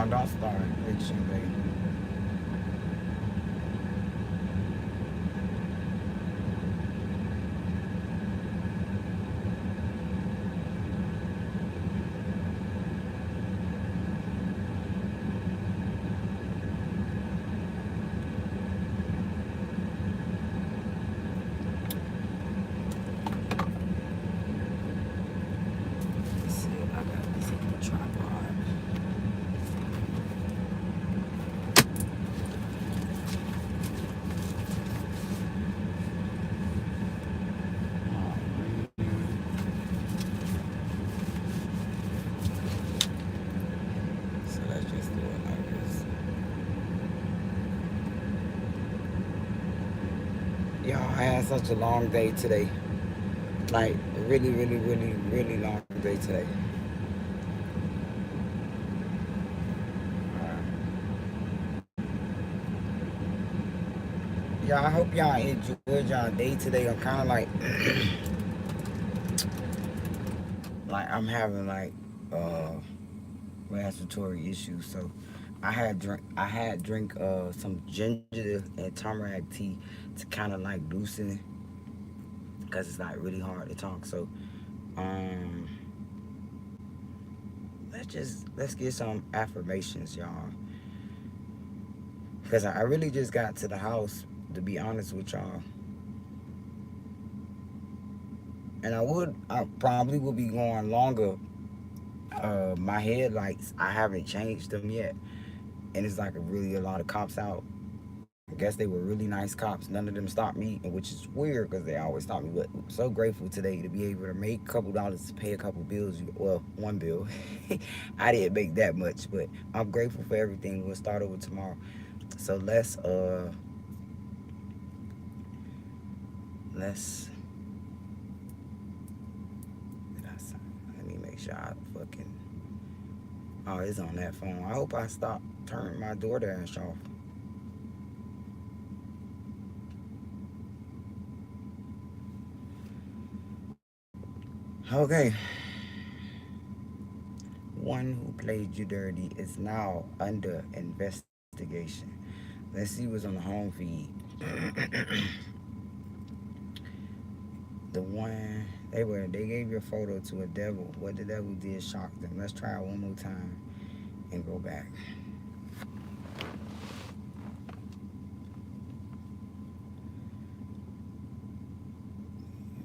don't start itching, baby. Let's see, I got this on the tripod. So let's just do it like this. Y'all, I had such a long day today. Like, really, really, really, really long day today. Yeah, I hope y'all enjoyed y'all day today. I'm kind of like I'm having like respiratory issues, so I had drink some ginger and turmeric tea to kind of like loosen, because it's like really hard to talk. So let's get some affirmations, y'all, because I really just got to the house, to be honest with y'all. And I probably would be going longer. My headlights, I haven't changed them yet, and it's like a lot of cops out. I guess they were really nice cops. None of them stopped me, which is weird because they always stop me. But I'm so grateful today to be able to make a couple dollars to pay a couple bills. Well, one bill. I didn't make that much, but I'm grateful for everything. We'll start over tomorrow. So let's let me make sure I fucking. Oh, it's on that phone. I hope I stop turning my DoorDash off. Okay. One who played you dirty is now under investigation. Let's see what's on the home feed. The one they gave your photo to a devil. What the devil did shocked them. Let's try it one more time and go back.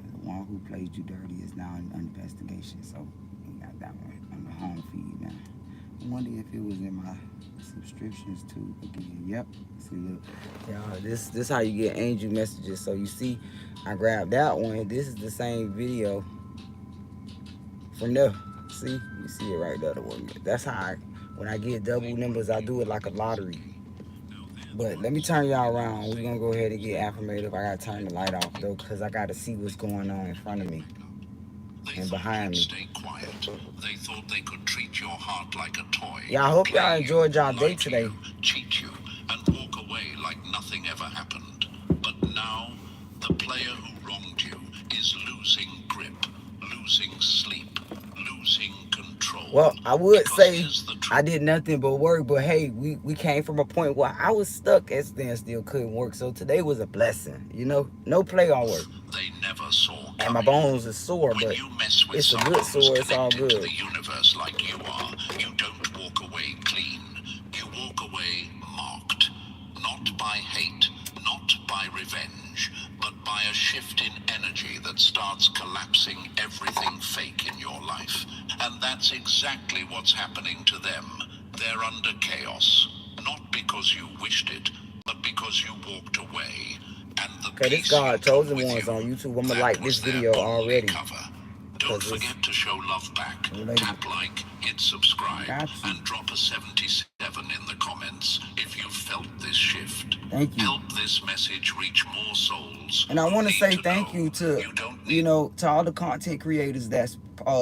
The one who played you dirty is now under investigation. So we got that one on the home feed now. I wonder if it was in my subscriptions too again. Yep. See, look, y'all, this how you get angel messages. So you see, I grabbed that one. This is the same video from there. See, you see it right there. The one. That's how when I get double numbers, I do it like a lottery. But let me turn y'all around. We're gonna go ahead and get affirmative. I gotta turn the light off though, because I gotta see what's going on in front of me and behind me. Stay quiet. They thought they could treat your heart like a toy. Yeah, I hope y'all enjoyed y'all day today. Cheat you and walk away like nothing ever happened. But now, the player who wronged you is losing grip, losing sleep, losing control. Well, I would say I did nothing but work, but hey, we came from a point where I was stuck at standstill, couldn't work. So today was a blessing, you know. No play on work. They never saw coming. And my bones are sore, but it's a good sore. It's all good. To the universe like you are, you don't walk away clean. You walk away marked, not by hate, not by revenge, but by a shift in energy that starts collapsing everything fake in your life. And that's exactly what's happening to them. They're under chaos, not because you wished it, but because you walked away. And the okay, this God Chosen Ones on YouTube. I'm gonna like this video already. Don't forget to show love back. Tap like, hit subscribe, and drop a 77 in the comments if you felt this shift. Thank you. Help this message reach more souls. And I want to say thank you to to all the content creators that's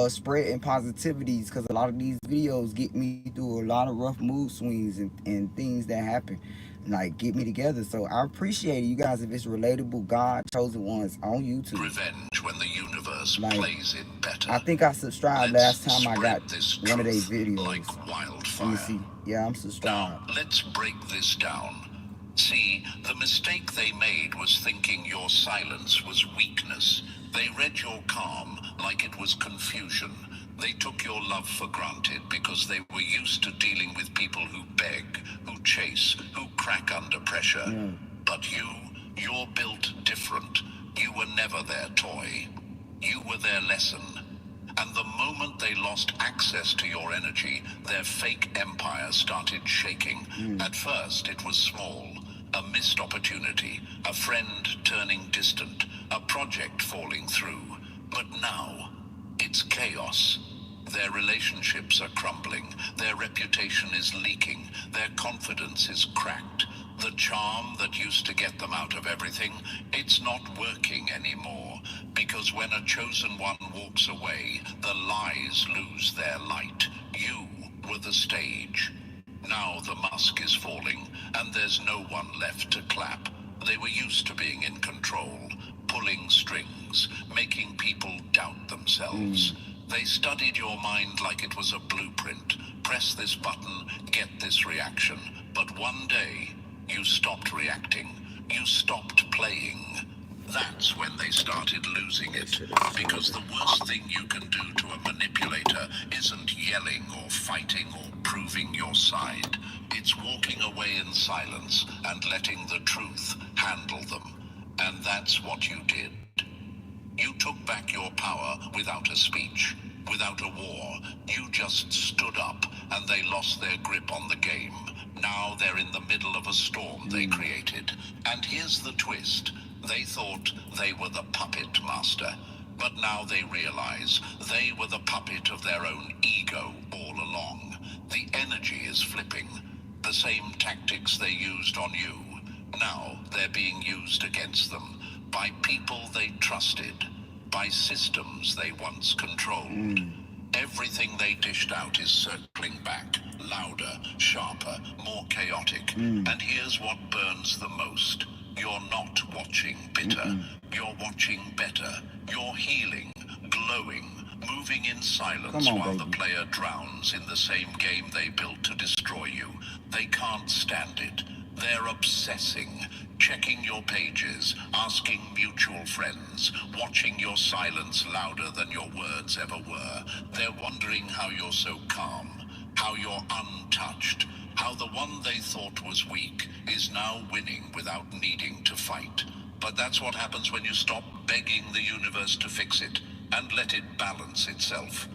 spreading positivities, because a lot of these videos get me through a lot of rough mood swings and things that happen. Like, get me together. So I appreciate it, you guys. If it's relatable, God Chosen Ones on YouTube. Revenge when the universe plays it better. I think I subscribed last time I got one of their videos. Like wildfire. Let me fire. see. Yeah, I'm Now, subscribed. let's break this down. See, the mistake they made was thinking your silence was weakness. They read your calm like it was confusion. They took your love for granted because they were used to dealing with people who beg, who chase, who crack under pressure. Yeah. But you're built different. You were never their toy. You were their lesson. And the moment they lost access to your energy, their fake empire started shaking. At first, it was small, a missed opportunity, a friend turning distant, a project falling through. But now, it's chaos. Their relationships are crumbling, their reputation is leaking, their confidence is cracked. The charm that used to get them out of everything, it's not working anymore. Because when a chosen one walks away, the lies lose their light. You were the stage. Now the mask is falling, and there's no one left to clap. They were used to being in control, pulling strings, making people doubt themselves. They studied your mind like it was a blueprint. Press this button, get this reaction. But one day, you stopped reacting. You stopped playing. That's when they started losing it. Because the worst thing you can do to a manipulator isn't yelling or fighting or proving your side. It's walking away in silence and letting the truth handle them. And that's what you did. You took back your power without a speech, without a war. You just stood up and they lost their grip on the game. Now they're in the middle of a storm they created. And here's the twist. They thought they were the puppet master. But now they realize they were the puppet of their own ego all along. The energy is flipping. The same tactics they used on you. Now they're being used against them. By people they trusted. By systems they once controlled. Everything they dished out is circling back. Louder, sharper, more chaotic. And here's what burns the most. You're not watching bitter. You're watching better. You're healing, glowing, moving in silence while the player drowns in the same game they built to destroy you. They can't stand it. They're obsessing, checking your pages, asking mutual friends, watching your silence louder than your words ever were. They're wondering how you're so calm, how you're untouched, how the one they thought was weak is now winning without needing to fight. But that's what happens when you stop begging the universe to fix it and let it balance itself.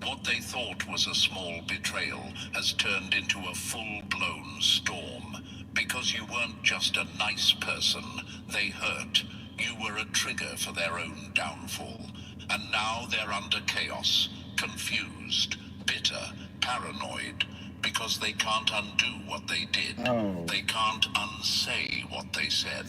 What they thought was a small betrayal has turned into a full-blown storm. Because you weren't just a nice person, they hurt. You were a trigger for their own downfall. And now they're under chaos, confused, bitter, paranoid. Because they can't undo what they did. They can't unsay what they said.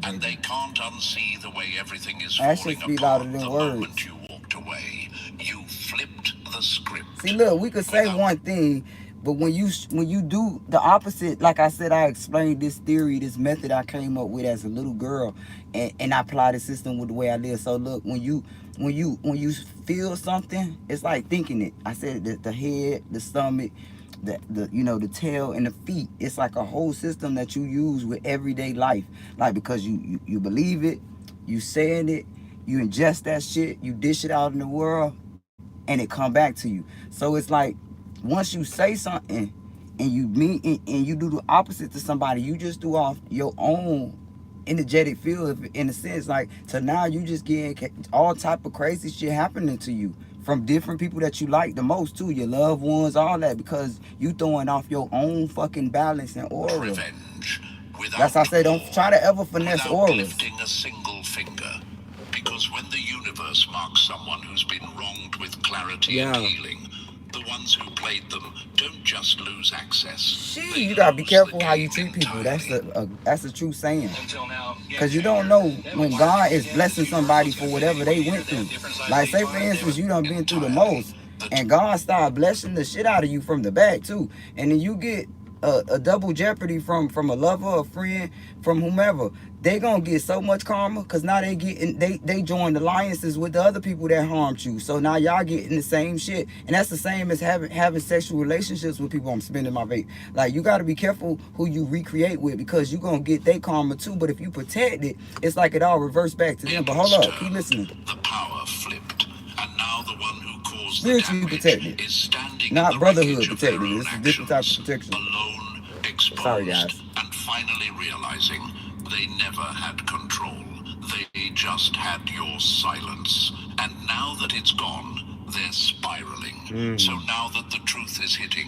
And they can't unsee the way everything is falling apart the moment you walked away. You flipped the script. See, look, we could say one thing, but when you do the opposite, like I said, I explained this theory, this method I came up with as a little girl, and I apply the system with the way I live. So look, when you feel something, it's like thinking it. I said the head, the stomach, the tail and the feet. It's like a whole system that you use with everyday life. Like, because you believe it, you saying it, you ingest that shit, you dish it out in the world, and it come back to you. So it's like, once you say something and you mean and you do the opposite to somebody, you just do off your own energetic field, in a sense. Like, to now you just get all type of crazy shit happening to you from different people that you like the most too, your loved ones, all that, because you throwing off your own fucking balance and aura. Revenge. That's how I say, don't try to ever finesse auras. Lifting a single finger. Because when the universe marks someone who's been wronged with clarity and healing, the ones who played them don't just lose access. You gotta be careful how you treat people. That's a true saying. Because you don't know when God is blessing somebody for whatever they went through. Like, say for instance, you done been through the most, and God started blessing the shit out of you from the back too, and then you get a double jeopardy from a lover, a friend, from whomever, they gonna get so much karma because now they joined alliances with the other people that harmed you. So now y'all getting the same shit, and that's the same as having sexual relationships with people. I'm spending my vape. Like, you got to be careful who you recreate with, because you gonna get their karma too. But if you protect it, it's like it all reverts back to them. But hold up, keep listening. The power flipped, and now the one who caused Spiritually the protected, is standing not in the brotherhood of their protected. own This is a different type of protection. alone, exposed, Sorry, guys. and finally realizing they never had control. They just had your silence. And now that it's gone, they're spiraling. So now that the truth is hitting,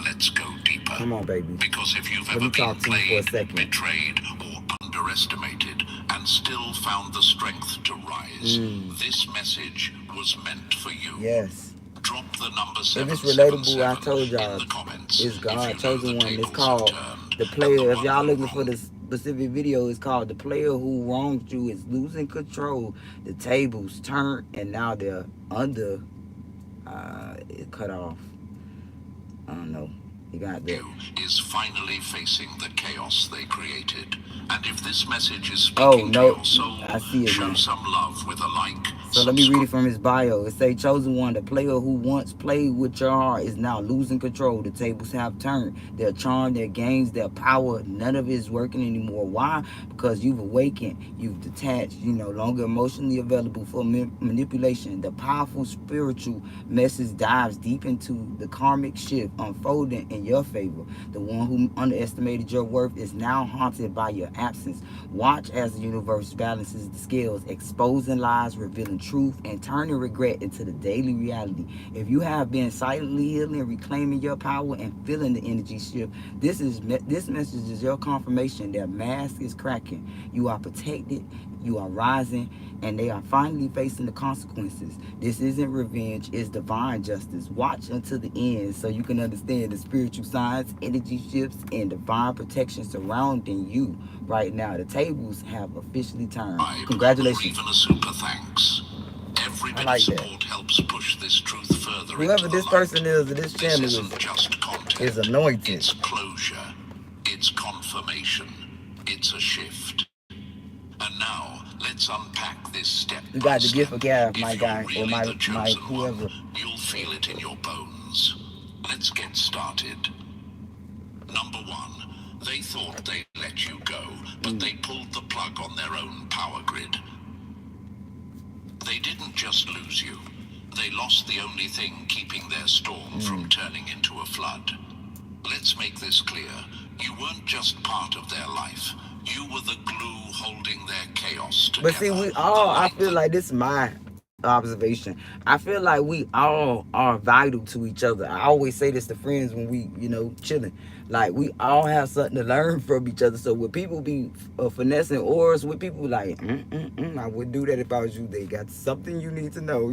let's go deeper. Come on, baby. Because if you've ever been played, betrayed, or underestimated, and still found the strength to rise, this message was meant for you. Yes. Drop the number 777 if it's relatable, I told y'all, in the comments. it's God chosen one. It's tables called have turned, The and Player. If one y'all who looking for wronged this specific video, it's called The Player Who Wronged You is Losing Control. The tables turned, and now they're under it cut off. I don't know. You got that. is finally facing the chaos they created. And if this message is speaking to your soul, I see it show now. some love with a like. So let me read it from his bio. It say, chosen one, the player who once played with your heart is now losing control. The tables have turned. Their charm, their gains, their power, none of it is working anymore. Why? Because you've awakened, you've detached, you no longer emotionally available for manipulation. The powerful spiritual message dives deep into the karmic shift unfolding in your favor. The one who underestimated your worth is now haunted by your absence. Watch as the universe balances the scales, exposing lies, revealing truth, and turning regret into the daily reality. If you have been silently healing, reclaiming your power, and feeling the energy shift, this message is your confirmation that mask is cracking. You are protected, you are rising, and they are finally facing the consequences. This isn't revenge, it's divine justice. Watch until the end so you can understand the spiritual signs, energy shifts, and divine protection surrounding you right now. The tables have officially turned. Congratulations. Even a super thanks. Every bit of support helps push this truth further. Whoever this person is, this channel is anointed. It's closure. It's confirmation. It's a shift. And now, let's unpack this step. You got the gift of gab, my guy, or my whoever. You'll feel it in your bones. Let's get started. Number 1, they thought they let you go, but they pulled the plug on their own power grid. They didn't just lose you. They lost the only thing keeping their storm from turning into a flood. Let's make this clear. You weren't just part of their life. You were the glue holding their chaos together. But see, we all, I feel like this is my observation. I feel like we all are vital to each other. I always say this to friends when we, chilling. Like, we all have something to learn from each other. So when people be finessing oars with people like, I wouldn't do that if I was you. They got something you need to know,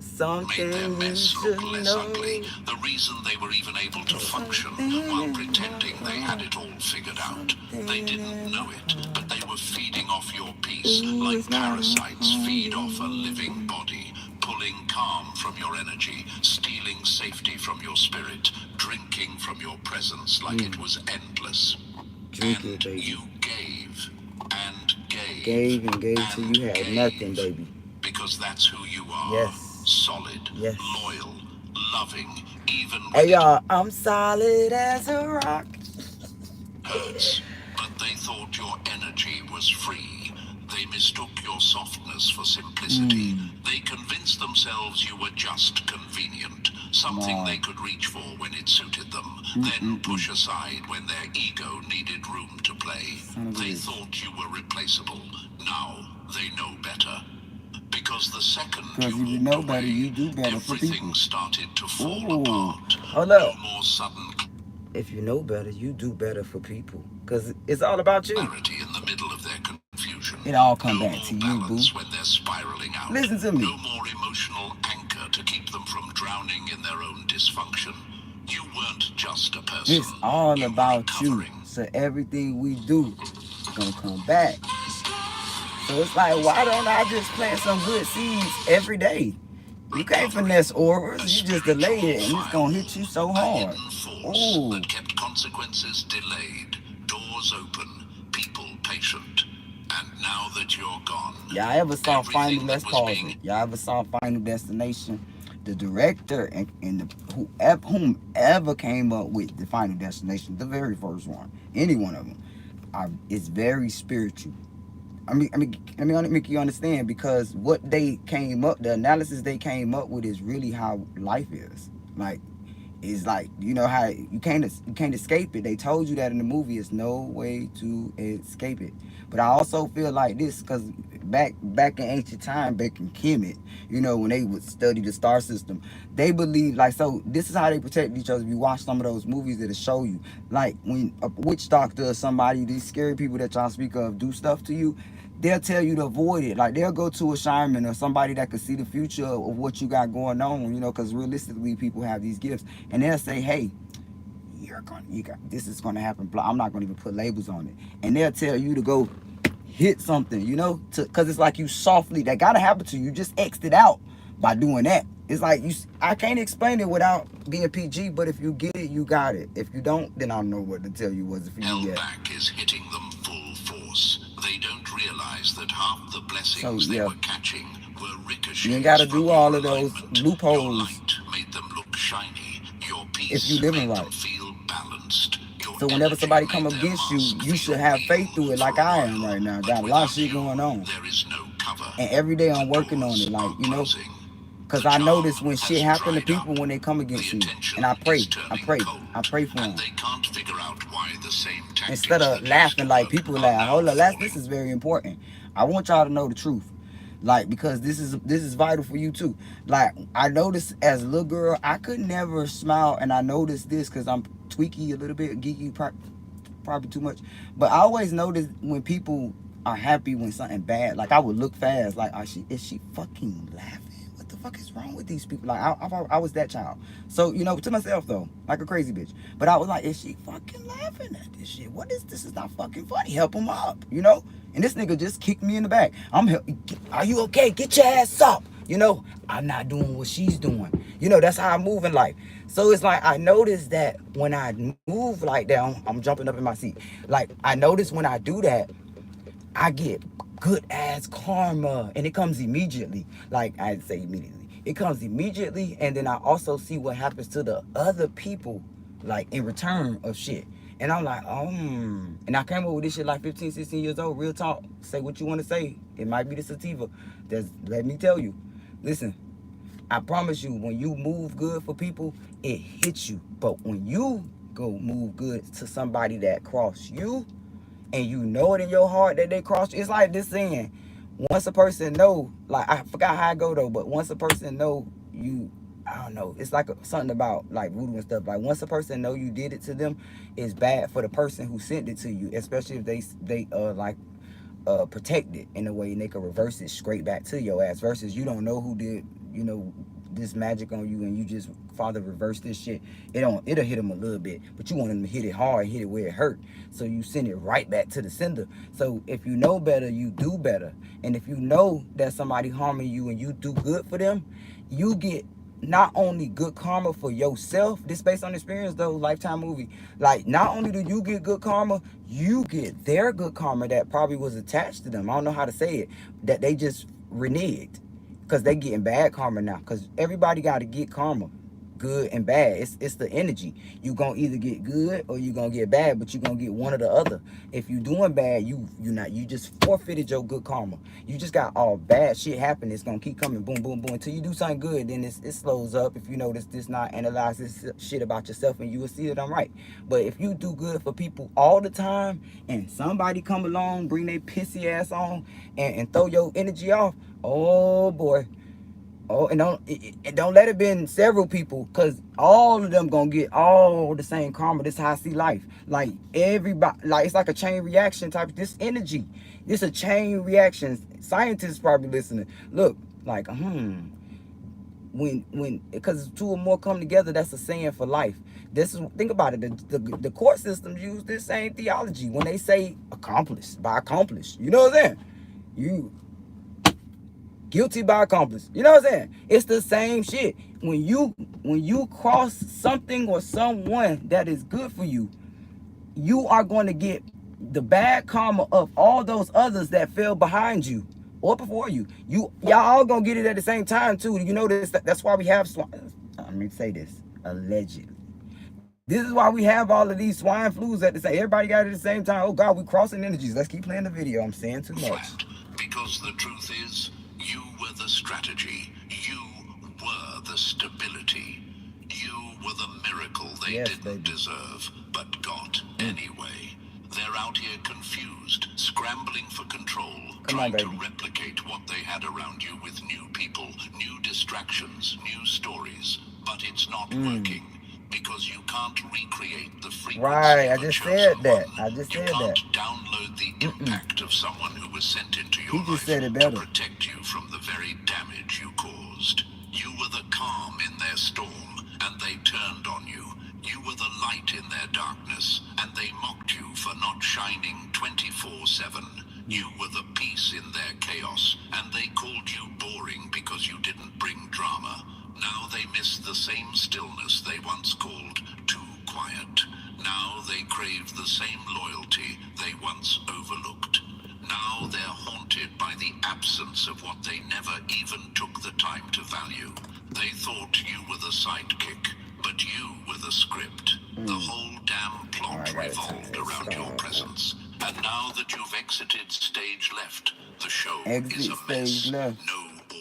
something made their mess you look should less know. ugly. The reason they were even able to function while pretending they had it all figured out. They didn't know it, but they were feeding off your peace like parasites feed off a living body, pulling calm from your energy, stealing safety from your spirit, drinking from your presence like it was endless. Drink And it, baby. you gave and gave. Gave and gave till you had gave. nothing, baby. Because that's who you are. Yes. Solid, Yes. loyal, loving, even when Hey, y'all, I'm solid as a rock. it hurts. But they thought your energy was free. They mistook your softness for simplicity. They convinced themselves you were just convenient, something they could reach for when it suited them, then push aside when their ego needed room to play. They thought you were replaceable. Now they know better. Because the second you know walked better, away, you do better for everything people. started to fall apart. Hold up. No more sudden If you know better, you do better for people. Because it's all about you. clarity in the middle of their confusion. It all come No back more to you, balance boo. when they're spiraling out. Listen to me. No more emotional anchor to keep them from drowning in their own dysfunction. You weren't just a person. It's all You were about you. recovering. So everything we do is going to come back. So it's like, why don't I just plant some good seeds every day? You can't finesse auras. You just delay it, and it's going to hit you so hard. Hidden force Ooh. that kept consequences delayed, doors open, people patient. And now that you're gone, y'all ever saw Final? everything Let's that was pause being it. Y'all ever saw Final Destination? The director and whomever came up with the Final Destination, the very first one, any one of them, is very spiritual. Let me make you understand, because what they came up, the analysis they came up with is really how life is. Like, it's like, you know how you can't escape it. They told you that in the movie. It's no way to escape it. But I also feel like this, because back in ancient time, back in Kemet, when they would study the star system, they believe, like, so this is how they protect each other. If you watch some of those movies, that'll show you, like, when a witch doctor or somebody, these scary people that y'all speak of, do stuff to you, they'll tell you to avoid it. Like, they'll go to a shaman or somebody that could see the future of what you got going on, because realistically people have these gifts, and they'll say, hey, this is gonna happen. I'm not gonna even put labels on it, and they'll tell you to go hit something, because it's like you softly, that gotta happen to you. You just X'd it out by doing that. It's like I can't explain it without being PG, but if you get it, you got it. If you don't, then I don't know what to tell you. Was it for you yet? Hellback is hitting them full force. They don't realize that half the blessings they were catching were ricochets. You ain't gotta do all of those loopholes. Your light made them look shiny. Your peace if you living made right. them feel balanced. So whenever somebody come against you, you should have faith through it, like I am right now. Got a lot of shit going on. There is no cover. And every day I'm working on it, like, because I notice when shit happen to people when they come against me, and I pray for them. They can't figure out why the same Instead of laughing like people laugh. Hold up, this is very important. I want y'all to know the truth, like, because this is vital for you too. Like, I noticed as a little girl, I could never smile, and I noticed this because I'm tweaky a little bit, geeky, probably too much. But I always noticed when people are happy when something bad, like, I would look fast, like, is she fucking laughing? What the fuck is wrong with these people? Like, I was that child. So, to myself though, like a crazy bitch. But I was like, is she fucking laughing at this shit? What is this? Is not fucking funny. Help him up, And this nigga just kicked me in the back. Are you okay? Get your ass up. I'm not doing what she's doing. That's how I move in life. So it's like, I noticed that when I move like that, I'm jumping up in my seat. Like, I notice when I do that, I get good ass karma, and it comes immediately. Like, I'd say immediately. It comes immediately, and then I also see what happens to the other people, like, in return of shit. And I'm like, and I came up with this shit like 15, 16 years old. Real talk. Say what you want to say. It might be the sativa. Let me tell you. Listen, I promise you, when you move good for people, it hits you. But when you go move good to somebody that crossed you, and you know it in your heart that they crossed you, it's like this saying, once a person know, like, I forgot how I go though, but once a person know you, I don't know, it's like something about like voodoo and stuff. Like, once a person know you did it to them, it's bad for the person who sent it to you, especially if they protect it in a way, and they can reverse it straight back to your ass, versus you don't know who did this magic on you, and you just father reverse this shit. It'll hit them a little bit, but you want them to hit it hard, hit it where it hurt, so you send it right back to the sender. So if you know better, you do better. And if you know that somebody harming you and you do good for them, you get not only good karma for yourself, this based on experience though, Lifetime movie, like, not only do you get good karma, you get their good karma that probably was attached to them. I don't know how to say it, that they just reneged, because they getting bad karma now, because everybody got to get karma, good and bad. It's the energy. You gonna either get good or you gonna get bad, but you gonna get one or the other. If you doing bad, you just forfeited your good karma. You just got all bad shit happen. It's gonna keep coming, boom, boom, boom, until you do something good. Then it slows up. If you notice this, not analyze this shit about yourself, and you will see that I'm right. But if you do good for people all the time, and somebody come along, bring their pissy ass on, and throw your energy off, oh boy. Oh, and don't let it be several people, because all of them gonna get all the same karma. This is how I see life. Like, everybody, like, it's like a chain reaction type. This energy, this a chain reaction. Scientists probably listening. Look, like, because two or more come together, that's a saying for life. Think about it. The court systems use this same theology when they say accomplished by accomplished. You know what I'm saying? You guilty by accomplice. You know what I'm saying? It's the same shit. When you cross something or someone that is good for you, you are going to get the bad karma of all those others that fell behind you or before you. Y'all all gonna get it at the same time too. You know this. That's why we have swine. Let me say this. Allegedly, this is why we have all of these swine flus at the same. Everybody got it at the same time. Oh God, we crossing energies. Let's keep playing the video. I'm saying too much. Flat, because the truth is, you were the strategy. You were the stability. You were the miracle they didn't deserve, but got anyway. They're out here confused, scrambling for control, trying to replicate what they had around you with new people, new distractions, new stories. But it's not working. Because you can't recreate the frequency of a chosen one. You can't download the impact of someone who was sent into your life to protect you from the very damage you caused. You were the calm in their storm, and they turned on you. You were the light in their darkness, and they mocked you for not shining 24/7. You were the peace in their chaos, and they called you boring because you didn't bring drama. Now they miss the same stillness they once called too quiet. Now they crave the same loyalty they once overlooked. Now they're haunted by the absence of what they never even took the time to value. They thought you were the sidekick, but you were the script. The whole damn plot revolved around your presence. And now that you've exited stage left, the show is a mess. No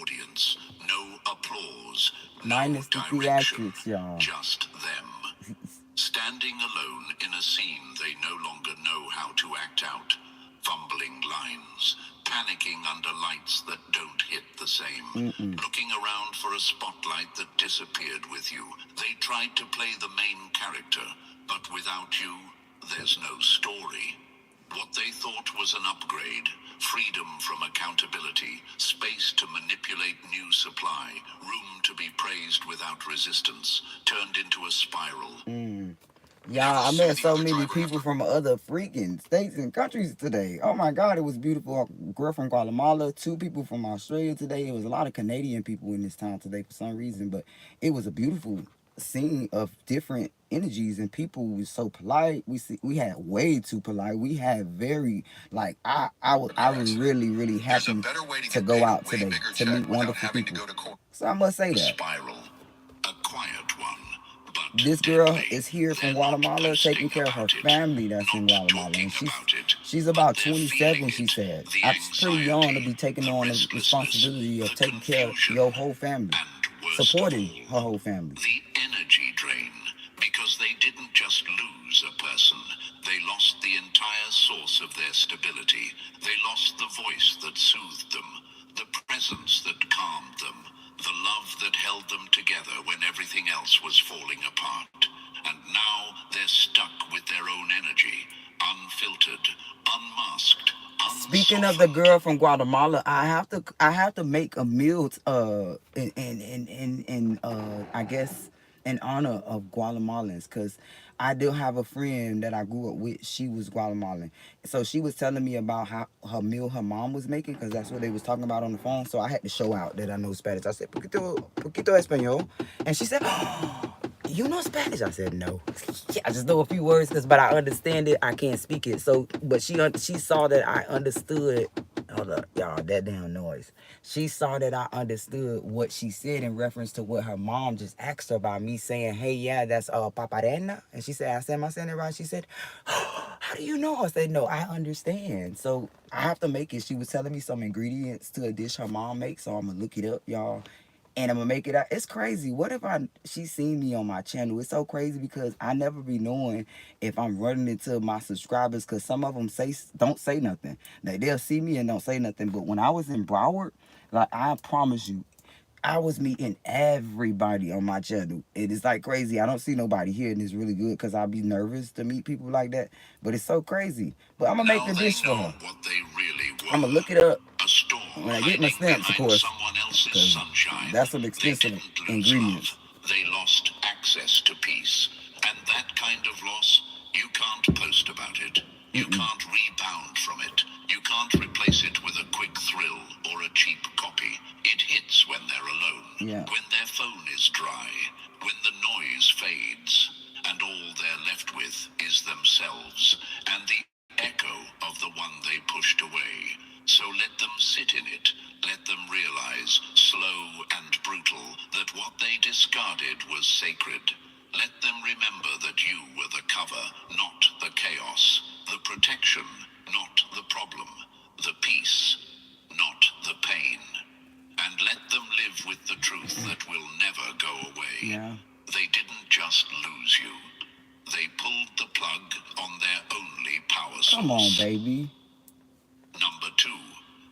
audience, no applause, no direction, just them. Standing alone in a scene they no longer know how to act out. Fumbling lines, panicking under lights that don't hit the same. Looking around for a spotlight that disappeared with you. They tried to play the main character, but without you, there's no story. What they thought was an upgrade, freedom from accountability, space to manipulate new supply, room to be praised without resistance, turned into a spiral. Y'all, I met so many people from other freaking states and countries today. Oh my God, it was beautiful. A girl from Guatemala, 2 people from Australia today. It was a lot of Canadian people in this town today for some reason, but it was a beautiful scene of different energies, and people were so polite. We had way too polite. We had very I was really happy to go out today to meet wonderful people. So I must say that. Spiral, a quiet one. This girl is here from Guatemala taking care of her family that's in Guatemala. And she's about 27, she said. That's pretty young to be taking on the responsibility of taking care of your whole family. Supporting her whole family. The energy drain. Because they didn't just lose a person. They lost the entire source of their stability. They lost the voice that soothed them. The presence that calmed them. The love that held them together when everything else was falling apart. And now they're stuck with their own energy, unfiltered, unmasked, Speaking of the girl from Guatemala, I have to make a meal I guess in honor of Guatemalans, because I do have a friend that I grew up with. She was Guatemalan, so she was telling me about how her meal her mom was making, because that's what they was talking about on the phone. So I had to show out that I know Spanish. I said poquito español, and she said, oh, you know Spanish? I said no. Yeah, I just know a few words, but I understand it. I can't speak it. So, but she saw that I understood. Hold up, y'all, that damn noise. She saw that I understood what she said in reference to what her mom just asked her about me saying, hey, yeah, that's paparena. And she said, am I saying it right? She said, oh, how do you know? I said, no, I understand. So I have to make it. She was telling me some ingredients to a dish her mom makes, so I'm going to look it up, y'all. And I'm gonna make it out. It's crazy. What if she seen me on my channel? It's so crazy because I never be knowing if I'm running into my subscribers, because some of them don't say nothing. They'll see me and don't say nothing. But when I was in Broward, like, I promise you, I was meeting everybody on my channel. It is like crazy. I don't see nobody here, and it's really good because I'll be nervous to meet people like that. But it's so crazy. But I'm gonna make the dish for her. I'm gonna look it up when I get my stamps, of course. Sunshine. That's some expensive ingredients. They lost access to peace. And that kind of loss, you can't post about it. You can't rebound from it. You can't replace it with a quick thrill or a cheap copy. It hits when they're alone. When their phone is dry. When the noise fades. And all they're left with is themselves. sacred. Let them remember that you were the cover, not the chaos, the protection, not the problem, the peace, not the pain. And let them live with the truth that will never go away. Yeah. They didn't just lose you. They pulled the plug on their only power source. Come on, baby. Number 2,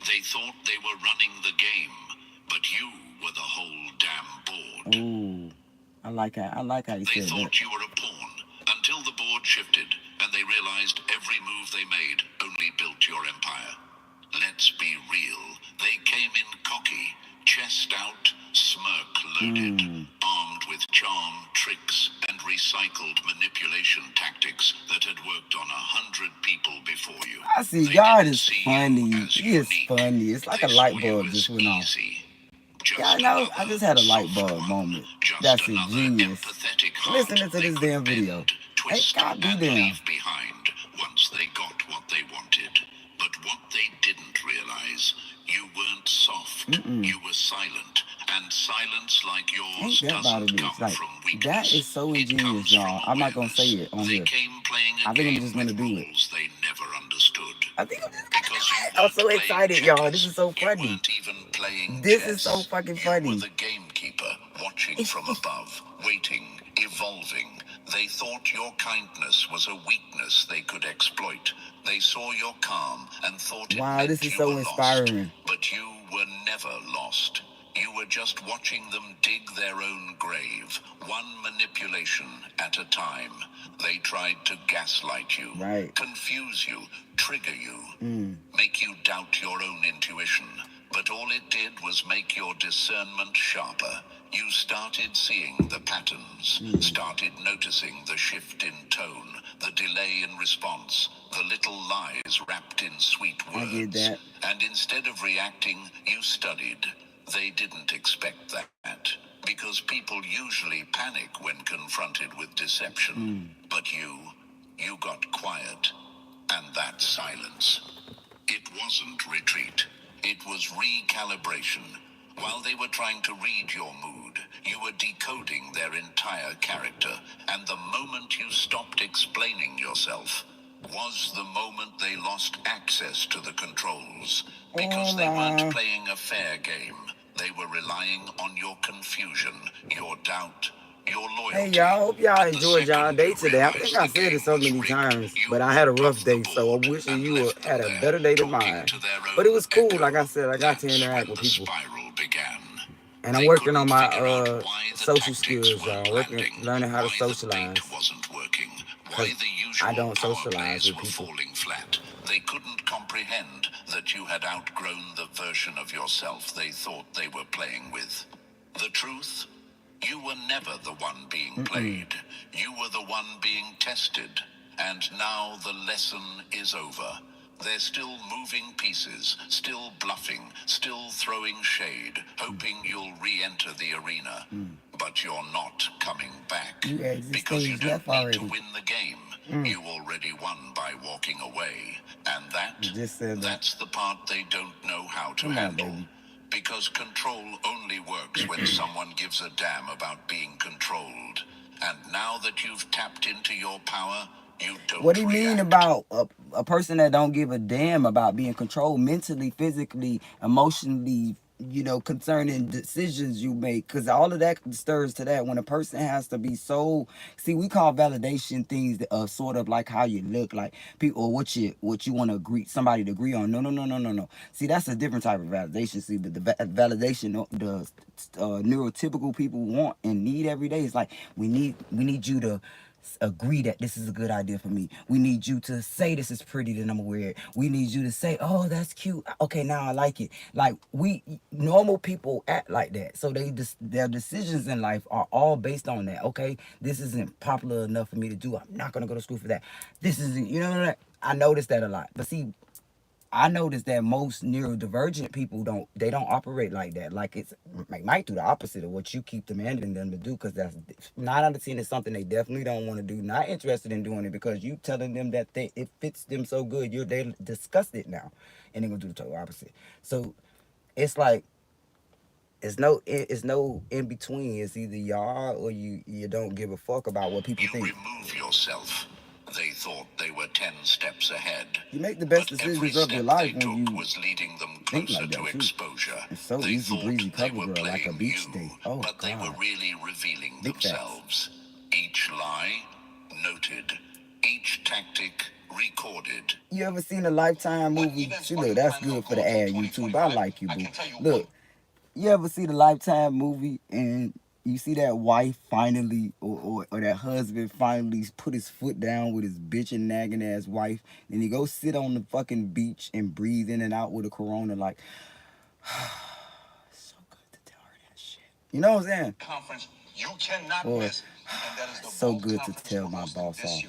they thought they were running the game, but you were the whole damn board. Ooh, I like how you They said thought that. you were a pawn until the board shifted and they realized every move they made only built your empire. Let's be real. They came in cocky, chest out, smirk loaded, armed with charm, tricks, and recycled manipulation tactics that had worked on 100 people before you. I see They God didn't is see funny. you as He is unique. funny. It's like They a saw light you bulb as just went off. easy. Yeah, I Just know. I another just had a light soft bulb one. moment. Just That's it. another Genius. empathetic heart Listening to they this could damn video. bend, Hey, twist, God be and damn. leave behind once they got what they wanted. But what they didn't realize, you weren't soft. You were silent, and silence like yours Ain't that about doesn't it? come It's like from weakness. that is so It ingenious, comes y'all. from I'm not gonna say awareness. it on They here. came playing a I think I'm game just gonna with do it. rules they never understood. I think I'm just gonna do Because you it. I'm weren't so playing excited, y'all. This checkers. is so You funny. weren't even playing This chess. is so fucking You were funny. the gamekeeper, watching from above, waiting, evolving. They thought your kindness was a weakness they could exploit. They saw your calm and thought it Wow, meant this is you so were inspiring. lost. But you were never lost. You were just watching them dig their own grave, one manipulation at a time. They tried to gaslight you, Right. confuse you, trigger you, make you doubt your own intuition. But all it did was make your discernment sharper. You started seeing the patterns, started noticing the shift in tone, the delay in response, the little lies wrapped in sweet I words. get that. And instead of reacting, you studied. They didn't expect that, because people usually panic when confronted with deception. But you got quiet, and that's silence. It wasn't retreat. It was recalibration. While they were trying to read your mood, you were decoding their entire character. And the moment you stopped explaining yourself was the moment they lost access to the controls. Because they weren't playing a fair game. They were relying on your confusion, your doubt, your loyalty. Hey, y'all. Hope y'all But the enjoyed y'all second day you today. I think realized I the said it game so was many rigged, times, you but I had a walked rough off the day, so I'm board wishing and you left them had a there, better day than talking mine. to their But it own was cool. echo. Like I said, I got to That's interact when with the people. spiral began. And I'm They working on couldn't my figure out why the social tactics skills, weren't y'all. Learning how to why the socialize. bait wasn't working, why Because the I usual don't power socialize plays with were people. falling flat. They couldn't comprehend that you had outgrown the version of yourself they thought they were playing with. The truth? You were never the one being played. You were the one being tested. And now the lesson is over. They're still moving pieces, still bluffing, still throwing shade, hoping you'll re-enter the arena. But you're not coming back. You exit Because you stage don't left need already. to win the game. You already won by walking away. And You just said that. that's the part they don't know how to Come on, handle. baby. Because control only works when someone gives a damn about being controlled. And now that you've tapped into your power, you don't What do you mean react. about a person that don't give a damn about being controlled mentally, physically, emotionally, concerning decisions you make? Because all of that stirs to that when a person has to be so. See, we call validation things sort of like how you look, like people, or what you want to agree, somebody to agree on. No, no, no, no, no, no. See, that's a different type of validation. See, but the validation the neurotypical people want and need every day is like we need you to agree that this is a good idea for me. We need you to say this is pretty, then I'm gonna wear it. We need you to say, oh, that's cute. Okay, now I like it. Like we normal people act like that. So their decisions in life are all based on that. Okay, this isn't popular enough for me to do. I'm not gonna go to school for that. This isn't, I noticed that a lot. But see, I noticed that most neurodivergent people don't operate like that. Like might do the opposite of what you keep demanding them to do, because that's 9 out of 10 is something they definitely don't want to do. Not interested in doing it because you telling them that it fits them so good. They disgust it now, and they're gonna do the total opposite. So it's like it's no in between. It's either you are or you don't give a fuck about what people You think. remove yourself. They thought they were 10 steps ahead. You make the best But every decisions of your step life they when took you was leading them think closer like to that too. exposure. It's so They easy thought breezy they cover were girl like a playing beach you, day. Oh but they were God, really revealing big facts. themselves. Each lie noted, each tactic recorded. You ever seen a Lifetime movie? See, look, that's good for the ad YouTube. I like you, boo. Look, you ever see the Lifetime movie and you see that wife finally or that husband finally put his foot down with his bitchin' nagging ass wife, and he go sit on the fucking beach and breathe in and out with a Corona like, so good to tell her that shit. You know what I'm saying? Conference you cannot miss, and that is the so good to tell my boss off.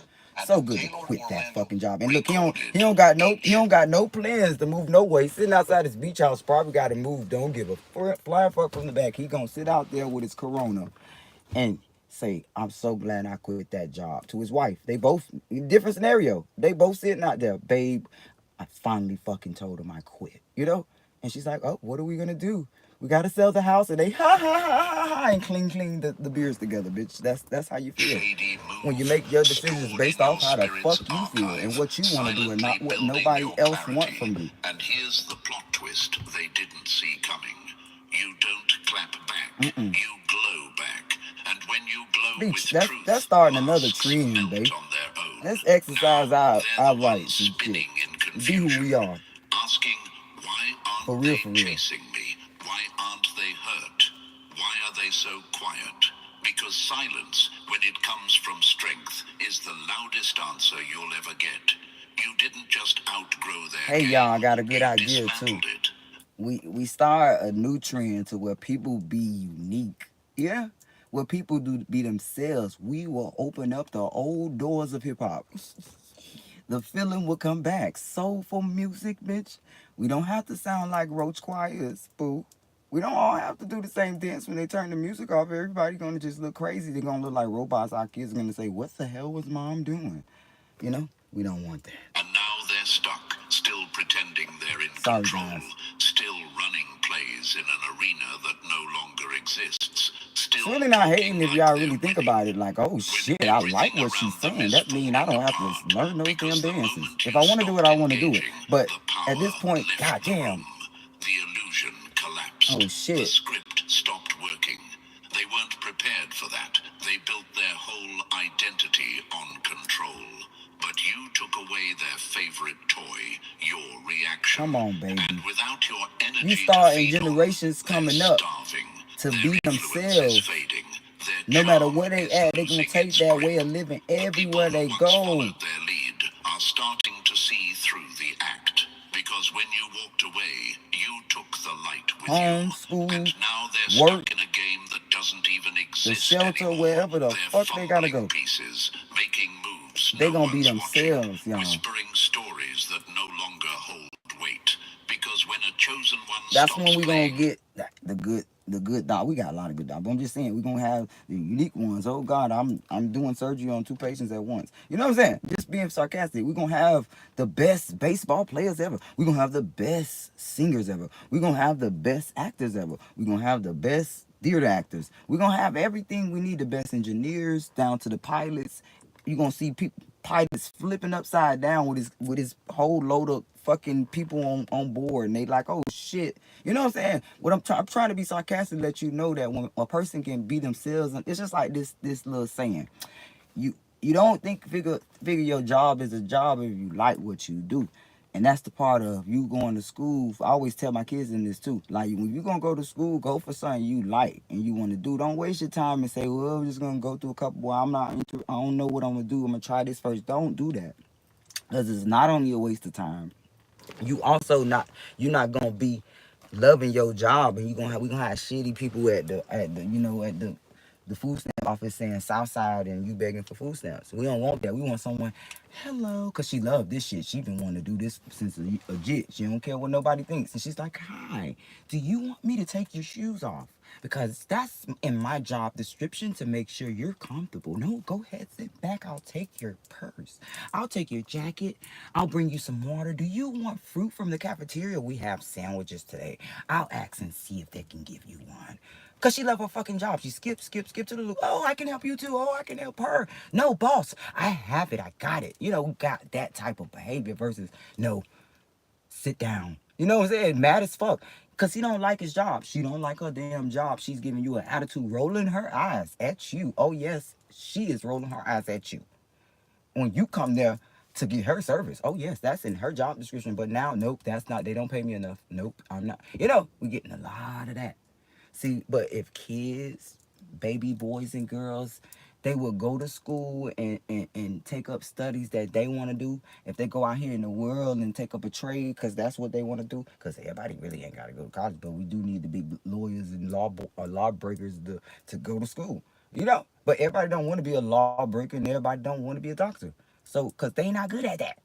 So good to quit that fucking job. And look, he don't got no plans to move nowhere. He's sitting outside his beach house, probably got to move. Don't give a flying fuck from the back. He gonna sit out there with his Corona and say, I'm so glad I quit that job. To his wife. They both different scenario. They both sitting out there, babe. I finally fucking told him I quit. You know? And she's like, oh, what are we gonna do? We gotta sell the house, and they ha ha ha ha ha and clean the beers together, bitch. That's how you feel when you make your decisions based off how the fuck you feel and what you want to do, and not what nobody else wants from you. And here's the plot twist they didn't see coming. You don't clap back. You glow back. And when you glow with truth, that's starting another masks trend, melt babe. on their own. Let's exercise Now, our they're the ones rights and shit. spinning in Be who confusion, we are. asking, why For aren't real, they for real. chasing me? Why aren't they hurt? Why are they so quiet? Because silence, when it comes from strength, is the loudest answer you'll ever get. You didn't just outgrow their Hey game. y'all, I got a good You idea too. dismantled it. We start a new trend to where people be unique. Yeah? Where people do be themselves. We will open up the old doors of hip hop. The feeling will come back. Soulful music, bitch. We don't have to sound like roach choirs, boo. We don't all have to do the same dance when they turn the music off. Everybody gonna just look crazy. They're gonna look like robots. Our kids are gonna say, what the hell was mom doing? You know? We don't want that. And now they're stuck, still pretending they're in Sorry, control, guys. still running plays in an arena that no longer exists, still It's really not hating talking if like y'all they're really think winning. about it. Like, oh When shit, I like everything what she's around them saying. is That mean I falling don't have to apart, learn those because damn the dances. moment If you I want to do it, stopped I want to do it. engaging, But the at this power point, left the goddamn. room. The illusion collapsed. Oh The shit. script stopped working. They weren't prepared for that. They built their whole identity on control. But you took away their favorite toy, your reaction. Come on, baby. And without your energy You to starting feed on, generations they're coming up starving. to Their be influence is themselves. fading. Their No matter charm where they is at, they gonna losing take its that grip. way of living The people everywhere who they once go. followed their lead are starting to see through the act. Because when you walked away, you took the light with Home, you. school, And now they're work, stuck in a game that doesn't even the exist shelter, anymore. wherever the They're fuck they gotta fumbling go. pieces, making moves They no gonna be one's watching, themselves, y'all. whispering stories that no longer hold weight. Because when a chosen one That's stops when we gonna playing, get the good dog. We got a lot of good dogs, but I'm just saying we gonna have the unique ones. Oh God, I'm doing surgery on 2 patients at once. You know what I'm saying? Just being sarcastic. We gonna have the best baseball players ever. We gonna have the best singers ever. We gonna have the best actors ever. We gonna have the best theater actors. We gonna have everything we need. The best engineers down to the pilots. You gonna see people pilots flipping upside down with his whole load of fucking people on board, and they like, oh shit. You know what I'm saying? What I'm trying to be sarcastic to let you know that when a person can be themselves, and it's just like this little saying. You you don't figure your job is a job if you like what you do. And that's the part of you going to school. I always tell my kids in this too. Like when you gonna go to school, go for something you like and you want to do. Don't waste your time and say, well, I'm just gonna go through a couple. Well, I don't know what I'm gonna do. I'm gonna try this first. Don't do that, because it's not only a waste of time. You also you're not gonna be loving your job, and we gonna have shitty people at the the food stamp office saying Southside and you begging for food stamps. We don't want that. We want someone, hello, because she loved this shit. She been wanting to do this since a jit. She don't care what nobody thinks. And she's like, hi, do you want me to take your shoes off? Because that's in my job description to make sure you're comfortable. No, go ahead, sit back. I'll take your purse. I'll take your jacket. I'll bring you some water. Do you want fruit from the cafeteria? We have sandwiches today. I'll ask and see if they can give you one. Because she left her fucking job. She skip to the loop. Oh, I can help you too. Oh, I can help her. No, boss, I have it. I got it. You know, we got that type of behavior versus, no, sit down. You know what I'm saying? Mad as fuck. Because he don't like his job. She don't like her damn job. She's giving you an attitude, rolling her eyes at you. Oh, yes, she is rolling her eyes at you. When you come there to get her service, oh, yes, that's in her job description. But now, nope, that's not. They don't pay me enough. Nope, I'm not. You know, we're getting a lot of that. See, but if kids, baby boys and girls, they will go to school and take up studies that they want to do. If they go out here in the world and take up a trade because that's what they want to do, because everybody really ain't got to go to college, but we do need to be lawyers and lawbreakers to go to school. You know, but everybody don't want to be a lawbreaker and everybody don't want to be a doctor. So, because they not good at that.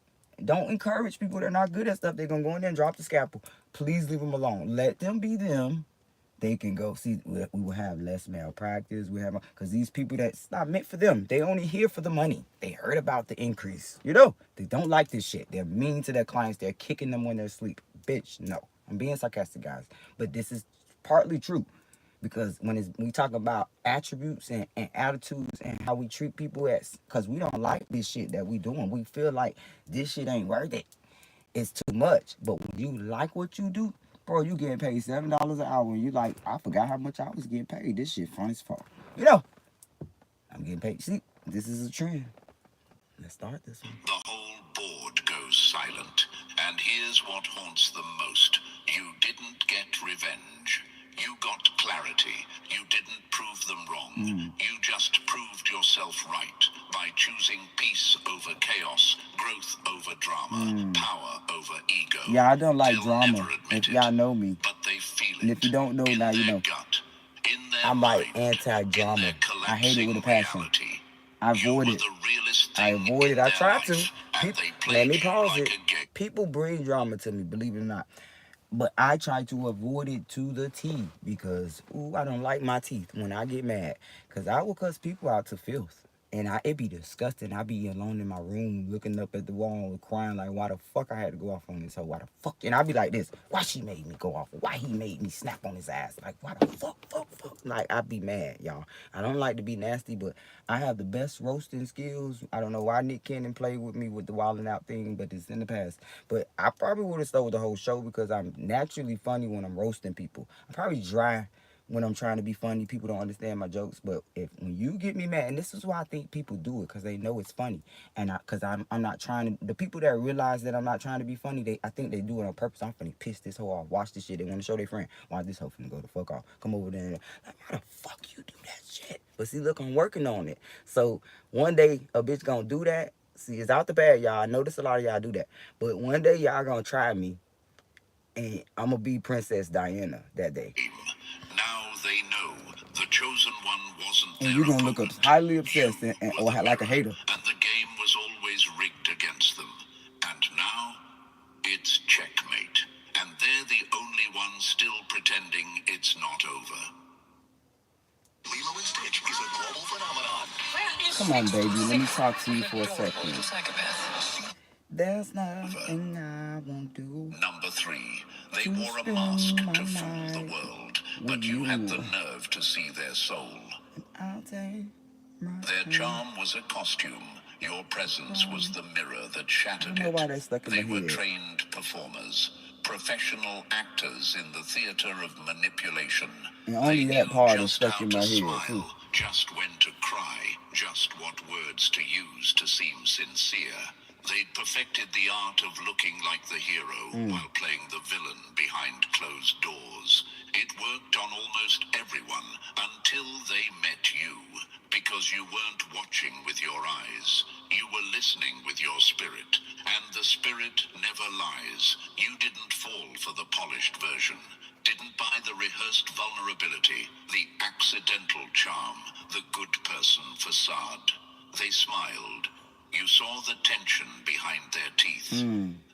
Don't encourage people that are not good at stuff. They're going to go in there and drop the scalpel. Please leave them alone. Let them be them. They can go see. We will have less malpractice. We have because these people that's not meant for them. They only here for the money. They heard about the increase. You know, they don't like this shit. They're mean to their clients. They're kicking them when they're asleep. Bitch, no. I'm being sarcastic, guys, but this is partly true because when we talk about attributes and attitudes and how we treat people as, because we don't like this shit that we doing. We feel like this shit ain't worth it. It's too much. But when you like what you do, bro, you getting paid $7 an hour, and you like, I forgot how much I was getting paid. This shit fun as fuck. You know, I'm getting paid. See, this is a trend. Let's start this one. The whole board goes silent, and here's what haunts them most. You didn't get revenge. You got clarity. You didn't prove them wrong. You just proved yourself right by choosing peace over chaos, growth over drama, power over ego. Yeah, I don't like They'll drama. never admit If y'all it, know me, but they feel and it. if you don't know in now, you their know. gut, in their I'm like mind, anti-drama. in their I hate it with a collapsing passion. reality. I avoid You were it. the realest I thing avoid in it. I their try to. life, and they Let played me you pause like it. a game. People bring drama to me, believe it or not. But I try to avoid it to the T because, ooh, I don't like my teeth when I get mad. Because I will cuss people out to filth. And it be disgusting. I be alone in my room looking up at the wall crying like, why the fuck I had to go off on this hoe? Why the fuck? And I be like this, why she made me go off? Why he made me snap on his ass? Like, why the fuck? Like, I be mad, y'all. I don't like to be nasty, but I have the best roasting skills. I don't know why Nick Cannon played with me with the wilding out thing, but it's in the past. But I probably would have stole the whole show because I'm naturally funny when I'm roasting people. I'm probably dry when I'm trying to be funny. People don't understand my jokes, but when you get me mad, and this is why I think people do it, because they know it's funny, and because I'm not trying to. The people that realize that I'm not trying to be funny, I think they do it on purpose. I'm finna piss this hoe off. Watch this shit. They want to show their friend. Why this hoe finna go the fuck off? Come over there. And, like, why the fuck you do that shit? But see, look, I'm working on it. So one day a bitch gonna do that. See, it's out the bag, y'all. I notice a lot of y'all do that, but one day y'all gonna try me, and I'm gonna be Princess Diana that day. Now they know the chosen one wasn't And their you're gonna look up opponent. highly obsessed You and were or the like a mirror, hater. and the game was always rigged against them. And now, it's checkmate. And they're the only ones still pretending it's not over. Lilo and Stitch is a global phenomenon. Come on, baby. Let me talk to you for a second. There's nothing I won't do. Number 3. They To wore a spend mask my to fool the night world, with but you had the you. nerve to see their soul. I'll take my Their time. charm was a costume. Your presence was the mirror that I shattered don't know why it. that's stuck in They my were head. trained performers, professional actors in the theater of manipulation. And only They that knew part is just stuck how in to my head, too. smile, just when to cry, just what words to use to seem sincere. They'd perfected the art of looking like the hero while playing the villain behind closed doors. It worked on almost everyone until they met you, because you weren't watching with your eyes. You were listening with your spirit, and the spirit never lies. You didn't fall for the polished version. Didn't buy the rehearsed vulnerability, the accidental charm, the good person facade. They smiled. You saw the tension behind their teeth.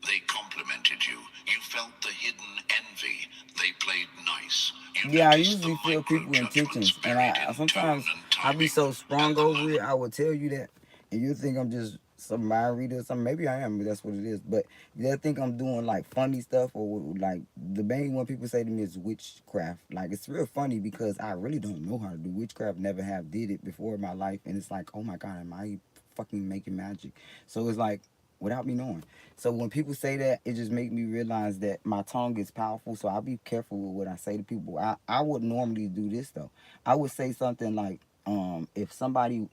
They complimented you. You felt the hidden envy. They played nice. You Yeah, I noticed the usually feel people micro-judgments intentions, and buried I in tone sometimes and I be timing. so And sprung the over it. moment I would tell you that, and you think I'm just some mind reader or something. Maybe I am, but that's what it is. But they think I'm doing like funny stuff, or like the main one people say to me is witchcraft. Like it's real funny because I really don't know how to do witchcraft. Never have did it before in my life, and it's like, oh my god, am I fucking making magic? So it's like without me knowing. So when people say that, it just make me realize that my tongue is powerful. So I'll be careful with what I say to people. I would normally do this though. I would say something like, if somebody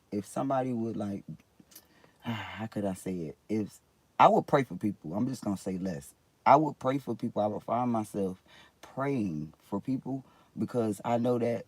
would like, how could I say it? If I would pray for people, I'm just gonna say less. I would pray for people. I would find myself praying for people because I know that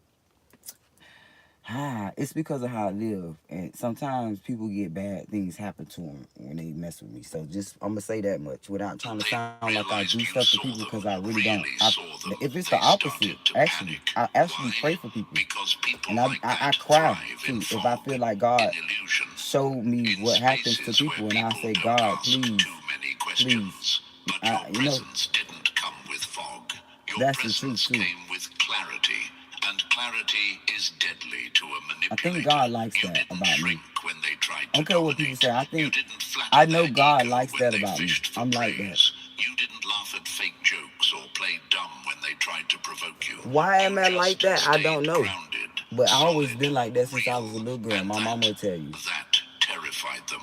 it's because of how I live, and sometimes people get bad things happen to them when they mess with me. So just I'm gonna say that much without trying to they sound like I do realized stuff you to saw people because them, I really don't. really saw them, If it's the they opposite, started to actually, panic. I actually pray Why? for people, Because people and like I that cry thrive in too if I fog, feel like in God illusion, showed me in what happens to spaces where people, and I people say, don't God, ask please, too many please, questions. But your you know, presence didn't come with fog. Your that's the truth presence too. came with clarity, and clarity is deadly to a I think manipulator. God likes You that didn't about me. shrink when they tried I to don't care what people dominate. say. I You think didn't flatter I know their God ego likes when that they about me. fished for I'm like that. praise. You didn't laugh at fake jokes or play dumb when they tried to provoke you. Why You am I like just that? I don't stayed know. grounded, But I always solid, been like that since I was a real, little girl. and My mama would tell you. that terrified them.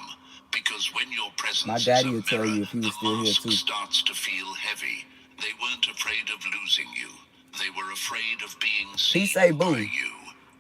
Because when your My presence is daddy a would tell mirror, you if he the was still here mask too. starts to feel heavy. They weren't afraid of losing you. They were afraid of being He seen say, by boo. you.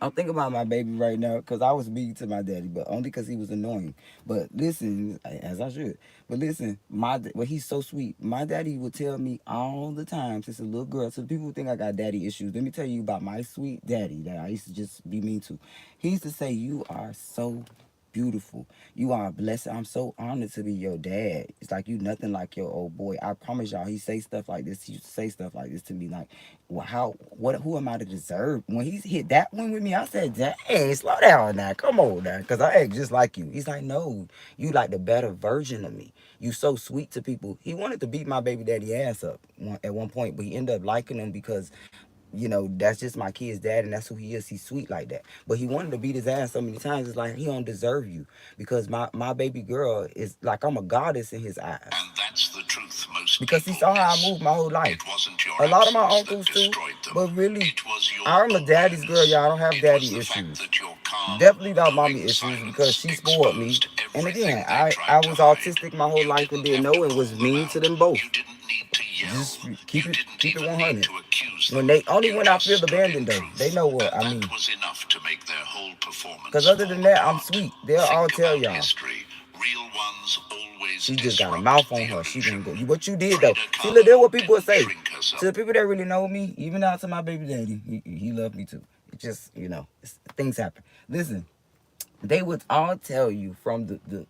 I'm thinking about my baby right now because I was mean to my daddy, but only because he was annoying. But listen, as I should. But listen, well, he's so sweet. My daddy would tell me all the time since a little girl. So people think I got daddy issues. Let me tell you about my sweet daddy that I used to just be mean to. He used to say, "You are so beautiful. You are a blessing. I'm so honored to be your dad. It's like you nothing like your old boy. I promise y'all." He say stuff like this. He used to say stuff like this to me, like, well, who am I to deserve? When he hit that one with me, I said, "Dang, slow down now. Come on now, because I act just like you." He's like, "No, you like the better version of me. You so sweet to people." He wanted to beat my baby daddy ass up at one point, but he ended up liking him because that's just my kid's dad, and that's who he is. He's sweet like that. But he wanted to beat his ass so many times. It's like he don't deserve you because my baby girl is like I'm a goddess in his eyes. And that's the truth most Because he people saw how I miss. moved my whole life. It wasn't your A lot of my absence that uncles too, destroyed them. but really, It was your I'm a daddy's girl, awareness. y'all. I don't have It was daddy the fact issues. that your calm, Definitely not mommy knowing issues because silence she spoiled me. exposed And everything again, they I tried to was hide. autistic my whole You life and didn't didn't have to know and call was them mean to out. them both. You didn't need to Just yell. keep You it didn't keep it even need 100. to accuse When them. they only You when I just feel stood in abandoned though, they truth. know what And I that mean. was enough to make their whole Cause performance other fall than that, I'm apart. sweet. They'll all Think tell about y'all. history. Real ones always She just got a disrupt mouth on the her. She illusion. gonna go. What you did though? Frida See, look, there Kahlo what people didn't say. shrink herself. To the people that really know me, even out to my baby daddy, he loved me too. It just things happen. Listen, they would all tell you from the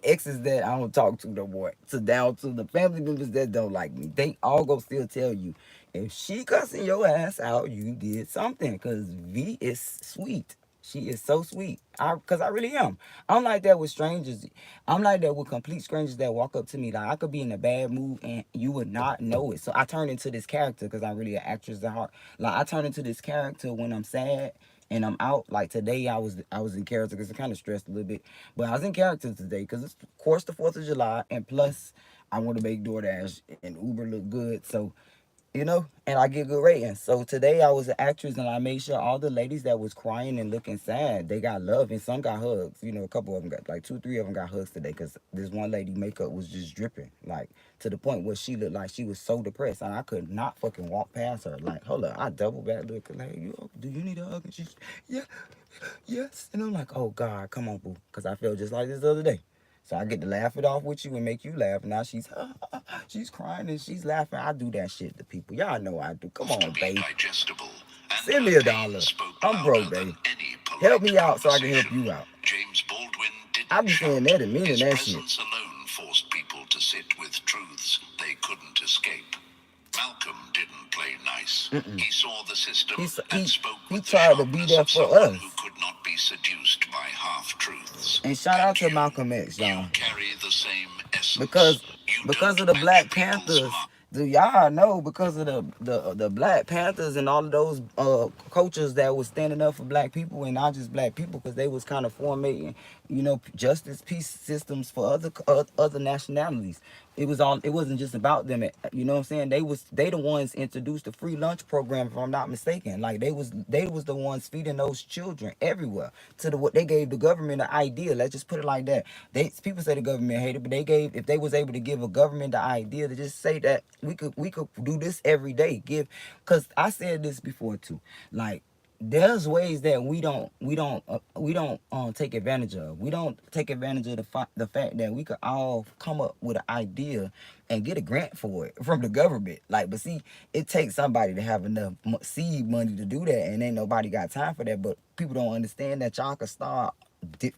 exes that I don't talk to no more to down to the family members that don't like me. They all go still tell you if she cussing your ass out, you did something. Cause V is sweet. She is so sweet. Cause I really am. I'm like that with strangers. I'm like that with complete strangers that walk up to me. Like I could be in a bad mood and you would not know it. So I turn into this character because I'm really an actress at heart. Like I turn into this character when I'm sad and I'm out. Like today, I was in character because I kind of stressed a little bit, but I was in character today because it's of course the 4th of July, and plus I want to make DoorDash and Uber look good, so and I get good ratings. So today I was an actress, and I made sure all the ladies that was crying and looking sad, they got love, and some got hugs. A couple of them got like 2, 3 of them got hugs today because this one lady makeup was just dripping, like to the point where she looked like she was so depressed, and I could not fucking walk past her. Like, hold up, I double back look like, do you need a hug? And she's, yeah, yes, and I'm like, oh God, come on, boo, because I felt just like this the other day. So I get to laugh it off with you and make you laugh. Now she's crying and she's laughing. I do that shit to people. Y'all know I do. Come on, babe. Digestible, Send me $1. I'm broke, babe. Help me out so I can help you out. James Baldwin I didn't be shout. saying that and meaning His that shit. presence alone forced people to sit with truths they couldn't escape. Malcolm didn't play nice. He saw the system He s- and spoke he with the tried to be sharpness there of for someone who us. could not be seduced by half-truths. And shout And out to Malcolm X, you y'all. carry the same essence. because You because don't of the match Black people's Panthers. Do y'all know, because of the Black Panthers and all of those coaches that was standing up for black people, and not just black people, because they was kind of formatting, justice, peace systems for other nationalities. It wasn't just about them. You know what I'm saying? They the ones introduced the free lunch program, if I'm not mistaken. Like they was the ones feeding those children everywhere. To the what they gave the government an idea. Let's just put it like that. People say the government hated, but if they was able to give a government the idea to just say that we could do this every day. Because I said this before too. Like, there's ways that we don't take advantage of. We don't take advantage of the fact that we could all come up with an idea and get a grant for it from the government. Like, but see, it takes somebody to have enough seed money to do that, and ain't nobody got time for that. But people don't understand that y'all can start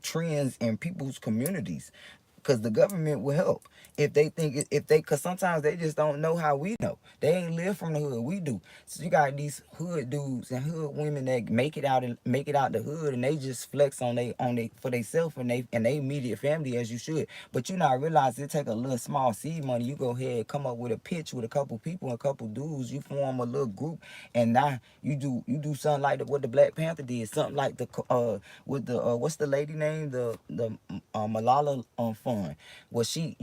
trends in people's communities, because the government will help if they think if they because sometimes they just don't know how we know. They ain't live from the hood, we do. So you got these hood dudes and hood women that make it out the hood, and they just flex on they for themselves and they immediate family, as you should. But you not realize it take a little small seed money. You go ahead and come up with a pitch with a couple people and a couple dudes. You form a little group, and now you do something like what the Black Panther did. Something like the with the what's the lady name, the Malala fund, where she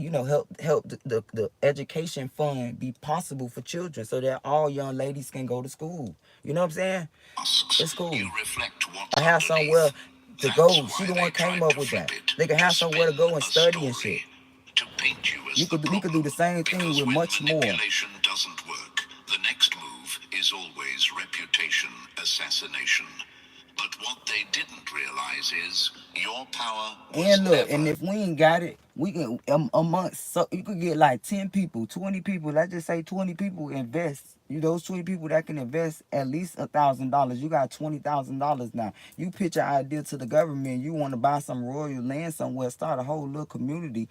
help the education fund be possible for children, so that all young ladies can go to school. You know what I'm saying? It's cool. You reflect what's I have somewhere underneath. to That's go. She why the they one came tried up to with flip that. it, They can to have somewhere to spin go and a study and shit. story, to paint you as You the could we could do problem. the same thing Because with when much more. manipulation doesn't work, the next move is always reputation assassination. But what they didn't realize is your power was And look, and never. if we ain't got it, we can a month. So you could get like 10 people, 20 people. Let's just say 20 people invest. Those 20 people that can invest at least $1,000. You got $20,000 now. You pitch an idea to the government. You want to buy some royal land somewhere, start a whole little community.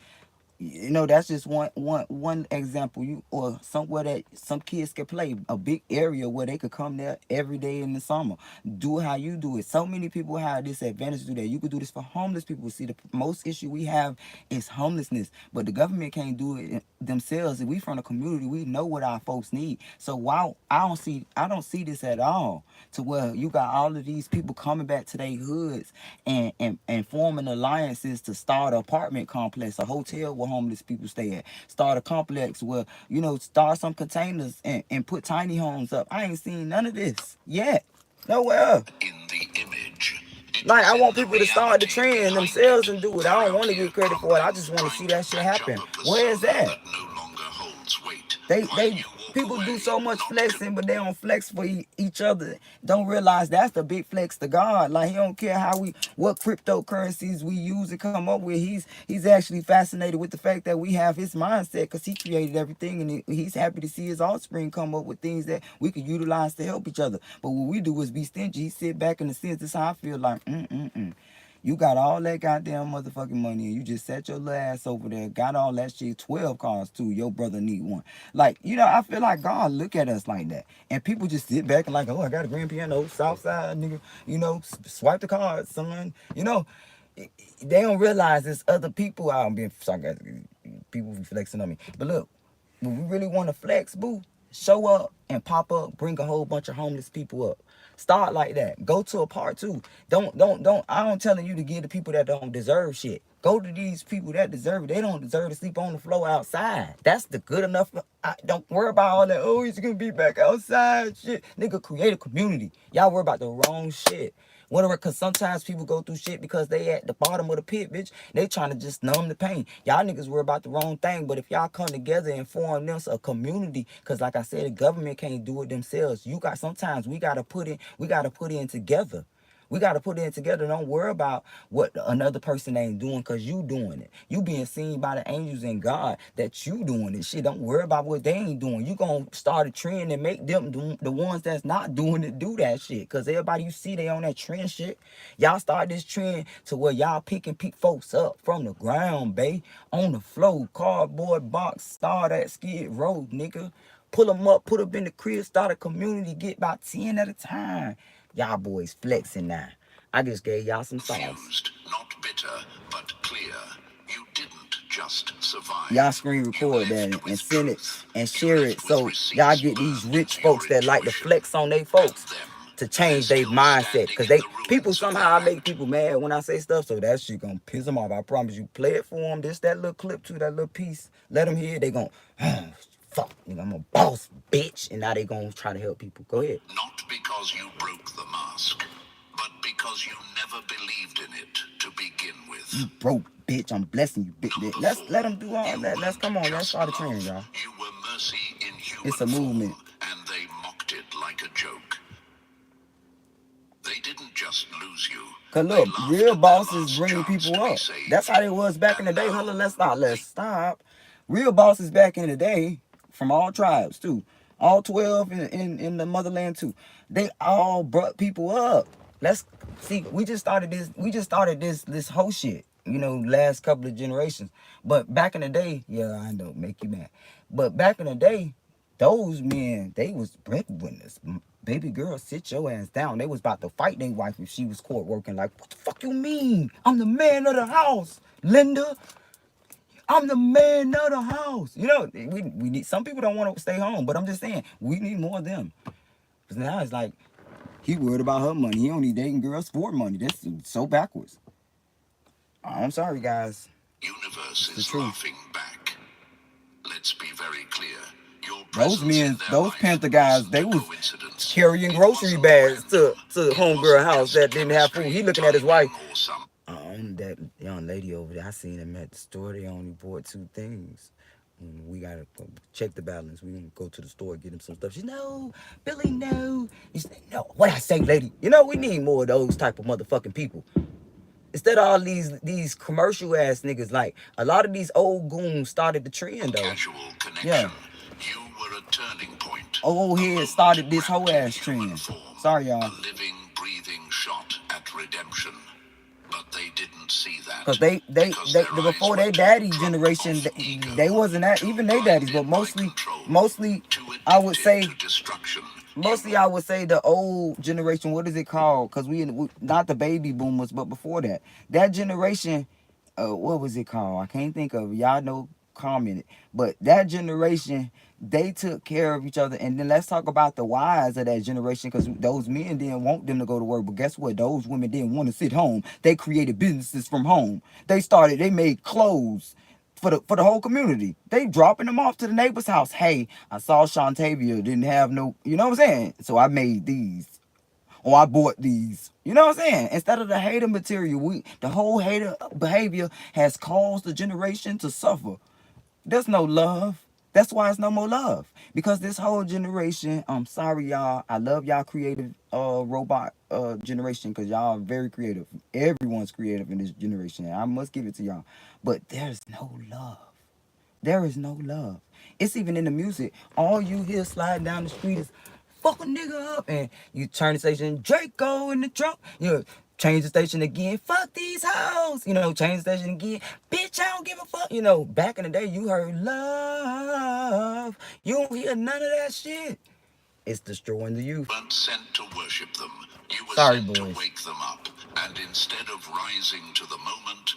That's just one example. Or somewhere that some kids can play, a big area where they could come there every day in the summer. Do it how you do it. So many people have this advantage to do that. You could do this for homeless people. See, the most issue we have is homelessness, but the government can't do it themselves. If we from the community, we know what our folks need. So while I don't see this at all, to where you got all of these people coming back to their hoods and forming alliances to start an apartment complex, a hotel where homeless people stay at, start a complex where, start some containers and put tiny homes up. I ain't seen none of this yet. Nowhere. In the image. It Like, was I in want the people to start the reality trend behind themselves it. and do it. I They're don't out want to here get credit for it. I crumbling, just want to see trying to that shit patch up happen. a Where is persona that? that no longer holds weight. They While they you walk people away, do so much not flexing, but they don't flex for each other. Don't realize that's the big flex to God. Like, he don't care what cryptocurrencies we use and come up with. He's actually fascinated with the fact that we have his mindset, because he created everything, and he's happy to see his offspring come up with things that we could utilize to help each other. But what we do is be stingy. He sit back in the sense. This is how I feel. Like, you got all that goddamn motherfucking money, and you just set your little ass over there, got all that shit, 12 cars too. Your brother need one. Like, I feel like God look at us like that. And people just sit back and like, oh, I got a grand piano, south side, nigga, swipe the card, son. They don't realize there's other people out being sarcastic. People be flexing on me. But look, when we really want to flex, boo, show up and pop up, bring a whole bunch of homeless people up. Start like that. Go to a part two. Don't. I don't telling you to give to people that don't deserve shit. Go to these people that deserve it. They don't deserve to sleep on the floor outside. That's the good enough. Don't worry about all that. Oh, he's gonna be back outside. Shit, nigga, create a community. Y'all worry about the wrong shit. Whatever, because sometimes people go through shit because they at the bottom of the pit, bitch. They trying to just numb the pain. Y'all niggas worry about the wrong thing. But if y'all come together and form this a community, because like I said, the government can't do it themselves. Sometimes we gotta put in together. We got to put it together. Don't worry about what another person ain't doing, because you doing it. You being seen by the angels and God that you doing it. Shit, don't worry about what they ain't doing. You going to start a trend and make them the ones that's not doing it do that shit. Because everybody you see, they on that trend shit. Y'all start this trend to where y'all pick folks up from the ground, bae. On the floor, cardboard box, start at Skid Row, nigga. pull them up, put them in the crib, start a community, get about 10 at a time. Y'all boys flexing now. I just gave y'all some sauce. Confused, not bitter, but clear. You didn't just survive. Y'all screen record that and send it and share it so y'all get these rich folks that like to flex on they folks to change their mindset. Because people somehow, I make people mad when I say stuff, so that shit gonna piss them off. I promise you. Play it for them. That little clip too, that little piece. Let them hear it. They gon' fuck, nigga, I'm a boss, bitch. And now they gonna try to help people. Go ahead. Not because you broke the mask, but because you never believed in it to begin with. You broke, bitch. I'm blessing you, bitch. Let's let them do all that. Let's come on. Let's start a trend, y'all. You were mercy in human It's a movement. form, and they mocked it like a joke. They didn't just lose you. Cause look, real bosses bringing people up. That's how it was back in the day. Hold on, let's stop. Real bosses back in the day, from all tribes too, all 12 in the motherland too. They all brought people up. Let's see. We just started this whole shit. You know, last couple of generations. But back in the day, yeah, I know, make you mad. But back in the day, those men, they was breadwinners. Baby girl, sit your ass down. They was about to fight their wife if she was court working. Like, what the fuck you mean? I'm the man of the house, Linda. I'm the man of the house. You know, we need, some people don't want to stay home, but I'm just saying, we need more of them. Because now it's like, he worried about her money. He only dating girls for money. That's so backwards. I'm sorry, guys. Universe is laughing back. Let's be very clear. Those men, those Panther guys, they was carrying grocery bags to homegirl house that didn't have food. He looking at his wife. That young lady over there, I seen him at the store. They only bought 2 things. We gotta check the balance. We can go to the store, get him some stuff. She's no, Billy, no. He said, no. What I say, lady? You know, we need more of those type of motherfucking people. Instead of all these commercial ass niggas, like a lot of these old goons started the trend though. Yeah. You were a turning point. Old head started this whole ass trend. Sorry, y'all. A living, breathing shot at redemption. But they didn't see that. Because they before their daddy generation, they wasn't that, even their daddies, but mostly I would say the old generation. What is it called? Because we not the baby boomers, but before that generation, what was it called? I can't think of it. Y'all know, comment it. But that generation, they took care of each other. And then let's talk about the wives of that generation, because those men didn't want them to go to work. But guess what? Those women didn't want to sit home. They created businesses from home. They made clothes for the whole community. They dropping them off to the neighbor's house. Hey, I saw Shantavia didn't have no, you know what I'm saying? So I made these. Or I bought these. You know what I'm saying? Instead of the hater material, the whole hater behavior has caused the generation to suffer. There's no love. That's why it's no more love. Because this whole generation, I'm sorry, y'all. I love y'all creative robot generation, because y'all are very creative. Everyone's creative in this generation. I must give it to y'all. But there's no love. There is no love. It's even in the music. All you hear sliding down the street is fuck a nigga up. And you turn the station, Draco in the trunk. You know, change the station again, fuck these hoes. You know, change the station again, bitch, I don't give a fuck. You know, back in the day, you heard love. You don't hear none of that shit. It's destroying the youth. You weren't sent to worship them. You were sent to wake them up. And instead of rising to the moment,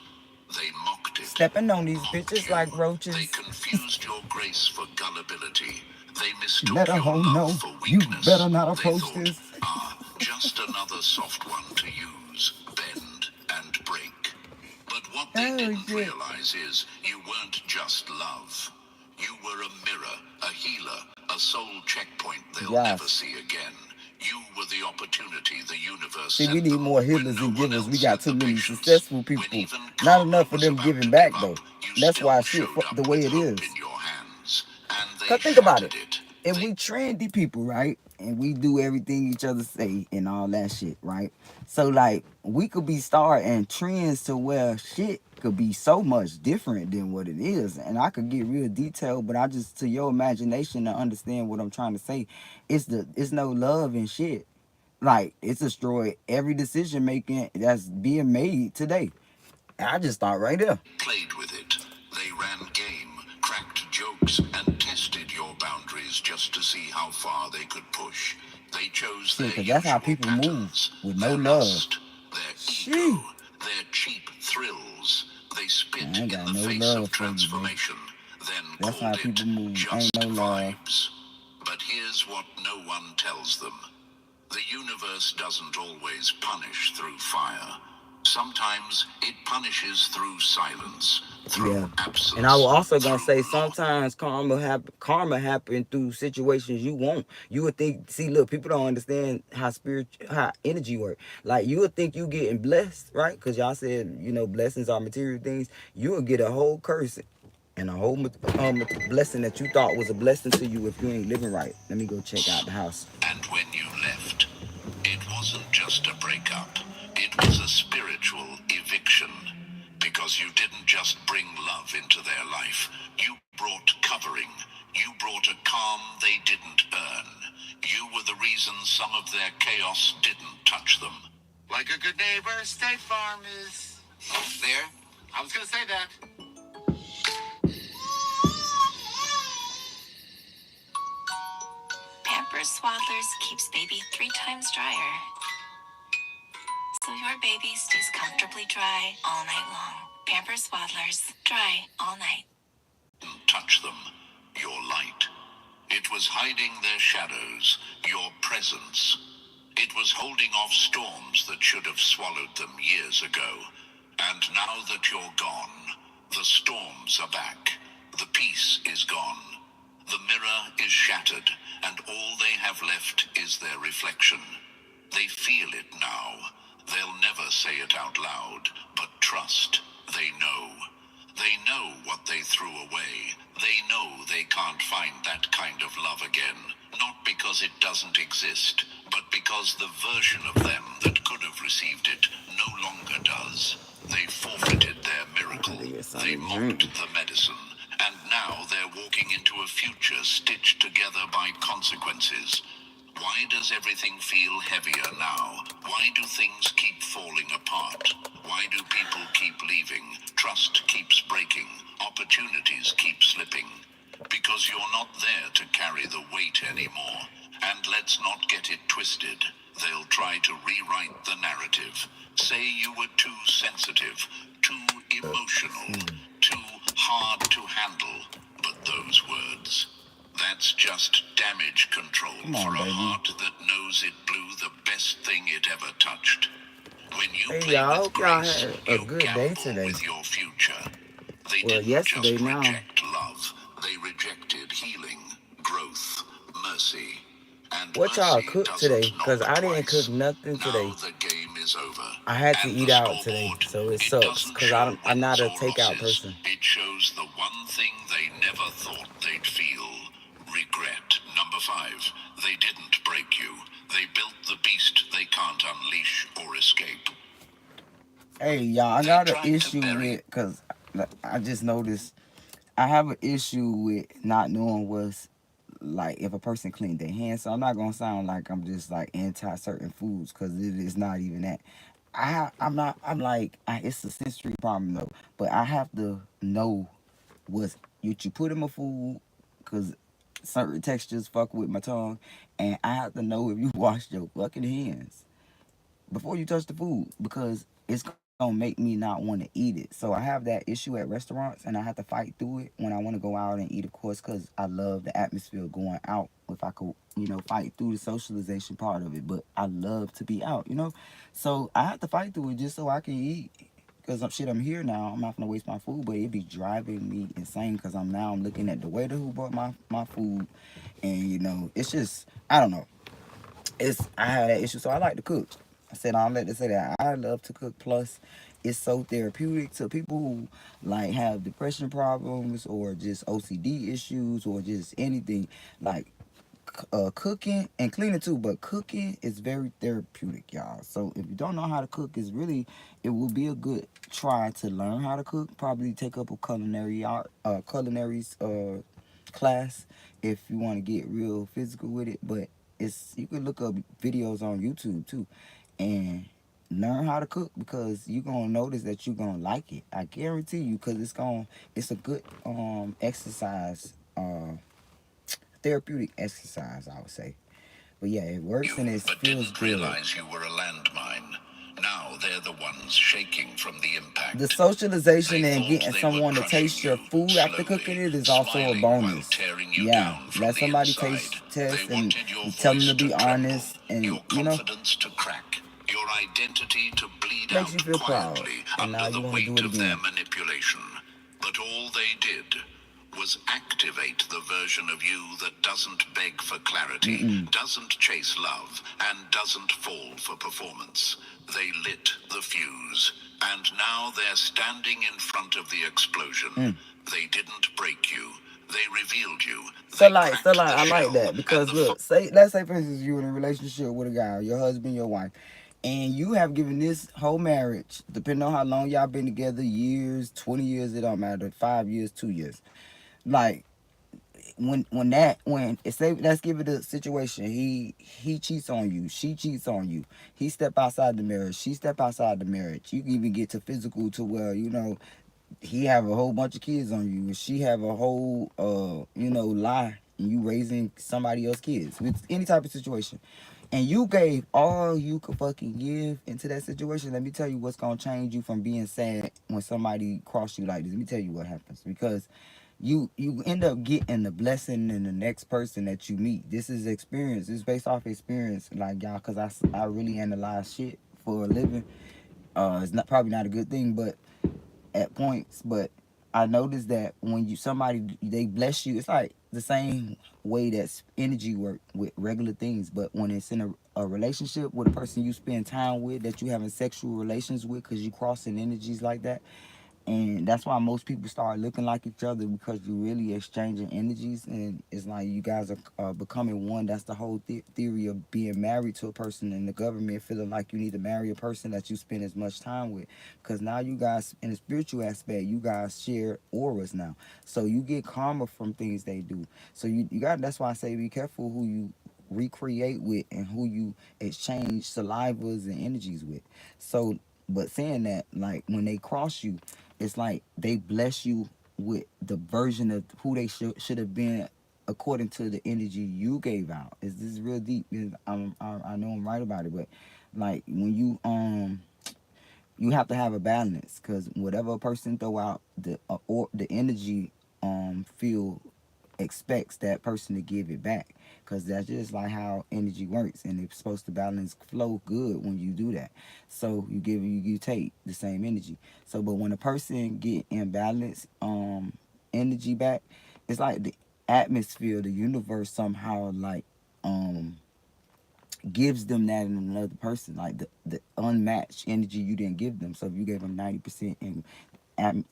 they mocked it. Stepping on these bitches like roaches. They confused your grace for gullibility. They mistook Let a your hoe love know for weakness. You better not approach they thought, this. Just another soft one to use, bend and break. But what they didn't realize is you weren't just love. You were a mirror, a healer, a soul checkpoint they'll never see again. You were the opportunity the universe See, we need more healers and givers. We got too many successful people. Not enough of them giving back, though. That's why shit the way it is. Because think about it. If we trendy people, right, and we do everything each other say and all that shit, right? So, like, we could be starting trends to where shit could be so much different than what it is. And I could get real detailed, but I just, to your imagination to understand what I'm trying to say, it's no love and shit. Like, it's destroyed every decision making that's being made today. I just thought right there. Played with it. They ran game, cracked jokes, and tested your boundaries boundaries just to see how far they could push. They chose Shit, their because that's how usual people move patterns, with no their love. lust, their ego, Shit. their cheap thrills. They spit I ain't in got the no face love of for you, bro. transformation, then That's how called it people move. Ain't just no love. vibes. But here's what no one tells them. The universe doesn't always punish through fire. Sometimes it punishes through silence, Yeah. through And I was absence, also gonna through say loss. sometimes karma happen through situations you want. You would think, see, look, people don't understand how energy work. Like you would think you getting blessed, right? Because y'all said, blessings are material things. You would get a whole curse and a whole blessing that you thought was a blessing to you if you ain't living right. Let me go check out the house. And when you left, it wasn't just a breakup, it was a spiritual eviction. Because you didn't just bring love into their life, you brought covering. You brought a calm they didn't earn. You were the reason some of their chaos didn't touch them. Like a good neighbor, State Farm is there. I was gonna say that. Pampers Swaddlers keeps baby 3 times drier, so your baby stays comfortably dry all night long. Pampers Swaddlers, dry all night. Touch them, your light. It was hiding their shadows, your presence. It was holding off storms that should have swallowed them years ago. And now that you're gone, the storms are back. The peace is gone. The mirror is shattered, and all they have left is their reflection. They feel it now. They'll never say it out loud, but trust, they know. They know what they threw away. They know they can't find that kind of love again. Not because it doesn't exist, but because the version of them that could have received it no longer does. They forfeited their miracle. They mocked the medicine. And now they're walking into a future stitched together by consequences. Why does everything feel heavier now? Why do things keep falling apart? Why do people keep leaving? Trust keeps breaking. Opportunities keep slipping. Because you're not there to carry the weight anymore. And let's not get it twisted. They'll try to rewrite the narrative. Say you were too sensitive, too emotional, too hard to handle. But those words, that's just damage control for a heart that knows it blew the best thing it ever touched. When you Hey play y'all, I with hope y'all grace, had a you good day gamble today. with your future. They Well, didn't just yesterday now. reject love, they rejected healing, growth, mercy. And What y'all mercy cooked doesn't today? knock Because I didn't cook twice. nothing Now today. the game is over. I had to And eat the out today, scoreboard, so it it sucks. doesn't Because show I'm not wins a or takeout losses. person. It shows the one thing they never thought they'd feel. Regret. Number 5. They didn't break you. They built the beast they can't unleash or escape. Hey y'all, I They got an tried to issue bury. with, because I just noticed, I have an issue with not knowing what's, like, if a person cleaned their hands. So I'm not going to sound like I'm just like anti certain foods, because it is not even that. I'm like, it's a sensory problem though, but I have to know what you put in my food, because certain textures fuck with my tongue, and I have to know if you washed your fucking hands before you touch the food, because it's gonna make me not want to eat it. So I have that issue at restaurants, and I have to fight through it when I want to go out and eat, of course, because I love the atmosphere going out. If I could, fight through the socialization part of it, but I love to be out. So I have to fight through it just so I can eat. Because I'm here now. I'm not gonna waste my food, but it be driving me insane. Because I'm looking at the waiter who brought my food, and it's just, I don't know. I have that issue, so I like to cook. I said I'll let to say that I love to cook. Plus, it's so therapeutic to people who like have depression problems or just OCD issues or just anything. Like cooking and cleaning too, but cooking is very therapeutic, y'all. So if you don't know how to cook, it will be a good try to learn how to cook. Probably take up a culinary class if you want to get real physical with it. But you can look up videos on YouTube too, and learn how to cook, because you're gonna notice that you're gonna like it. I guarantee you, because it's a good exercise therapeutic exercise, I would say. But yeah, it works and it But feels didn't good. realize you were a landmine. Now they're the ones shaking from the The impact. They socialization and thought getting they were someone to crushing taste you, your food after cooking slowly, it is also a smiling while bonus. tearing you Yeah, down from let the somebody inside. taste They test and wanted your tell them voice to to be tremble, honest, and your confidence to crack, your identity to bleed makes you out feel proud. quietly And now under you the want to do weight it of their again. manipulation. But all they did was activate the version of you that doesn't beg for clarity, doesn't chase love, and doesn't fall for performance. They lit the fuse, and now they're standing in front of the explosion. They didn't break you. They revealed you. So They like, so cracked like, the I like shell, that and because the look, say let's say for instance you in a relationship with a guy, your husband, your wife, and you have given this whole marriage, depending on how long y'all been together, years, 20 years, it don't matter, 5 years, 2 years. Like when it's say let's give it a situation. He cheats on you, she cheats on you. He step outside the marriage, she step outside the marriage. You can even get to physical to where he have a whole bunch of kids on you, and she have a whole lie, and you raising somebody else's kids with any type of situation, and you gave all you could fucking give into that situation. Let me tell you what's gonna change you from being sad when somebody cross you like this. Let me tell you what happens, because you end up getting the blessing in the next person that you meet. This is experience. It's based off experience, like y'all, because I really analyze shit for a living. It's not probably not a good thing, but at points, but I noticed that when you somebody they bless you, it's like the same way that energy work with regular things. But when it's in a relationship with a person you spend time with, that you having sexual relations with, because you crossing energies like that, and that's why most people start looking like each other, because you really exchanging energies, and it's like you guys are becoming one. That's the whole theory of being married to a person, and the government feeling like you need to marry a person that you spend as much time with, because now you guys in the spiritual aspect, you guys share auras now, so you get karma from things they do. So you got, that's why I say be careful who you recreate with and who you exchange salivas and energies with. So but saying that, like when they cross you, it's like they bless you with the version of who they should have been according to the energy you gave out. This is real deep. I know I'm right about it, but like when you have to have a balance, because whatever a person throw out, the or the energy feel expects that person to give it back, because that's just like how energy works, and it's supposed to balance flow good when you do that. So you give, you take the same energy. So but when a person get imbalance energy back, it's like the atmosphere, the universe somehow like um gives them that in another person, like the unmatched energy you didn't give them. So if you gave them 90% and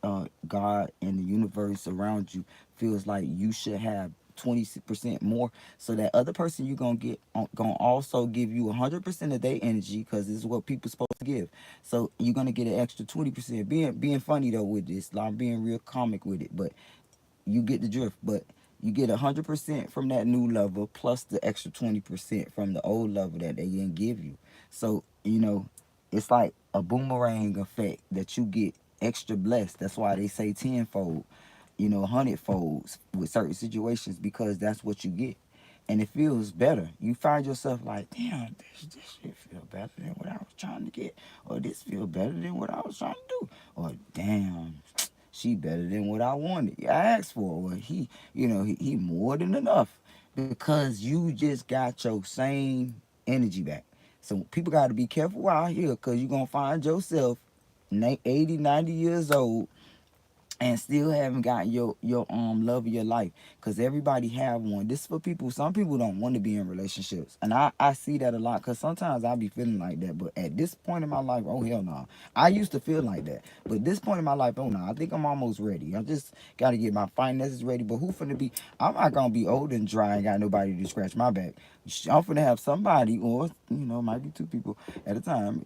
God and the universe around you feels like you should have 20% more, so that other person you're gonna get gonna also give you 100% of their energy, because this is what people supposed to give. So you're gonna get an extra 20%. Being funny though with this, like I'm being real comic with it, but you get the drift. But you get 100% from that new level, plus the extra 20% from the old level that they didn't give you. So it's like a boomerang effect that you get extra blessed. That's why they say tenfold, 100 folds with certain situations, because that's what you get. And it feels better. You find yourself like, damn, this shit feel better than what I was trying to get, or this feel better than what I was trying to do, or damn, she better than what I wanted. I asked for, or he more than enough, because you just got your same energy back. So people got to be careful out here, because you're going to find yourself 80, 90 years old and still haven't got your love of your life, because everybody have one. This is for people. Some people don't want to be in relationships, and I see that a lot, because sometimes I be feeling like that, but at this point in my life, oh hell no. I used to feel like that, but this point in my life, oh no, I think I'm almost ready. I just got to get my finances ready. But who finna be, I'm not gonna be old and dry and got nobody to scratch my back. I'm finna have somebody, or might be two people at a time.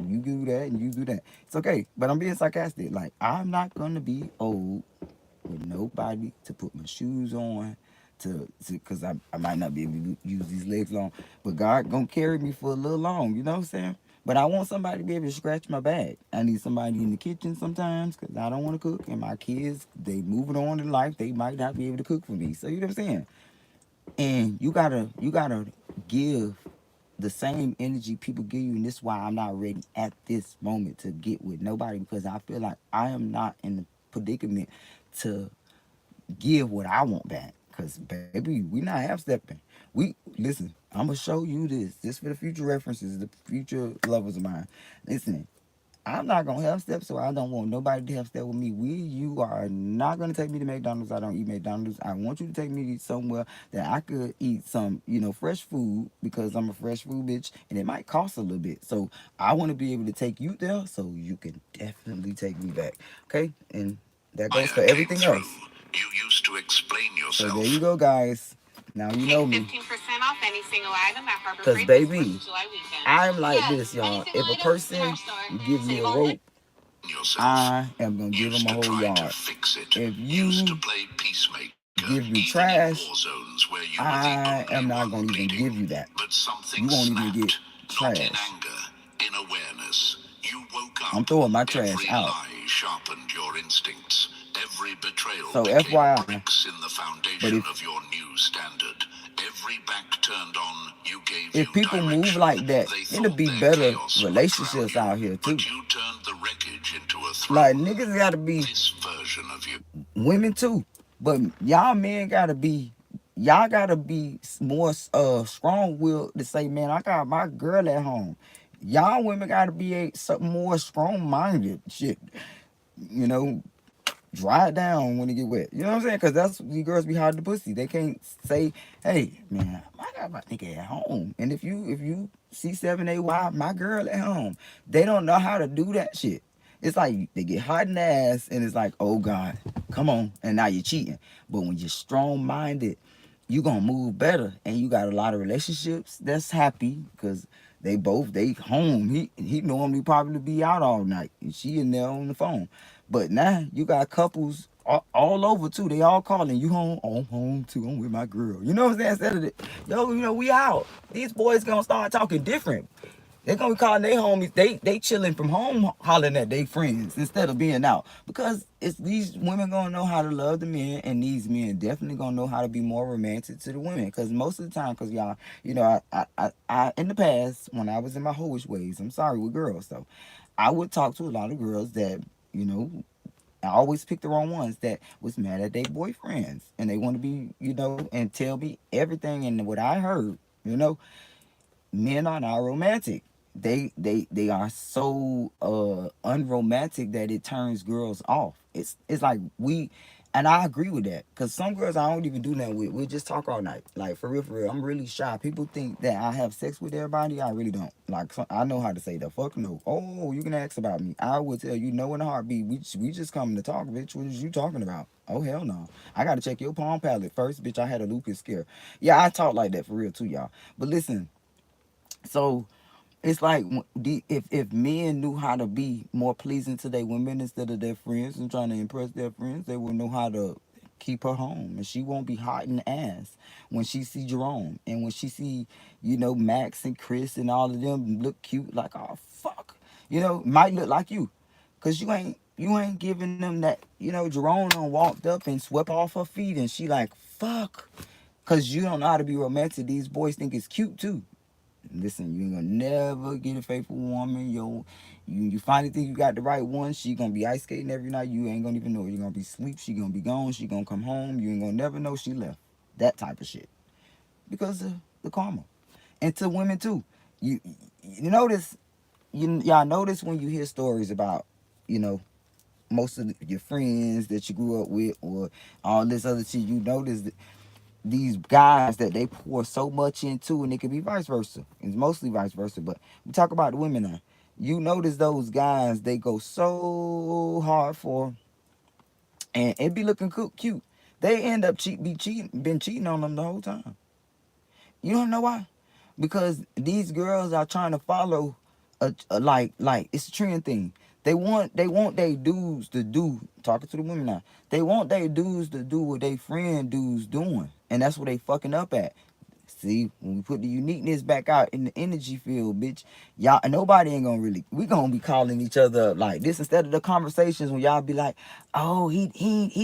You do that and you do that. It's okay, but I'm being sarcastic. Like, I'm not gonna be old with nobody to put my shoes on, because I might not be able to use these legs long, but God gonna carry me for a little long. You know what I'm saying? But I want somebody to be able to scratch my back. I need somebody in the kitchen sometimes, because I don't want to cook, and my kids, they moving on in life, they might not be able to cook for me. So you know what I'm saying? And you gotta give the same energy people give you, and this is why I'm not ready at this moment to get with nobody, because I feel like I am not in the predicament to give what I want back. Cause baby, we not half stepping. We listen. I'm gonna show you this. This for the future references, the future lovers of mine. Listen, I'm not gonna help step, so I don't want nobody to help step with me. You are not gonna take me to McDonald's. I don't eat McDonald's. I want you to take me to somewhere that I could eat some, fresh food, because I'm a fresh food bitch, and it might cost a little bit. So I want to be able to take you there, so you can definitely take me back. Okay, and that goes for Fire came everything through. else. You used to explain So there yourself. you go, guys. Now you Take know me. 15% off any single item at Harbor Cause Freight this 4th baby, of July weekend. I'm like Yeah, this, any y'all. single If a item in our person store. give me City a Ball Day. rope, Yourself. I am gonna give Used them a to whole try to yard. fix it. If Used to you play peacemaker, give me even in trash, war zones where you were the I only am not one gonna even bleeding. give you that. But something You won't even get snapped. Not in trash. anger, in awareness. You woke I'm up. throwing my trash Every out. lie sharpened your instincts. Every betrayal So became FYI, bricks in the but foundation of your new standard. Every back turned on, you gave if you people move direction. like that, They it'll thought be their better chaos would drown relationships you, out here too. but you turned the wreckage into a Like throne. niggas gotta be This version of you. women too, but y'all men gotta be, y'all gotta be more strong willed to say, man, I got my girl at home. Y'all women gotta be something more strong minded. Shit, you know, dry it down when it get wet. You know what I'm saying? Because that's the girls be hard to pussy. They can't say, "Hey, man, I got my nigga at home." And if you C7AY, my girl at home, they don't know how to do that shit. It's like they get hot in the ass, and it's like, "Oh God, come on!" And now you're cheating. But when you're strong minded, you gonna move better, and you got a lot of relationships that's happy because they home. He normally probably be out all night, and she in there on the phone. But now you got couples all over too. They all calling you home. Oh, I'm home too. I'm with my girl. You know what I'm saying? Instead of yo, we out. These boys gonna start talking different. They gonna be calling their homies. They chilling from home, hollering at their friends instead of being out. Because it's these women gonna know how to love the men, and these men definitely gonna know how to be more romantic to the women. Because most of the time, because y'all, I in the past when I was in my hoish ways, I'm sorry with girls though, I would talk to a lot of girls that you know I always pick the wrong ones that was mad at their boyfriends, and they want to be, and tell me everything. And what I heard, men are not romantic. They are so unromantic that it turns girls off. It's like and I agree with that, because some girls I don't even do nothing with. We just talk all night. Like for real, for real. I'm really shy. People think that I have sex with everybody. I really don't. Like I know how to say the fuck no. Oh, you can ask about me. I would tell you no in a heartbeat. We just coming to talk, bitch. What is you talking about? Oh hell no. I gotta check your palm palate first, bitch. I had a lupus scare. Yeah, I talk like that for real too, y'all. But listen, so it's like if men knew how to be more pleasing to their women instead of their friends and trying to impress their friends, they would know how to keep her home, and she won't be hot in the ass when she see Jerome, and when she see Max and Chris and all of them look cute, like, oh fuck, might look like you, cause you ain't giving them that. Jerome done walked up and swept off her feet, and she like, fuck, cause you don't know how to be romantic. These boys think it's cute too. Listen, you ain't gonna never get a faithful woman. You finally think you got the right one. She gonna be ice skating every night. You ain't gonna even know. You gonna be asleep. She gonna be gone. She gonna come home. You ain't gonna never know she left. That type of shit. Because of the karma. And to women too. You notice, y'all notice when you hear stories about, you know, most of your friends that you grew up with or all this other shit, you notice that these guys that they pour so much into, and it could be vice versa. It's mostly vice versa, but we talk about the women now. You notice those guys, they go so hard for, and it be looking cute. They end up been cheating on them the whole time. You don't know why? Because these girls are trying to follow like it's a trend thing. They want their dudes to do, talking to the women now. They want their dudes to do what they friend dudes doing. And that's what they fucking up at. See, when we put the uniqueness back out in the energy field, bitch, y'all, nobody ain't gonna really, we gonna be calling each other up like this instead of the conversations when y'all be like, oh, he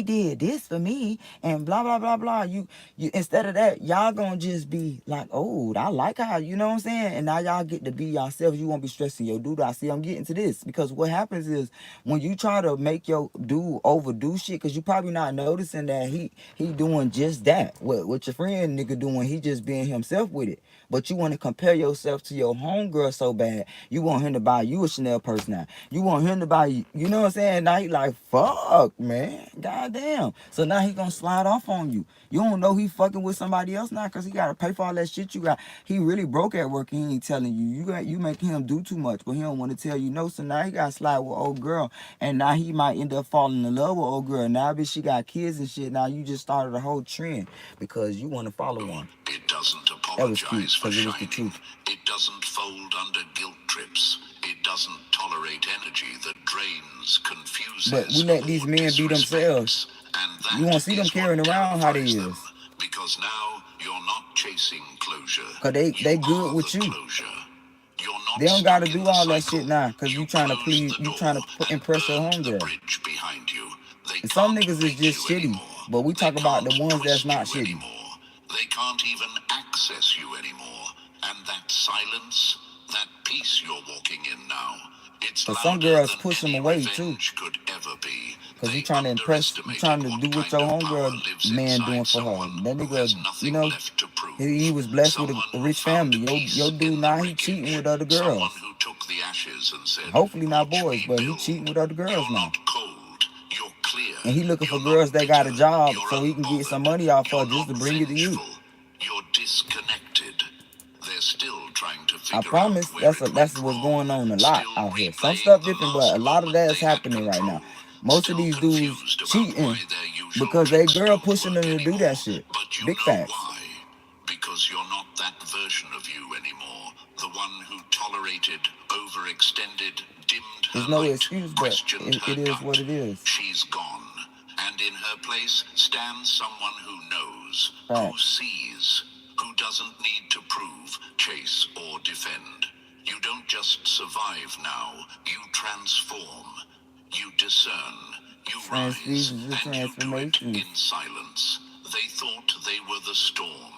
did this for me and blah blah blah blah. You instead of that, y'all gonna just be like, oh, I like how, you know what I'm saying? And now y'all get to be yourselves. You won't be stressing your dude. I see I'm getting to this because what happens is when you try to make your dude overdo shit, because you probably not noticing that he doing just that. What your friend nigga doing, he just being himself with it. But you want to compare yourself to your homegirl so bad. You want him to buy you a Chanel purse now. You want him to buy you know what I'm saying? Now he like, fuck, man. Goddamn. So now he gonna slide off on you. You don't know he fucking with somebody else now because he got to pay for all that shit you got. He really broke at work and he ain't telling you. You making him do too much, but he don't want to tell you no. So now he got to slide with old girl. And now he might end up falling in love with old girl. Now, bitch, she got kids and shit. Now you just started a whole trend because you want to follow one. It doesn't That was cute apologize for because it was the shining. truth. It doesn't fold under guilt trips. It doesn't tolerate energy that drains, confuses, But we let these or men be themselves. disrespects. And that You won't see them is carrying what around how they terrifies them. is. Because now you're not chasing closure. Because they good are with the you. closure. You're not They don't got to stuck in do the all that cycle. shit now because You you trying to closed please, the you trying to door and impress your burned the homegirl. bridge behind you. They And some can't niggas is bait just you shitty. anymore. But we They talk about the can't ones that's twist you not shitty. anymore. They can't even access you anymore. And that silence, that peace you're walking in now, it's Cause some louder girls than push them any away too. revenge could ever be. Cause you They trying to impress, you trying underestimated to do what what kind your of power homegirl lives man doing inside for her. someone That who has nigga, you nothing know, left to prove. he was blessed with Someone a who rich found family. Your peace dude in the now he cheating wreckage. with other Someone girls. who took the ashes and said, Hopefully not watch boys, me but he cheating build. with other girls You're now. not cold. You're clear. And he looking for You're not girls that got bitter. a job You're so he can get some unbothered. money off her You're just not to bring it to you. vengeful. You're disconnected. They're still trying to I figure out promise where it that's went what's wrong. going on a lot Still out here. Some replaying stuff the different, but last a lot of moment that is they had happening right control. now. Most of Still these dudes confused about cheating why their usual because they tricks girl don't pushing work them to do anymore. that shit. But you Big know facts. why? Because you're not that version of you anymore. The one who tolerated, overextended, dimmed her There's no light, excuse, but questioned her it is what gut. it is. She's gone. And in her place stands someone who knows, who Facts. sees, who doesn't need to prove, chase, or defend. You don't just survive now, you transform. You discern, you rise, Transfusions and and you do it transformations. in silence. They thought they were the storm,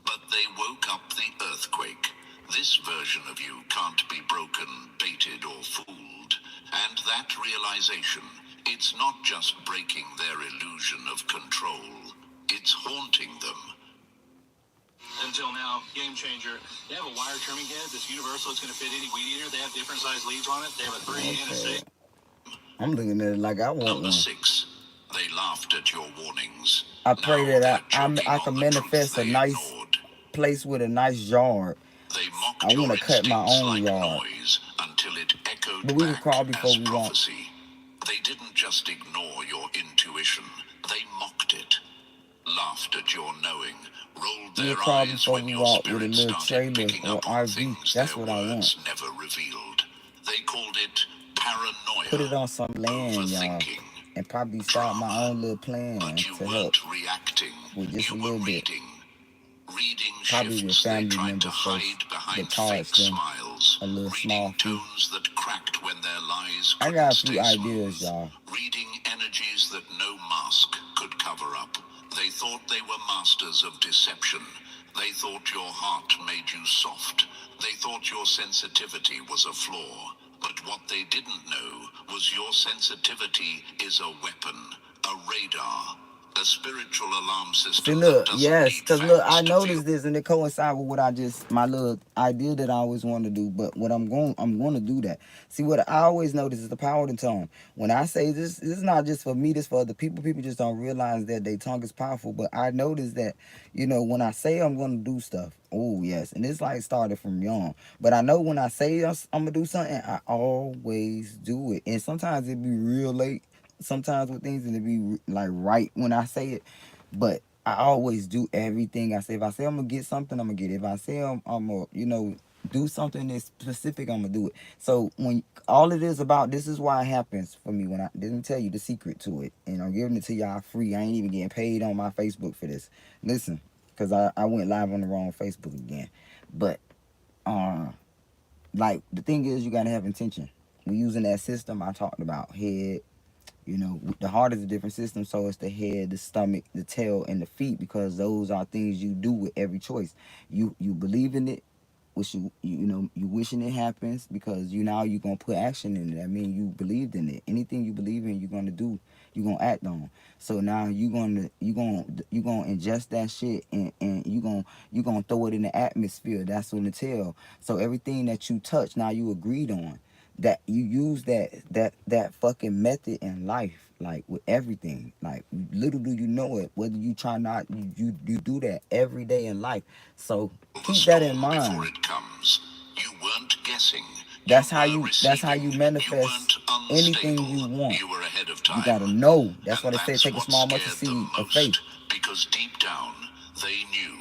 but they woke up the earthquake. This version of you can't be broken, baited, or fooled. And that realization, it's not just breaking their illusion of control, it's haunting them. Until now, game changer. They have a wire trimming head that's universal. It's going to fit any weed eater. They have different size leaves on it. They have a 3 and a 6. I'm looking at it like I want Number one. 6. They laughed at your warnings. I pray Now that they're I choking I on can the truth manifest a they nice ignored. place with a nice yard. They mocked I want your to cut my instincts own like yard. noise until it echoed But we can back crawl before as we walk. prophecy. They didn't just ignore your intuition, they mocked it, laughed at your knowing, rolled We'll their crawl eyes before when we your walk with a spirit little started trailer picking or up on RV. things That's their what I want. words never revealed. They called it Put paranoia, it on some land, y'all. overthinking, And probably start my drama. own little But plan you to help weren't reacting, with just a you were little bit. reading Probably with shifts they family tried to members hide first behind that charge fake them smiles, a little small reading fee. tones that cracked when their lies I couldn't got a stay few ideas, smooth, y'all. reading energies that no mask could cover up. They thought they were masters of deception. They thought your heart made you soft. They thought your sensitivity was a flaw. But what they didn't know was your sensitivity is a weapon, a radar, a spiritual alarm See, system that look, doesn't yes, need because look, facts I to feel. noticed this and it coincides with what my little idea that I always want to do. But what I'm going to do that. See, what I always notice is the power of the tongue. When I say this is not just for me, this for other people. People just don't realize that their tongue is powerful. But I notice that, when I say I'm going to do stuff, oh, yes, and it's like started from young. But I know when I say I'm going to do something, I always do it. And sometimes it be real late. Sometimes with things and it be like right when I say it. But I always do everything I say. If I say I'm gonna get something, I'm gonna get it. If I say I'm gonna, do something that's specific, I'm gonna do it. So when all it is about, this is why it happens for me when I didn't tell you the secret to it. And I'm giving it to y'all free. I ain't even getting paid on my Facebook for this. Listen, because I went live on the wrong Facebook again. But uh, like the thing is, you gotta have intention. We using that system I talked about, head. You know, the heart is a different system, so it's the head, the stomach, the tail, and the feet, because those are things you do with every choice. You believe in it, which you know you wishing it happens, because you now you're gonna put action in it. I mean, you believed in it. Anything you believe in, you're gonna do. You're gonna act on. So now you gonna ingest that shit, and you gonna throw it in the atmosphere. That's on the tail. So everything that you touch, now you agreed on, that you use that fucking method in life, like with everything. Like, little do you know it, whether you try not, you do that every day in life. So The keep that in storm before mind. it comes. You weren't guessing. That's You how were you receiving. You manifest weren't anything unstable. you want. You were ahead of You gotta time. know. That's why And they say that's take a what small mustard scared them seed of faith most. Because deep down, they knew.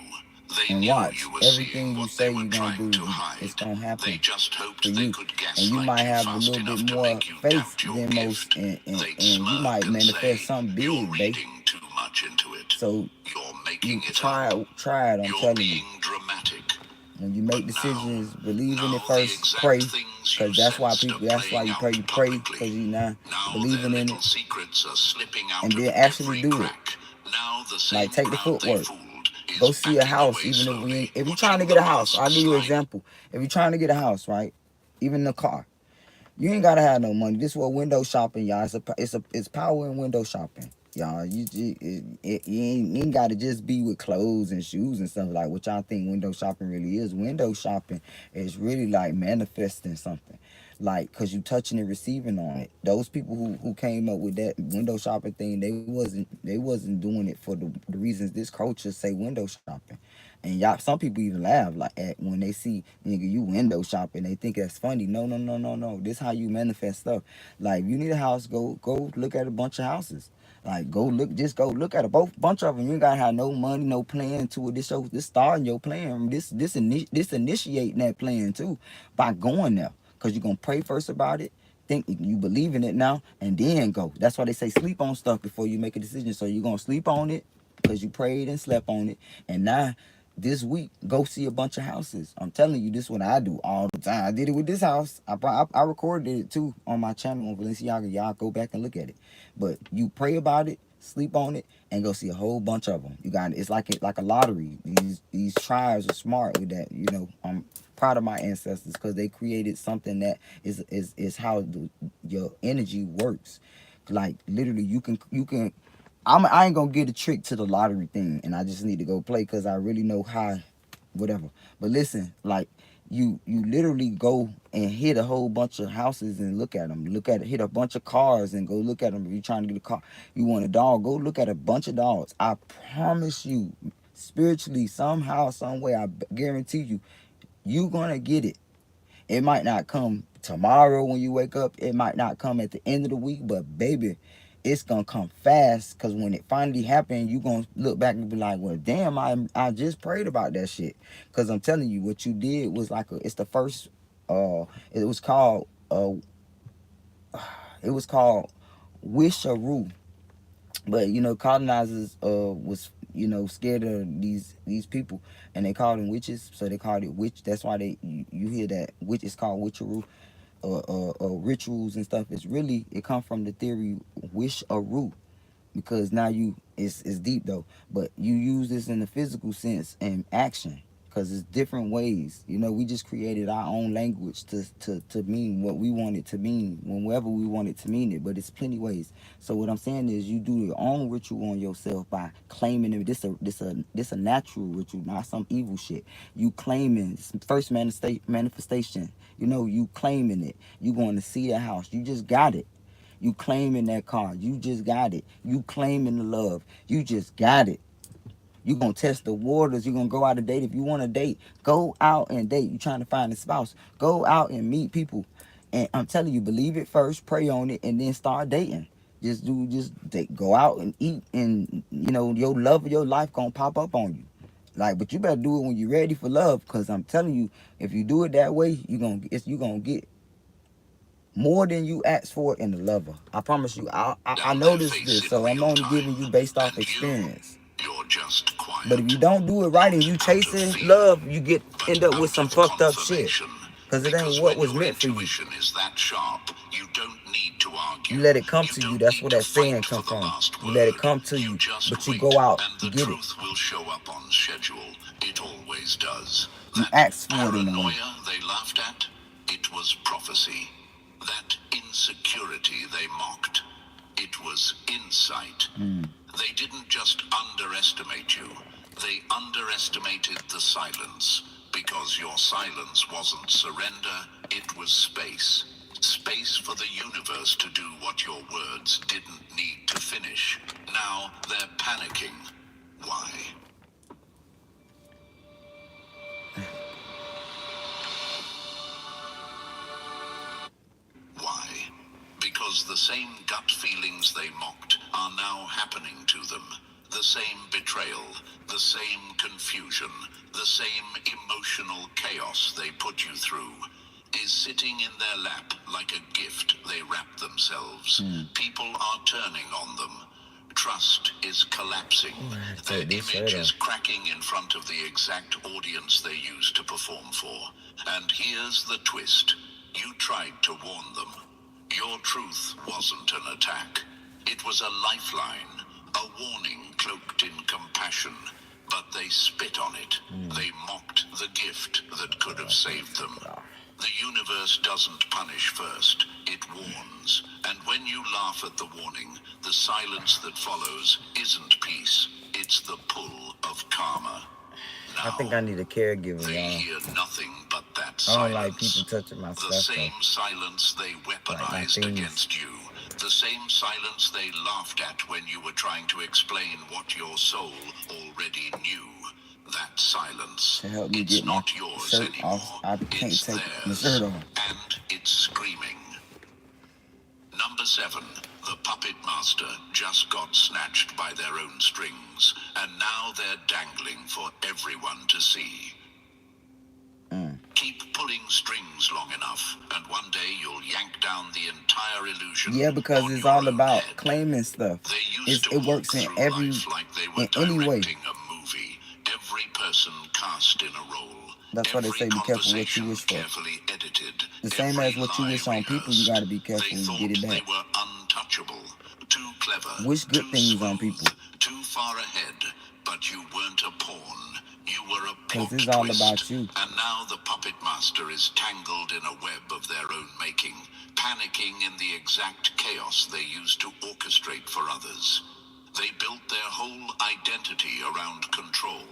They and knew watch you were seeing everything you what they say were you're gonna trying to do. It's hide. gonna They happen just for hoped they you. could And you gaslight might you have a fast little bit enough to more make you faith doubt your than most, gift. and They'd you might smirk and manifest say, something "You're big, babe. reading too much into it. So You're making you it try up. it, I'm You're telling you. being dramatic." When you But make decisions, believe in it now the first, exact pray. things you Cause that's why sensed are people, that's why playing you pray, out you pray, publicly. cause you now Now their believing in little it, secrets are slipping out and of then actually every do it. crack. Now the Like, same take the crowd they footwork. fooled is Go see a backing house, away even if slowly, if you're trying to watching get the a house. I'll masks give you an slide. example. If you're trying to get a house, right? Even the car. You ain't gotta have no money. This is what window shopping, y'all. It's power in window shopping, y'all. You ain't gotta just be with clothes and shoes and stuff like what y'all think window shopping really is. Window shopping is really like manifesting something, like, cause you touching and receiving on it. Those people who came up with that window shopping thing, they wasn't doing it for the reasons this culture say window shopping. And y'all, some people even laugh like at when they see nigga you window shopping. They think that's funny. No, no, no, no, no. This how you manifest stuff. Like, if you need a house, go look at a bunch of houses. Like, go look at a bunch of them. You ain't gotta have no money, no plan to it. This starting your plan. This initiating that plan too by going there. Cause you're gonna pray first about it. Think you believe in it now, and then go. That's why they say sleep on stuff before you make a decision. So you're gonna sleep on it because you prayed and slept on it, and now this week go see a bunch of houses. I'm telling you, this is what I do all the time. I did it with this house. I recorded it too on my channel on Valenciaga. Y'all go back and look at it. But you pray about it, sleep on it, and go see a whole bunch of them. You got it. It's like a lottery. These tribes are smart with that. You know, I'm proud of my ancestors because they created something that is how your energy works. Like, literally, you can. I ain't gonna get a trick to the lottery thing, and I just need to go play because I really know how, whatever. But listen, like, you literally go and hit a whole bunch of houses and look at them. Hit a bunch of cars and go look at them. If you're trying to get a car, you want a dog, go look at a bunch of dogs. I promise you, spiritually, somehow, some way, I guarantee you, you gonna get it. It might not come tomorrow when you wake up. It might not come at the end of the week, but baby, it's gonna come fast. Cause when it finally happens, you gonna look back and be like, "Well, damn, I just prayed about that shit." Cause I'm telling you, what you did was it's the first. It was called it was called Wisharoo. But colonizers was scared of these people, and they called them witches. So they called it witch. That's why you hear that witch is called witcheroo, rituals and stuff. It come from the theory wish a root, because now it's deep though, but you use this in the physical sense and action, because it's different ways. We just created our own language to mean what we want it to mean whenever we want it to mean it, but it's plenty ways. So what I'm saying is, you do your own ritual on yourself by claiming it. This a natural ritual, not some evil shit. You claiming first manifestation. You claiming it. You going to see the house. You just got it. You claiming that car. You just got it. You claiming the love. You just got it. You gonna test the waters. You gonna go out and date. If you want to date, go out and date. You trying to find a spouse, go out and meet people. And I'm telling you, believe it first, pray on it, and then start dating. Go out and eat, and your love of your life gonna pop up on you. Like, but you better do it when you're ready for love, cause I'm telling you, if you do it that way, you gonna get more than you asked for in the lover. I promise you. I Down their noticed face this, in so I'm real only time. giving you based off And experience. you're just quiet. But if you don't do it right and you chasing love, you end up with some fucked up shit. Because it ain't what was meant for you. Is that sharp, you don't need to argue. You let it come to you. That's where that saying come from. You let it come to you, but you go out and get it. The truth will show up on schedule. It always does. You That ask for it in a way. paranoia they laughed at, it was prophecy. That insecurity they mocked, it was insight. They didn't just underestimate you, they underestimated the silence. Because your silence wasn't surrender, it was space. Space for the universe to do what your words didn't need to finish. Now they're panicking. Why? Why? Because the same gut feelings they mocked are now happening to them. The same betrayal, the same confusion, the same emotional chaos they put you through is sitting in their lap like a gift they wrap themselves. People are turning on them. Trust is collapsing. Their image is cracking in front of the exact audience they used to perform for. And here's the twist. You tried to warn them. Your truth wasn't an attack. It was a lifeline, a warning cloaked in compassion. But they spit on it. They mocked the gift that could have saved them. The universe doesn't punish first, it warns. And when you laugh at the warning, the silence that follows isn't peace, it's the pull of karma. Now, I think I need a caregiver, they y'all. hear nothing but that silence. I don't like people touching my stuff. The same silence they weaponized against you. The same silence they laughed at when you were trying to explain what your soul already knew. That silence, it's not yours anymore. It's theirs, and it's screaming. Number 7, the puppet master just got snatched by their own strings, and now they're dangling for everyone to see. Keep pulling strings long enough, and one day you'll yank down the entire illusion. Yeah, because it's all about claiming stuff. It works in every, in any way. A movie, every person cast in a role. That's why they say be careful what you wish for. Carefully edited. The same as what you wish on people, you gotta be careful when you get it back. They were untouchable, too clever, wish good things on people. Too far ahead, but you weren't a pawn. You were a plot it's all twist, about you. and now the puppet master is tangled in a web of their own making, panicking in the exact chaos they used to orchestrate for others. They built their whole identity around control,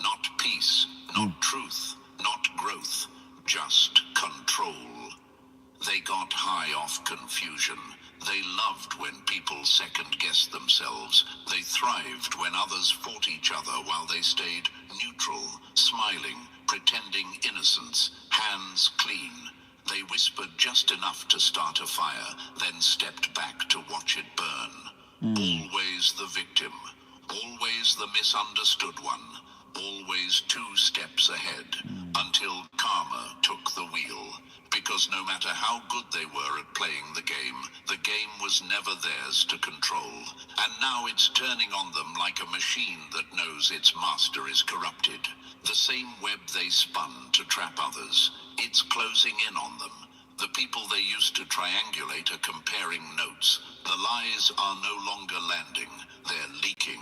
not peace, not truth, not growth, just control. They got high off confusion. They loved when people second-guessed themselves. They thrived when others fought each other while they stayed neutral, smiling, pretending innocence, hands clean. They whispered just enough to start a fire, then stepped back to watch it burn. Always the victim, always the misunderstood one, always 2 steps ahead, until karma took the wheel. Because no matter how good they were at playing the game was never theirs to control. And now it's turning on them like a machine that knows its master is corrupted. The same web they spun to trap others, it's closing in on them. The people they used to triangulate are comparing notes. The lies are no longer landing, they're leaking.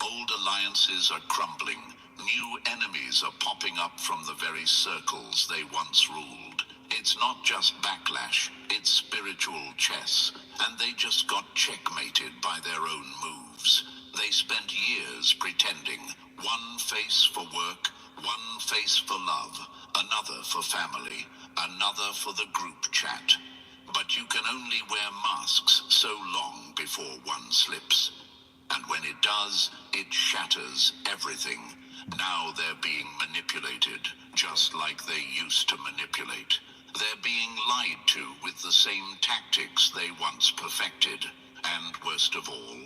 Old alliances are crumbling. New enemies are popping up from the very circles they once ruled. It's not just backlash, it's spiritual chess, and they just got checkmated by their own moves. They spent years pretending, one face for work, one face for love, another for family, another for the group chat. But you can only wear masks so long before one slips. And when it does, it shatters everything. Now they're being manipulated, just like they used to manipulate. They're being lied to with the same tactics they once perfected. And worst of all,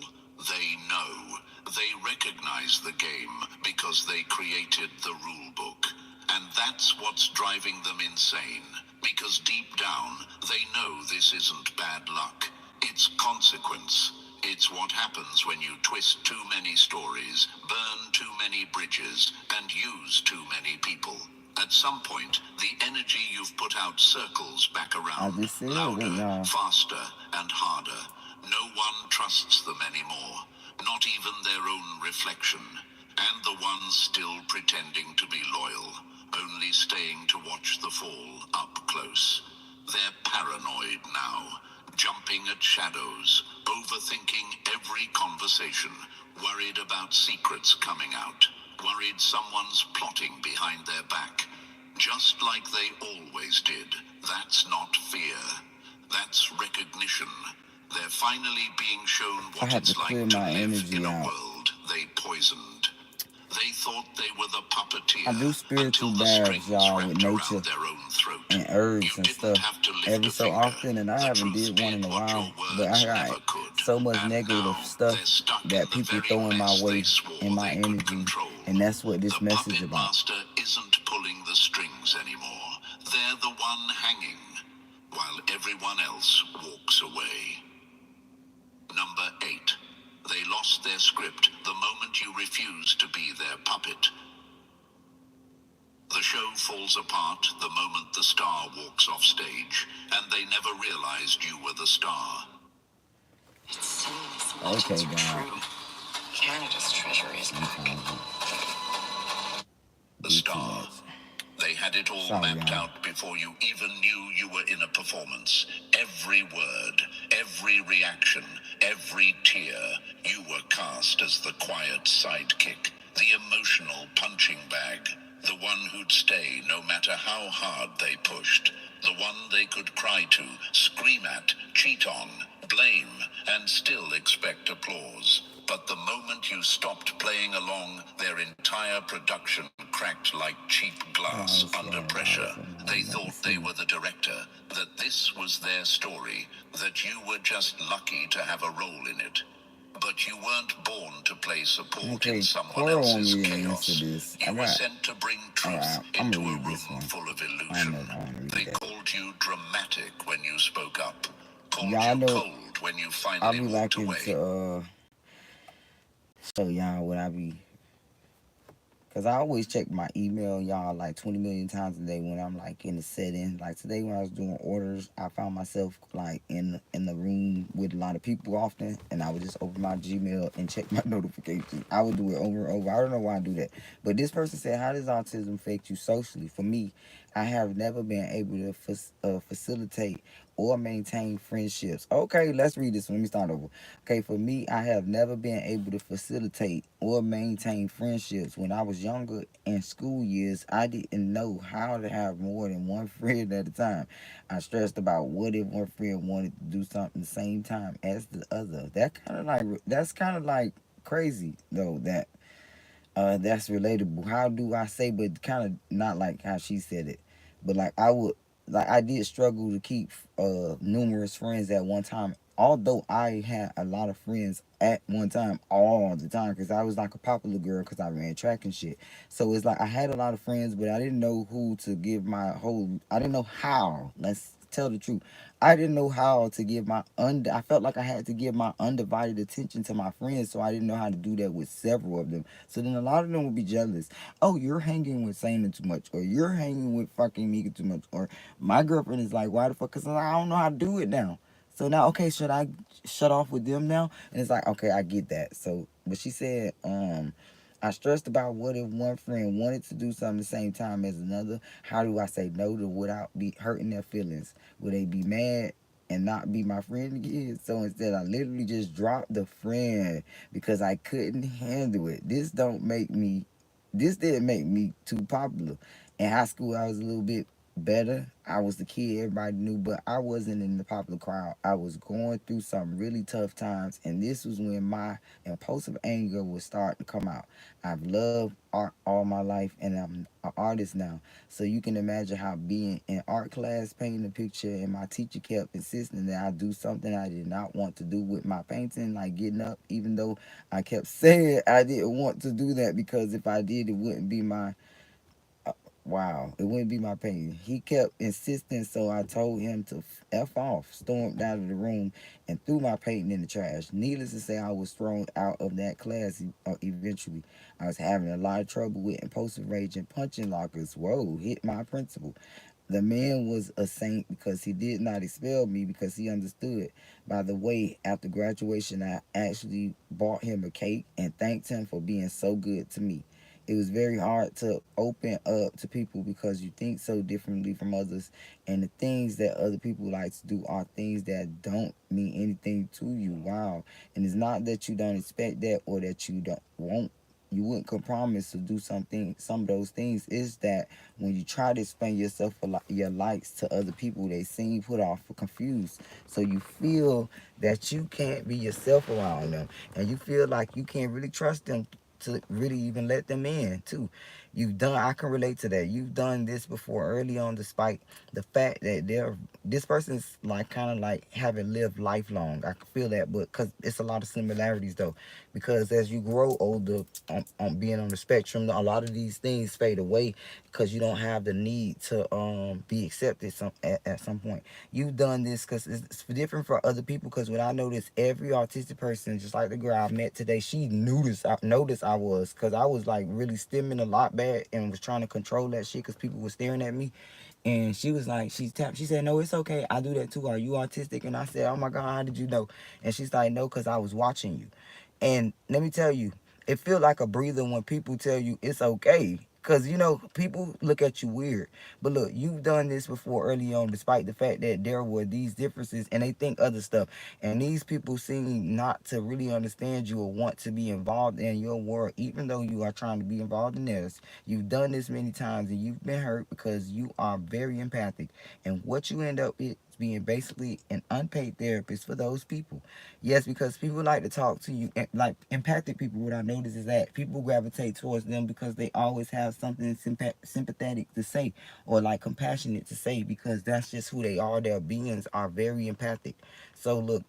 they know. They recognize the game because they created the rule book. And that's what's driving them insane. Because deep down, they know this isn't bad luck. It's consequence. It's what happens when you twist too many stories, burn too many bridges and use too many people. At some point, the energy you've put out circles back I around, just said it, louder, y'all. faster, and harder. No one trusts them anymore, not even their own reflection. And the ones still pretending to be loyal, only staying to watch the fall up close. They're paranoid now, jumping at shadows, overthinking every conversation, worried about secrets coming out, worried someone's plotting behind their back. Just like they always did. That's not fear. That's recognition. They're finally being shown I what have to it's clear like to my live in energy a out. world they poisoned. They thought they were the I do puppeteer spiritual until the baths, strings y'all, with wrapped nature around their own throat. and You herbs and didn't stuff have to lift every a so finger. often, and I The haven't truth did one in did a what your while. But I words got never could. so much And negative now they're stuff stuck in that the people very throw in my mess they way in swore my they could energy, control. and that's what this The message puppet about. master isn't pulling the strings anymore. They're the one hanging, while everyone else walks away. Number 8. They lost their script the moment you refused to be their puppet. The show falls apart the moment the star walks off stage, and they never realized you were the star. It seems Okay, legends are God, true. Canada's treasury is I'm back. trying to The do too star. much. They had it all Sorry, mapped y'all. out before you even knew you were in a performance. Every word, every reaction, every tear, you were cast as the quiet sidekick, the emotional punching bag, the one who'd stay no matter how hard they pushed, the one they could cry to, scream at, cheat on, blame, and still expect applause. But the moment you stopped playing along, their entire production cracked like cheap glass Guys, under slow down pressure. so They long. Let me thought they see. were the director, that this was their story, that you were just lucky to have a role in it. But you weren't born to play support in Okay, someone Cora want else's me to answer chaos. this. You were sent to bring truth I'm into gonna a read this room one. full of I don't illusion. know if I want to They read that. called you dramatic when you spoke up, called Y'all you know cold when you I finally be walked liking away. to show y'all what I be. Cause I always check my email, y'all, like 20 million times a day when I'm like in the setting. Like today when I was doing orders, I found myself like in the room with a lot of people often, and I would just open my Gmail and check my notifications. I would do it over and over. I don't know why I do that, but this person said, "How does autism affect you socially?" For me, I have never been able to facilitate or maintain friendships. Okay, let's read this one. Let me start over. Okay, for me, I have never been able to facilitate or maintain friendships. When I was younger in school years, I didn't know how to have more than one friend at a time. I stressed about what if one friend wanted to do something the same time as the other. That's kind of like crazy though. That's relatable. How do I say, but kind of not like how she said it, but like I did struggle to keep numerous friends at one time. Although I had a lot of friends at one time, all the time, because I was like a popular girl, because I ran track and shit. So it's like I had a lot of friends, but I didn't know who to give my whole. I didn't know how. Let's tell the truth. I didn't know how to give I felt like I had to give my undivided attention to my friends, so I didn't know how to do that with several of them. So then a lot of them would be jealous. Oh, you're hanging with Sana too much, or you're hanging with fucking Mika too much, or my girlfriend is like, why the fuck? Because I don't know how to do it now. So now, okay, should I shut off with them now? And it's like, okay, I get that. So, but she said, I stressed about what if one friend wanted to do something the same time as another. How do I say no to without be hurting their feelings? Would they be mad and not be my friend again? So instead, I literally just dropped the friend because I couldn't handle it. This didn't make me too popular. In high school, I was a little bit better. I was the kid everybody knew, but I wasn't in the popular crowd. I was going through some really tough times, and this was when my impulsive anger was starting to come out. I've loved art all my life, and I'm an artist now. So you can imagine how being in art class painting a picture, and my teacher kept insisting that I do something I did not want to do with my painting, like getting up, even though I kept saying I didn't want to do that because if I did, it wouldn't be Wow, it wouldn't be my pain. He kept insisting, so I told him to F off, stormed out of the room, and threw my painting in the trash. Needless to say, I was thrown out of that class eventually. I was having a lot of trouble with impulsive rage and punching lockers. Whoa, hit my principal. The man was a saint because he did not expel me because he understood. By the way, after graduation, I actually bought him a cake and thanked him for being so good to me. It was very hard to open up to people because you think so differently from others, and the things that other people like to do are things that don't mean anything to you. Wow. And it's not that you don't expect that or that you don't won't you wouldn't compromise to do something some of those things. Is that when you try to explain yourself for your likes to other people, they seem put off or confused. So you feel that you can't be yourself around them, and you feel like you can't really trust them to really even let them in too. I can relate to that. You've done this before early on, despite the fact that this person's like kind of like haven't lived lifelong. I can feel that, but because it's a lot of similarities though, because as you grow older on being on the spectrum, a lot of these things fade away because you don't have the need to be accepted at some point. You've done this because it's different for other people. Because when I noticed every autistic person, just like the girl I met today, she noticed I was, because I was like really stimming a lot bad and was trying to control that shit because people were staring at me. And she was like, she said, no, it's okay. I do that too. Are you autistic? And I said, oh my God, how did you know? And she's like, no, because I was watching you. And let me tell you, it feels like a breather when people tell you it's okay. Because, people look at you weird. But look, you've done this before early on, despite the fact that there were these differences and they think other stuff. And these people seem not to really understand you or want to be involved in your world, even though you are trying to be involved in theirs. You've done this many times and you've been hurt because you are very empathic. And what you end up is being basically an unpaid therapist for those people. Yes, because people like to talk to you, like empathic people. What I notice is that people gravitate towards them because they always have something sympathetic to say, or like compassionate to say, because that's just who they are. Their beings are very empathic. So look,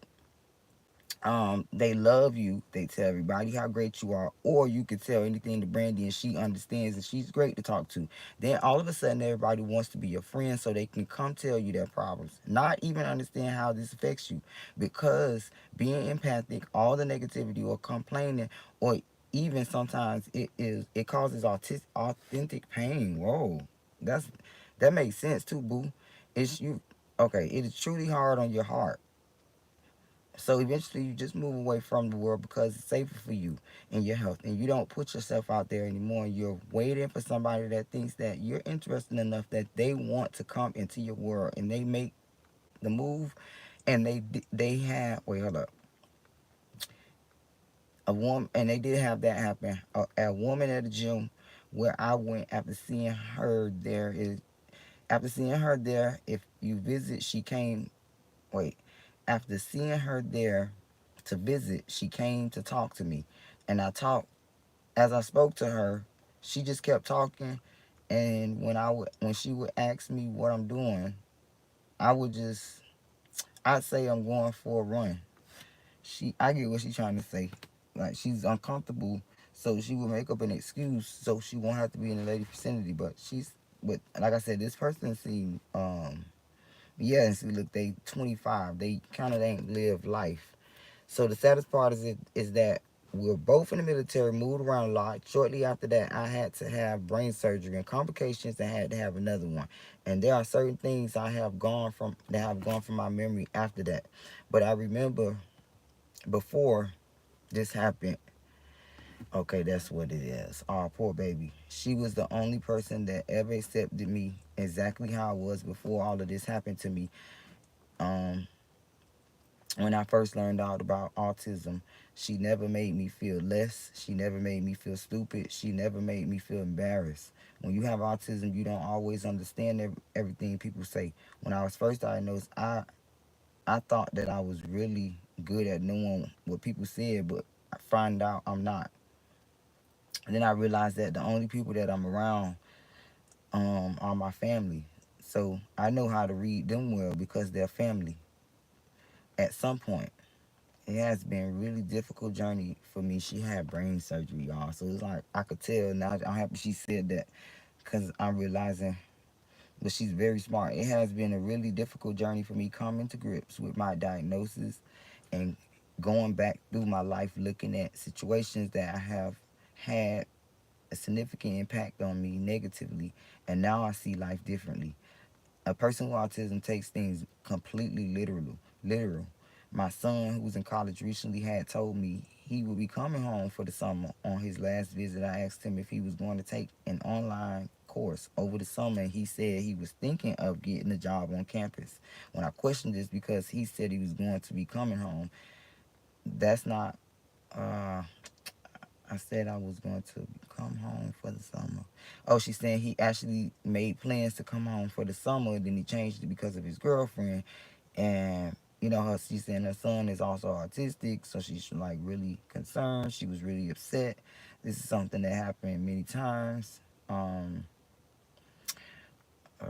they love you. They tell everybody how great you are, or you could tell anything to Brandy and she understands and she's great to talk to. Then all of a sudden everybody wants to be your friend so they can come tell you their problems, not even understand how this affects you. Because being empathic, all the negativity or complaining, or even sometimes it causes authentic pain. Whoa, that's that makes sense too, boo. It's you. Okay, it is truly hard on your heart. So eventually you just move away from the world because it's safer for you and your health. And you don't put yourself out there anymore. You're waiting for somebody that thinks that you're interesting enough that they want to come into your world, and they make the move. And they have, wait, hold up, a woman, and they did have that happen. A woman at a gym where I went after seeing her there is after seeing her there. If you visit, she came. Wait, after seeing her there to visit, she came to talk to me. And I talked, as I spoke to her, she just kept talking. And when she would ask me what I'm doing, I would just, I'd say I'm going for a run. I get what she's trying to say. Like, she's uncomfortable, so she would make up an excuse so she won't have to be in the lady vicinity. But like I said, this person seemed, yeah, and see, look, they 25. They kind of ain't lived life. So the saddest part is that we're both in the military, moved around a lot. Shortly after that, I had to have brain surgery and complications, and had to have another one. And there are certain things that have gone from my memory after that. But I remember before this happened. Okay, that's what it is. Oh, poor baby. She was the only person that ever accepted me exactly how I was before all of this happened to me. Um, when I first learned out about autism, she never made me feel less. She never made me feel stupid. She never made me feel embarrassed. When you have autism, you don't always understand everything people say. When I was first diagnosed, I thought that I was really good at knowing what people said, but I find out I'm not. And then I realized that the only people that I'm around are my family. So I know how to read them well because they're family at some point. It has been a really difficult journey for me. She had brain surgery, y'all. So it's like I could tell now. I'm happy she said that because I'm realizing, but she's very smart. It has been a really difficult journey for me coming to grips with my diagnosis and going back through my life looking at situations that I have had a significant impact on me negatively, and now I see life differently. A person with autism takes things completely literal. My son, who was in college recently, had told me he would be coming home for the summer. On his last visit, I asked him if he was going to take an online course over the summer, and he said he was thinking of getting a job on campus. When I questioned this, because he said he was going to be coming home, that's not uh, I said I was going to come home for the summer. Oh, she's saying he actually made plans to come home for the summer, then he changed it because of his girlfriend. And she's saying her son is also autistic, so she's like really concerned. She was really upset. This is something that happened many times. Um, uh,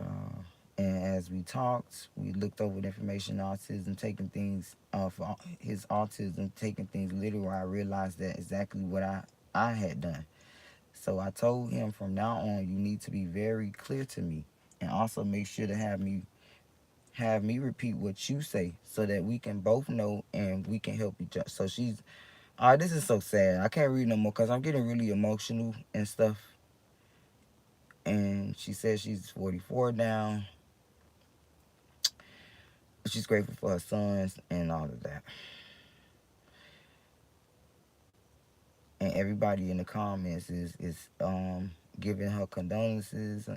and as we talked, we looked over the information on autism, taking things for his autism, taking things literal. I realized that exactly what I had done. So I told him, from now on, you need to be very clear to me, and also make sure to have me repeat what you say, so that we can both know and we can help each other. So she's, all right, this is so sad. I can't read no more because I'm getting really emotional and stuff. And she says she's 44 now. She's grateful for her sons and all of that. And everybody in the comments is giving her condolences,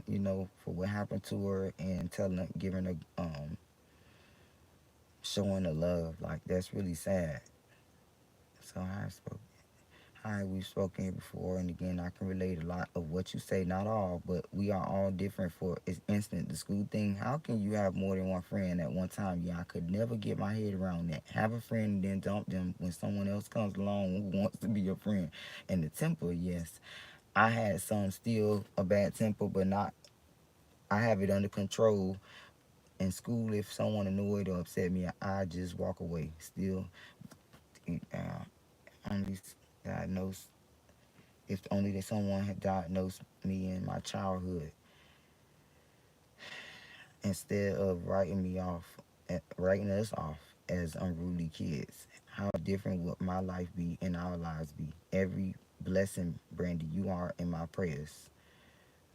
for what happened to her, and telling her, giving her, showing the love. Like, that's really sad. So we've spoken here before, and again, I can relate a lot of what you say. Not all, but we are all different. For instance, the school thing. How can you have more than one friend at one time? Yeah, I could never get my head around that. Have a friend and then dump them when someone else comes along who wants to be your friend. And the temper, yes, I had some still a bad temper, but not. I have it under control. In school, if someone annoyed or upset me, I just walk away. Still, uh, only diagnosed if only that someone had diagnosed me in my childhood, instead of writing us off as unruly kids. How different would my life be and our lives be? Every blessing, Brandy, you are in my prayers.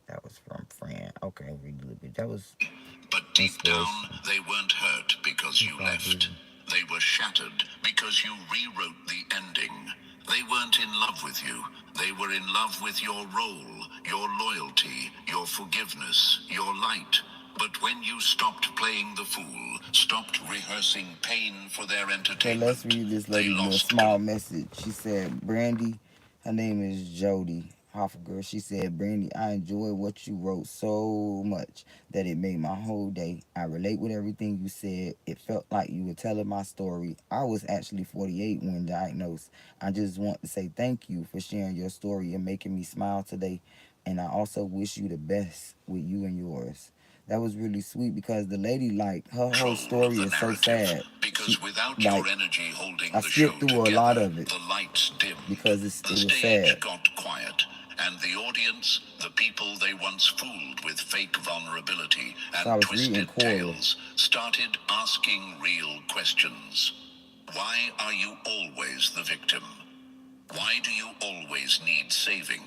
That was from Fran. Okay, read a little bit. That was But deep down, inspirational. they weren't hurt because you left. They were shattered because you rewrote the ending. They weren't in love with you. They were in love with your role, your loyalty, your forgiveness, your light. But when you stopped playing the fool, stopped rehearsing pain for their Okay, entertainment, let's read this they lady little lost small message. She said, Brandy, her name is Jody Hoffer. She said, Brandy, I enjoyed what you wrote so much that it made my whole day. I relate with everything you said. It felt like you were telling my story. I was actually 48 when diagnosed. I just want to say thank you for sharing your story and making me smile today. And I also wish you the best with you and yours. That was really sweet, because the lady, like, her whole story is so sad. Because without Like, your energy holding I the show skipped through a lot together, of it the lights dimmed, because the it was stage sad. got quiet, and the audience, the people they once fooled with fake vulnerability So I and was reading twisted Cora. tales, started asking real questions. Why are you always the victim? Why do you always need saving?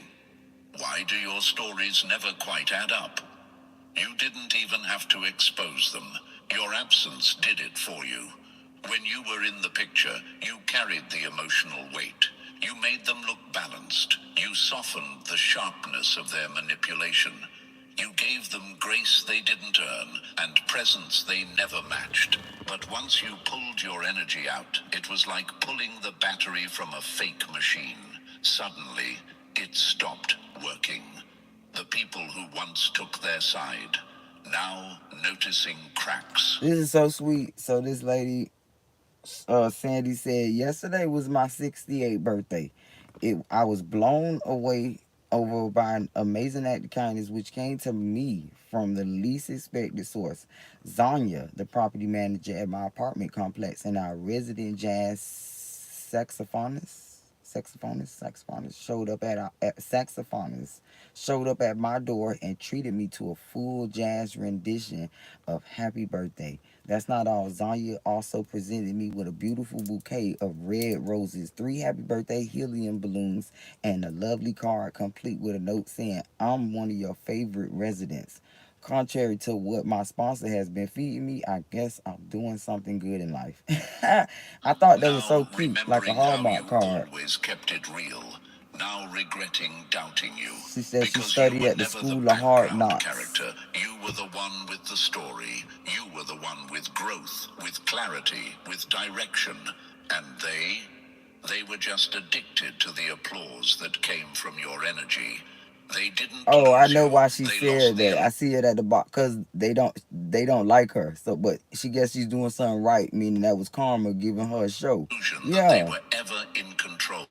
Why do your stories never quite add up? You didn't even have to expose them. Your absence did it for you. When you were in the picture, you carried the emotional weight. You made them look balanced. You softened the sharpness of their manipulation. You gave them grace they didn't earn and presence they never matched. But once you pulled your energy out, it was like pulling the battery from a fake machine. Suddenly, it stopped working. The people who once took their side, now noticing cracks. This is so sweet. So this lady, Sandy, said, yesterday was my 68th birthday. I was blown away over by an amazing act of kindness which came to me from the least expected source. Zanya, the property manager at my apartment complex, and our resident jazz saxophonist, saxophonist showed up at my door and treated me to a full jazz rendition of Happy Birthday. That's not all. Zanya also presented me with a beautiful bouquet of red roses, 3 happy birthday helium balloons, and a lovely card complete with a note saying, I'm one of your favorite residents. Contrary to what my sponsor has been feeding me, I guess I'm doing something good in life. I thought that was so Now cute, like a remembering how Hallmark you card. always kept it real. Now regretting doubting you. She said she Because you studied were at the never the School of Hard background Knocks. character. You were the one with the story. You were the one with growth, with clarity, with direction. And they were just addicted to the applause that came from your energy. They didn't Oh, I lose know you. why she They lost said the that. I see it at the box because they don't like her. So, but she guess she's doing something right, meaning that was karma giving her a show. illusion that they Yeah, were ever in control.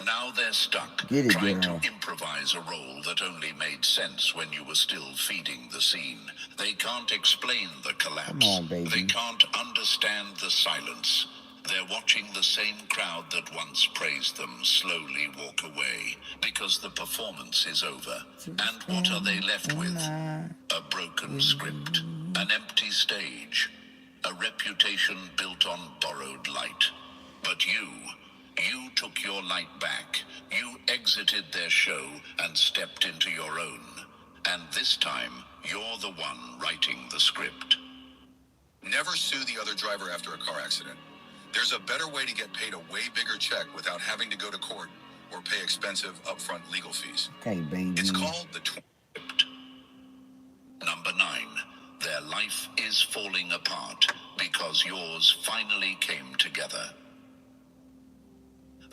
Now they're stuck, get it, trying to girl. improvise a role that only made sense when you were still feeding the scene. They can't explain the Come collapse. on, They baby. can't understand the silence. They're watching the same crowd that once praised them slowly walk away because the performance is over. And what are they left with? A broken script, an empty stage, a reputation built on borrowed light. But you took your light back. You exited their show and stepped into your own. And this time, you're the one writing the script. Never sue the other driver after a car accident. There's a better way to get paid a way bigger check without having to go to court or pay expensive upfront legal fees. Okay, baby. It's called the script. Number 9. Their life is falling apart because yours finally came together.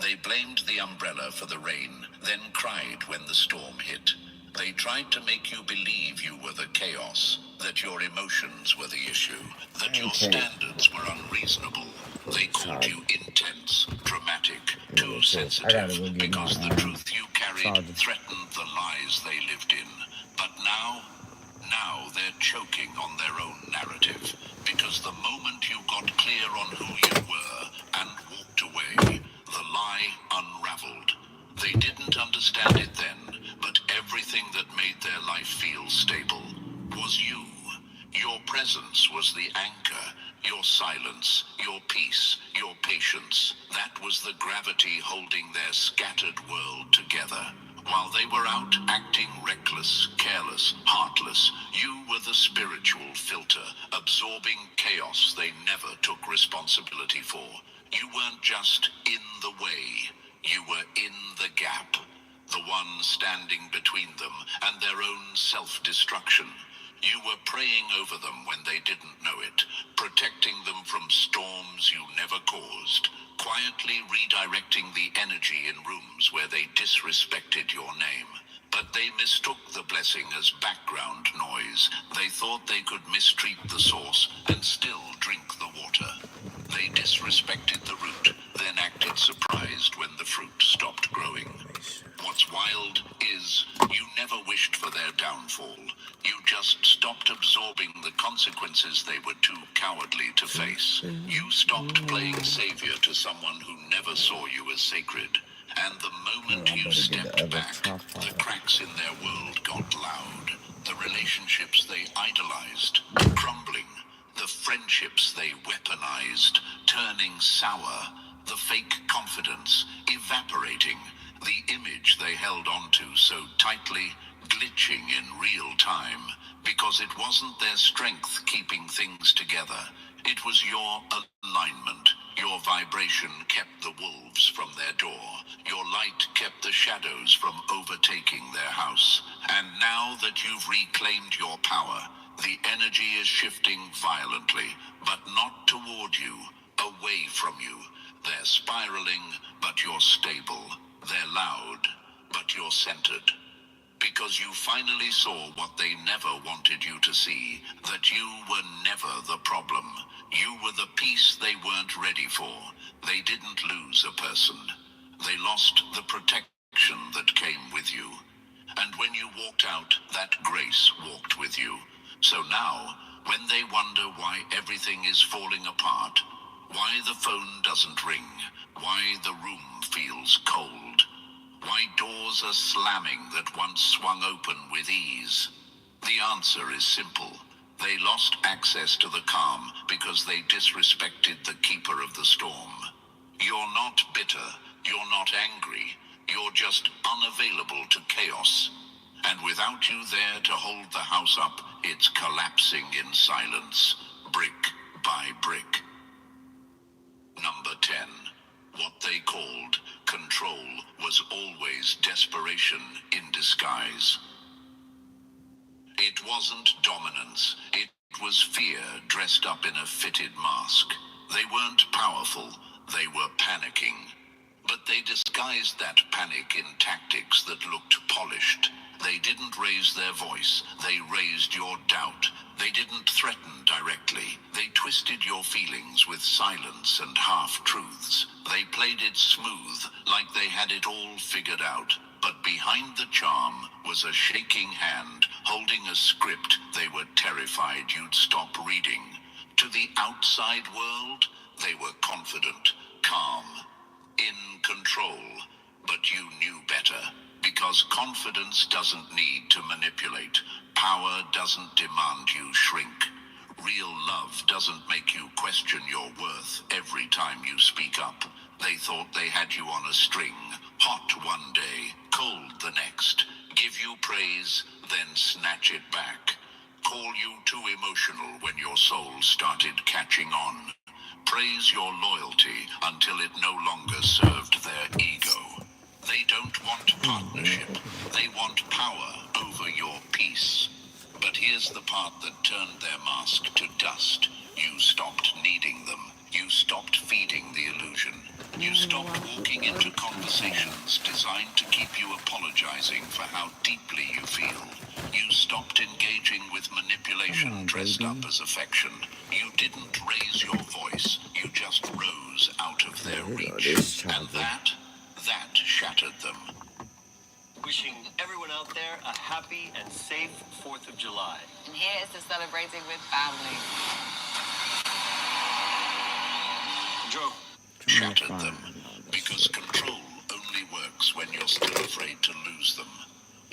They blamed the umbrella for the rain, then cried when the storm hit. They tried to make you believe you were the chaos, that your emotions were the issue, that your Okay. standards were unreasonable. They called you intense, dramatic, too I gotta sensitive, go get because my the truth you carried charger. threatened the lies they lived in. But now they're choking on their own narrative, because the moment you got clear on who you were and walked away, the lie unraveled. They didn't understand it then, but everything that made their life feel stable was you. Your presence was the anchor, your silence, your peace, your patience. That was the gravity holding their scattered world together. While they were out acting reckless, careless, heartless, you were the spiritual filter, absorbing chaos they never took responsibility for. You weren't just in the way, you were in the gap, the one standing between them and their own self-destruction. You were praying over them when they didn't know it, protecting them from storms you never caused, quietly redirecting the energy in rooms where they disrespected your name. But they mistook the blessing as background noise. They thought they could mistreat the source and still drink the water. They disrespected the root, then acted surprised when the fruit stopped growing. What's wild is you never wished for their downfall. You just stopped absorbing the consequences they were too cowardly to face. You stopped playing savior to someone who never saw you as sacred. And the moment you stepped back, the cracks in their world got loud. The relationships they idolized, crumbling. The friendships they weaponized, turning sour. The fake confidence, evaporating. The image they held onto so tightly, glitching in real time. Because it wasn't their strength keeping things together. It was your alignment. Your vibration kept the wolves from their door. Your light kept the shadows from overtaking their house. And now that you've reclaimed your power, the energy is shifting violently, but not toward you, away from you. They're spiraling, but you're stable. They're loud, but you're centered. Because you finally saw what they never wanted you to see, that you were never the problem. You were the piece they weren't ready for. They didn't lose a person. They lost the protection that came with you. And when you walked out, that grace walked with you. So now, when they wonder why everything is falling apart, why the phone doesn't ring, Why the room feels cold. Why doors are slamming that once swung open with ease. The answer is simple. They lost access to the calm because they disrespected the keeper of the storm. You're not bitter, you're not angry, you're just unavailable to chaos. And without you there to hold the house up, it's collapsing in silence, brick by brick. Number 10. What they called control was always desperation in disguise. It wasn't dominance, it was fear dressed up in a fitted mask. They weren't powerful, they were panicking. But they disguised that panic in tactics that looked polished. They didn't raise their voice, they raised your doubt. They didn't threaten directly, they twisted your feelings with silence and half-truths. They played it smooth, like they had it all figured out. But behind the charm was a shaking hand, holding a script they were terrified you'd stop reading. To the outside world, they were confident, calm, in control. But you knew better, because confidence doesn't need to manipulate. Power doesn't demand you shrink. Real love doesn't make you question your worth every time you speak up. They thought they had you on a string, hot one day, cold the next. Give you praise, then snatch it back. Call you too emotional when your soul started catching on. Praise your loyalty until it no longer served their ego. They don't want partnership. They want power over your peace. But here's the part that turned their mask to dust. You stopped needing them. You stopped feeding the illusion. You stopped walking into conversations designed to keep you apologizing for how deeply you feel. You stopped engaging with manipulation dressed up as affection. You didn't raise your voice. You just rose out of their reach. And that shattered them. Wishing everyone out there a happy and safe 4th of July. And here's to celebrating with family. Joe. Shattered them, because control only works when you're still afraid to lose them.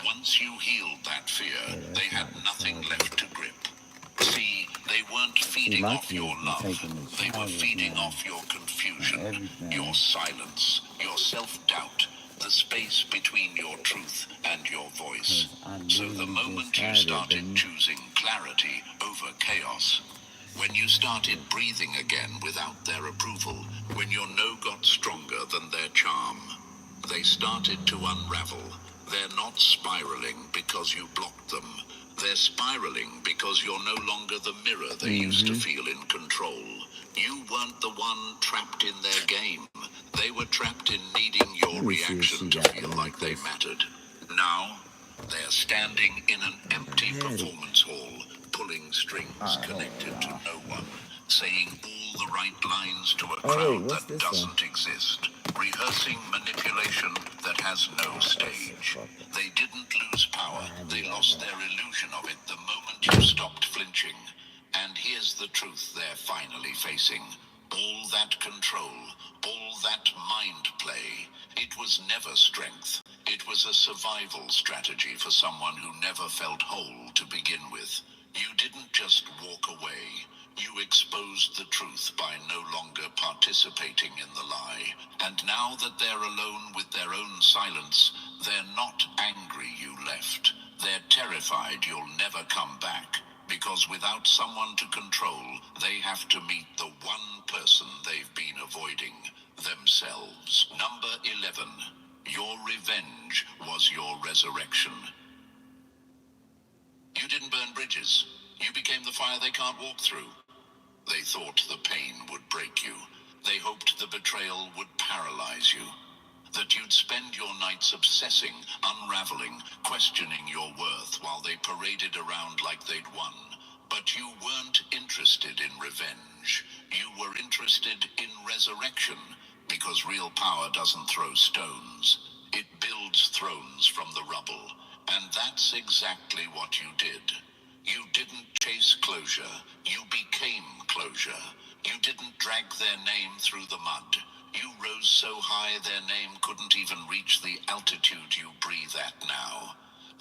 Once you healed that fear, they had nothing left to grip. See, they weren't feeding off your love, they were feeding off your confusion, your silence, your self-doubt, the space between your truth and your voice. So the moment you started choosing clarity over chaos, when you started breathing again without their approval, when your no got stronger than their charm, they started to unravel. They're not spiraling because you blocked them. They're spiraling because you're no longer the mirror they used to feel in control. You weren't the one trapped in their game. They were trapped in needing your reaction to feel like they mattered. Now, they're standing in an empty performance hall, pulling strings connected to no one, saying all the right lines to a crowd that doesn't exist, rehearsing manipulation that has no stage. They didn't lose power, they lost their illusion of it the moment you stopped flinching. And here's the truth they're finally facing. All that control, all that mind play, it was never strength. It was a survival strategy for someone who never felt whole to begin with. You didn't just walk away. You exposed the truth by no longer participating in the lie. And now that they're alone with their own silence, they're not angry you left. They're terrified you'll never come back. Because without someone to control, they have to meet the one person they've been avoiding, themselves. Number 11. Your revenge was your resurrection. You didn't burn bridges. You became the fire they can't walk through. They thought the pain would break you. They hoped the betrayal would paralyze you. That you'd spend your nights obsessing, unraveling, questioning your worth while they paraded around like they'd won. But you weren't interested in revenge. You were interested in resurrection, because real power doesn't throw stones. It builds thrones from the rubble. And that's exactly what you did. You didn't chase closure. You became closure. You didn't drag their name through the mud. You rose so high their name couldn't even reach the altitude you breathe at now.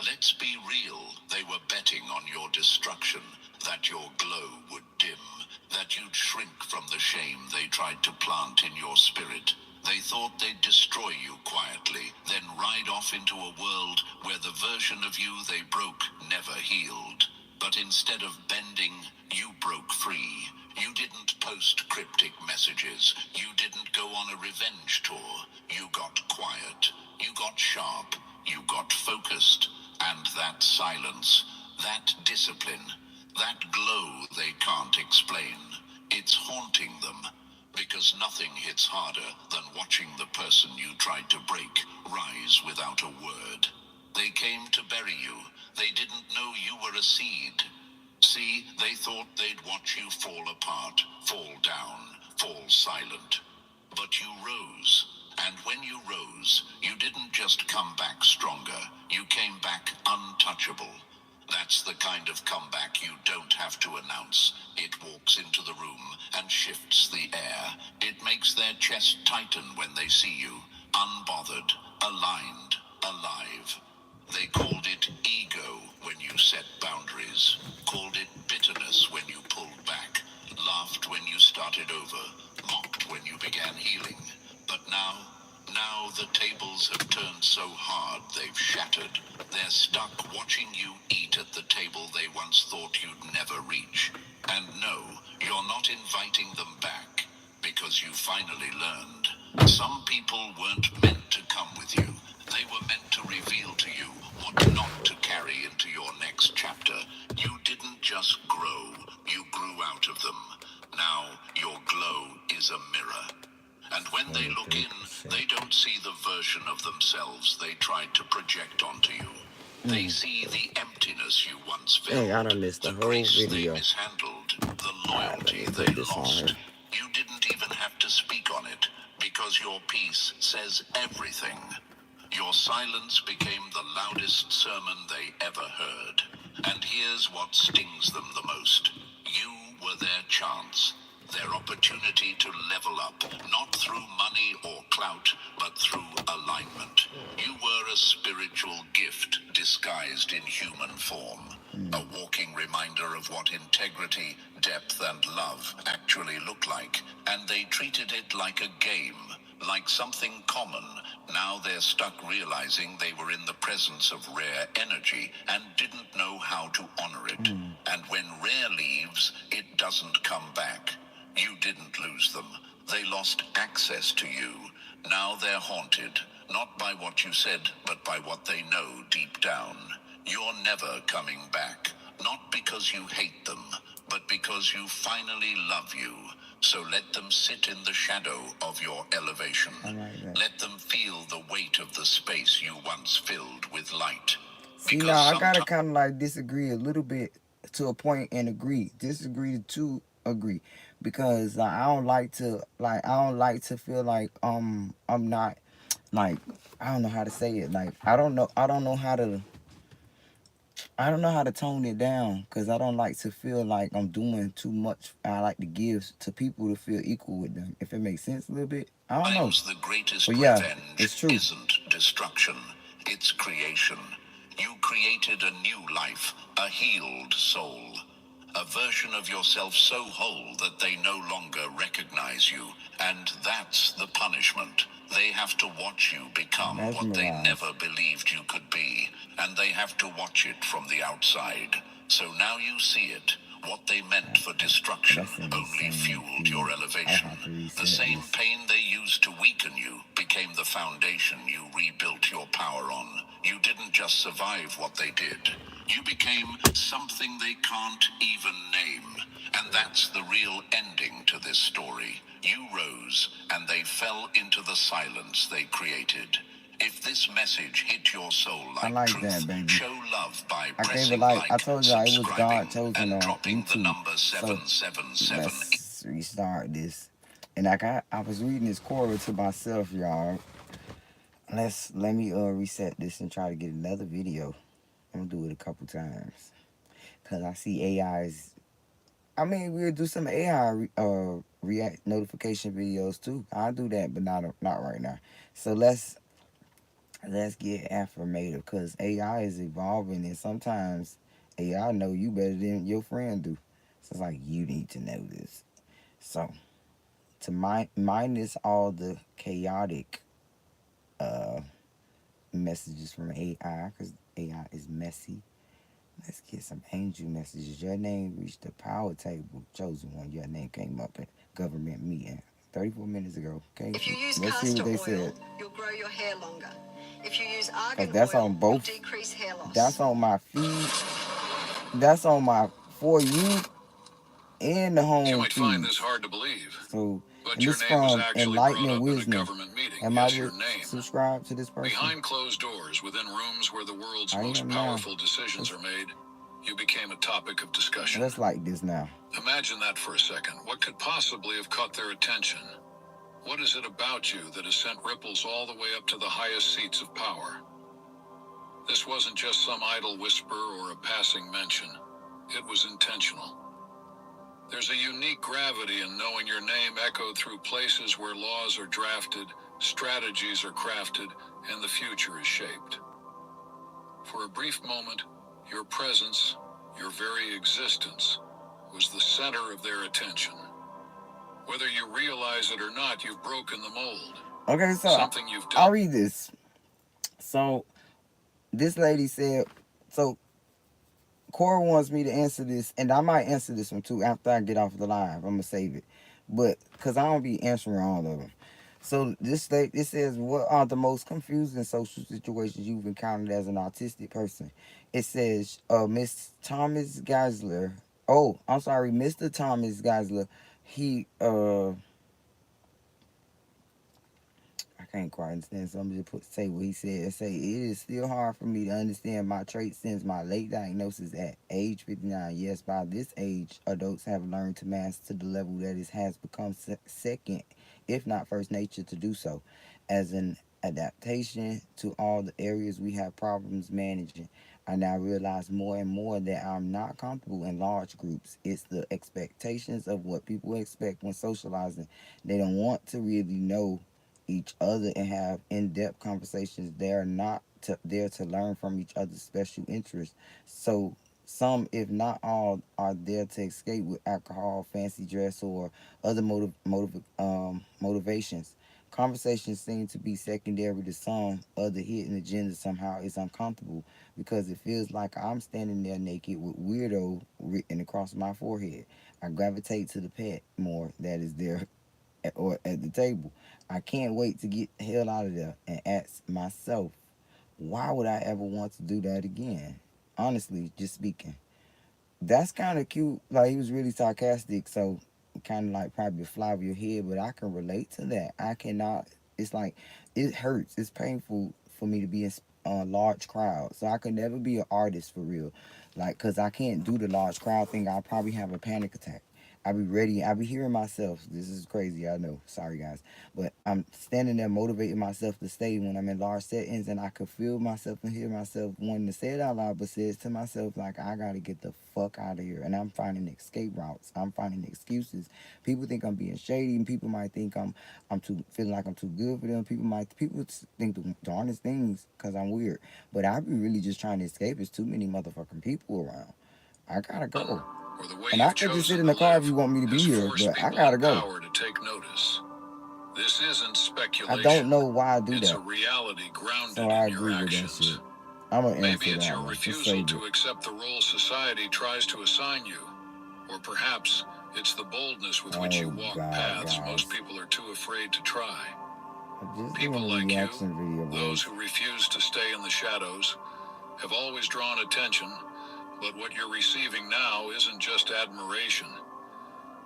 Let's be real, they were betting on your destruction, that your glow would dim, that you'd shrink from the shame they tried to plant in your spirit. They thought they'd destroy you quietly, then ride off into a world where the version of you they broke never healed. But instead of bending, you broke free. You didn't post cryptic messages. You didn't go on a revenge tour. You got quiet. You got sharp. You got focused. And that silence, that discipline, that glow they can't explain, it's haunting them. Because nothing hits harder than watching the person you tried to break rise without a word. They came to bury you. They didn't know you were a seed. See, they thought they'd watch you fall apart, fall down, fall silent. But you rose. And when you rose, you didn't just come back stronger. You came back untouchable. That's the kind of comeback you don't have to announce. It walks into the room and shifts the air. It makes their chest tighten when they see you, unbothered, aligned, alive. They called it ego when you set boundaries, called it bitterness when you pulled back, laughed when you started over, mocked when you began healing. But now the tables have turned so hard they've shattered. They're stuck watching you eat at the table they once thought you'd never reach. And no, you're not inviting them back, because you finally learned. Some people weren't meant to come with you. They were meant to reveal to you what not to carry into your next chapter. You didn't just grow, you grew out of them. Now your glow is a mirror. And when they look in, they don't see the version of themselves they tried to project onto you. They see the emptiness you once filled, Dang, I done missed the whole grace video. they mishandled, the Alright, let loyalty me they put this on lost. here. You didn't even have to speak on it, because your peace says everything. Your silence became the loudest sermon they ever heard. And here's what stings them the most. You were their chance, their opportunity to level up, not through money or clout, but through alignment. You were a spiritual gift disguised in human form, a walking reminder of what integrity, depth, and love actually look like, and they treated it like a game, like something common. Now they're stuck realizing they were in the presence of rare energy and didn't know how to honor it. And when rare leaves, it doesn't come back. You didn't lose them. They lost access to you. Now they're haunted, not by what you said, but by what they know deep down. You're never coming back, not because you hate them, but because you finally love you. So let them sit in the shadow of your elevation. Let them feel the weight of the space you once filled with light. See, now I gotta kind of like disagree a little bit to a point and agree. Disagree to agree, because like, I don't like to feel like I'm not like, I don't know how to say it. Like I don't know how to tone it down, because I don't like to feel like I'm doing too much. I like to give to people to feel equal with them, if it makes sense a little bit. I don't know. The greatest But yeah, revenge it's true. isn't destruction, it's creation. You created a new life, a healed soul. A version of yourself so whole that they no longer recognize you. And that's the punishment. They have to watch you become what they never believed you could be. And they have to watch it from the outside. So now you see it. What they meant for destruction only fueled your elevation. The same pain they used to weaken you became the foundation you rebuilt your power on. You didn't just survive what they did. You became something they can't even name. And that's the real ending to this story. You rose, and they fell into the silence they created. If this message hit your soul like truth, show love by pressing like, I told y'all it was God chosen and on dropping the YouTube. number So 777. let's restart this. And I was reading this chorus to myself, y'all. Let me reset this and try to get another video. I'm gonna do it a couple times, cause I see AI's. I mean, we'll do some AI react notification videos too. I'll do that, but not right now. So let's get affirmative, because AI is evolving, and sometimes AI know you better than your friend do. So it's like, you need to know this. So to minus all the chaotic uh messages from AI, because AI is messy. Let's get some angel messages. Your name reached the power table. Chosen one. Your name came up at government meeting 34 minutes ago. Okay, If you use let's see what castor they oil, said. you'll grow your hair longer. If you use Cause argan that's on oil, you'll both. decrease hair loss. That's on my feed. That's on my For You and the You home might find feed. this hard to believe, So, but and your this name was from actually brought Enlightenment up in a Wisdom. government meeting. Am Yes, I your name. subscribed to this person? Behind closed doors, within rooms where the world's I most am now. powerful decisions are made, you became a topic of discussion. Let's like this now. Imagine that for a second. What could possibly have caught their attention? What is it about you that has sent ripples all the way up to the highest seats of power? This wasn't just some idle whisper or a passing mention. It was intentional. There's a unique gravity in knowing your name echoed through places where laws are drafted, strategies are crafted, and the future is shaped. For a brief moment, your presence, your very existence, was the center of their attention. Whether you realize it or not, you've broken the mold. Okay, so Something you've done. I'll read this. So this lady said, so Cora wants me to answer this, and I might answer this one too after I get off the live. I'm gonna save it, but because I don't be answering all of them. So it says, what are the most confusing social situations you've encountered as an autistic person? It says, Miss Thomas Geisler. Oh, I'm sorry, Mr. Thomas Geisler. He I can't quite understand, so I'm just say what he said. Say, it is still hard for me to understand my traits since my late diagnosis at age 59. Yes, by this age, adults have learned to master to the level that it has become second, if not first nature, to do so, as an adaptation to all the areas we have problems managing. I now realize more and more that I'm not comfortable in large groups. It's the expectations of what people expect when socializing. They don't want to really know each other and have in-depth conversations. They are not there to learn from each other's special interests. So some, if not all, are there to escape with alcohol, fancy dress, or other motivations. Conversations seem to be secondary to some other hidden agenda. Somehow it's uncomfortable because it feels like I'm standing there naked with weirdo written across my forehead. I gravitate to the pet more that is there or at the table. I can't wait to get the hell out of there and ask myself, why would I ever want to do that again? Honestly, just speaking. That's kind of cute. Like, he was really sarcastic, so kind of like probably fly over your head, but I can relate to that. I cannot, it's like, it hurts. It's painful for me to be in large crowds. So I could never be an artist for real. Like, because I can't do the large crowd thing. I'll probably have a panic attack. I be ready. I be hearing myself. This is crazy, I know. Sorry, guys. But I'm standing there motivating myself to stay when I'm in large settings, and I could feel myself and hear myself wanting to say it out loud, but says to myself, like, I got to get the fuck out of here. And I'm finding escape routes. I'm finding excuses. People think I'm being shady, and people might think I'm feeling like I'm too good for them. People think the darndest things because I'm weird. But I be really just trying to escape. There's too many motherfucking people around. I gotta go. And I could just sit in the car if you want me to be here, but I gotta go. To take notice. This isn't speculation. I don't know why I do it's that. A reality grounded So I in your agree actions. with that shit. I'm gonna answer Maybe it's that your one. refusal to accept the role society tries to assign you. Or perhaps it's the boldness with which you walk paths most people are too afraid to try. People like you, those who refuse to stay in the shadows, have always drawn attention, but what you're receiving now isn't just admiration.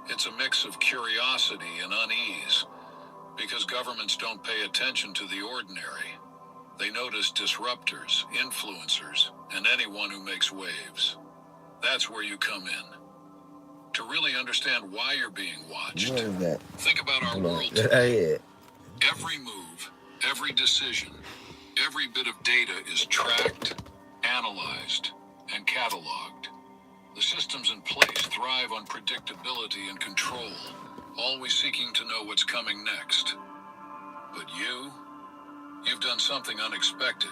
It's a mix of curiosity and unease, because governments don't pay attention to the ordinary. They notice disruptors, influencers, and anyone who makes waves. That's where you come in. To really understand why you're being watched, what is that? Think about our world today. Every move, every decision, every bit of data is tracked, analyzed, and cataloged. The systems in place thrive on predictability and control, always seeking to know what's coming next. But you've done something unexpected.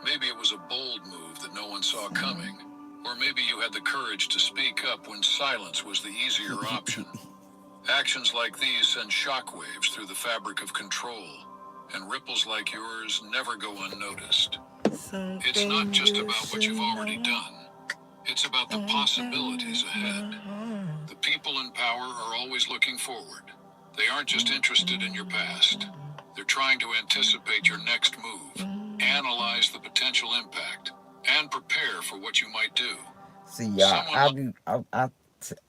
Maybe it was a bold move that no one saw coming, or maybe you had the courage to speak up when silence was the easier option. Actions like these send shockwaves through the fabric of control, and ripples like yours never go unnoticed. It's not just about what you've already done. It's about the possibilities ahead. The people in power are always looking forward. They aren't just interested in your past. They're trying to anticipate your next move, analyze the potential impact, and prepare for what you might do. See, y'all,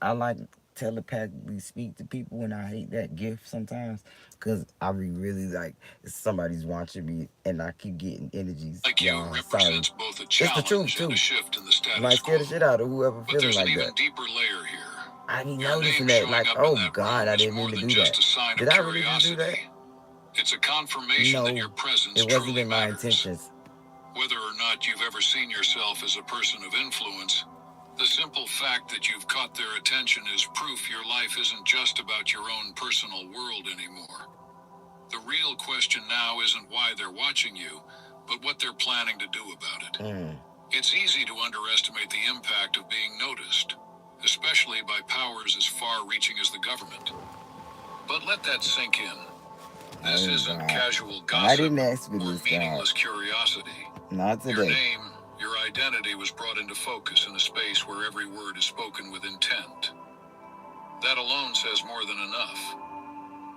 I like telepathically speak to people, and I hate that gift sometimes because I be really like somebody's watching me, and I keep getting energies. Like you Y'all, sorry. represents both a It's the truth challenge too. and a shift in the You might status scare quo. the shit out of whoever But feeling there's an like even that. deeper layer here. I be Your noticing name that, showing like, up in oh that God, room I is didn't more mean to than do just that. a sign Did of I really just do that? curiosity. It's a confirmation that No, your presence it wasn't truly in my matters. intentions. Whether or not you've ever seen yourself as a person of influence, the simple fact that you've caught their attention is proof your life isn't just about your own personal world anymore. The real question now isn't why they're watching you, but what they're planning to do about it. It's easy to underestimate the impact of being noticed, especially by powers as far-reaching as the government. But let that sink in. This isn't God. casual I gossip didn't ask for or this, meaningless God. curiosity. Not Your today. name, your identity was brought into focus in a space where every word is spoken with intent. That alone says more than enough.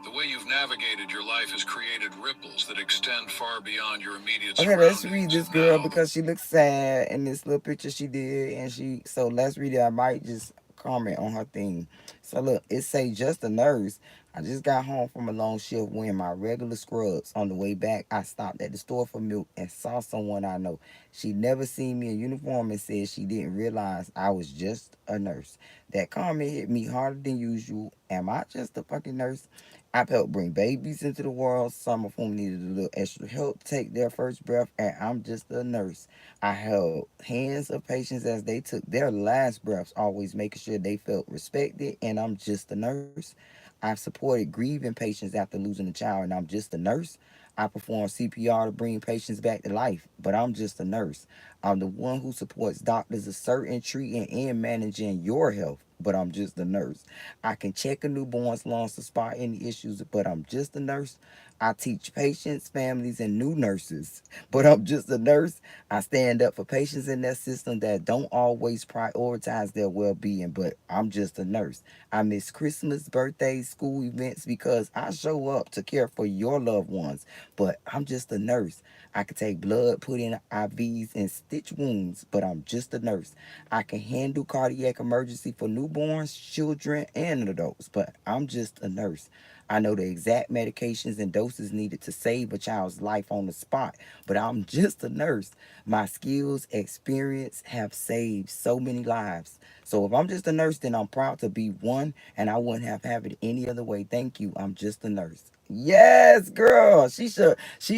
The way you've navigated your life has created ripples that extend far beyond your immediate Okay, let's read surroundings. this And girl now, because she looks sad in this little picture she did, and so let's read it. I might just comment on her thing. So look, it say just a nurse. I just got home from a long shift wearing my regular scrubs. On the way back, I stopped at the store for milk and saw someone I know. She never seen me in uniform and said she didn't realize I was just a nurse. That comment hit me harder than usual. Am I just a fucking nurse? I've helped bring babies into the world, some of whom needed a little extra help take their first breath, and I'm just a nurse. I held hands of patients as they took their last breaths, always making sure they felt respected, and I'm just a nurse. I've supported grieving patients after losing a child, and I'm just a nurse. I perform CPR to bring patients back to life, but I'm just a nurse. I'm the one who supports doctors asserting, treating, and managing your health, but I'm just a nurse. I can check a newborn's lungs to spot any issues, but I'm just a nurse. I teach patients, families, and new nurses, but I'm just a nurse. I stand up for patients in that system that don't always prioritize their well being, but I'm just a nurse. I miss Christmas, birthdays, school events because I show up to care for your loved ones, but I'm just a nurse. I can take blood, put in IVs, and stitch wounds, but I'm just a nurse. I can handle cardiac emergency for newborns, children, and adults, but I'm just a nurse. I know the exact medications and doses needed to save a child's life on the spot, but I'm just a nurse. My skills, experience have saved so many lives. So if I'm just a nurse, then I'm proud to be one, and I wouldn't have it any other way. Thank you. I'm just a nurse. Yes, girl. She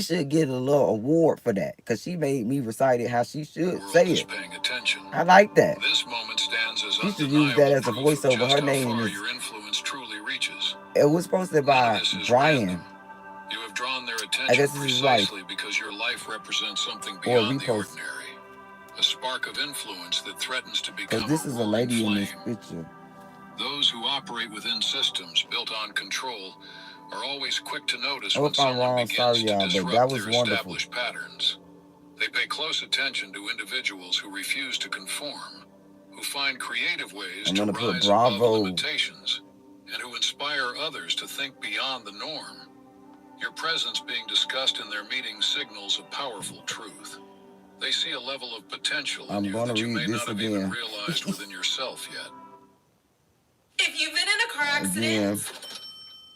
should get a little award for that because she made me recite it how she the should world say is it. paying attention. I like that. This moment stands as She should use that undeniable as a proof of voiceover. just Her how name far is. your influence truly reaches. It was posted None of by this is random. Brian. You have drawn their I attention guess this is his wife precisely because your life represents something or a beyond the repost ordinary. A spark of influence that threatens to because become this a is a roaring lady in this flame. picture. Those who operate within systems built on control are always quick to notice Oh, when if I'm someone wrong, begins sorry to y'all, but that disrupt was their wonderful. established patterns. They pay close attention to individuals who refuse to conform, who find creative ways I'm to gonna put rise above bravo. limitations, and who inspire others to think beyond the norm. Your presence being discussed in their meetings signals a powerful truth. They see a level of potential in I'm you gonna that you read may this not have even again. realized within yourself yet. If you've been in a car Again. accident,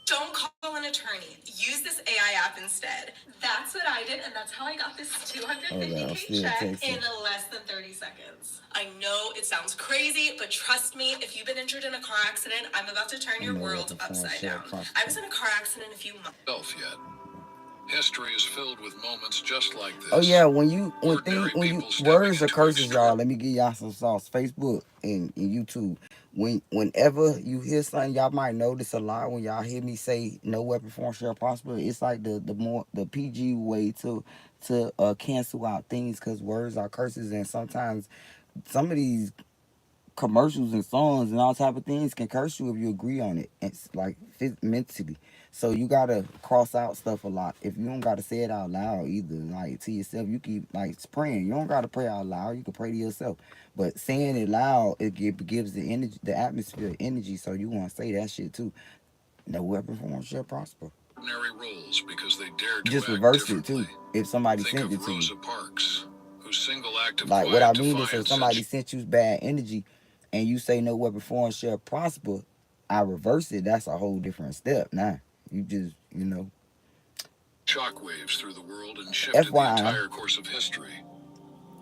don't call an attorney. Use this AI app instead. That's what I did, and that's how I got this Hold on, I'm 250K still check texting. in less than 30 seconds. I know it sounds crazy, but trust me, if you've been injured in a car accident, I'm about to turn your world upside down. I was in a car accident a few months. Yet. History is filled with moments just like this. Oh yeah, when you Ordinary when you people stepping words or into curses, y'all. extraordinary. Let me give y'all some sauce. Facebook and YouTube. Whenever you hear something, y'all might notice a lot when y'all hear me say no weapon form shall prosper. It's like the PG way to cancel out things, because words are curses, and sometimes some of these commercials and songs and all type of things can curse you if you agree on it. It's like mentally. So you gotta cross out stuff a lot. If you don't gotta say it out loud either, like to yourself, you keep like praying. You don't gotta pray out loud. You can pray to yourself. But saying it loud, gives the energy, the atmosphere energy. So you want to say that shit too. No weapon form shall prosper. Ordinary roles because they dare to Just act reverse it differently. too. If somebody Think sent of it to you. Rosa Parks, whose single act of Like what I quiet mean is, if defiance said somebody sent you bad energy and you say no weapon form shall prosper, I reverse it. That's a whole different step. Now you just shockwaves through the world and shifted the FYI. entire course of history.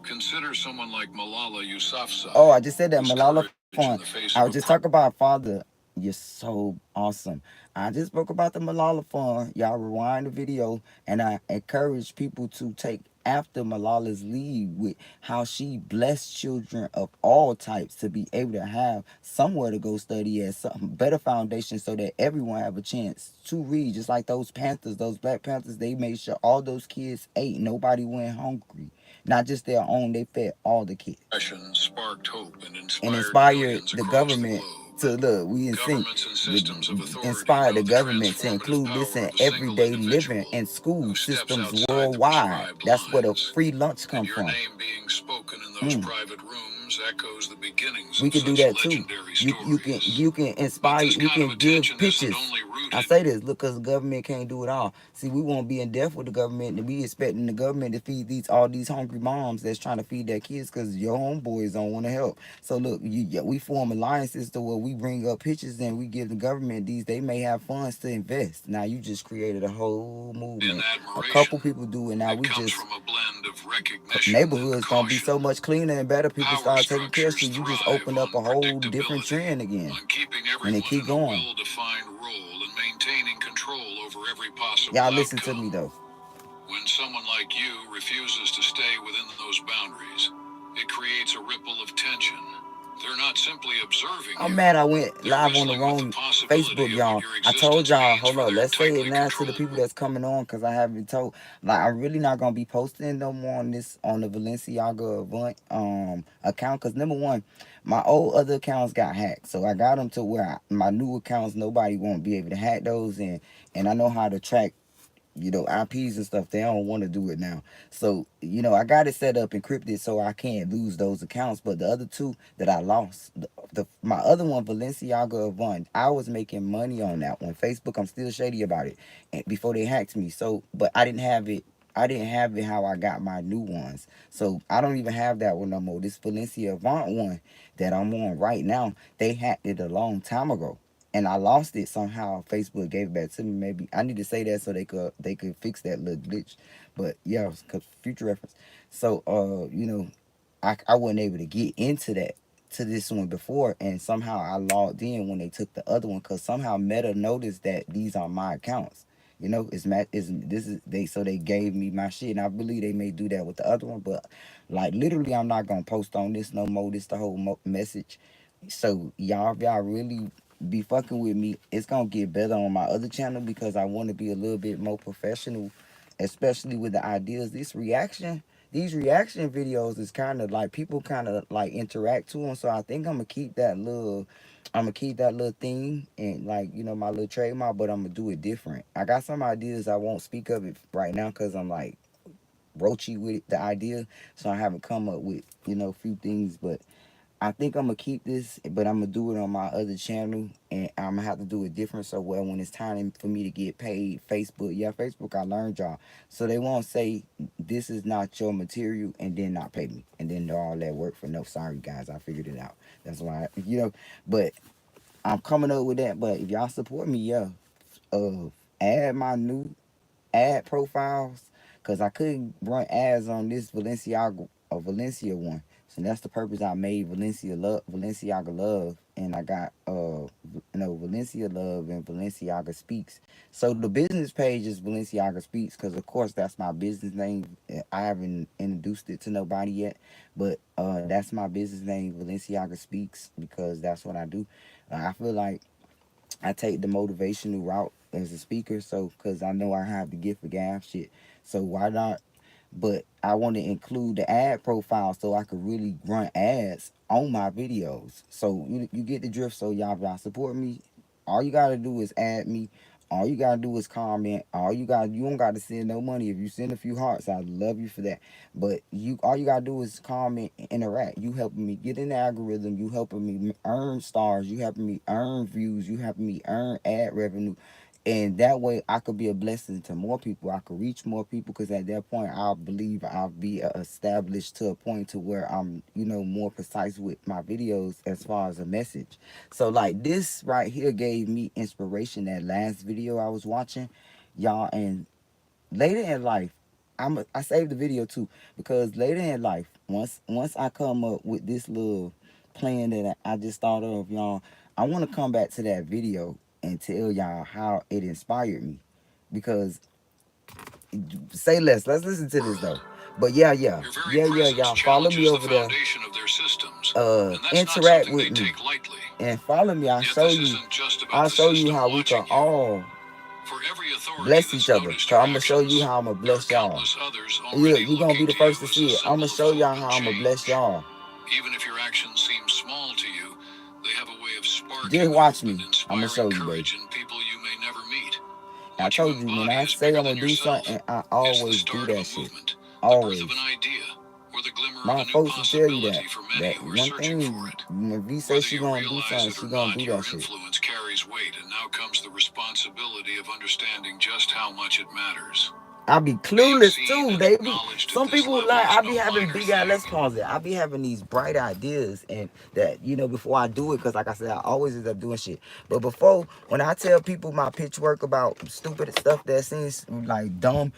Consider someone like Malala Oh, Yousafzai, I just said that whose Malala courage in the fund. face of I a was just talking about father. You're so awesome. I just spoke about the Malala fund. Y'all rewind the video, and I encourage people to take after Malala's lead with how she blessed children of all types to be able to have somewhere to go study at, some better foundation, so that everyone have a chance to read. Just like those Panthers, those Black Panthers, they made sure all those kids ate. Nobody went hungry. Not just their own, they fed all the kids. sparked hope and And inspired inspired millions the across the government globe. to look, we in sync. Governments and systems of authority Inspired the know the government to transformative include this power in of a single everyday living individual in school who steps systems outside the worldwide. prescribed That's where the lines. free lunch come And your from. name being spoken in those private rooms echoes the beginnings We of can do such that too. legendary You stories. can But inspire. this We kind of can give attention isn't pictures. only I rooted say this, look, because the government can't do it all. See, we won't be in debt with the government, and we expecting the government to feed all these hungry moms that's trying to feed their kids because your homeboys don't want to help. So look, we form alliances to where we bring up pictures and we give the government these. They may have funds to invest. Now you just created a whole in movement. A admiration. couple people do it. Now It we comes just from a blend of recognition and neighborhoods gonna be caution. so much cleaner and better. People Power start taking care of structures shit. You just thrive opened up a on whole different predictability, trend again, on keeping and it everyone keep in a going. well-defined role and maintaining control over every possible Y'all listen to me outcome. though. When someone like you refuses to stay within those boundaries, it creates a ripple of tension. They're not simply observing I'm you, mad I went they're live on the wrestling with the wrong Facebook, possibility of what y'all. your I told existence y'all, means hold for on, their let's say it tightly now to the controlled people world. that's coming on, because I haven't told. Like, I'm really not gonna be posting no more on the Valenciaga account, because number one, my old other accounts got hacked, so I got them to where my new accounts, nobody won't be able to hack those, and I know how to track, IPs and stuff. They don't want to do it now. So, I got it set up encrypted so I can't lose those accounts. But the other two that I lost, my other one, Valenciaga Avant, I was making money on that one. Facebook, I'm still shady about it. And before they hacked me. So, but I didn't have it. I didn't have it how I got my new ones. So I don't even have that one no more. This Valencia Avant one that I'm on right now, they hacked it a long time ago, and I lost it somehow. Facebook gave it back to me. Maybe I need to say that so they could fix that little glitch. But yeah, cause future reference. So I wasn't able to get into that to this one before, and somehow I logged in when they took the other one, because somehow Meta noticed that these are my accounts. It's Matt. Is this is they? So they gave me my shit, and I believe they may do that with the other one. But like literally, I'm not gonna post on this no more. This the whole message. So y'all, if y'all really be fucking with me, it's gonna get better on my other channel, because I want to be a little bit more professional, especially with the ideas. These reaction videos is kind of like people kind of like interact to them. So I think I'm gonna keep that little thing, and like my little trademark, but I'm gonna do it different. I got some ideas. I won't speak of it right now because I'm like roachy with the idea, so I haven't come up with a few things, but I think I'm gonna keep this, but I'm gonna do it on my other channel, and I'm gonna have to do it different. So when it's time for me to get paid, Facebook, I learned y'all, so they won't say this is not your material and then not pay me, and then do all that work for no. Sorry guys, I figured it out. That's why, but I'm coming up with that. But if y'all support me, uh, add my new ad profiles, because I couldn't run ads on this Valencia one. So that's the purpose I made Valenciaga Love, and I got Valencia Love and Valenciaga Speaks. So the business page is Valenciaga Speaks because of course that's my business name. I haven't introduced it to nobody yet, but that's my business name, Valenciaga Speaks, because that's what I do. I feel like I take the motivational route as a speaker, so because I know I have the gift of gab shit. So why not? But I want to include the ad profile so I could really run ads on my videos. So you get the drift. So y'all support me. All you gotta do is add me. All you gotta do is comment. You don't gotta send no money. If you send a few hearts, I love you for that. But all you gotta do is comment, and interact. You helping me get in the algorithm. You helping me earn stars. You helping me earn views. You helping me earn ad revenue. And that way I could be a blessing to more people. I could reach more people because at that point I believe I'll be established to a point to where I'm, more precise with my videos as far as a message. So like this right here gave me inspiration. That last video I was watching, y'all, and later in life, I saved the video too because later in life, once I come up with this little plan that I just thought of, y'all, I want to come back to that video and tell y'all how it inspired me. Because say less, let's listen to this though. But y'all follow me over there. Interact with me and follow me. I'll show you how we can all bless each other. So I'm gonna show you how I'm gonna bless y'all. You gonna be the first to see it. I'm gonna show y'all how I'm gonna bless y'all. Even if your actions seem small to you, they have a way of sparking just watch me. I'm gonna show you, baby. People you may never meet. I told you when I say I'm gonna do something, I always do that shit. Always. My folks will tell you that. That one thing, when V says she gonna do something, she gonna do that shit. Influence carries weight, and now comes the responsibility of understanding just how much it matters. I be clueless too. Some people like I be having big eyes. Let's pause it. I be having these bright ideas, and that before I do it, because like I said, I always end up doing shit. But before, when I tell people my pitch work about stupid stuff that seems like dumb,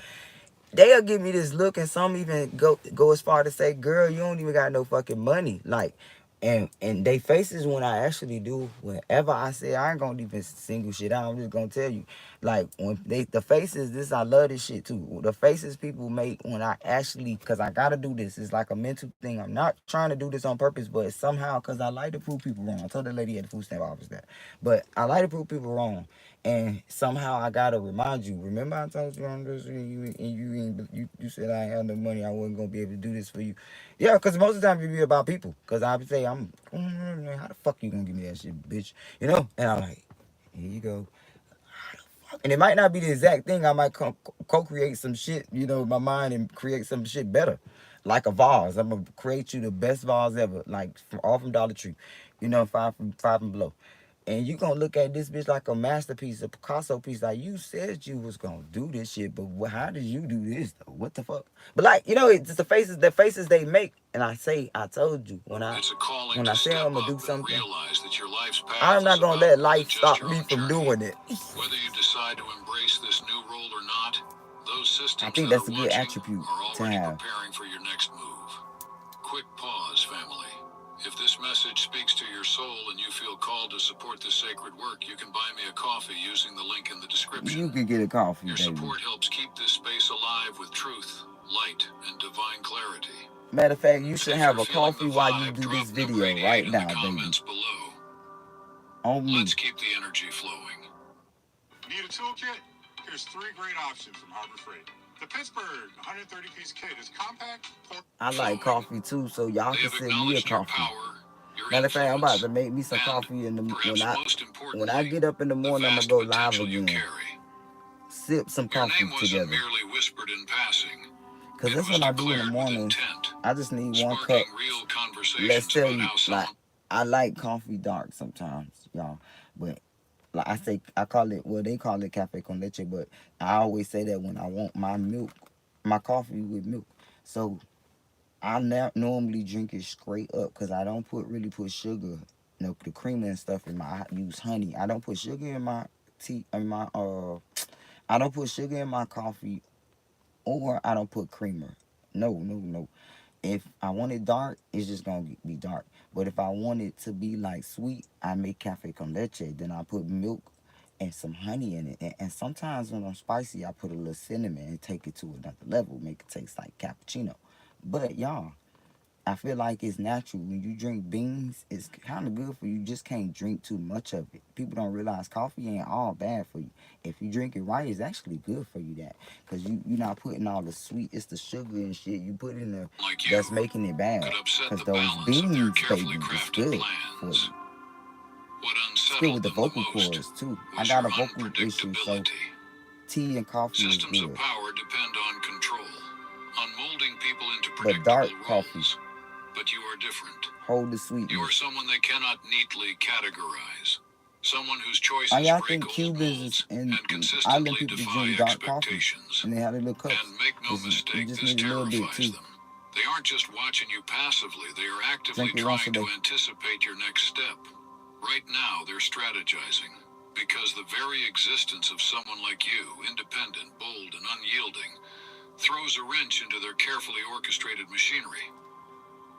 they'll give me this look, and some even go as far to say, "Girl, you don't even got no fucking money." Like, and they faces when I actually do. Whenever I say I ain't gonna even single shit out, I'm just gonna tell you, like when the faces. This I love this shit too. The faces people make when I actually, cause I gotta do this. It's like a mental thing. I'm not trying to do this on purpose, but somehow, cause I like to prove people wrong. I told the lady at the food stamp office that, but I like to prove people wrong. And somehow I gotta remind you. Remember I told you on this, and you said I ain't had no money. I wasn't gonna be able to do this for you. Yeah, cause most of the time it be about people. Cause I say how the fuck you gonna give me that shit, bitch? And I'm like, here you go. And it might not be the exact thing. I might co-create some shit, in my mind and create some shit better. Like a vase. I'm gonna create you the best vase ever. Like all from Dollar Tree. Five from below. And you gonna look at this bitch like a masterpiece, a Picasso piece. Like you said you was gonna do this shit, but how did you do this though? What the fuck? But like, it's the faces they make. And I told you when I say I'm gonna do something, I'm not gonna let life stop me from doing it. Whether you decide to embrace this new role or not, those systems I think that's a good attribute to have. Preparing for your next move. Quick pause, family. If this message speaks to your soul and you feel called to support this sacred work, you can buy me a coffee using the link in the description. You can get a coffee, your baby. Support helps keep this space alive with truth, light, and divine clarity. Matter of fact, you should have a coffee while you do this video right now, baby. Below. On me. Let's keep the energy flowing. Need a toolkit? Here's 3 great options from Harbor Freight. The Pittsburgh 130-piece kit is compact. I like coffee too, so y'all can send me a coffee. Matter of fact, I'm about to make me some coffee in the when I get up in the morning. I'm gonna go live again. Sip some coffee together. Cause that's what I do in the mornings. I just need one cup. Let's tell you, like I like coffee dark sometimes, y'all, but. Like I call it, well, they call it cafe con leche, but I always say that when I want my milk, my coffee with milk. So I normally drink it straight up because I don't really put sugar, the creamer and stuff in my. I use honey. I don't put sugar in my tea. I don't put sugar in my coffee, or I don't put creamer. No. If I want it dark, it's just gonna be dark. But if I want it to be like sweet, I make cafe con leche. Then I put milk and some honey in it. And sometimes when I'm spicy, I put a little cinnamon and take it to another level, make it taste like cappuccino. But y'all, I feel like it's natural. When you drink beans, it's kind of good for you. You just can't drink too much of it. People don't realize coffee ain't all bad for you. If you drink it right, it's actually good for you. That because you're not putting all the sweet, it's the sugar and shit you put in there Like you, that's making it bad. could upset Because the those balance of their beans, carefully baby, is crafted good for plans. you. What It's good unsettled with the them the vocal most cords too. I was got your a vocal issue, so unpredictability. tea and coffee is Systems of good. power depend on control, on molding people into But dark predictable coffee, roles. But you are different. hold the You sweetness. are someone they cannot neatly categorize. Someone whose Why choices y'all break think old Cubans molds and and island consistently people defy drink dark coffee expectations. and they have their little And cups? make no You mistake, just this need a little bit terrifies too. them. They aren't just watching you passively, they are actively Drink it once a trying to day. anticipate your next step. Right now, they're strategizing. Because the very existence of someone like you, independent, bold, and unyielding, throws a wrench into their carefully orchestrated machinery.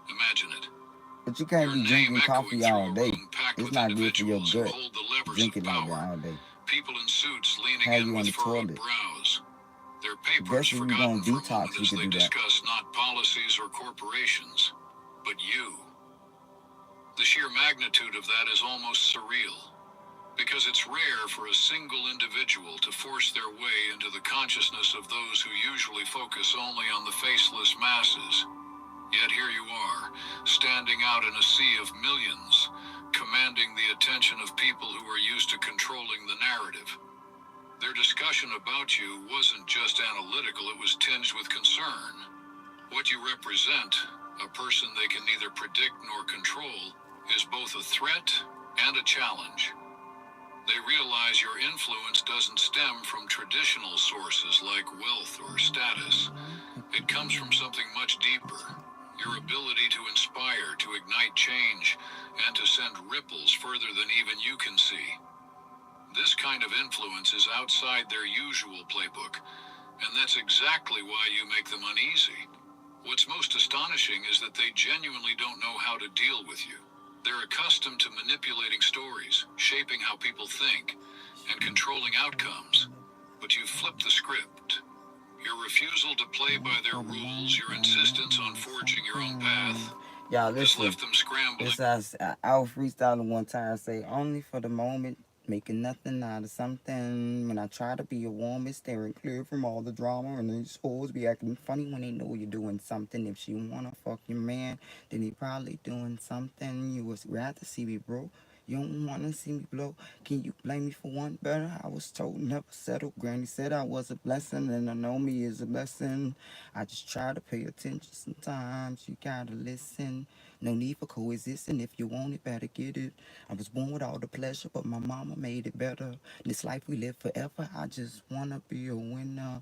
Imagine it. But you can't Your be name drinking echoing coffee through all a day. room packed It's with not good for your individuals who gut. hold the levers Drink of it like that power. all day. People in suits leaning Have in you on with the furrowed toilet. brows. Their I papers guess if you're forgotten gonna for a detox, moment you as could they do that. discuss not policies or corporations, but you. The sheer magnitude of that is almost surreal. Because it's rare for a single individual to force their way into the consciousness of those who usually focus only on the faceless masses. Yet here you are, standing out in a sea of millions, commanding the attention of people who are used to controlling the narrative. Their discussion about you wasn't just analytical, it was tinged with concern. What you represent, a person they can neither predict nor control, is both a threat and a challenge. They realize your influence doesn't stem from traditional sources like wealth or status. It comes from something much deeper. Your ability to inspire, to ignite change, and to send ripples further than even you can see. This kind of influence is outside their usual playbook, and that's exactly why you make them uneasy. What's most astonishing is that they genuinely don't know how to deal with you. They're accustomed to manipulating stories, shaping how people think, and controlling outcomes. But you've flipped the script. Your refusal to play by their rules, your insistence on forging your own path, Y'all has listen. left them scrambling. This I was freestyling one time. Say only for the moment, making nothing out of something. When I try to be a woman, staring clear from all the drama, and these hoes be acting funny when they know you're doing something. If she wanna fuck your man, then he probably doing something. You would rather see me broke. You don't wanna see me blow. Can you blame me for one better? I was told never settle. Granny said I was a blessing, and I know me is a blessing. I just try to pay attention. Sometimes you gotta listen. No need for coexisting. If you want it, better get it. I was born with all the pleasure, but my mama made it better. This life we live forever. I just wanna be a winner.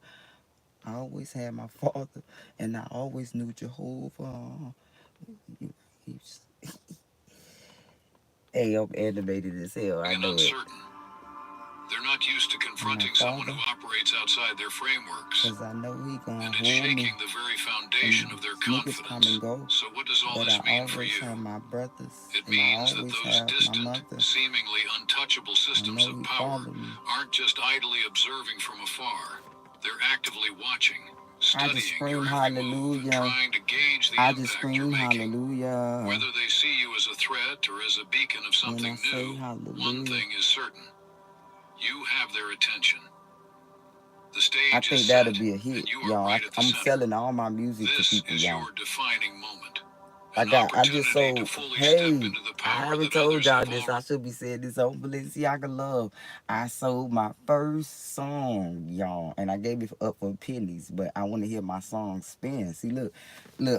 I always had my father, and I always knew Jehovah. He's- Hey, I'm animated as hell. I And know it. uncertain. They're not used to And my confronting someone father, who operates outside their frameworks. cause I know he gonna And it's hold me. shaking the very foundation And of their niggas come confidence. and go. So what does all But this I mean for always you? have my brothers, It and I means that always those have my distant, mother. seemingly untouchable I systems know of he power followed me. aren't just idly observing from afar. They're actively watching, I just studying your scream every move and hallelujah. trying to gauge the I just impact you're scream making. hallelujah. Whether they see you as a threat or as a beacon of When I something say new, one hallelujah, thing is certain. You have their attention. The I stage think is that'll set, be a hit, and you are y'all. right at the I'm center. selling all my music to This people, is y'all. your defining moment. I An just opportunity to sold. fully step Hey, into the I power haven't that told others y'all have this. already. I should be saying this on Balenciaga Love. I sold my first song, y'all, and I gave it up for pennies. But I want to hear my song spin. See, look,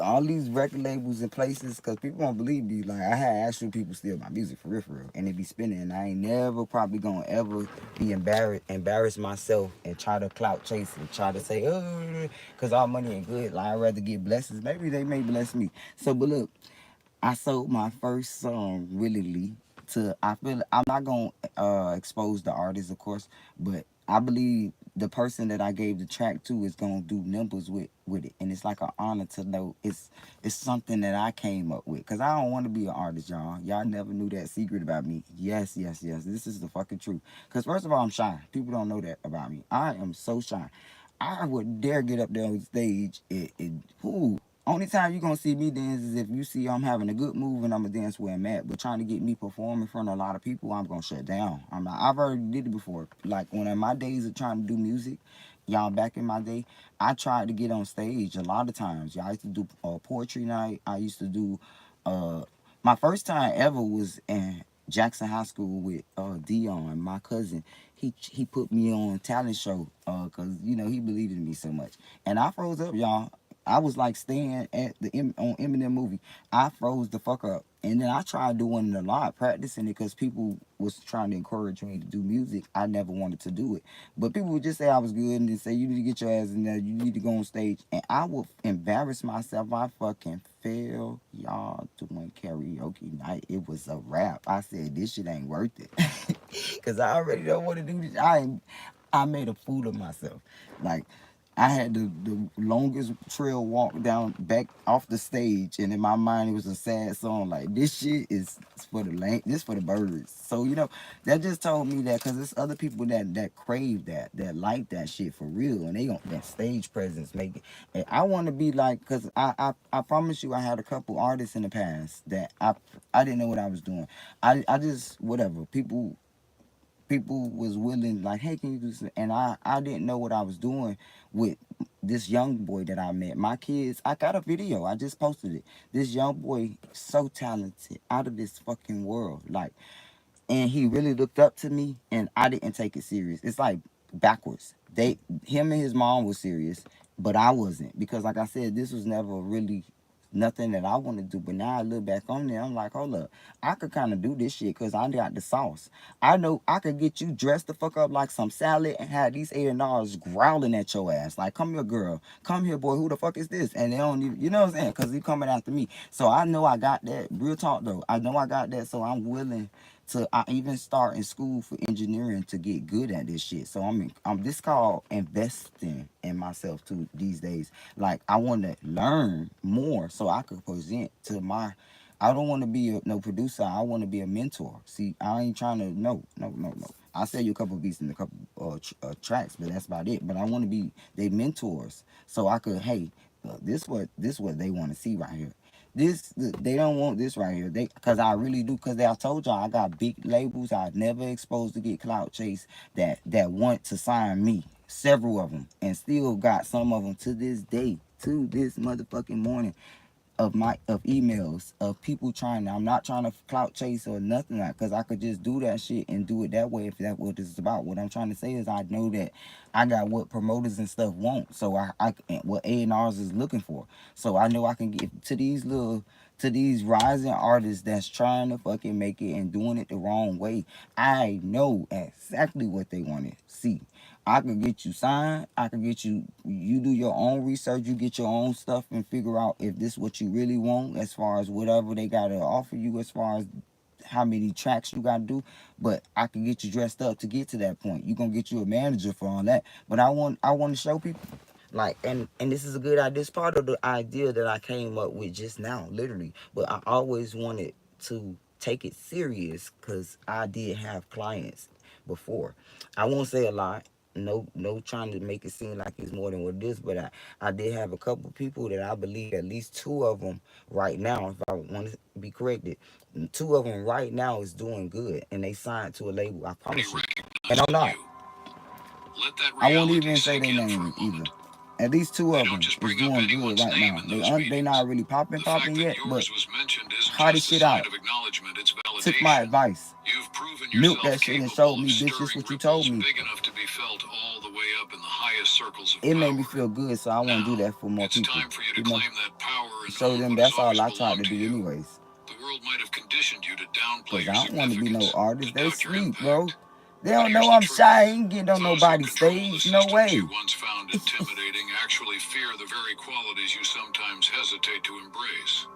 all these record labels and places, cause people don't believe me. Like I had actual people steal my music for real, and they be spinning. And I ain't never probably gonna ever be embarrass myself and try to clout chase and try to say, oh, cause all money ain't good. Like I'd rather get blessings. Maybe they may bless me. So, but look. I sold my first song willingly to I feel I'm not gonna expose the artist of course, but I believe the person that I gave the track to is gonna do numbers with it, and it's like an honor to know it's something that I came up with. Cause I don't want to be an artist, y'all. Y'all never knew that secret about me. Yes, yes, yes. This is the fucking truth. Cause first of all, I'm shy. People don't know that about me. I am so shy. I would dare get up there on stage and who. Only time you gonna see me dance is if you see I'm having a good move and I'm gonna dance where I'm at. But trying to get me perform in front of a lot of people, I'm gonna shut down. I've already did it before. Like when in my days of trying to do music, y'all back in my day, I tried to get on stage a lot of times. Y'all used to do poetry night. I used to do uh my first time ever was in Jackson High School with Dion, my cousin. He put me on talent show because you know he believed in me so much, and I froze up, y'all. I was like staying at on Eminem movie. I froze the fuck up, and then I tried doing it a lot, practicing it because people was trying to encourage me to do music. I never wanted to do it, but people would just say I was good and then say you need to get your ass in there. You need to go on stage, and I would embarrass myself. I fucking fail, y'all, doing karaoke night. It was a wrap. I said this shit ain't worth it because I already don't want to do this. I made a fool of myself, like. I had the longest trail walk down back off the stage, and in my mind it was a sad song. Like this shit is for the this for the birds. So you know that just told me that because there's other people that crave that like that shit for real, and they don't that stage presence make it. And I want to be like because I promise you I had a couple artists in the past that I didn't know what I was doing. I just whatever people was willing like hey can you do this and I didn't know what I was doing with this young boy that I met. My kids, I got a video, I just posted it. This young boy so talented, out of this fucking world, like, and he really looked up to me and I didn't take it serious. It's like backwards. Him and his mom was serious, but I wasn't because like I said, this was never really nothing that I want to do. But now I look back on there, I'm like, hold up, I could kind of do this shit because I got the sauce. I know I could get you dressed the fuck up like some salad and have these A&Rs growling at your ass. Like, come here, girl. Come here, boy. Who the fuck is this? And they don't even, you know what I'm saying? Because he coming after me. So I know I got that. Real talk, though. I know I got that. So I'm willing to I even start in school for engineering to get good at this shit. So I'm this called investing in myself too these days. Like I want to learn more so I could present to my. I don't want to be no producer. I want to be a mentor. See, I ain't trying to no. I'll sell you a couple beats and a couple tracks, but that's about it. But I want to be their mentors so I could hey, this what they want to see right here. They don't want this right here. Because I really do. Because I told y'all I got big labels I never exposed to get clout chase that want to sign me. Several of them, and still got some of them to this day, to this motherfucking morning of emails of people trying. I'm not trying to clout chase or nothing like because I could just do that shit and do it that way if that's what this is about. What I'm trying to say is I know that I got what promoters and stuff want, so I what A&Rs is looking for. So I know I can get to these rising artists that's trying to fucking make it and doing it the wrong way. I know exactly what they want to see. I could get you signed. I could get you. You do your own research. You get your own stuff and figure out if this is what you really want as far as whatever they got to offer you as far as how many tracks you got to do. But I can get you dressed up to get to that point. You gonna get you a manager for all that. But I want to show people like and this is a good idea. This part of the idea that I came up with just now, literally. But I always wanted to take it serious because I did have clients before. I won't say a lot. No trying to make it seem like it's more than what it is, but I did have a couple people that I believe at least two of them right now, if I want to be corrected, two of them right now is doing good and they signed to a label, I promise you. And I'm not. I won't even say their name either. At least two of them is doing good right now. They not really popping yet, but hot as shit out. Took my advice. Milk that shit and showed me this is what you told me. It made me feel good, so I want to do that for more people. You know, show them that's all I tried to do anyways. Because I don't want to be no artist. They sleep, bro. They don't know I'm shy. I ain't getting on nobody's stage. No way. You once found intimidating actually fear the very qualities you sometimes hesitate to embrace.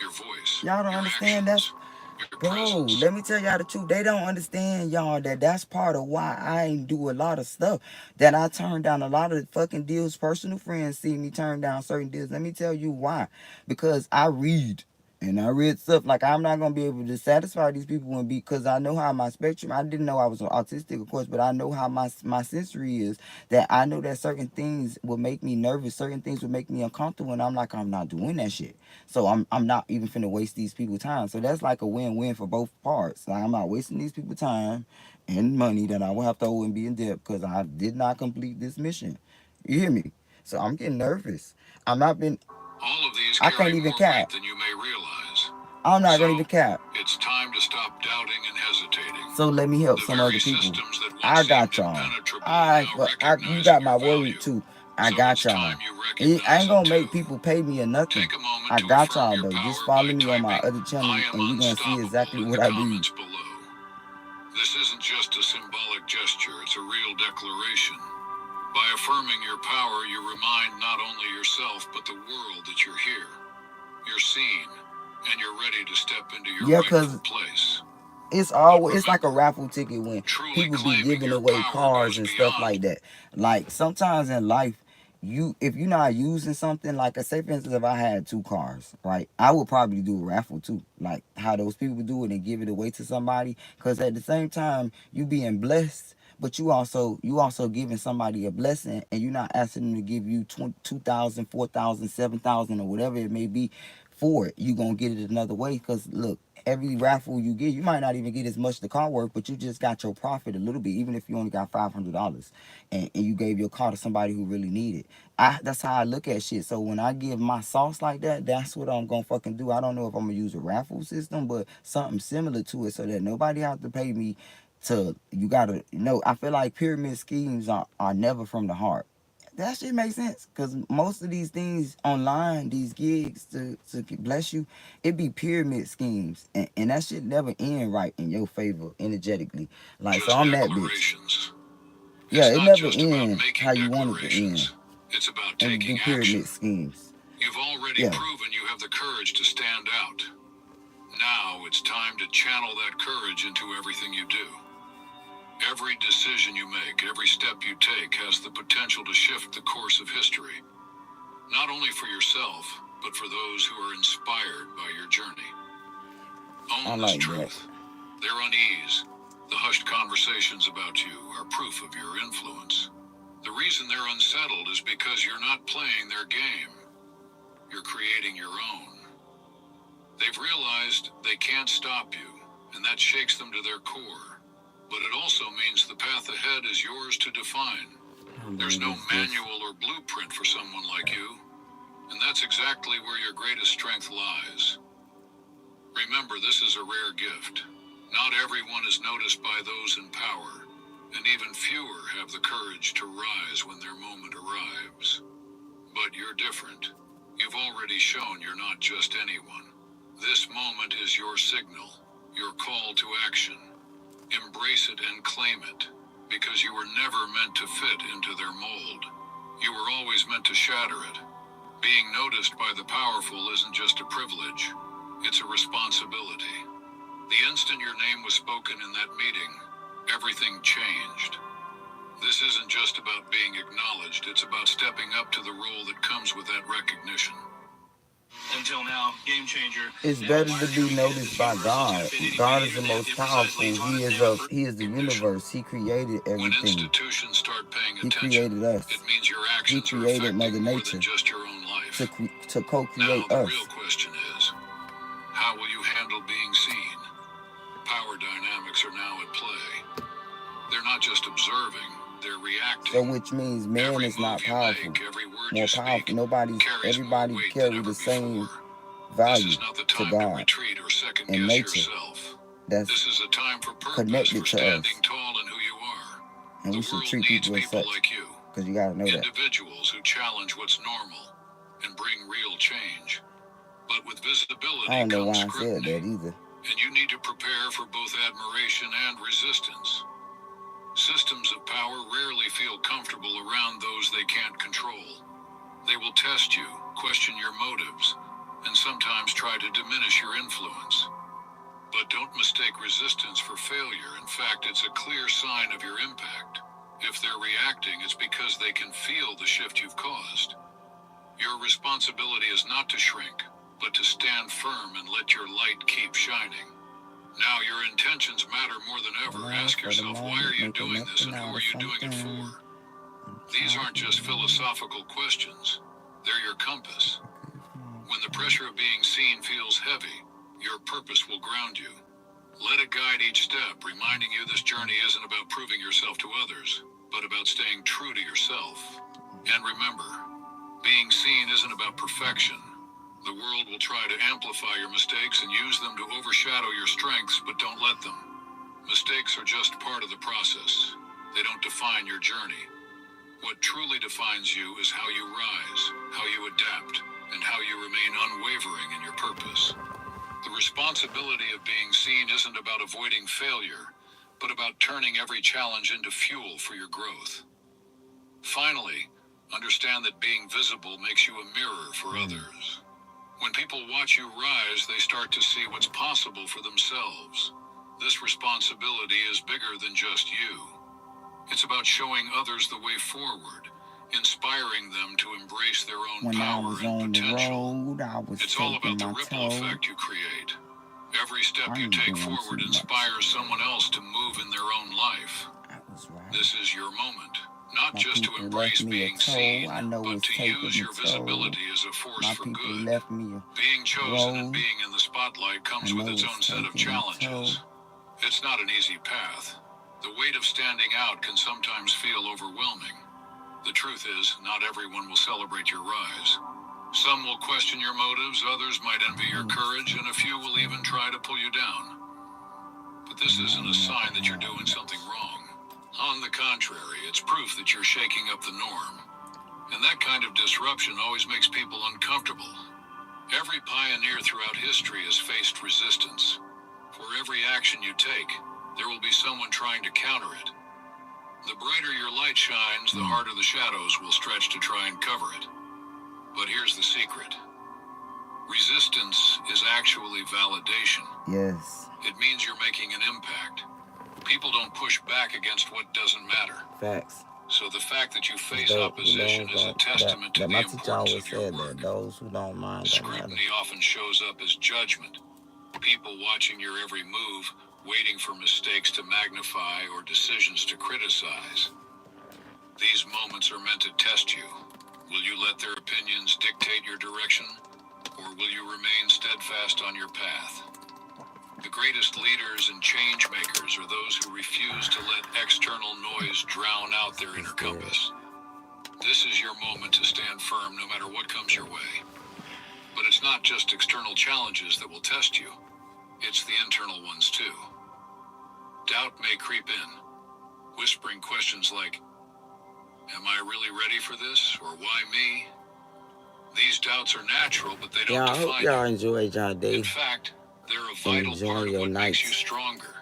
Your voice. Y'all don't understand that. your Bro, presence. let me tell y'all the truth. They don't understand, y'all, that that's part of why I ain't do a lot of stuff. That I turned down a lot of fucking deals. Personal friends see me turn down certain deals. Let me tell you why. Because I read. And I read stuff like I'm not gonna be able to satisfy these people and because I know how my spectrum. I didn't know I was autistic, of course, but I know how my sensory is. That I know that certain things will make me nervous, certain things will make me uncomfortable, and I'm like, I'm not doing that shit. So I'm not even finna waste these people time. So that's like a win-win for both parts. Like I'm not wasting these people time and money that I will have to owe and be in debt because I did not complete this mission. You hear me? So I'm getting nervous. I'm not been. All of these I carry can't even more weight cap. than you may realize. I'm not So, gonna even cap. it's time to stop doubting and hesitating. So let me help The some very other people. systems that once I seemed got y'all. impenetrable are now You recognizing got my your word value. too. I So got it's y'all. time you I recognize ain't it gonna make too. people pay me or nothing. Take a moment I to got affirm y'all your though. power Just follow by me on my typing, other channel I am and you're gonna see exactly unstoppable in what the I be. comments below. This isn't just a symbolic gesture, it's a real declaration. By affirming your power, you remind not only yourself, but the world that you're here. You're seen, and you're ready to step into your Yeah, rightful cause place. it's But always it's like a remember, raffle ticket when truly people be claiming giving your away power cars goes and stuff beyond. like that. Like sometimes in life, if you're not using something like say for instance, if I had 2 cars, right, I would probably do a raffle too, like how those people do it and give it away to somebody. Cause at the same time, you being blessed. But you also giving somebody a blessing, and you're not asking them to give you 2,000, 4,000, 7,000, or whatever it may be for it. You gonna get it another way. Cause look, every raffle you get, you might not even get as much the car worth, but you just got your profit a little bit, even if you only got $500 and you gave your car to somebody who really need it. That's how I look at shit. So when I give my sauce like that, that's what I'm gonna fucking do. I don't know if I'm gonna use a raffle system, but something similar to it so that nobody have to pay me to you gotta I feel like pyramid schemes are never from the heart. That shit makes sense because most of these things online, these gigs to bless you, it be pyramid schemes, and that shit never end right in your favor energetically. Like so, Just I'm that bitch. declarations. Yeah, It's it not never just about end how making you want it to end declarations. It's about when you taking do action. pyramid schemes. You've already Yeah, proven you have the courage to stand out. Now it's time to channel that courage into everything you do. Every decision you make, every step you take has the potential to shift the course of history. Not only for yourself, but for those who are inspired by your journey. I Own this like that. truth. Their unease, the hushed conversations about you, are proof of your influence. The reason they're unsettled is because you're not playing their game. You're creating your own. They've realized they can't stop you, and that shakes them to their core. But it also means the path ahead is yours to define. There's no manual or blueprint for someone like you, and that's exactly where your greatest strength lies. Remember, this is a rare gift. Not everyone is noticed by those in power, and even fewer have the courage to rise when their moment arrives. But you're different. You've already shown you're not just anyone. This moment is your signal, your call to action. Embrace it and claim it, because you were never meant to fit into their mold. You were always meant to shatter it. Being noticed by the powerful isn't just a privilege, it's a responsibility. The instant your name was spoken in that meeting, everything changed. This isn't just about being acknowledged, it's about stepping up to the role that comes with that recognition. Until now, Game Changer. It's better to be noticed by God. God is the most powerful. He is the universe. He created When everything. institutions start paying He attention, created us. it means your He actions are created Mother affecting more Nature than just your own life. to Now, co-create the us. real question is, how will you handle being seen? Power dynamics are now at play. They're not just observing, they're reacting. So which means man Every is move not you powerful, make, every word more you speak, powerful. carries more Everybody weight than carry ever the same before. This value is not the to time to God retreat or second and guess nature yourself. that's This is a time for purpose, connected for to us. standing tall in who you are. And The we should world treat needs people as people such, like you. because you gotta know that. Individuals who challenge what's normal and bring real change. But with I visibility don't know comes why I said scrutiny, that either. and you need to prepare for both admiration and resistance. Systems of power rarely feel comfortable around those they can't control. They will test you, question your motives, and sometimes try to diminish your influence. But don't mistake resistance for failure. In fact, it's a clear sign of your impact. If they're reacting, it's because they can feel the shift you've caused. Your responsibility is not to shrink, but to stand firm and let your light keep shining. Now your intentions matter more than ever. Ask yourself, why are you doing this and who are you doing it for? These aren't just philosophical questions. They're your compass. When the pressure of being seen feels heavy, your purpose will ground you. Let it guide each step, reminding you this journey isn't about proving yourself to others, but about staying true to yourself. And remember, being seen isn't about perfection. The world will try to amplify your mistakes and use them to overshadow your strengths, but don't let them. Mistakes are just part of the process. They don't define your journey. What truly defines you is how you rise, how you adapt, and how you remain unwavering in your purpose. The responsibility of being seen isn't about avoiding failure, but about turning every challenge into fuel for your growth. Finally, understand that being visible makes you a mirror for others. When people watch you rise, they start to see what's possible for themselves. This responsibility is bigger than just you. It's about showing others the way forward, inspiring them to embrace their own power and potential. It's all about the ripple effect you create. Every step you take forward inspires someone else to move in their own life. This is your moment, not just to embrace being seen, but to use your visibility as a force for good. Being chosen and being in the spotlight comes with its own set of challenges. It's not an easy path. The weight of standing out can sometimes feel overwhelming. The truth is, not everyone will celebrate your rise. Some will question your motives, others might envy your courage, and a few will even try to pull you down. But this isn't a sign that you're doing something wrong. On the contrary, it's proof that you're shaking up the norm. And that kind of disruption always makes people uncomfortable. Every pioneer throughout history has faced resistance. For every action you take, there will be someone trying to counter it. The brighter your light shines, the harder the shadows will stretch to try and cover it. But here's the secret. Resistance is actually validation. Yes. It means you're making an impact. People don't push back against what doesn't matter. Facts. So the fact that you face opposition is a testament to the importance of your work. Those who don't mind. Scrutiny often shows up as judgment. People watching your every move, waiting for mistakes to magnify or decisions to criticize. These moments are meant to test you. Will you let their opinions dictate your direction, or will you remain steadfast on your path? The greatest leaders and change makers are those who refuse to let external noise drown out their inner compass. This is your moment to stand firm no matter what comes your way. But it's not just external challenges that will test you. It's the internal ones too. Doubt may creep in, whispering questions like, am I really ready for this? Or why me? These doubts are natural, but they don't define you. I hope y'all enjoyed y'all day. In fact, they're a vital part of what makes you stronger.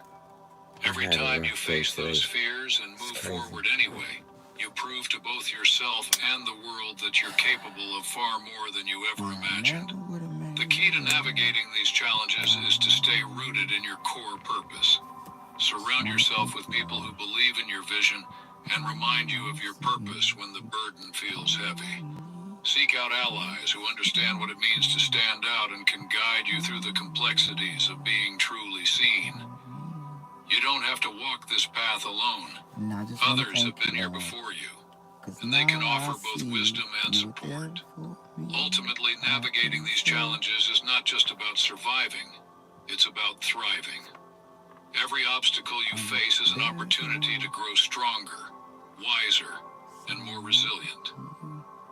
Every time you face those fears and move forward anyway, you prove to both yourself and the world that you're capable of far more than you ever imagined. The key to navigating these challenges is to stay rooted in your core purpose. Surround yourself with people who believe in your vision and remind you of your purpose when the burden feels heavy. Seek out allies who understand what it means to stand out and can guide you through the complexities of being truly seen. You don't have to walk this path alone. Others have been here before you, and they can offer both wisdom and support. Ultimately, navigating these challenges is not just about surviving, it's about thriving. Every obstacle you face is an opportunity to grow stronger, wiser, and more resilient.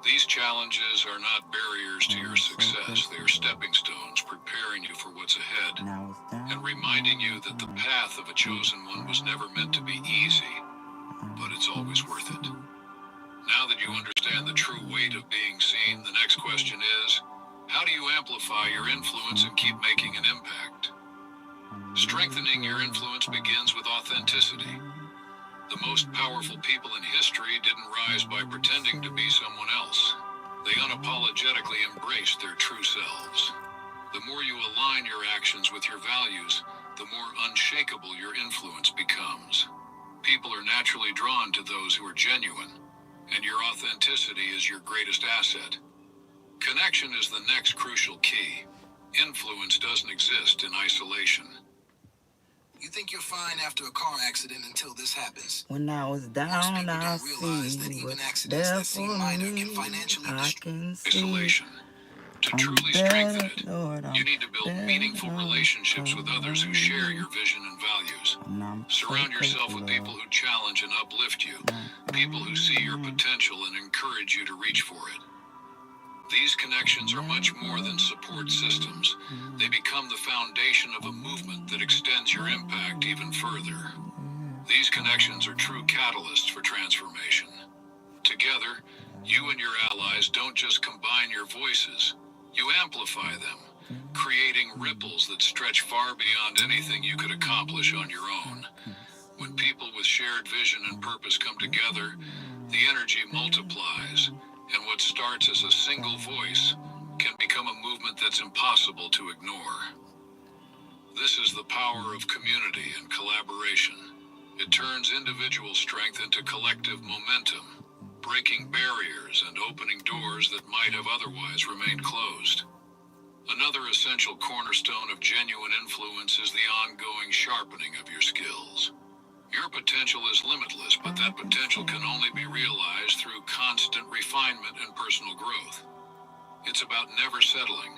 These challenges are not barriers to your success. They are stepping stones preparing you for what's ahead and reminding you that the path of a chosen one was never meant to be easy, but it's always worth it. Now that you understand the true weight of being seen, the next question is, how do you amplify your influence and keep making an impact? Strengthening your influence begins with authenticity. The most powerful people in history didn't rise by pretending to be someone else. They unapologetically embraced their true selves. The more you align your actions with your values, the more unshakable your influence becomes. People are naturally drawn to those who are genuine, and your authenticity is your greatest asset. Connection is the next crucial key. Influence doesn't exist in isolation. You think you're fine after a car accident until this happens. When I was Most down, people I don't realize that see even what's accidents there that seem for minor can me. financially I destroy. can see Isolation. To I'm truly strengthen better, it, Lord, you I'm need to build better. meaningful relationships with others who share your vision and values. And I'm Surround so yourself with grateful, people Lord. who challenge and uplift you, people who see your potential and encourage you to reach for it. These connections are much more than support systems. They become the foundation of a movement that extends your impact even further. These connections are true catalysts for transformation. Together, you and your allies don't just combine your voices, you amplify them, creating ripples that stretch far beyond anything you could accomplish on your own. When people with shared vision and purpose come together, the energy multiplies, and what starts as a single voice can become a movement that's impossible to ignore. This is the power of community and collaboration. It turns individual strength into collective momentum, breaking barriers and opening doors that might have otherwise remained closed. Another essential cornerstone of genuine influence is the ongoing sharpening of your skills. Your potential is limitless, but that potential can only be realized through constant refinement and personal growth. It's about never settling,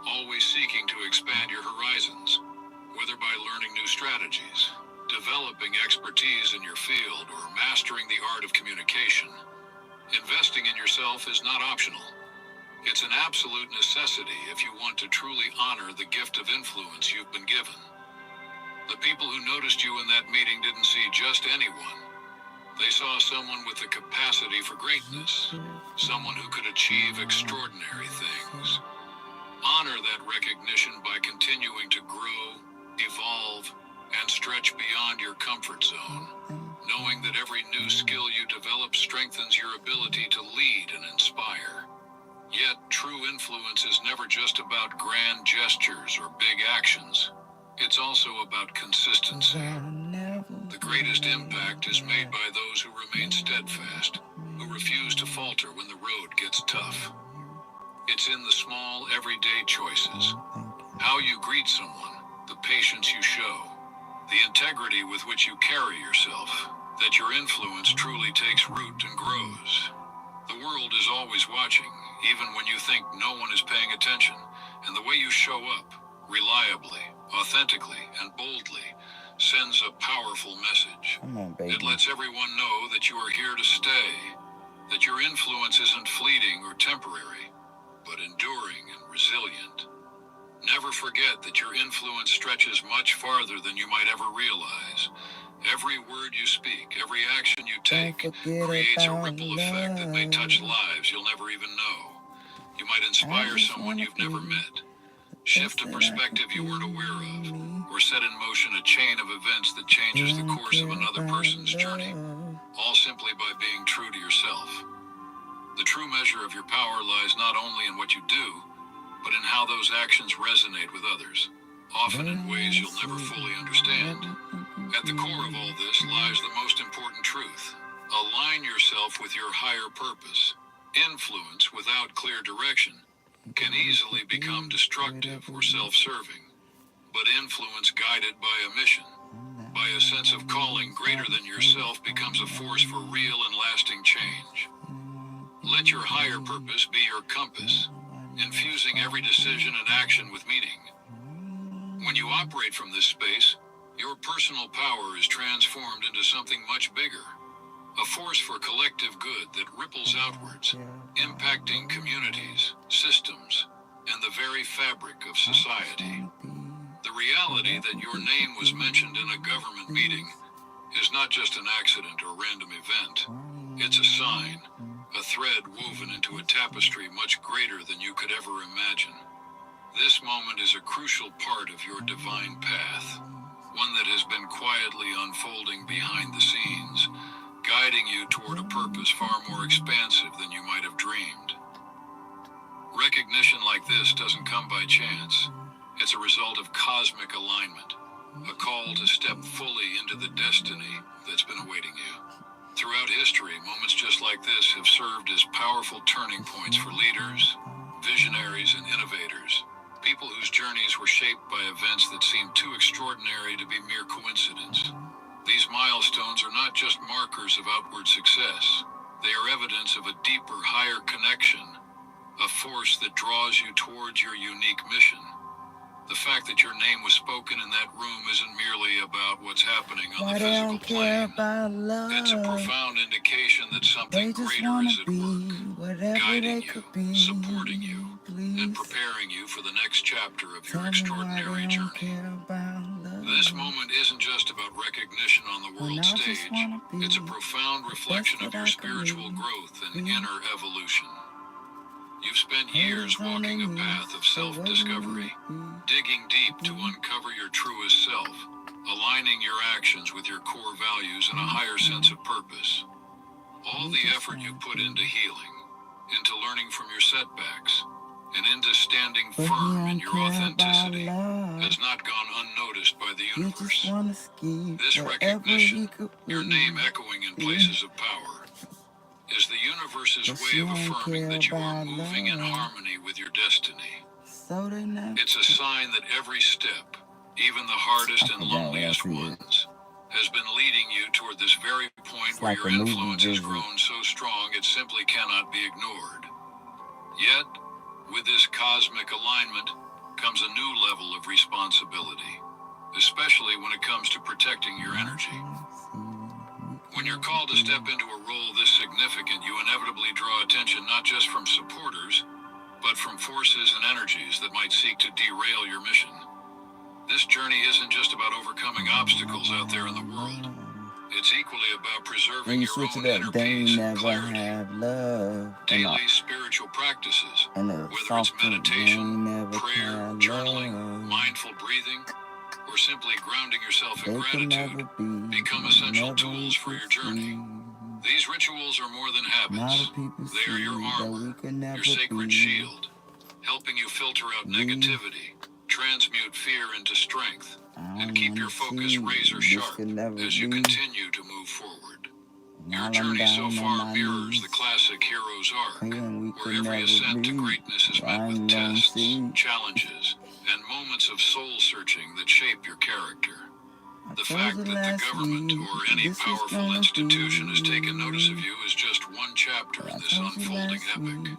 always seeking to expand your horizons, whether by learning new strategies, developing expertise in your field, or mastering the art of communication. Investing in yourself is not optional. It's an absolute necessity if you want to truly honor the gift of influence you've been given. The people who noticed you in that meeting didn't see just anyone. They saw someone with the capacity for greatness, someone who could achieve extraordinary things. Honor that recognition by continuing to grow, evolve, and stretch beyond your comfort zone, knowing that every new skill you develop strengthens your ability to lead and inspire. Yet, true influence is never just about grand gestures or big actions. It's also about consistency. The greatest impact is made by those who remain steadfast, who refuse to falter when the road gets tough. It's in the small, everyday choices. How you greet someone, the patience you show, the integrity with which you carry yourself, that your influence truly takes root and grows. The world is always watching, even when you think no one is paying attention, and the way you show up, reliably, authentically, and boldly, sends a powerful message. Come on, baby. It lets everyone know that you are here to stay, that your influence isn't fleeting or temporary, but enduring and resilient. Never forget that your influence stretches much farther than you might ever realize. Every word you speak, every action you take, creates a ripple effect that may touch lives you'll never even know. You might inspire someone you've never met, shift a perspective you weren't aware of, or set in motion a chain of events that changes the course of another person's journey, all simply by being true to yourself. The true measure of your power lies not only in what you do, but in how those actions resonate with others, often in ways you'll never fully understand. At the core of all this lies the most important truth. Align yourself with your higher purpose. Influence without clear direction can easily become destructive or self-serving, but influence guided by a mission, by a sense of calling greater than yourself, becomes a force for real and lasting change. Let your higher purpose be your compass, infusing every decision and action with meaning. When you operate from this space, your personal power is transformed into something much bigger, a force for collective good that ripples outwards, impacting communities, systems, and the very fabric of society. The reality that your name was mentioned in a government meeting is not just an accident or random event. It's a sign, a thread woven into a tapestry much greater than you could ever imagine. This moment is a crucial part of your divine path, one that has been quietly unfolding behind the scenes, guiding you toward a purpose far more expansive than you might have dreamed. Recognition like this doesn't come by chance. It's a result of cosmic alignment, a call to step fully into the destiny that's been awaiting you. Throughout history, moments just like this have served as powerful turning points for leaders, visionaries, and innovators. People whose journeys were shaped by events that seemed too extraordinary to be mere coincidence. These milestones are not just markers of outward success. They are evidence of a deeper, higher connection, a force that draws you towards your unique mission. The fact that your name was spoken in that room isn't merely about what's happening on the physical plane. It's a profound indication that something greater is at work, guiding you, supporting you, and preparing you for the next chapter of your extraordinary journey. This moment isn't just about recognition on the world stage. It's a profound reflection of your spiritual growth and inner evolution. You've spent years walking a path of self-discovery, digging deep to uncover your truest self, aligning your actions with your core values and a higher sense of purpose. All the effort you put into healing, into learning from your setbacks, and into standing firm in your authenticity has not gone unnoticed by the universe. This recognition, your name echoing in places of power, is the universe's way of affirming that you are moving in harmony with your destiny. It's a sign that every step, even the hardest and loneliest ones, has been leading you toward this very point where your influence has grown so strong it simply cannot be ignored. Yet, with this cosmic alignment comes a new level of responsibility, especially when it comes to protecting your energy. When you're called to step into a role this significant, you inevitably draw attention not just from supporters, but from forces and energies that might seek to derail your mission. This journey isn't just about overcoming obstacles out there in the world. It's equally about preserving your own inner peace and clarity. Daily spiritual practices, whether it's meditation, prayer, journaling, mindful breathing, or simply grounding yourself in gratitude, become essential tools for your journey. These rituals are more than habits. They are your armor, your sacred shield, helping you filter out negativity, transmute fear into strength, and keep your focus razor sharp as you continue to move forward. Your journey so far mirrors the classic hero's arc, where every ascent to greatness is met with tests, challenges, and moments of soul-searching that shape your character. The fact that the government or any powerful institution has taken notice of you is just one chapter in this unfolding epic.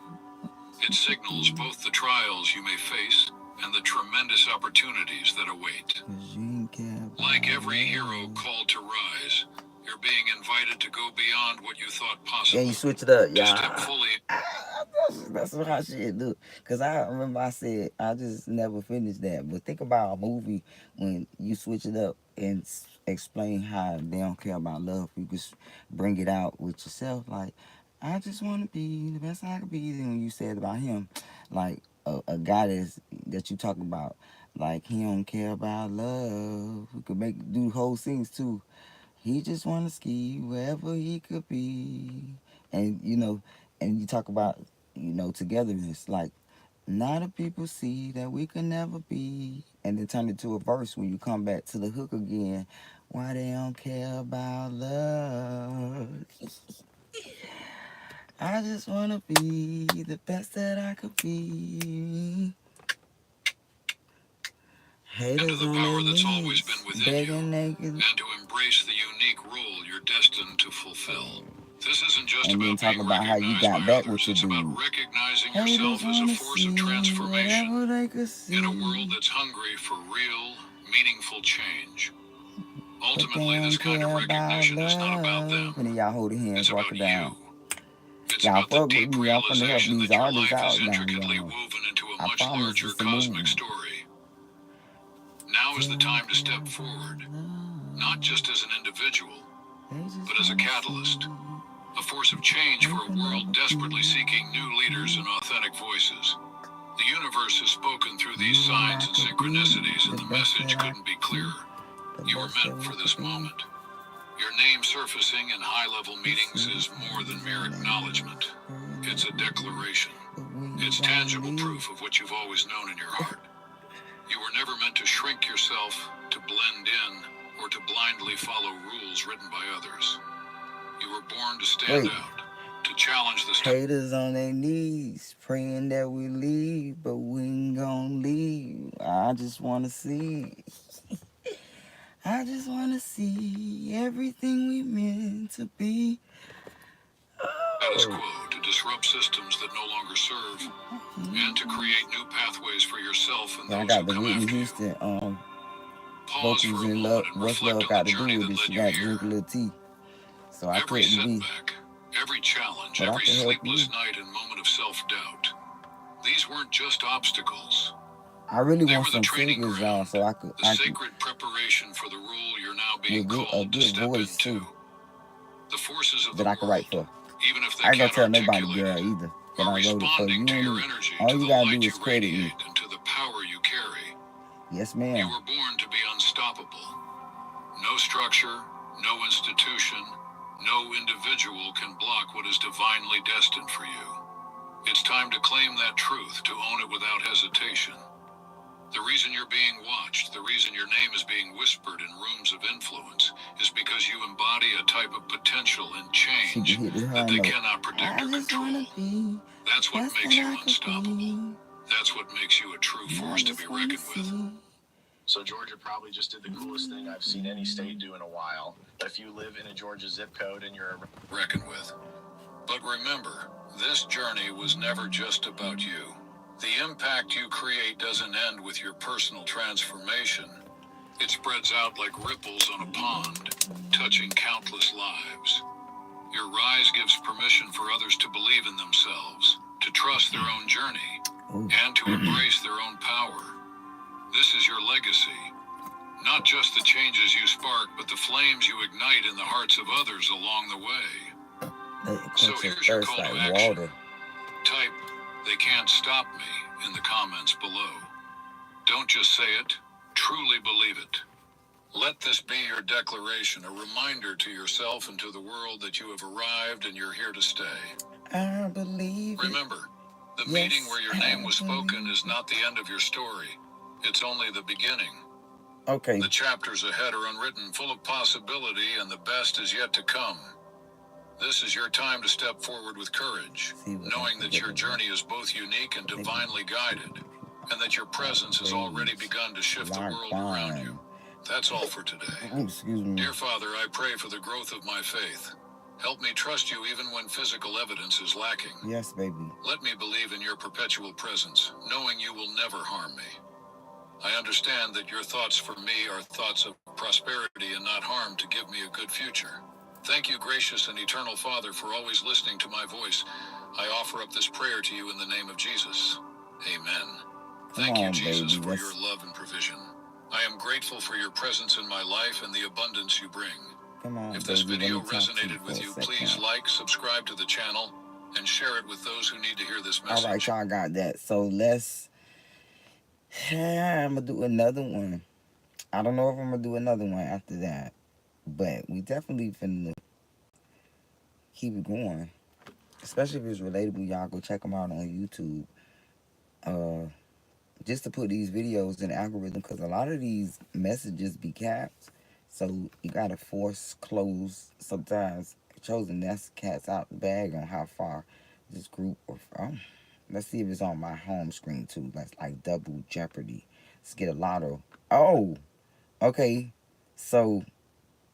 It signals both the trials you may face and the tremendous opportunities that await. Like every hero called to rise, you're being invited to go beyond what you thought possible. Yeah, you switch it up, to step fully. That's what I should do. Because I remember I said I just never finished that. But think about a movie when you switch it up and explain how they don't care about love. You just bring it out with yourself. Like, I just want to be the best I could be. And when you said about him, like a guy that you talk about, like he don't care about love. We could do whole scenes too. He just want to ski wherever he could be. And, and you talk about, togetherness. Like, now the people see that we could never be. And then turn it to a verse when you come back to the hook again. Why they don't care about love. I just want to be the best that I could be. Haters the on power their that's always knees, been within begging you, naked. and to embrace the unique role you're destined to fulfill. This isn't just And then about talk being about how you recognized got by back others. with your It's about dude. recognizing Haters yourself as a wanna force see of transformation whatever they could see. in a world that's hungry for real, meaningful change. Ultimately, this kind of recognition is not about them. And then y'all holding hands, It's about walking down. you. It's Y'all about the fuck with deep me. I'm finna help realization these that your artists life out is now, intricately y'all. woven into a I much promise larger it's a cosmic movie. story. Now is the time to step forward, not just as an individual, but as a catalyst, a force of change for a world desperately seeking new leaders and authentic voices. The universe has spoken through these signs and synchronicities, and the message couldn't be clearer. You were meant for this moment. Your name surfacing in high-level meetings is more than mere acknowledgement. It's a declaration. It's tangible proof of what you've always known in your heart. You were never meant to shrink yourself, to blend in or to blindly follow rules written by others. You were born to stand out, to challenge the haters on their knees, praying that we leave, but we ain't gonna leave. I just wanna see. I just wanna see everything we meant to be. status quo, to disrupt systems that no longer serve, and to create new pathways for yourself and I those got who the come Whitney after Houston you. Pause vocals for a in moment love. and What's reflect love on got the to do journey with that it? She led you got to drink a here. little tea, so I Every couldn't be. setback, every challenge, But I every can help sleepless you. night and moment of self-doubt. These weren't just obstacles. I really They want were the some training figures, y'all, ground, so I the could sacred preparation for the role you're now being with a called to good step voice into. too The forces of the that I could write world, for. even if they I ain't gonna can't tell nobody, articulate girl, it, either. That are I wrote it for responding you. to Only, your energy, all to you the gotta light do you is credit me. radiate, and to the power you carry. Yes, You ma'am. were born to be unstoppable. No structure, no institution, no individual can block what is divinely destined for you. It's time to claim that truth, to own it without hesitation. The reason you're being watched, the reason your name is being whispered in rooms of influence, is because you embody a type of potential and change that they cannot predict or control. That's what makes you unstoppable. That's what makes you a true force to be reckoned with. So Georgia probably just did the coolest thing I've seen any state do in a while. If you live in a Georgia zip code and you're reckoned with. But remember, this journey was never just about you. The impact you create doesn't end with your personal transformation. It spreads out like ripples on a pond, touching countless lives. Your rise gives permission for others to believe in themselves, to trust their own journey, and to embrace their own power. This is your legacy. Not just the changes you spark, but the flames you ignite in the hearts of others along the way. So here's your call to action. Type, "They can't stop me," in the comments below. Don't just say it, truly believe it. Let this be your declaration, a reminder to yourself and to the world that you have arrived and you're here to stay. I believe it. Remember, the meeting where your name was spoken is not the end of your story. It's only the beginning. Okay. The chapters ahead are unwritten, full of possibility, and the best is yet to come. This is your time to step forward with courage, knowing that your journey is both unique and divinely guided, and that your presence has already begun to shift the world around you. That's all for today. Excuse me. Dear Father, I pray for the growth of my faith. Help me trust you even when physical evidence is lacking. Yes, baby. Let me believe in your perpetual presence, knowing you will never harm me. I understand that your thoughts for me are thoughts of prosperity and not harm, to give me a good future. Thank you, gracious and eternal Father, for always listening to my voice. I offer up this prayer to you in the name of Jesus. Amen. Thank you, Jesus, for your love and provision. I am grateful for your presence in my life and the abundance you bring. Come on, if this baby, video resonated with you, please like, subscribe to the channel, and share it with those who need to hear this message. All right, y'all got that. So let's... I'm going to do another one. I don't know if I'm going to do another one after that. But we definitely finna keep it going. Especially if it's relatable, y'all go check them out on YouTube. Just to put these videos in the algorithm, because a lot of these messages be capped. So you got to force close sometimes. Chosen, that's cat's out the bag on how far this group... let's see if it's on my home screen too. That's like double jeopardy. Let's get a lotto. Oh, okay. So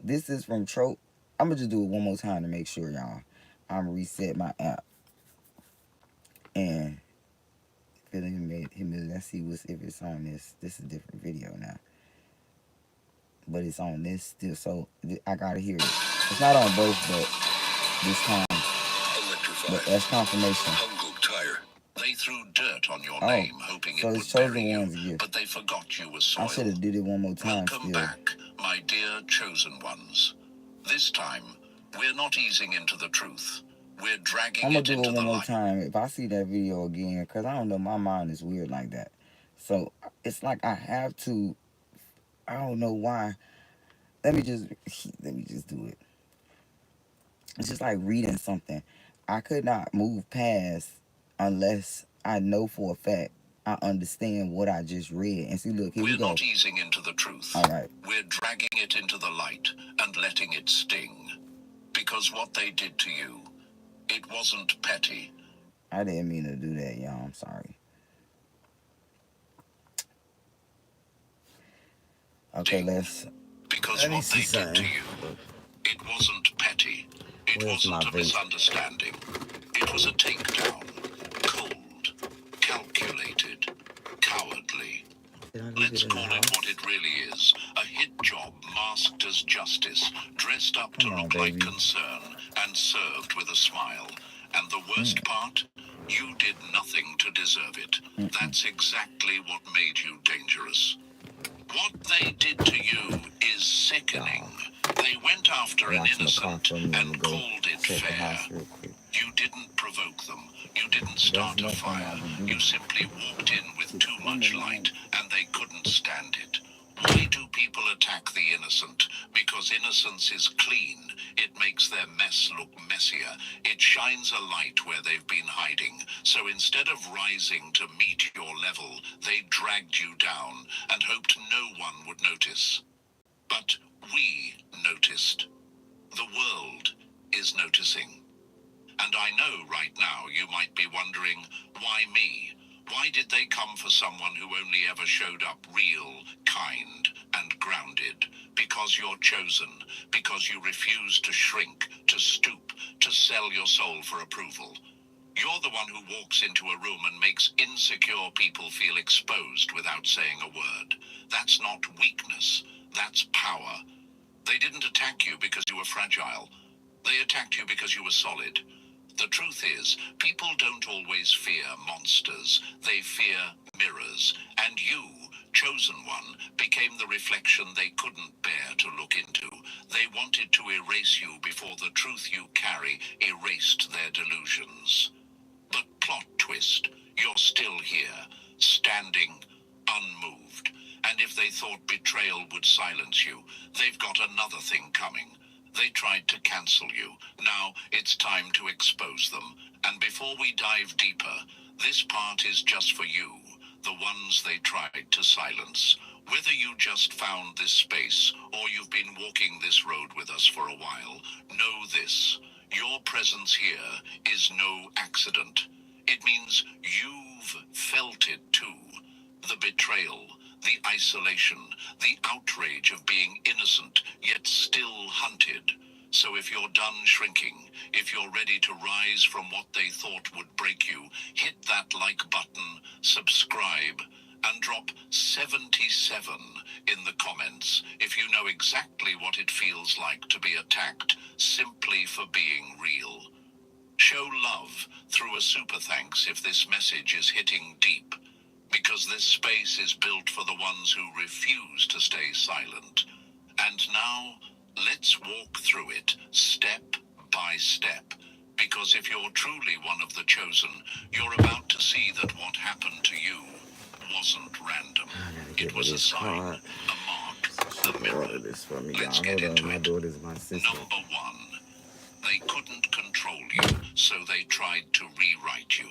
this is from Trope. I'm going to just do it one more time to make sure, y'all. I'm going to reset my app. And feeling him. Let's see if it's on this. This is a different video now. But it's on this still. So I got to hear it. It's not on both, but this time. But that's confirmation. They threw dirt on your name, hoping so it it's would bury Chosen you, but they forgot you were soil. I should have did it one more time. Welcome back, my dear chosen ones. This time, we're not easing into the truth. We're dragging I'm it gonna do into it the one more light. time if I see that video again, because I don't know, my mind is weird like that. So it's like I have to. I don't know why. Let me just do it. It's just like reading something. I could not move past unless I know for a fact I understand what I just read. And see, look, here we We're go. not easing into the truth. All right. We're dragging it into the light and letting it sting. Because what they did to you, it wasn't petty. I didn't mean to do that, y'all. I'm sorry. Okay, let's. Because what they did to you, it wasn't petty. It wasn't a misunderstanding. It was a takedown. Cold, calculated, cowardly. Let's call it what it really is. A hit job masked as justice, dressed up to look like concern, and served with a smile. And the worst part? You did nothing to deserve it. That's exactly what made you dangerous. What they did to you is sickening. They went after an innocent and called it fair. You didn't provoke them. You didn't start a fire. You simply walked in with too much light, and they couldn't stand it. Why do people attack the innocent? Because innocence is clean. It makes their mess look messier. It shines a light where they've been hiding. So instead of rising to meet your level, they dragged you down and hoped no one would notice. But we noticed. The world is noticing. And I know right now you might be wondering, why me? Why did they come for someone who only ever showed up real, kind, and grounded? Because you're chosen. Because you refuse to shrink, to stoop, to sell your soul for approval. You're the one who walks into a room and makes insecure people feel exposed without saying a word. That's not weakness. That's power. They didn't attack you because you were fragile. They attacked you because you were solid. The truth is, people don't always fear monsters. They fear mirrors. And you, chosen one, became the reflection they couldn't bear to look into. They wanted to erase you before the truth you carry erased their delusions. But plot twist, you're still here, standing, unmoved. And if they thought betrayal would silence you, they've got another thing coming. They tried to cancel you. Now it's time to expose them. And before we dive deeper, this part is just for you, the ones they tried to silence. Whether you just found this space or you've been walking this road with us for a while, know this. Your presence here is no accident. It means you've felt it too. The betrayal, the isolation, the outrage of being innocent yet still hunted. So if you're done shrinking, if you're ready to rise from what they thought would break you, hit that like button, subscribe, and drop 77 in the comments if you know exactly what it feels like to be attacked simply for being real. Show love through a super thanks if this message is hitting deep, because this space is built for the ones who refuse to stay silent. And now, let's walk through it, step by step. Because if you're truly one of the chosen, you're about to see that what happened to you wasn't random. It was a sign, a mark, a mirror. Let's get into it. Number one, they couldn't control you, so they tried to rewrite you.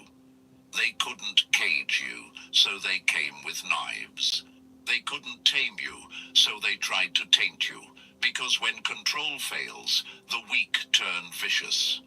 They couldn't cage you, so they came with knives. They couldn't tame you, so they tried to taint you. Because when control fails, the weak turn vicious.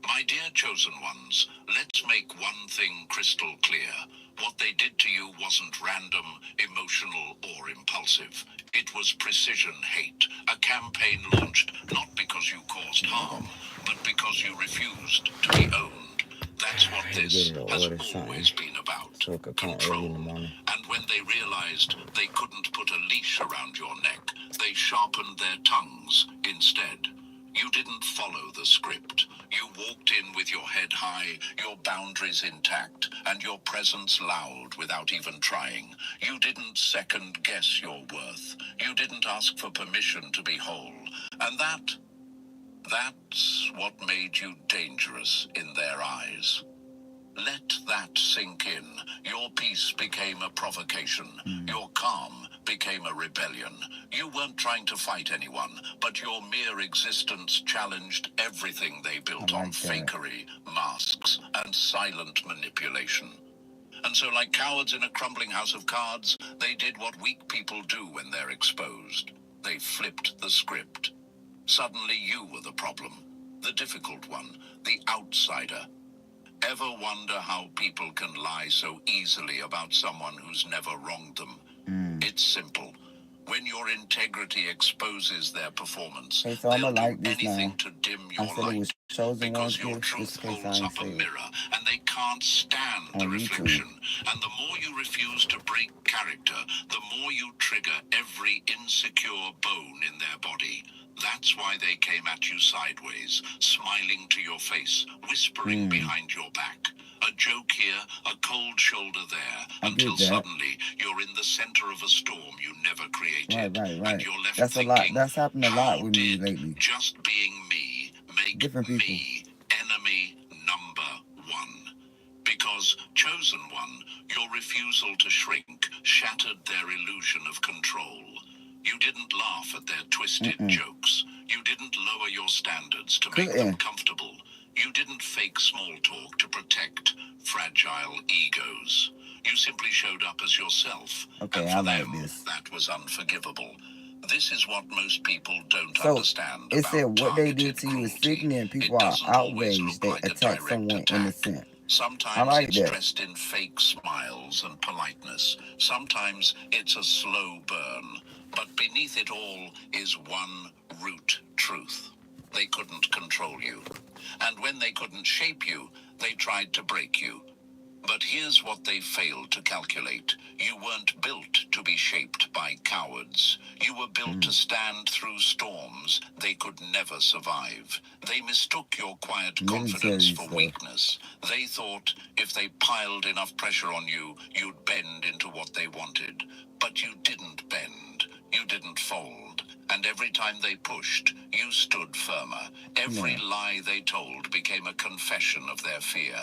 My dear chosen ones, let's make one thing crystal clear. What they did to you wasn't random, emotional, or impulsive. It was precision hate, a campaign launched not because you caused harm, but because you refused to be owned. That's what this has always been about. Control. And when they realized they couldn't put a leash around your neck, they sharpened their tongues instead. You didn't follow the script. You walked in with your head high, your boundaries intact, and your presence loud without even trying. You didn't second guess your worth. You didn't ask for permission to be whole. And that's what made you dangerous in their eyes. Let that sink in. Your peace became a provocation. Your calm became a rebellion. You weren't trying to fight anyone, but your mere existence challenged everything they built on fakery, masks, and silent manipulation. And so, like cowards in a crumbling house of cards, they did what weak people do when they're exposed. They flipped the script. Suddenly you were the problem, the difficult one, the outsider. Ever wonder how people can lie so easily about someone who's never wronged them? It's simple. When your integrity exposes their performance, Okay, so I'm they'll gonna do like this anything now. to dim I your said it was light. chosen one Because your gift, truth just in case holds I up ain't a say it. mirror, and they can't stand the On YouTube. reflection. And the more you refuse to break character, the more you trigger every insecure bone in their body. That's why they came at you sideways, smiling to your face, whispering behind your back. A joke here, a cold shoulder there, until suddenly you're in the center of a storm you never created. Right. And you're left That's a lot. thinking, That's happened a lot how with me did lately. just being me make Different people. me enemy number one? Because, chosen one, your refusal to shrink shattered their illusion of control. You didn't laugh at their twisted jokes. You didn't lower your standards to make them comfortable. You didn't fake small talk to protect fragile egos. You simply showed up as yourself. Okay, and for I like them, this. that was unforgivable. This is what most people don't So, understand it about said what they did targeted to you is cruelty. sickening and people It are doesn't always outraged. look They like a attack direct someone attack. innocent. Sometimes I like it's that. dressed in fake smiles and politeness. Sometimes it's a slow burn. But beneath it all is one root truth. They couldn't control you. And when they couldn't shape you, they tried to break you. But here's what they failed to calculate. You weren't built to be shaped by cowards. You were built to stand through storms they could never survive. They mistook your quiet confidence for weakness. They thought if they piled enough pressure on you, you'd bend into what they wanted. But you didn't bend. You didn't fold. And every time they pushed, you stood firmer. Every lie they told became a confession of their fear.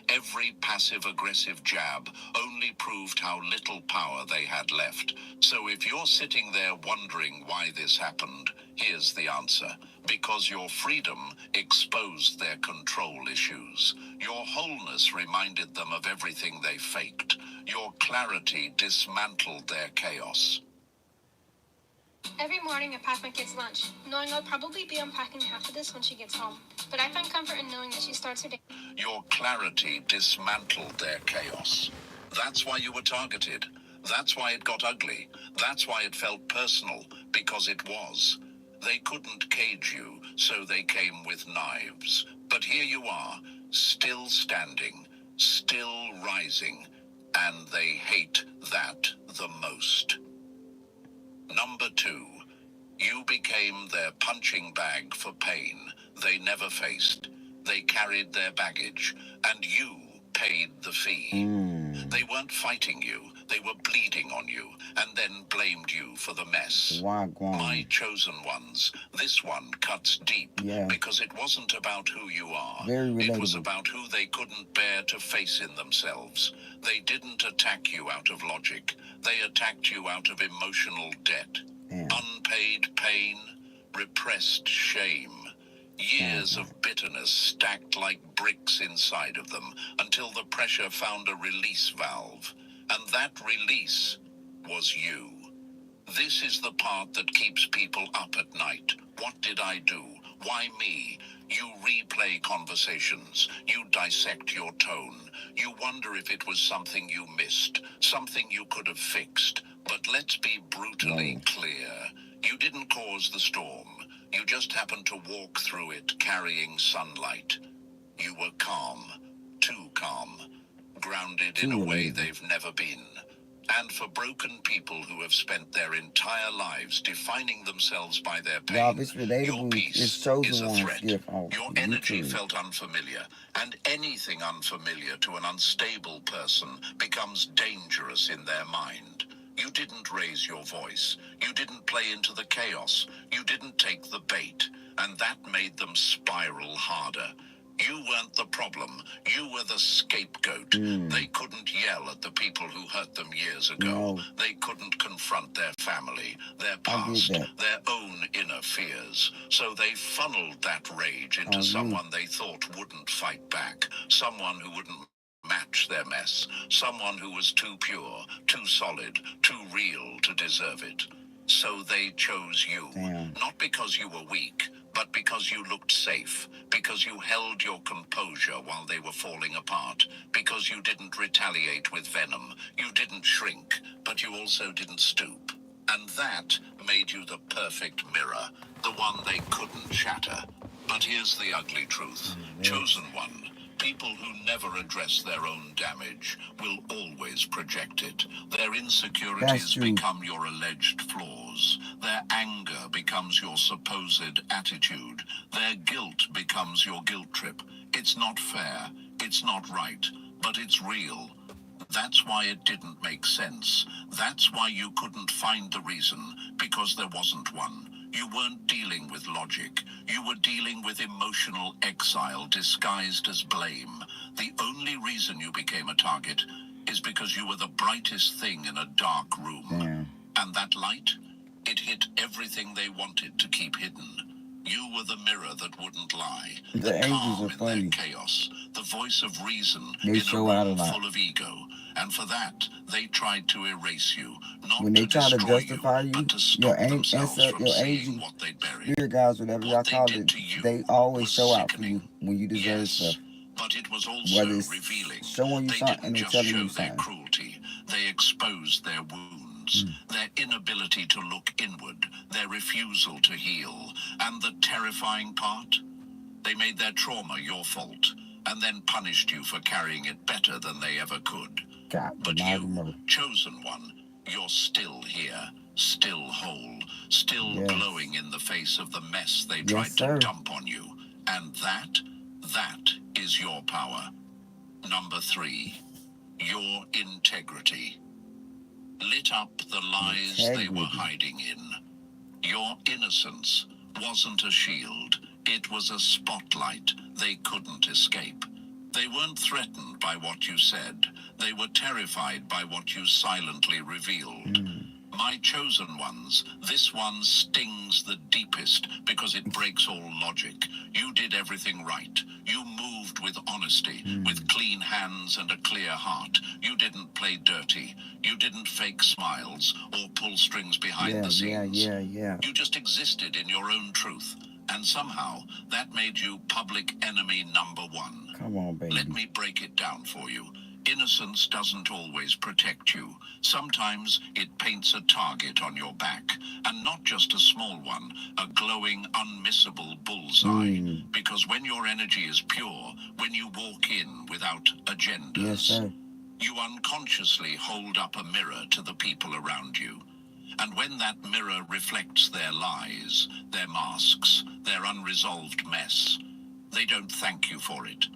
Every passive-aggressive jab only proved how little power they had left. So if you're sitting there wondering why this happened, here's the answer. Because your freedom exposed their control issues. Your wholeness reminded them of everything they faked. Your clarity dismantled their chaos. Every morning I pack my kids' lunch, knowing I'll probably be unpacking half of this when she gets home. But I find comfort in knowing that she starts her day. Your clarity dismantled their chaos. That's why you were targeted. That's why it got ugly. That's why it felt personal, because it was. They couldn't cage you, so they came with knives. But here you are, still standing, still rising, and they hate that the most. Number 2, you became their punching bag for pain they never faced. They carried their baggage, and you paid the fee. They weren't fighting you, they were bleeding on you, and then blamed you for the mess. My chosen ones, this one cuts deep, because it wasn't about who you are. It was about who they couldn't bear to face in themselves. They didn't attack you out of logic. They attacked you out of emotional debt. Unpaid pain, repressed shame. Years of bitterness stacked like bricks inside of them until the pressure found a release valve. And that release was you. This is the part that keeps people up at night. What did I do? Why me? You replay conversations. You dissect your tone. You wonder if it was something you missed, something you could have fixed. But let's be brutally clear. You didn't cause the storm. You just happened to walk through it carrying sunlight. You were calm, too calm, grounded in a way they've never been. And for broken people who have spent their entire lives defining themselves by their pain, your peace is a threat. Your energy felt unfamiliar, and anything unfamiliar to an unstable person becomes dangerous in their mind. You didn't raise your voice. You didn't play into the chaos. You didn't take the bait, and that made them spiral harder. You weren't the problem. You were the scapegoat. They couldn't yell at the people who hurt them years ago. They couldn't confront their family, their past, their own inner fears. So they funneled that rage into someone they thought wouldn't fight back, someone who wouldn't match their mess. Someone who was too pure, too solid, too real to deserve it. So they chose you. Damn. Not because you were weak, but because you looked safe. Because you held your composure while they were falling apart. Because you didn't retaliate with venom. You didn't shrink, but you also didn't stoop. And that made you the perfect mirror. The one they couldn't shatter. But here's the ugly truth. Chosen one. People who never address their own damage will always project it. Their insecurities become your alleged flaws. Their anger becomes your supposed attitude. Their guilt becomes your guilt trip. It's not fair. It's not right. But it's real. That's why it didn't make sense. That's why you couldn't find the reason, because there wasn't one. You weren't dealing with logic. You were dealing with emotional exile disguised as blame. The only reason you became a target is because you were the brightest thing in a dark room. Damn. And that light, it hit everything they wanted to keep hidden. You were the mirror that wouldn't lie. The angels calm are in funny. their chaos. The voice of reason They in show a out a room lot. full of ego. And for that, they tried to erase you. Not When they to try to destroy justify you, you, but to your stop themselves from your seeing angel, what they buried. spirit guides, whatever y'all What they call did it, to you they always was show out for you sickening. when you deserve Yes, stuff. but it was also Whether it's revealing. showing you They something didn't and then just telling show you their something. cruelty. They exposed their wounds, their inability to look inward, their refusal to heal, and the terrifying part? They made their trauma your fault, and then punished you for carrying it better than they ever could. God, But the mighty you, mother. chosen one, you're still here, still whole, still Yes. glowing in the face of the mess they Yes, tried sir. to dump on you. And that is your power. Number 3, your integrity. Lit up the lies they were Integrity. hiding in. Your innocence wasn't a shield. It was a spotlight they couldn't escape. They weren't threatened by what you said. They were terrified by what you silently revealed. My chosen ones, this one stings the deepest because it breaks all logic. You did everything right. You moved with honesty, with clean hands and a clear heart. You didn't play dirty. You didn't fake smiles or pull strings behind the scenes. Yeah. You just existed in your own truth. And somehow, that made you public enemy number 1. Come on, baby. Let me break it down for you. Innocence doesn't always protect you. Sometimes it paints a target on your back. And not just a small one, a glowing, unmissable bullseye. Because when your energy is pure, when you walk in without agendas, Yes, sir. you unconsciously hold up a mirror to the people around you. And when that mirror reflects their lies, their masks, their unresolved mess, they don't thank you for it.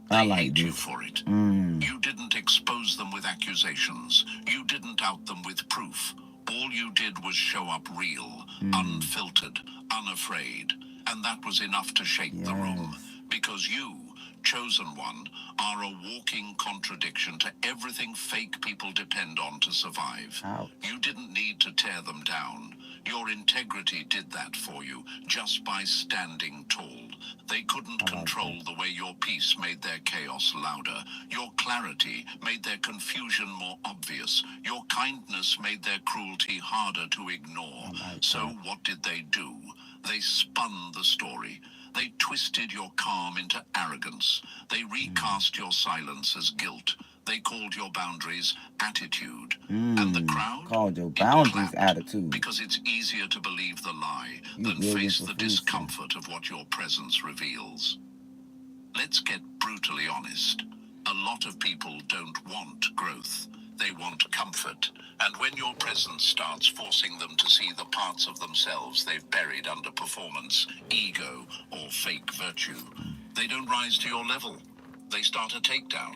They I like hate you this. for it. You didn't expose them with accusations. You didn't out them with proof. All you did was show up real, unfiltered, unafraid. And that was enough to shake the room. Because you, chosen one, are a walking contradiction to everything fake people depend on to survive. Ouch. You didn't need to tear them down. Your integrity did that for you, just by standing tall. They couldn't control the way your peace made their chaos louder. Your clarity made their confusion more obvious. Your kindness made their cruelty harder to ignore. So what did they do? They spun the story. They twisted your calm into arrogance. They recast your silence as guilt. They called your boundaries attitude. And the crowd Called your it boundaries clapped, attitude. because it's easier to believe the lie You than begging face for the food stamps. discomfort of what your presence reveals. Let's get brutally honest. A lot of people don't want growth. They want comfort. And when your presence starts forcing them to see the parts of themselves they've buried under performance, ego, or fake virtue, they don't rise to your level. They start a takedown.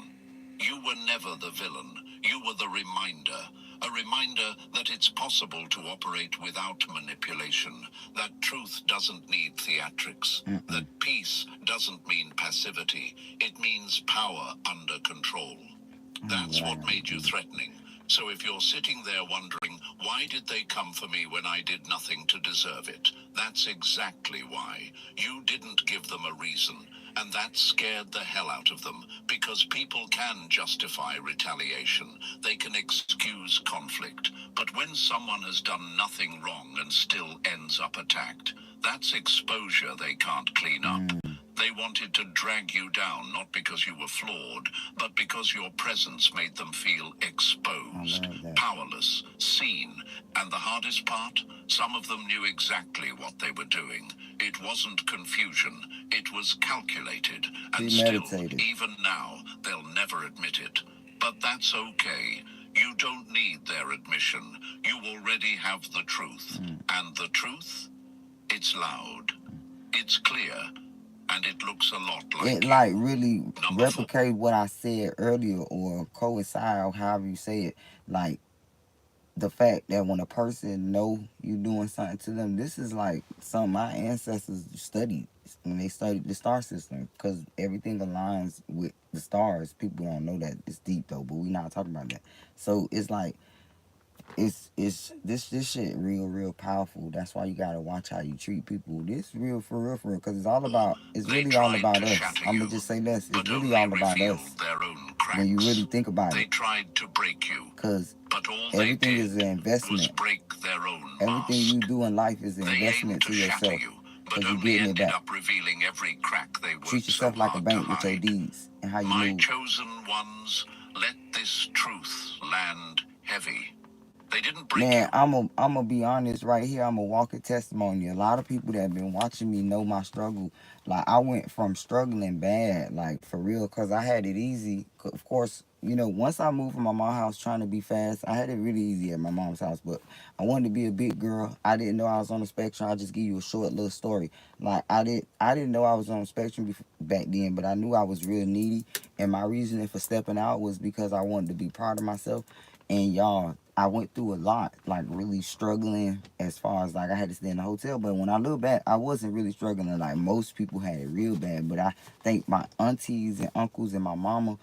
You were never the villain. You were the reminder. A reminder that it's possible to operate without manipulation. That truth doesn't need theatrics. That peace doesn't mean passivity. It means power under control. That's what made you threatening. So if you're sitting there wondering, why did they come for me when I did nothing to deserve it? That's exactly why. You didn't give them a reason. And that scared the hell out of them, because people can justify retaliation, they can excuse conflict, but when someone has done nothing wrong and still ends up attacked, that's exposure they can't clean up. They wanted to drag you down, not because you were flawed, but because your presence made them feel exposed, powerless, seen. And the hardest part? Some of them knew exactly what they were doing. It wasn't confusion, it was calculated. And still, even now, they'll never admit it. But that's okay. You don't need their admission. You already have the truth. And the truth? It's loud. It's clear. And it looks a lot like it like really replicate what I said earlier, or coincide, or however you say it. Like the fact that when a person know you doing something to them, this is like some my ancestors studied when they studied the star system, because everything aligns with the stars. People don't know that. It's deep though, but we not talking about that. So it's like it's this shit real powerful. That's why you gotta watch how you treat people. This real for real, because it's all about, it's really all about us. I'm gonna just say this, it's really all about us when you really think about it. They tried to break you, because but all everything they is an investment. break their own Everything mask. you do in life is an investment to yourself, But you're only getting it ended back. up revealing every crack they worked Treat yourself so like a hard bank to with your hide. deeds and how you My move. chosen ones, let this truth land heavy. They didn't break Man, you. I'm gonna be honest right here. I'm a walking testimony. A lot of people that have been watching me know my struggle. Like, I went from struggling bad, like for real, because I had it easy. Of course, you know, once I moved from my mom's house trying to be fast, I had it really easy at my mom's house. But I wanted to be a big girl. I didn't know I was on the spectrum. I'll just give you a short little story. Like, I didn't know I was on the spectrum back then, but I knew I was real needy. And my reasoning for stepping out was because I wanted to be proud of myself. And y'all, I went through a lot, like really struggling as far as like I had to stay in a hotel. But when I look back, I wasn't really struggling like most people had it real bad. But I thank my aunties and uncles and my mama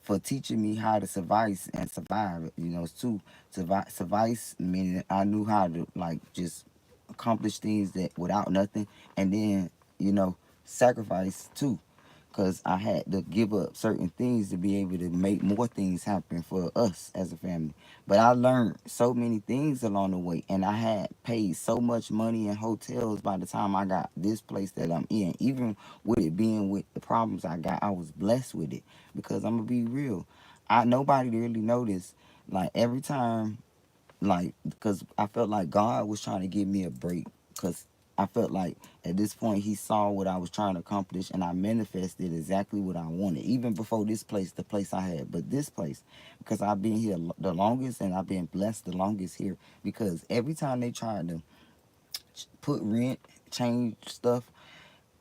for teaching me how to survive and survive. You know, too. Survive meaning I knew how to like just accomplish things that without nothing, and then, you know, sacrifice too, because I had to give up certain things to be able to make more things happen for us as a family. But I learned so many things along the way, and I had paid so much money in hotels by the time I got this place that I'm in. Even with it being with the problems I got, I was blessed with it, because I'm gonna be real. Nobody really noticed. Like every time, like, because I felt like God was trying to give me a break, because I felt like at this point he saw what I was trying to accomplish, and I manifested exactly what I wanted, even before this place, the place I had. But this place, because I've been here the longest and I've been blessed the longest here, because every time they tried to put rent, change stuff,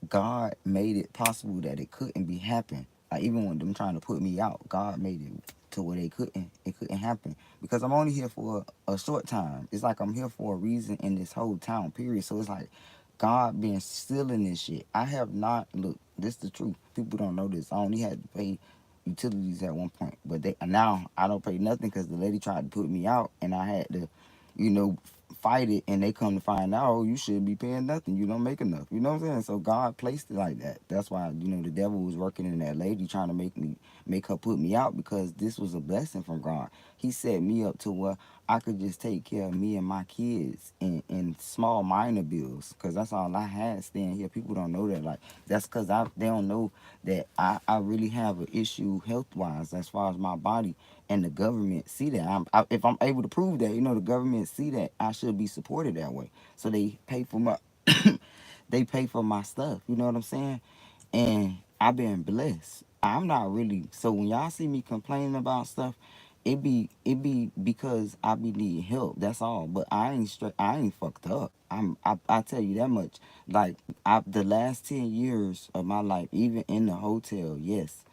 God made it possible that it couldn't be happen. Like even when them trying to put me out, God made it to where it couldn't happen, because I'm only here for a short time. It's like I'm here for a reason in this whole town period. So it's like God been stealing this shit. I have not, look, this is the truth. People don't know this. I only had to pay utilities at one point, but now I don't pay nothing, because the lady tried to put me out, and I had to, you know, fight it, and they come to find out, oh, you shouldn't be paying nothing. You don't make enough. You know what I'm saying? So God placed it like that. That's why, you know, the devil was working in that lady, trying to make her put me out, because this was a blessing from God. He set me up to where I could just take care of me and my kids and small minor bills, because that's all I had staying here. People don't know that. Like, that's because they don't know that I really have an issue health-wise as far as my body. And the government see that. If I'm able to prove that, you know, the government see that I should be supported that way. So they pay for my they pay for my stuff. You know what I'm saying? And I've been blessed. I'm not really, so when y'all see me complaining about stuff, it be because I be needing help. That's all. But I ain't fucked up. I tell you that much. Like, the last 10 years of my life, even in the hotel, yes,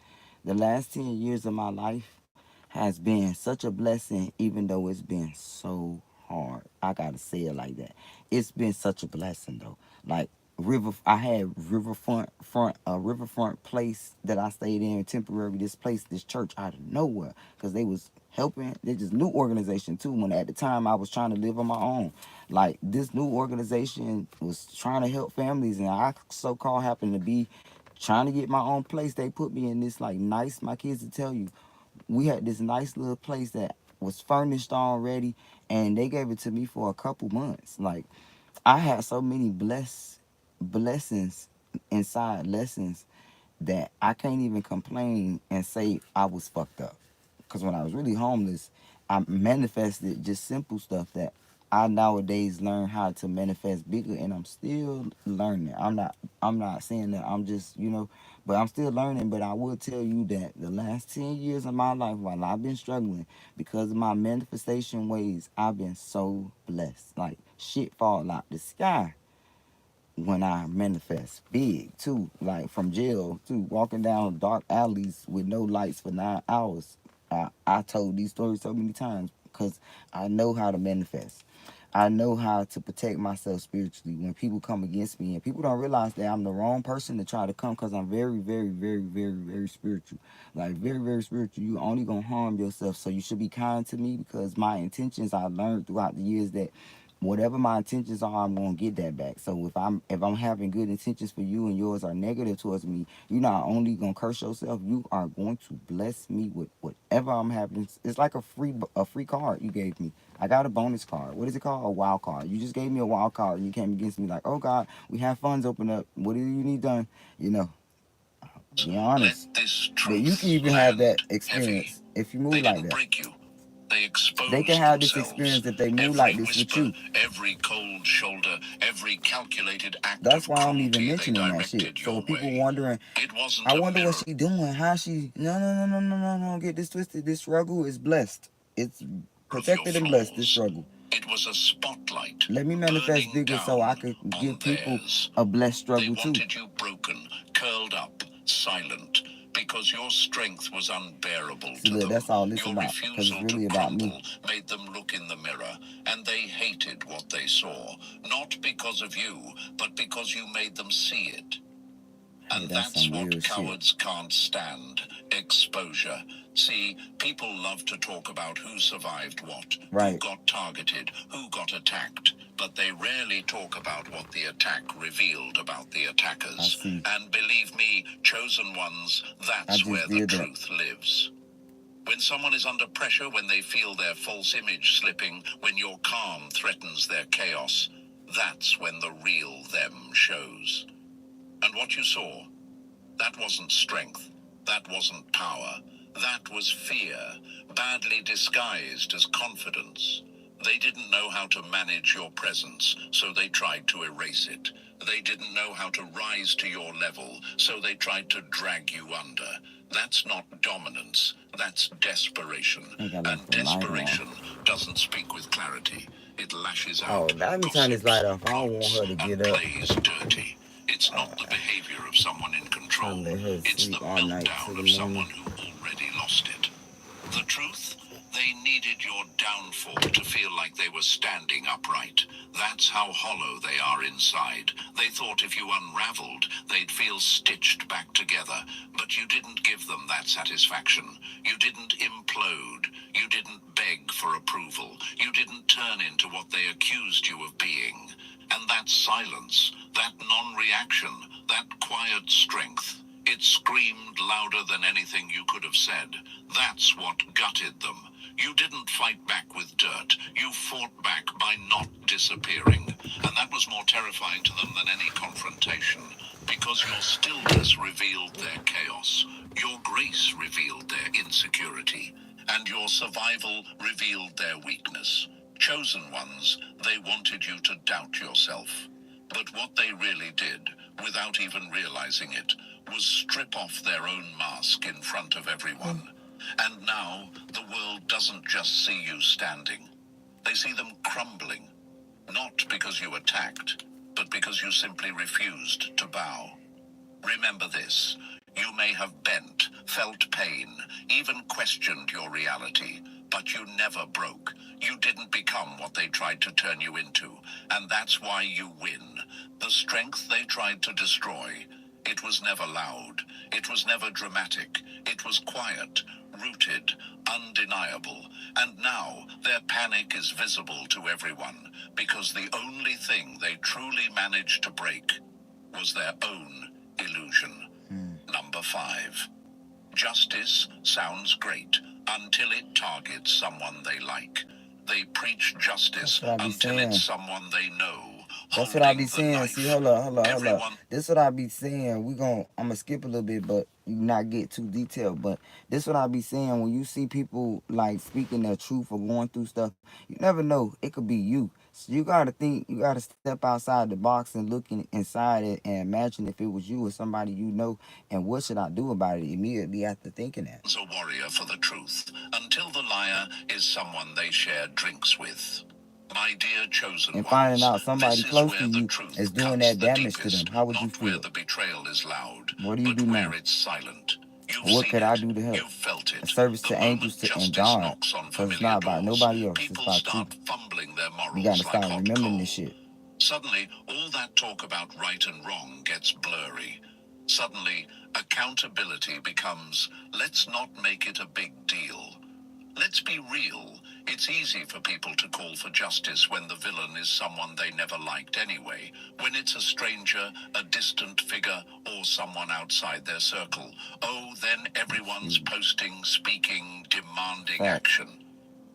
the last 10 years of my life has been such a blessing, even though it's been so hard. I gotta say it like that. It's been such a blessing though. Like, I had riverfront place that I stayed in temporary. This church out of nowhere, because they was helping. They just new organization too. When at the time I was trying to live on my own, like this new organization was trying to help families, and I so called happened to be trying to get my own place. They put me in this like nice. My kids will tell you, we had this nice little place that was furnished already, and they gave it to me for a couple months. Like I had so many blessings inside lessons that I can't even complain and say I was fucked up. Because when I was really homeless, I manifested just simple stuff that I nowadays learn how to manifest bigger, and I'm still learning. I'm not saying that I'm just, but I'm still learning. But I will tell you that the last 10 years of my life, while I've been struggling because of my manifestation ways, I've been so blessed. Like shit fall out the sky when I manifest big too, like from jail to walking down dark alleys with no lights for 9 hours. I told these stories so many times because I know how to manifest. I know how to protect myself spiritually when people come against me, and people don't realize that I'm the wrong person to try to come because I'm very, very, very, very, very spiritual. Like very, very spiritual. You only gonna harm yourself, so you should be kind to me because my intentions I learned throughout the years that whatever my intentions are, I'm gonna get that back. So if I'm having good intentions for you and yours are negative towards me, you're not only gonna curse yourself, you are going to bless me with whatever I'm having. It's like a free card you gave me. I got a bonus card. What is it called? A wild card. You just gave me a wild card and you came against me like, oh God, we have funds open up. What do you need done? Be honest. Let this But you truth can even have that land experience heavy. if you move They like didn't that. break you. They They exposed can have this themselves. experience if they move Every like this with whisper, you. every cold shoulder, every calculated act That's of why I'm even cruelty they mentioning that shit. directed So your people way. wondering, It wasn't I a wonder what mirror. she doing. How she? No, no, no, no, no, no, no. Get this twisted. This struggle is blessed. It's Of your protected and blessed. This flaws. struggle. It was a spotlight Let me manifest burning bigger so I down could on give people theirs. a blessed They struggle too. wanted you broken, curled up, silent, because your strength was unbearable See, to look, them. that's all it's Your about. Because it's refusal really to about crumble me. made them look in the mirror, and they hated what they saw, not because of you, but because you made them see it. Hey, And that's that's some what real shit. cowards can't stand. Exposure. See, people love to talk about who survived what, who Right. got targeted, who got attacked, but they rarely talk about what the attack revealed about the I attackers. see. And believe me, chosen ones, I that's just where the did that. truth lives. When someone is under pressure, when they feel their false image slipping, when your calm threatens their chaos, that's when the real them shows. And what you saw, that wasn't strength. That wasn't power. That was fear, badly disguised as confidence. They didn't know how to manage your presence, so they tried to erase it. They didn't know how to rise to your level, so they tried to drag you under. That's not dominance, that's desperation. I think I And left the light on. desperation doesn't speak with clarity. It lashes Oh, out, let me turn this gossips, light off. I don't want plots, her to and get up. plays dirty. It's not the behavior of someone in control. I'll let her It's the sleep all night meltdown till of the someone morning. who already lost it. The truth? They needed your downfall to feel like they were standing upright. That's how hollow they are inside. They thought if you unraveled, they'd feel stitched back together. But you didn't give them that satisfaction. You didn't implode. You didn't beg for approval. You didn't turn into what they accused you of being. And that silence, that non-reaction, that quiet strength, it screamed louder than anything you could have said. That's what gutted them. You didn't fight back with dirt. You fought back by not disappearing. And that was more terrifying to them than any confrontation. Because your stillness revealed their chaos. Your grace revealed their insecurity. And your survival revealed their weakness. Chosen ones, they wanted you to doubt yourself. But what they really did, without even realizing it, was strip off their own mask in front of everyone. And now, the world doesn't just see you standing. They see them crumbling. Not because you attacked, but because you simply refused to bow. Remember this. You may have bent, felt pain, even questioned your reality, but you never broke. You didn't become what they tried to turn you into, and that's why you win. The strength they tried to destroy, it was never loud, it was never dramatic, it was quiet, rooted, undeniable, and now their panic is visible to everyone, because the only thing they truly managed to break was their own illusion. 5. Justice sounds great until it targets someone they like. They preach justice until it's someone they know. That's what I be saying. See, hold up. This what I be saying. I'm gonna skip a little bit, but not get too detailed. But this what I be saying. When you see people like speaking their truth or going through stuff, you never know. It could be you. So you gotta think. You gotta step outside the box and look inside it and imagine if it was you or somebody you know, and what should I do about it immediately after thinking that. A warrior for the truth until the liar is someone they share drinks with. My dear chosen and finding ones, out somebody this close is to where the you truth is doing cuts that the damage to deepest, them. How would you not where feel? the betrayal is loud, What do you but do where now? it's silent. You've What seen could I it. do to help? You've felt it. A service The to angels moment and justice God. knocks on Because it's familiar not about doors, nobody else. It's people about you. start fumbling their You morals gotta like start hot remembering coal. this shit. Suddenly, all that talk about right and wrong gets blurry. Suddenly, accountability becomes, let's not make it a big deal. Let's be real. It's easy for people to call for justice when the villain is someone they never liked anyway. When it's a stranger, a distant figure, or someone outside their circle. Oh, then everyone's posting, speaking, demanding action.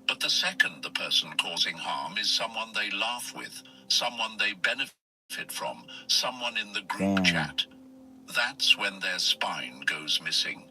But the second the person causing harm is someone they laugh with, someone they benefit from, someone in the group chat, that's when their spine goes missing.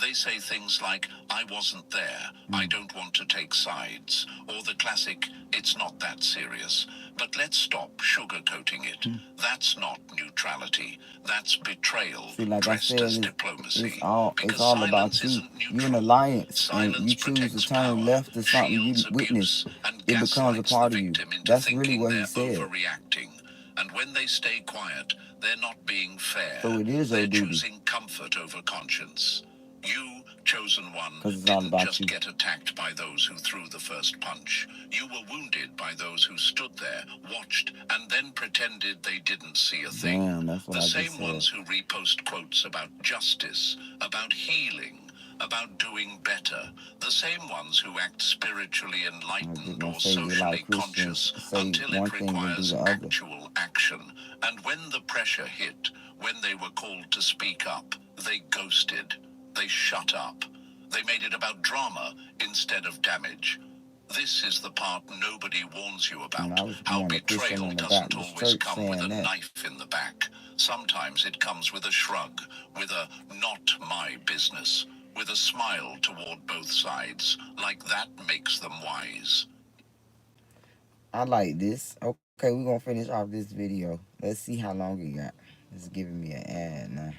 They say things like, I wasn't there, I don't want to take sides, or the classic, it's not that serious. But let's stop sugarcoating it. That's not neutrality, that's betrayal, See, like I dressed said, as diplomacy. it's all Because about you. isn't You in neutral. alliance, and Silence you choose to protects turn power, left to something you shields witness. abuse, and It becomes a gaslights the part of you. victim into That's really thinking what he they're said. overreacting. And when they stay quiet, they're not being fair. So it is your They're duty. choosing comfort over conscience. You, chosen one, Because it's all didn't about just you. get attacked by those who threw the first punch. You were wounded by those who stood there, watched, and then pretended they didn't see a thing. Damn, that's what The I same just said. ones who repost quotes about justice, about healing, about doing better. The same ones who act spiritually enlightened or socially conscious until it requires actual action. And when the pressure hit, when they were called to speak up, they ghosted. They shut up. They made it about drama instead of damage. This is the part nobody warns you about. How betrayal doesn't always come with a knife in the back. Sometimes it comes with a shrug, with a not my business, with a smile toward both sides, like that makes them wise. I like this. Okay, we're going to finish off this video. Let's see how long it got. It's giving me an ad now.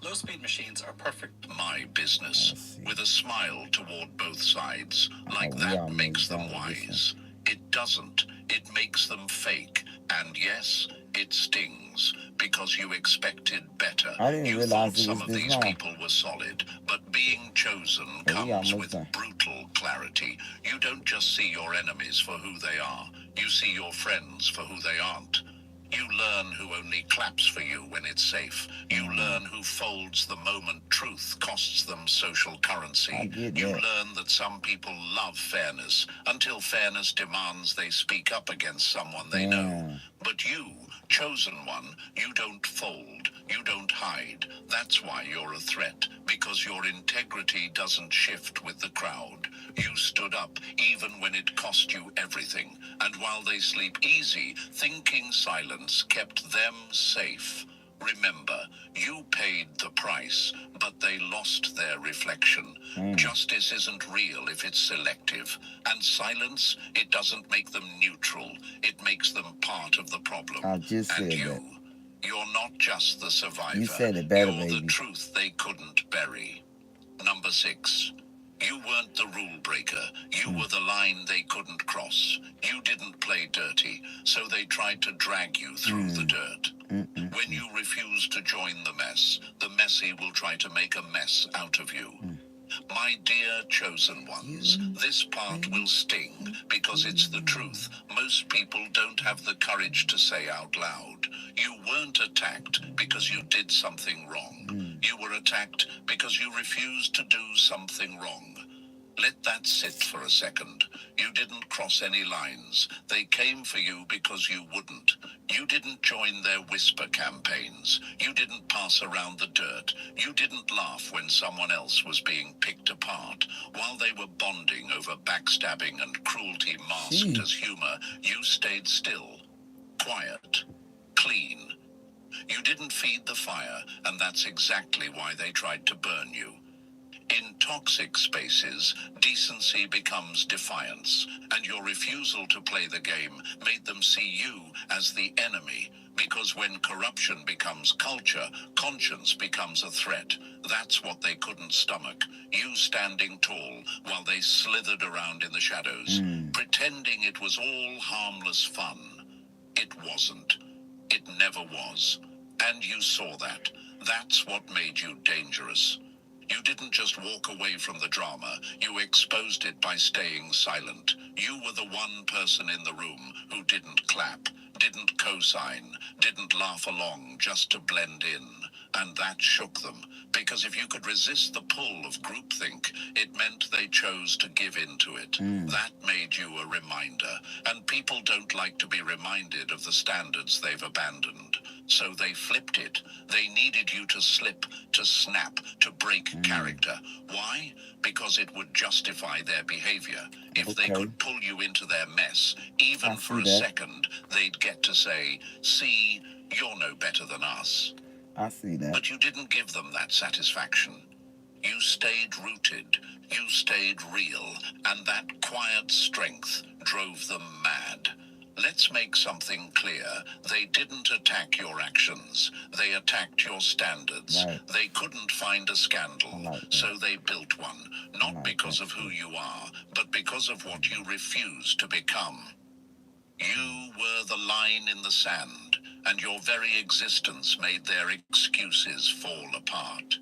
Low-speed machines are perfect. My business, with a smile toward both sides, like that makes them wise. It doesn't. It makes them fake. And yes, it stings, because you expected better. I didn't You realize thought some of these people were solid, but being chosen comes with brutal clarity. You don't just see your enemies for who they are. You see your friends for who they aren't. You learn who only claps for you when it's safe. You learn who folds the moment truth costs them social currency. You learn that some people love fairness until fairness demands they speak up against someone they know. But you, chosen one, you don't fold, you don't hide. That's why you're a threat, because your integrity doesn't shift with the crowd. You stood up even when it cost you everything. And while they sleep easy, thinking silence kept them safe. Remember, you paid the price, but they lost their reflection. Justice isn't real if it's selective. And silence, it doesn't make them neutral. It makes them part of the problem. I just said that. You're not just the survivor. You said it better, You're baby. the truth they couldn't bury. Number 6. You weren't the rule breaker. You were the line they couldn't cross. You didn't play dirty, so they tried to drag you through the dirt. When you refuse to join the mess, the messy will try to make a mess out of you. My dear chosen ones, this part will sting because it's the truth. Most people don't have the courage to say out loud. You weren't attacked because you did something wrong. You were attacked because you refused to do something wrong. Let that sit for a second. You didn't cross any lines. They came for you because you wouldn't. You didn't join their whisper campaigns. You didn't pass around the dirt. You didn't laugh when someone else was being picked apart. While they were bonding over backstabbing and cruelty masked as humor, you stayed still, quiet, clean. You didn't feed the fire, and that's exactly why they tried to burn you. In toxic spaces, decency becomes defiance, and your refusal to play the game made them see you as the enemy, because when corruption becomes culture, conscience becomes a threat. That's what they couldn't stomach. You standing tall while they slithered around in the shadows, pretending it was all harmless fun. It wasn't. It never was. And you saw that. That's what made you dangerous. You didn't just walk away from the drama, you exposed it by staying silent. You were the one person in the room who didn't clap, didn't co-sign, didn't laugh along just to blend in. And that shook them, because if you could resist the pull of groupthink, it meant they chose to give into it. That made you a reminder, and people don't like to be reminded of the standards they've abandoned. So they flipped it. They needed you to slip, to snap, to break character. Why? Because it would justify their behavior. If they could pull you into their mess, even for a second, they'd get to say, see, you're no better than us. I see that. But you didn't give them that satisfaction. You stayed rooted, you stayed real, and that quiet strength drove them mad. Let's make something clear. They didn't attack your actions. They attacked your standards. They couldn't find a scandal, so they built one. Not because of who you are, but because of what you refuse to become. You were the line in the sand, and your very existence made their excuses fall apart.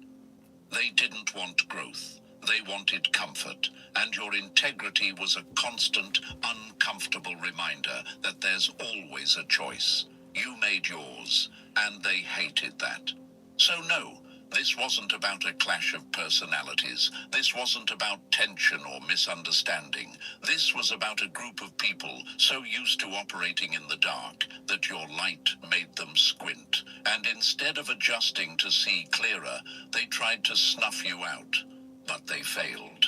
They didn't want growth. They wanted comfort, and your integrity was a constant, uncomfortable reminder that there's always a choice. You made yours, and they hated that. So no, this wasn't about a clash of personalities. This wasn't about tension or misunderstanding. This was about a group of people so used to operating in the dark that your light made them squint. And instead of adjusting to see clearer, they tried to snuff you out. But they failed.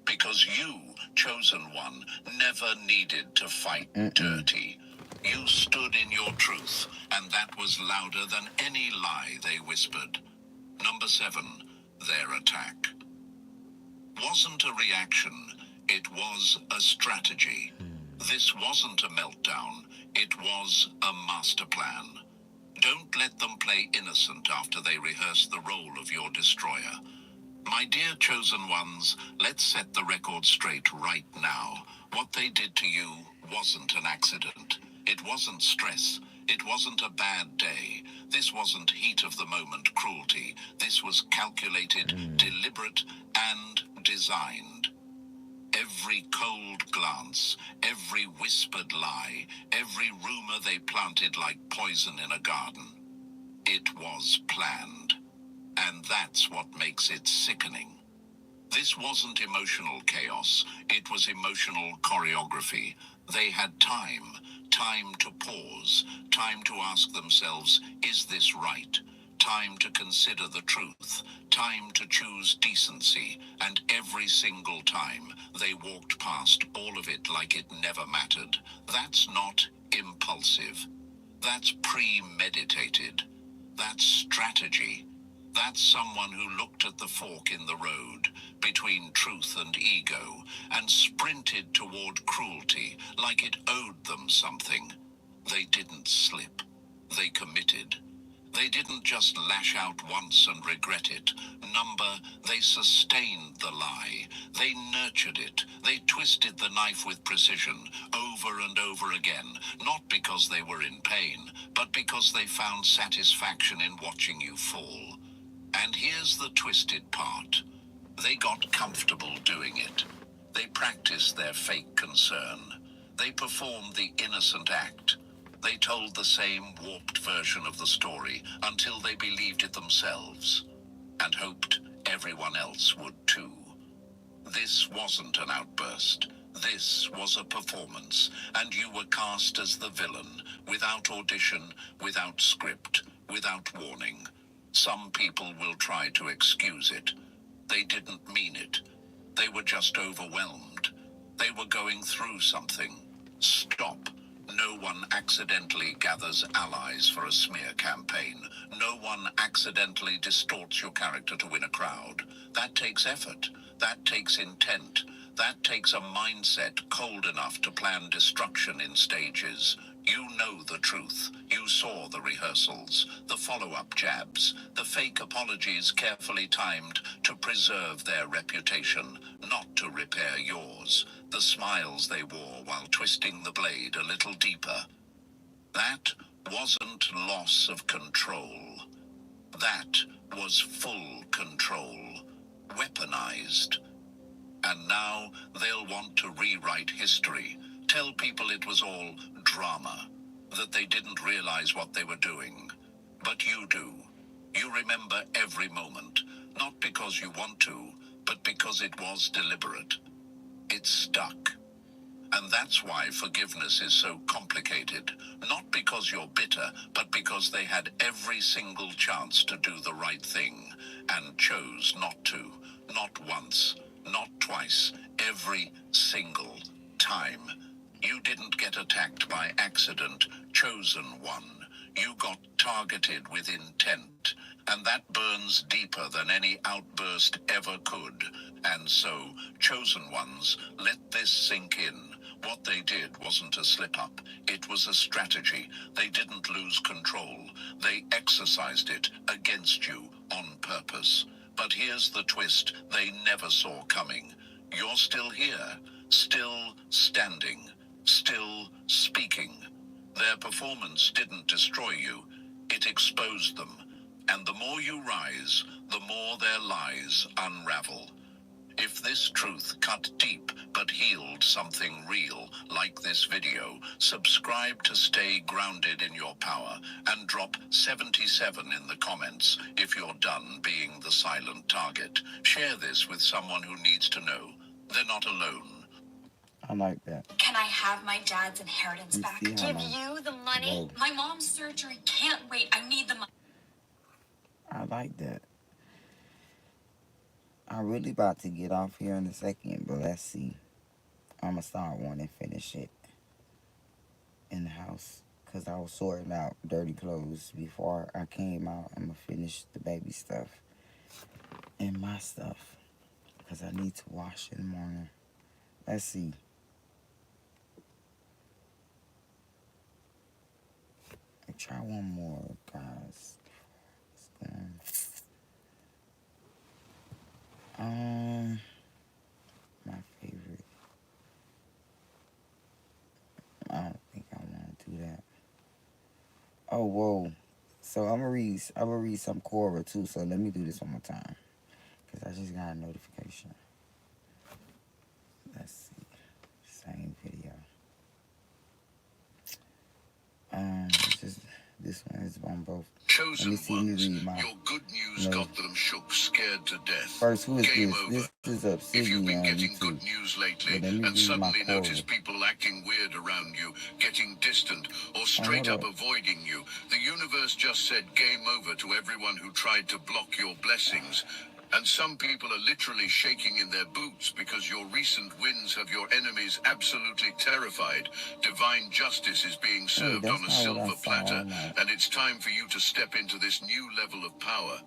Because you, chosen one, never needed to fight dirty. You stood in your truth, and that was louder than any lie they whispered. Number 7, their attack. Wasn't a reaction, it was a strategy. This wasn't a meltdown, it was a master plan. Don't let them play innocent after they rehearse the role of your destroyer. My dear chosen ones, let's set the record straight right now. What they did to you wasn't an accident. It wasn't stress. It wasn't a bad day. This wasn't heat of the moment cruelty. This was calculated, deliberate, and designed. Every cold glance, every whispered lie, every rumor they planted like poison in a garden. It was planned. And that's what makes it sickening. This wasn't emotional chaos, it was emotional choreography. They had time to pause, time to ask themselves, is this right? Time to consider the truth, time to choose decency, and every single time they walked past all of it like it never mattered. That's not impulsive. That's premeditated. That's strategy. That's someone who looked at the fork in the road between truth and ego and sprinted toward cruelty like it owed them something. They didn't slip. They committed. They didn't just lash out once and regret it. They sustained the lie. They nurtured it. They twisted the knife with precision over and over again, not because they were in pain, but because they found satisfaction in watching you fall. And here's the twisted part. They got comfortable doing it. They practiced their fake concern. They performed the innocent act. They told the same warped version of the story until they believed it themselves and hoped everyone else would too. This wasn't an outburst. This was a performance, and you were cast as the villain, without audition, without script, without warning. Some people will try to excuse it. They didn't mean it. They were just overwhelmed. They were going through something. Stop. No one accidentally gathers allies for a smear campaign. No one accidentally distorts your character to win a crowd. That takes effort. That takes intent. That takes a mindset cold enough to plan destruction in stages. You know the truth. You saw the rehearsals, the follow-up jabs, the fake apologies carefully timed to preserve their reputation, not to repair yours. The smiles they wore while twisting the blade a little deeper. That wasn't loss of control. That was full control. Weaponized. And now they'll want to rewrite history. Tell people it was all drama. That they didn't realize what they were doing. But you do. You remember every moment. Not because you want to, but because it was deliberate. It stuck. And that's why forgiveness is so complicated. Not because you're bitter, but because they had every single chance to do the right thing, and chose not to. Not once, not twice, every single time. You didn't get attacked by accident, chosen one. You got targeted with intent, and that burns deeper than any outburst ever could. And so, chosen ones, let this sink in. What they did wasn't a slip-up. It was a strategy. They didn't lose control. They exercised it against you on purpose. But here's the twist they never saw coming. You're still here, still standing, still speaking. Their performance didn't destroy you. It exposed them. And the more you rise, the more their lies unravel. If this truth cut deep but healed something real, like this video, subscribe to stay grounded in your power and drop 77 in the comments if you're done being the silent target. Share this with someone who needs to know they're not alone. I like that. Can I have my dad's inheritance back? See how Give you the money? Whoa. My mom's surgery can't wait. I need the money. I like that. I'm really about to get off here in a second, but let's see. I'm going to start one and finish it in the house. Because I was sorting out dirty clothes before I came out. I'm going to finish the baby stuff and my stuff. Because I need to wash in the morning. Let's see. I'll try one more, guys. My favorite. I don't think I want to do that. Oh, whoa. So I'm gonna read some Quora too. So let me do this one more time, cause I just got a notification. Let's see. Same video. This one is on both. Chosen Let me ones, read my. your good news got them shook, scared to death. First, who is Game this? over. This is Obsidian If you've been on getting YouTube. good news lately Let me and read suddenly my notice Quora. people acting weird around you, getting distant, or straight up avoiding you, the universe just said game over to everyone who tried to block your blessings. And some people are literally shaking in their boots because your recent wins have your enemies absolutely terrified. Divine justice is being served on a silver platter, and it's time for you to step into this new level of power.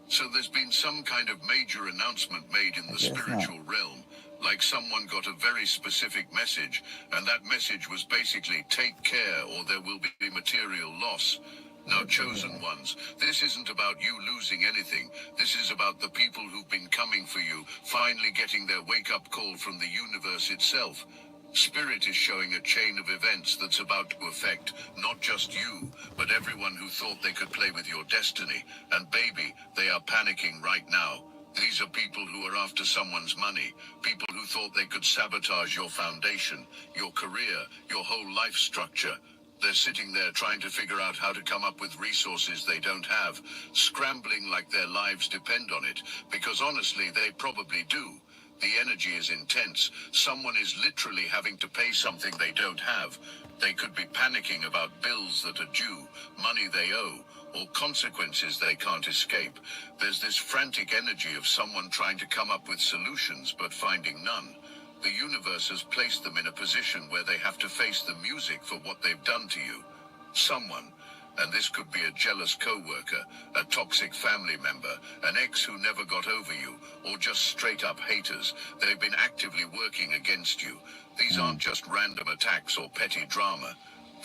So there's been some kind of major announcement made in the spiritual realm. Like someone got a very specific message, and that message was basically take care or there will be material loss. Now, chosen ones, this isn't about you losing anything. This is about the people who've been coming for you, finally getting their wake-up call from the universe itself. Spirit is showing a chain of events that's about to affect not just you, but everyone who thought they could play with your destiny. And baby, they are panicking right now. These are people who are after someone's money, people who thought they could sabotage your foundation, your career, your whole life structure. They're sitting there trying to figure out how to come up with resources they don't have, scrambling like their lives depend on it, because honestly, they probably do. The energy is intense. Someone is literally having to pay something they don't have. They could be panicking about bills that are due, money they owe, or consequences they can't escape. There's this frantic energy of someone trying to come up with solutions but finding none. The universe has placed them in a position where they have to face the music for what they've done to you. Someone, and this could be a jealous co-worker, a toxic family member, an ex who never got over you, or just straight up haters. They've been actively working against you. These aren't just random attacks or petty drama.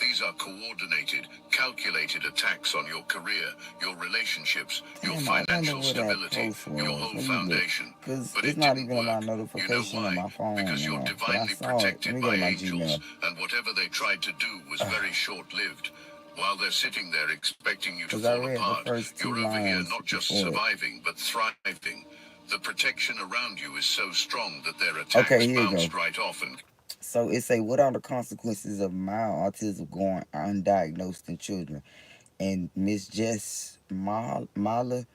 These are coordinated, calculated attacks on your career, your relationships, your Damn, I wonder financial what that stability, post your was. whole Let me look. foundation. Because But it's it not didn't even in my work. You know notification on why? my phone, Because you you're know. But I divinely saw it. Let protected me go by to my angels, Gmail. and whatever they tried to do was very short-lived. While they're sitting there expecting you to Because I fall read the apart, first two you're over here lines not just before it. surviving, but thriving. The protection around you is so strong that their Okay, attacks here you go. bounced right off and So it say, what are the consequences of mild autism going undiagnosed in children? And Miss Jess Mahler,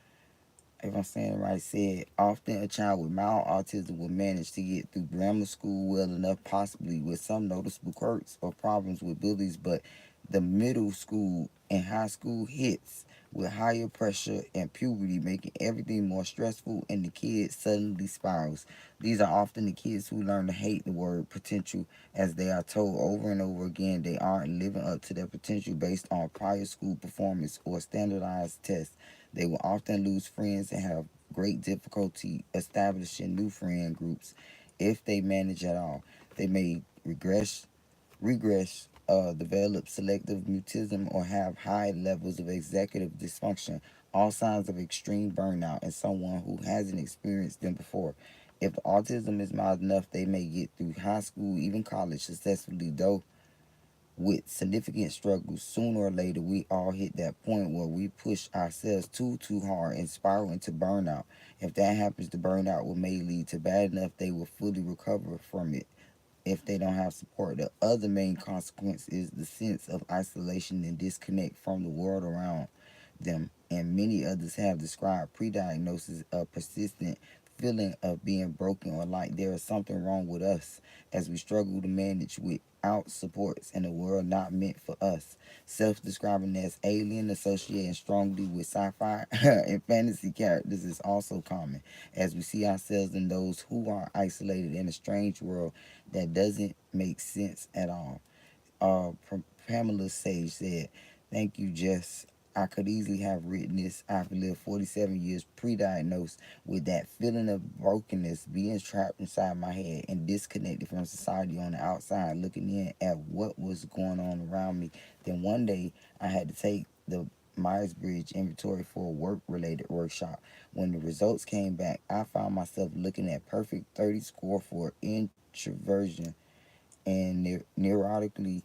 if I'm saying it right, said often a child with mild autism will manage to get through grammar school well enough, possibly with some noticeable quirks or problems with bullies, but the middle school and high school hits with higher pressure and puberty, making everything more stressful, and the kid suddenly spirals. These are often the kids who learn to hate the word potential, as they are told over and over again they aren't living up to their potential based on prior school performance or standardized tests. They will often lose friends and have great difficulty establishing new friend groups if they manage at all. They may develop selective mutism, or have high levels of executive dysfunction, all signs of extreme burnout in someone who hasn't experienced them before. If the autism is mild enough, they may get through high school, even college successfully, though with significant struggles. Sooner or later, we all hit that point where we push ourselves too hard and spiral into burnout. If that happens, the burnout may lead to bad enough they will fully recover from it if they don't have support. The other main consequence is the sense of isolation and disconnect from the world around them. And many others have described pre-diagnosis a persistent feeling of being broken, or like there is something wrong with us, as we struggle to manage without supports in a world not meant for us. Self-describing as alien, associating strongly with sci-fi and fantasy characters is also common, as we see ourselves in those who are isolated in a strange world that doesn't make sense at all. Pamela Sage said, "Thank you, Jess. I could easily have written this. I've lived 47 years pre-diagnosed with that feeling of brokenness, being trapped inside my head and disconnected from society on the outside, looking in at what was going on around me. Then one day, I had to take the Myers-Briggs inventory for a work-related workshop. When the results came back, I found myself looking at perfect 30 score for introversion and neurotically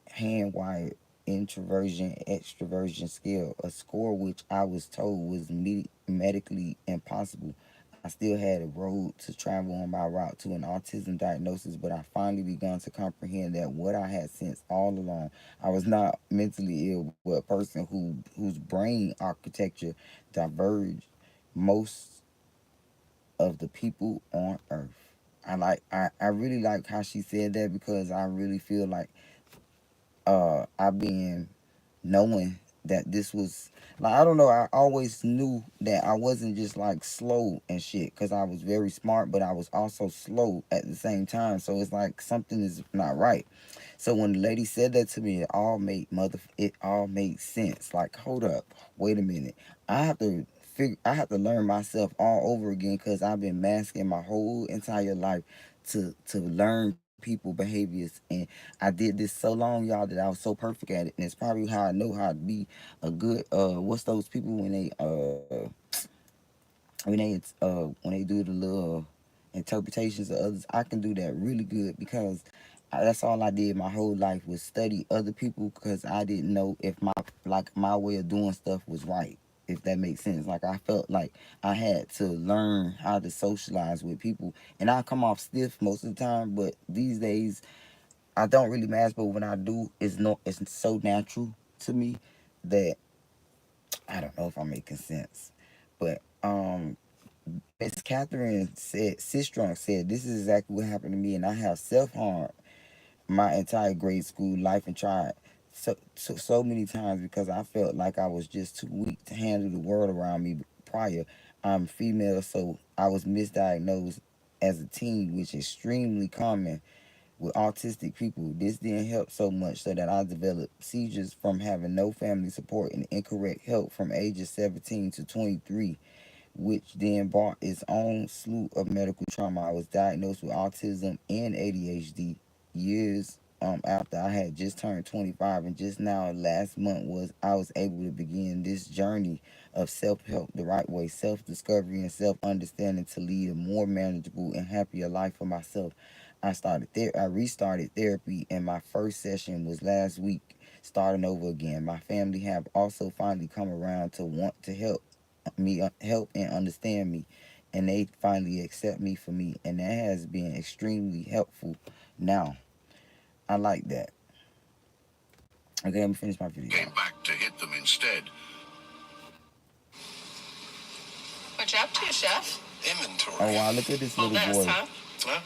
hand-wired introversion extroversion scale, a score which I was told was medically impossible. I still had a road to travel on my route to an autism diagnosis, but I finally begun to comprehend that what I had sensed all along, I was not mentally ill, but a person whose brain architecture diverged most of the people on earth. I really like how she said that, because I really feel like I've been knowing that this was like, I don't know, I always knew that I wasn't just like slow and shit, because I was very smart, but I was also slow at the same time. So it's like something is not right. So when the lady said that to me, it all made sense. Like, hold up, wait a minute. I have to learn myself all over again, because I've been masking my whole entire life to learn people behaviors, and I did this so long, y'all, that I was so perfect at it. And it's probably how I know how to be a good what's those people when they do the little interpretations of others. I can do that really good, because that's all I did my whole life, was study other people, because I didn't know if my way of doing stuff was right, if that makes sense. Like, I felt like I had to learn how to socialize with people, and I come off stiff most of the time, but these days I don't really mask. But when I do, it's so natural to me that I don't know if I'm making sense. But Miss Catherine said, Sistrunk said, this is exactly what happened to me, and I have self-harmed my entire grade school life and tried so many times because I felt like I was just too weak to handle the world around me prior. I'm female, so I was misdiagnosed as a teen, which is extremely common with autistic people. This didn't help so much so that I developed seizures from having no family support and incorrect help from ages 17 to 23, which then brought its own slew of medical trauma. I was diagnosed with autism and ADHD years after I had just turned 25, and just now last month I was able to begin this journey of self-help the right way, self-discovery and self-understanding to lead a more manageable and happier life for myself. I restarted therapy, and my first session was last week, starting over again. My family have also finally come around to want to help and understand me, and they finally accept me for me, and that has been extremely helpful. Now, I like that. Okay, let me finish my video. Came back to hit them instead. What you up to, Chef? Inventory. Oh wow, look at this All little this, boy. huh? Huh?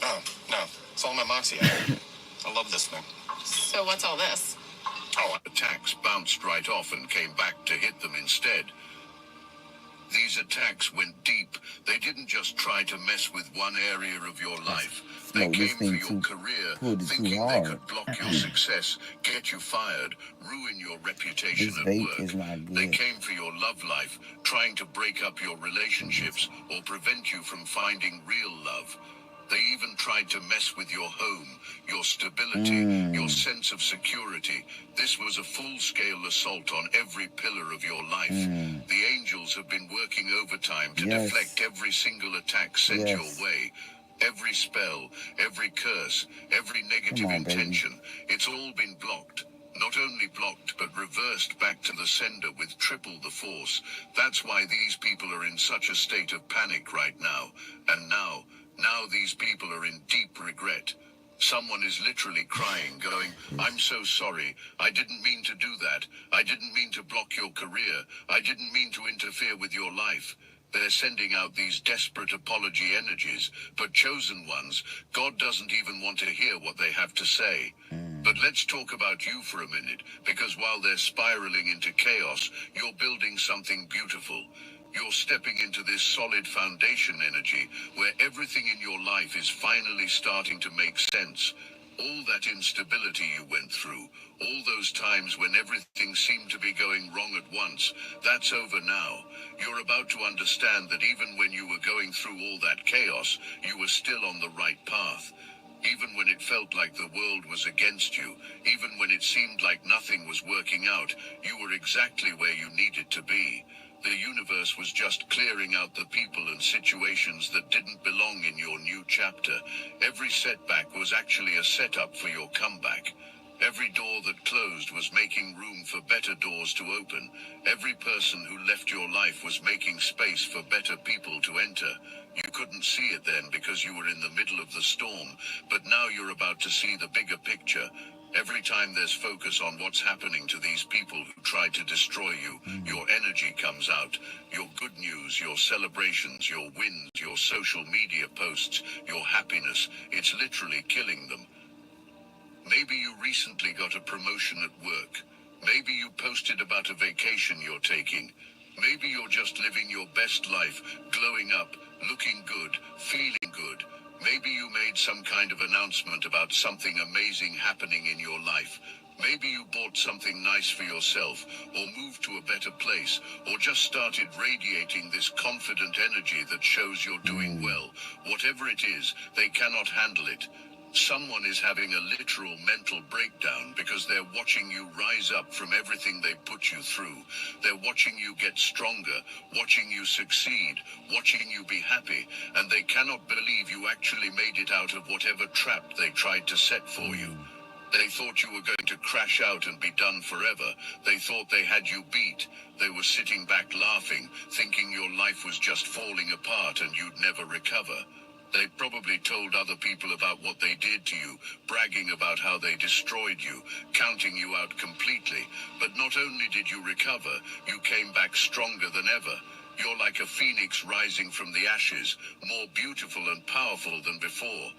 Oh, no. It's all my moxie. I love this thing. So what's all this? Oh, attacks bounced right off and came back to hit them instead. These attacks went deep. They didn't just try to mess with one area of your life. They Smoke this came for thing your too, career, pulled it too thinking they hard. could block your success, get you fired, ruin your reputation This at vape work. is not They good. came for your love life, trying to break up your relationships or prevent you from finding real love. They even tried to mess with your home, your stability, your sense of security. This was a full-scale assault on every pillar of your life. The angels have been working overtime to Yes. deflect every single attack sent Yes. your way. Every spell, every curse, every negative Come on, baby. intention, it's all been blocked. Not only blocked, but reversed back to the sender with triple the force. That's why these people are in such a state of panic right now. And now these people are in deep regret. Someone is literally crying, going, I'm so sorry. I didn't mean to do that. I didn't mean to block your career. I didn't mean to interfere with your life. They're sending out these desperate apology energies, but chosen ones, God doesn't even want to hear what they have to say. But let's talk about you for a minute, because while they're spiraling into chaos, you're building something beautiful. You're stepping into this solid foundation energy where everything in your life is finally starting to make sense. All that instability you went through, all those times when everything seemed to be going wrong at once, that's over now. You're about to understand that even when you were going through all that chaos, you were still on the right path. Even when it felt like the world was against you, even when it seemed like nothing was working out, you were exactly where you needed to be. The universe was just clearing out the people and situations that didn't belong in your new chapter. Every setback was actually a setup for your comeback. Every door that closed was making room for better doors to open. Every person who left your life was making space for better people to enter. You couldn't see it then because you were in the middle of the storm, but now you're about to see the bigger picture. Every time there's focus on what's happening to these people who tried to destroy you, your energy comes out. Your good news, your celebrations, your wins, your social media posts, your happiness, it's literally killing them. Maybe you recently got a promotion at work. Maybe you posted about a vacation you're taking. Maybe you're just living your best life, glowing up, looking good, feeling good. Maybe you made some kind of announcement about something amazing happening in your life. Maybe you bought something nice for yourself, or moved to a better place, or just started radiating this confident energy that shows you're doing well. Whatever it is, they cannot handle it. Someone is having a literal mental breakdown because they're watching you rise up from everything they put you through. They're watching you get stronger, watching you succeed, watching you be happy, and they cannot believe you actually made it out of whatever trap they tried to set for you. They thought you were going to crash out and be done forever. They thought they had you beat. They were sitting back laughing, thinking your life was just falling apart and you'd never recover. They probably told other people about what they did to you, bragging about how they destroyed you, counting you out completely. But not only did you recover, you came back stronger than ever. You're like a phoenix rising from the ashes, more beautiful and powerful than before.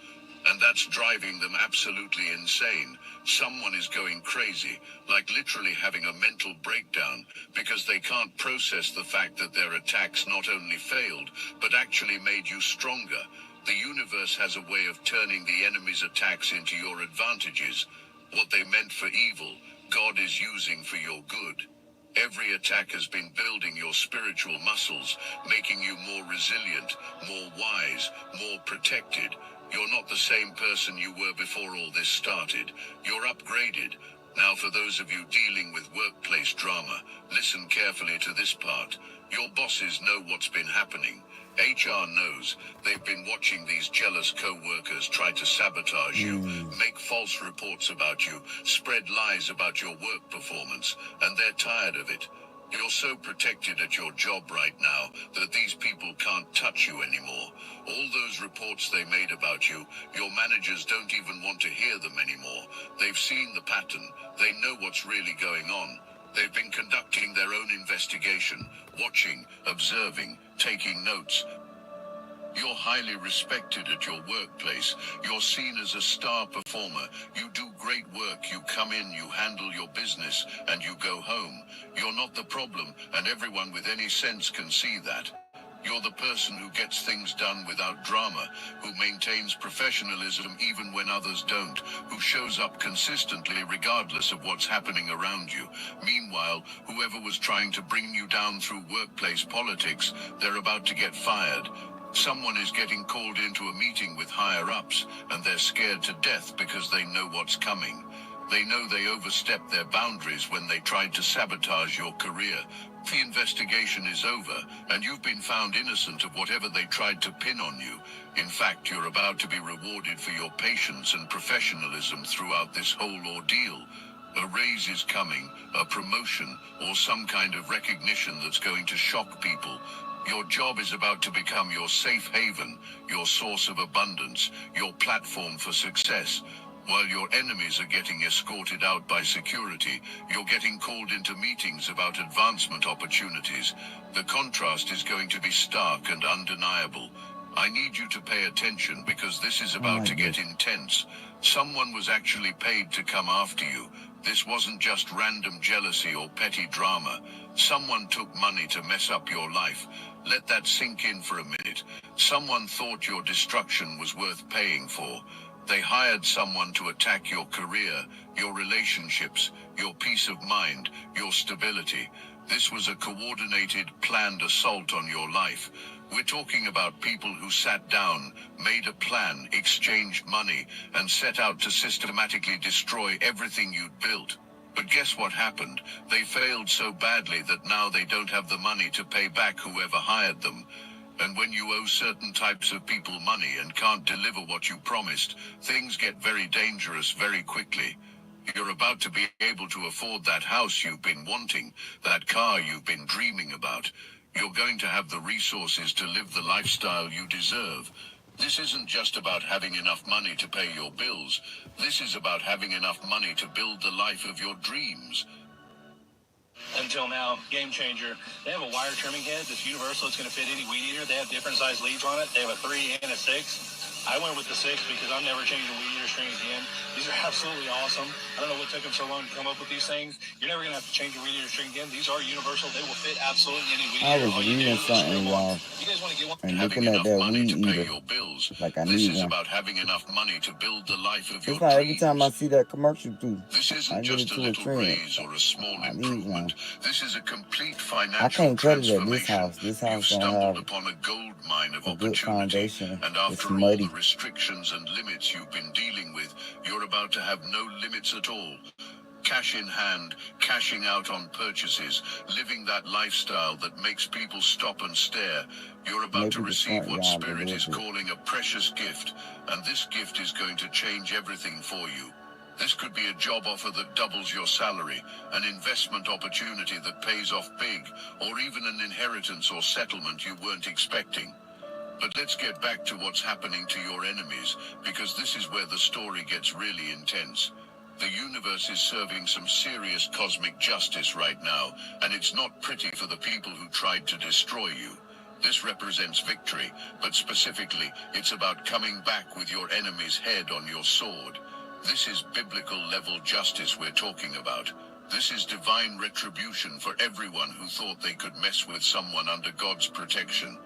And that's driving them absolutely insane. Someone is going crazy, like literally having a mental breakdown, because they can't process the fact that their attacks not only failed, but actually made you stronger. The universe has a way of turning the enemy's attacks into your advantages. What they meant for evil, God is using for your good. Every attack has been building your spiritual muscles, making you more resilient, more wise, more protected. You're not the same person you were before all this started. You're upgraded. Now for those of you dealing with workplace drama, listen carefully to this part. Your bosses know what's been happening. HR knows. They've been watching these jealous co-workers try to sabotage you, make false reports about you, spread lies about your work performance, and they're tired of it. You're so protected at your job right now that these people can't touch you anymore. All those reports they made about you, your managers don't even want to hear them anymore. They've seen the pattern. They know what's really going on. They've been conducting their own investigation, watching, observing, taking notes. You're highly respected at your workplace. You're seen as a star performer. You do great work. You come in, you handle your business, and you go home. You're not the problem, and everyone with any sense can see that. You're the person who gets things done without drama, who maintains professionalism even when others don't, who shows up consistently regardless of what's happening around you. Meanwhile, whoever was trying to bring you down through workplace politics, they're about to get fired. Someone is getting called into a meeting with higher-ups, and they're scared to death because they know what's coming. They know they overstepped their boundaries when they tried to sabotage your career. The investigation is over, and you've been found innocent of whatever they tried to pin on you. In fact, you're about to be rewarded for your patience and professionalism throughout this whole ordeal. A raise is coming, a promotion, or some kind of recognition that's going to shock people. Your job is about to become your safe haven, your source of abundance, your platform for success. While your enemies are getting escorted out by security, you're getting called into meetings about advancement opportunities. The contrast is going to be stark and undeniable. I need you to pay attention because this is about to get intense. Someone was actually paid to come after you. This wasn't just random jealousy or petty drama. Someone took money to mess up your life. Let that sink in for a minute. Someone thought your destruction was worth paying for. They hired someone to attack your career, your relationships, your peace of mind, your stability. This was a coordinated, planned assault on your life. We're talking about people who sat down, made a plan, exchanged money, and set out to systematically destroy everything you'd built. But guess what happened? They failed so badly that now they don't have the money to pay back whoever hired them. And when you owe certain types of people money and can't deliver what you promised, things get very dangerous very quickly. You're about to be able to afford that house you've been wanting, that car you've been dreaming about. You're going to have the resources to live the lifestyle you deserve. This isn't just about having enough money to pay your bills. This is about having enough money to build the life of your dreams. Until now, game changer. They have a wire trimming head that's universal. It's going to fit any weed eater. They have different size leads on it. They have a 3 and a 6. I went with the 6 because I'm never changing a weed eater string again. These are absolutely awesome. I don't know what took them so long to come up with these things. You're never going to have to change a weed eater string again. These are universal. They will fit absolutely any weed eater. I was reading something, y'all, You guys want to get one? and looking at that weed eater. Like I This need is one. about having enough money to build the life of your It's like every dreams. time I see that commercial through, This I isn't get just a into a little trend. raise or a small I need one. improvement. This is a complete I financial can't cut it at this transformation. house. This You've house don't stumbled have upon a gold mine of a good opportunity. foundation. And It's after all muddy. the restrictions and limits you've been dealing with, you're about to have no limits at all. Cash in hand, cashing out on purchases, living that lifestyle that makes people stop and stare. You're about to Maybe the receive front what yard a Spirit little is bit. calling a precious gift, and this gift is going to change everything for you. This could be a job offer that doubles your salary, an investment opportunity that pays off big, or even an inheritance or settlement you weren't expecting. But let's get back to what's happening to your enemies, because this is where the story gets really intense. The universe is serving some serious cosmic justice right now, and it's not pretty for the people who tried to destroy you. This represents victory, but specifically, it's about coming back with your enemy's head on your sword. This is biblical level justice we're talking about. This is divine retribution for everyone who thought they could mess with someone under God's protection.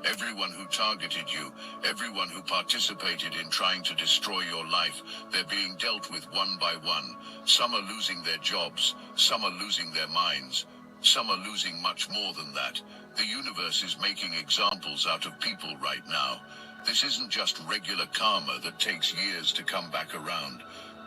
Everyone who targeted you, everyone who participated in trying to destroy your life, they're being dealt with one by one. Some are losing their jobs, some are losing their minds, some are losing much more than that. The universe is making examples out of people right now. This isn't just regular karma that takes years to come back around.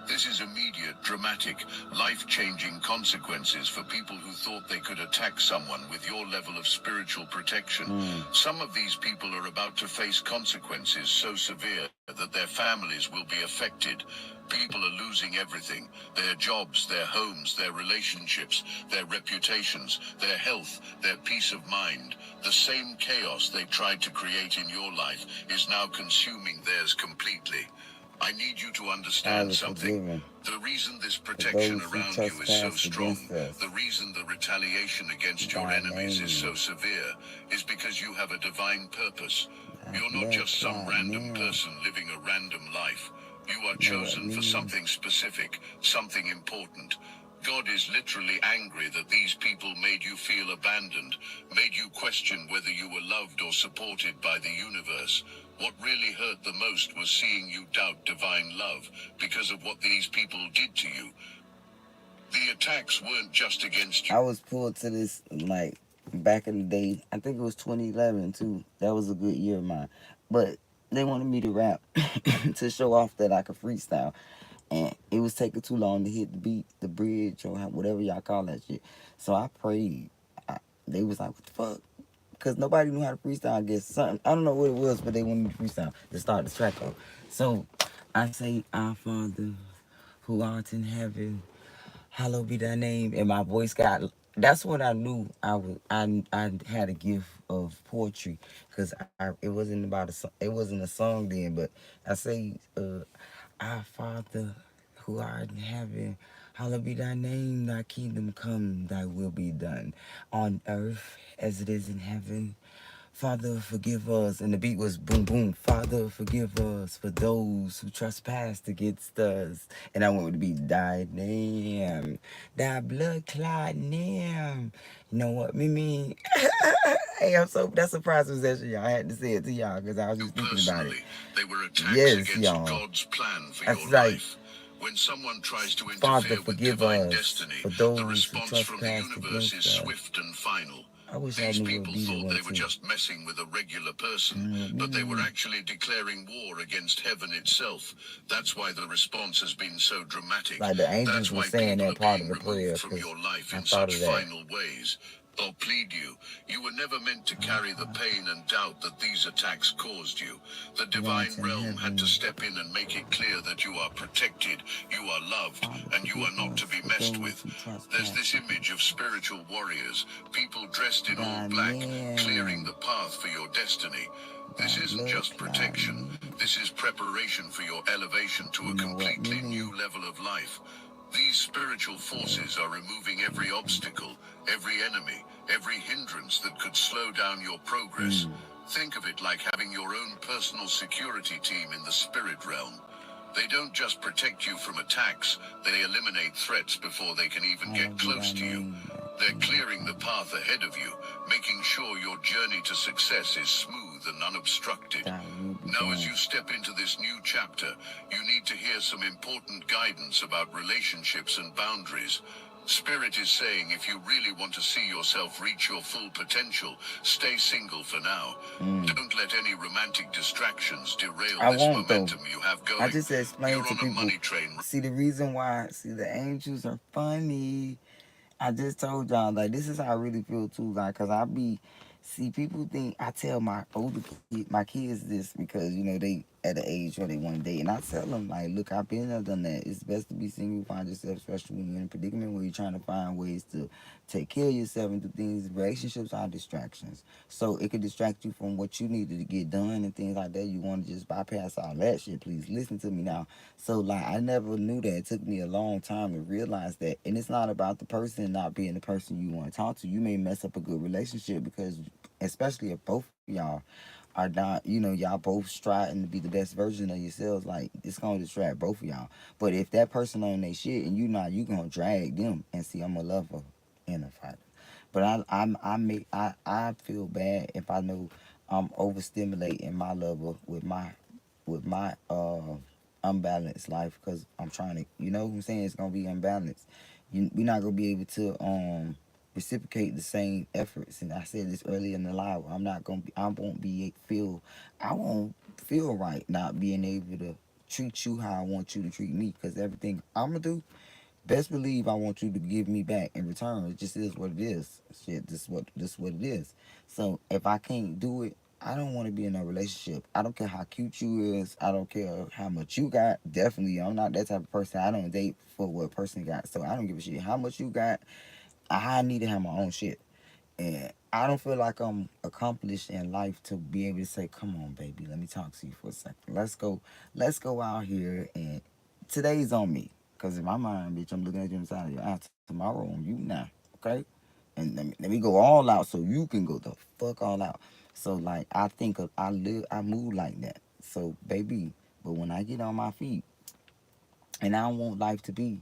This is immediate, dramatic, life-changing consequences for people who thought they could attack someone with your level of spiritual protection. Some of these people are about to face consequences so severe that their families will be affected. People are losing everything: their jobs, their homes, their relationships, their reputations, their health, their peace of mind. The same chaos they tried to create in your life is now consuming theirs completely. I need you to understand something. The reason this protection around you is so strong, the reason the retaliation against your enemies is so severe, is because you have a divine purpose. You're not just some random person living a random life. You are chosen for something specific, something important. God is literally angry that these people made you feel abandoned, made you question whether you were loved or supported by the universe. What really hurt the most was seeing you doubt divine love because of what these people did to you. The attacks weren't just against you. I was pulled to this, like, back in the day. I think it was 2011, too. That was a good year of mine. But they wanted me to rap to show off that I could freestyle. And it was taking too long to hit the beat, the bridge, or whatever y'all call that shit. So I prayed. They was like, what the fuck? Because nobody knew how to freestyle, I guess. Something, I don't know what it was, but they wanted me to freestyle to start the track off. So I say, Our Father, who art in heaven, hallowed be thy name. And my voice got, that's when I knew I had a gift of poetry. Because it wasn't about it wasn't a song then, but I say, Our Father, who art in heaven, hallowed be thy name, thy kingdom come, thy will be done on earth as it is in heaven. Father, forgive us. And the beat was boom, boom. Father, forgive us for those who trespassed against us. And I went with the beat, thy name, thy blood clot name. You know what, me? Hey, that's a surprise possession, y'all. I had to say it to y'all because I was just thinking about it. They were attacks Yes, against y'all. God's plan for That's your right. life. When someone tries to Father, interfere with forgive divine us destiny, for those the who response from the trespassed universe is against us. swift and final. I wish I These knew people what beat it thought was, they were too. just messing with a regular person, but they were actually declaring war against heaven itself. That's why the response has been so dramatic. Like the angels That's were why saying people that are part of being the prayer, removed from 'cause your life I in thought such of that. final ways. I'll plead you. You were never meant to carry the pain and doubt that these attacks caused you. The divine realm had to step in and make it clear that you are protected, you are loved, and you are not to be messed with. There's this image of spiritual warriors, people dressed in all black, clearing the path for your destiny. This isn't just protection. This is preparation for your elevation to a completely new level of life. These spiritual forces are removing every obstacle, every enemy, every hindrance that could slow down your progress. Think of it like having your own personal security team in the spirit realm. They don't just protect you from attacks, they eliminate threats before they can even get close to you. They're clearing the path ahead of you, making sure your journey to success is smooth and unobstructed. Now, as you step into this new chapter, you need to hear some important guidance about relationships and boundaries. Spirit is saying if you really want to see yourself reach your full potential, stay single for now. Don't let any romantic distractions derail this momentum you have going. I just explained You're to on a people. money train. See, the reason why, the angels are funny. I just told y'all, like, this is how I really feel too, like, cause I be See, people think I tell my older my kids this because you know they at the age where they want to date, and I tell them like, look, I've been there, done that. It's best to be single, find yourself, especially when you're in a predicament where you're trying to find ways to take care of yourself and do things. Relationships are distractions, so it could distract you from what you needed to get done and things like that. You want to just bypass all that shit. Please listen to me now. So like, I never knew that. It took me a long time to realize that, and it's not about the person not being the person you want to talk to. You may mess up a good relationship because especially if both of y'all are not, you know, y'all both striving to be the best version of yourselves, like it's gonna distract both of y'all. But if that person on their shit and you not, you gonna drag them. And see, I'm a lover and a fighter. But I feel bad if I know I'm overstimulating my lover with my unbalanced life because I'm trying to, you know what I'm saying, it's gonna be unbalanced. We're not gonna be able to reciprocate the same efforts. And I said this earlier in the live. I'm not gonna be. I won't feel right not being able to treat you how I want you to treat me. Because everything I'm gonna do, best believe I want you to give me back in return. It just is what it is. Shit, this what it is. So if I can't do it, I don't want to be in a relationship. I don't care how cute you is. I don't care how much you got. Definitely, I'm not that type of person. I don't date for what a person got. So I don't give a shit how much you got. I need to have my own shit. And I don't feel like I'm accomplished in life to be able to say, come on, baby, let me talk to you for a second. Let's go out here and today's on me. Cause in my mind, bitch, I'm looking at you inside of your eye. Tomorrow on you now. Okay? And let me go all out so you can go the fuck all out. So like I think I move like that. So baby, but when I get on my feet and I don't want life to be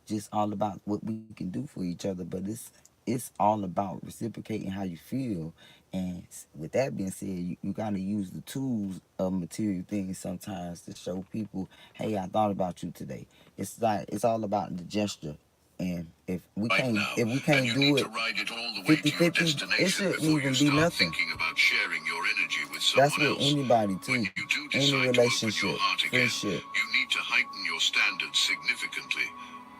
just all about what we can do for each other, but it's all about reciprocating how you feel. And with that being said, you gotta use the tools of material things sometimes to show people, hey, I thought about you today. It's like it's all about the gesture. And Right now, if we and can't you do need to it ride it all the way 50 to your 50, it destination shouldn't before even you be start nothing. thinking about sharing your energy with That's someone with else. anybody When too. you do Any decide to open your relationship, heart again, friendship. you need to heighten your standards significantly.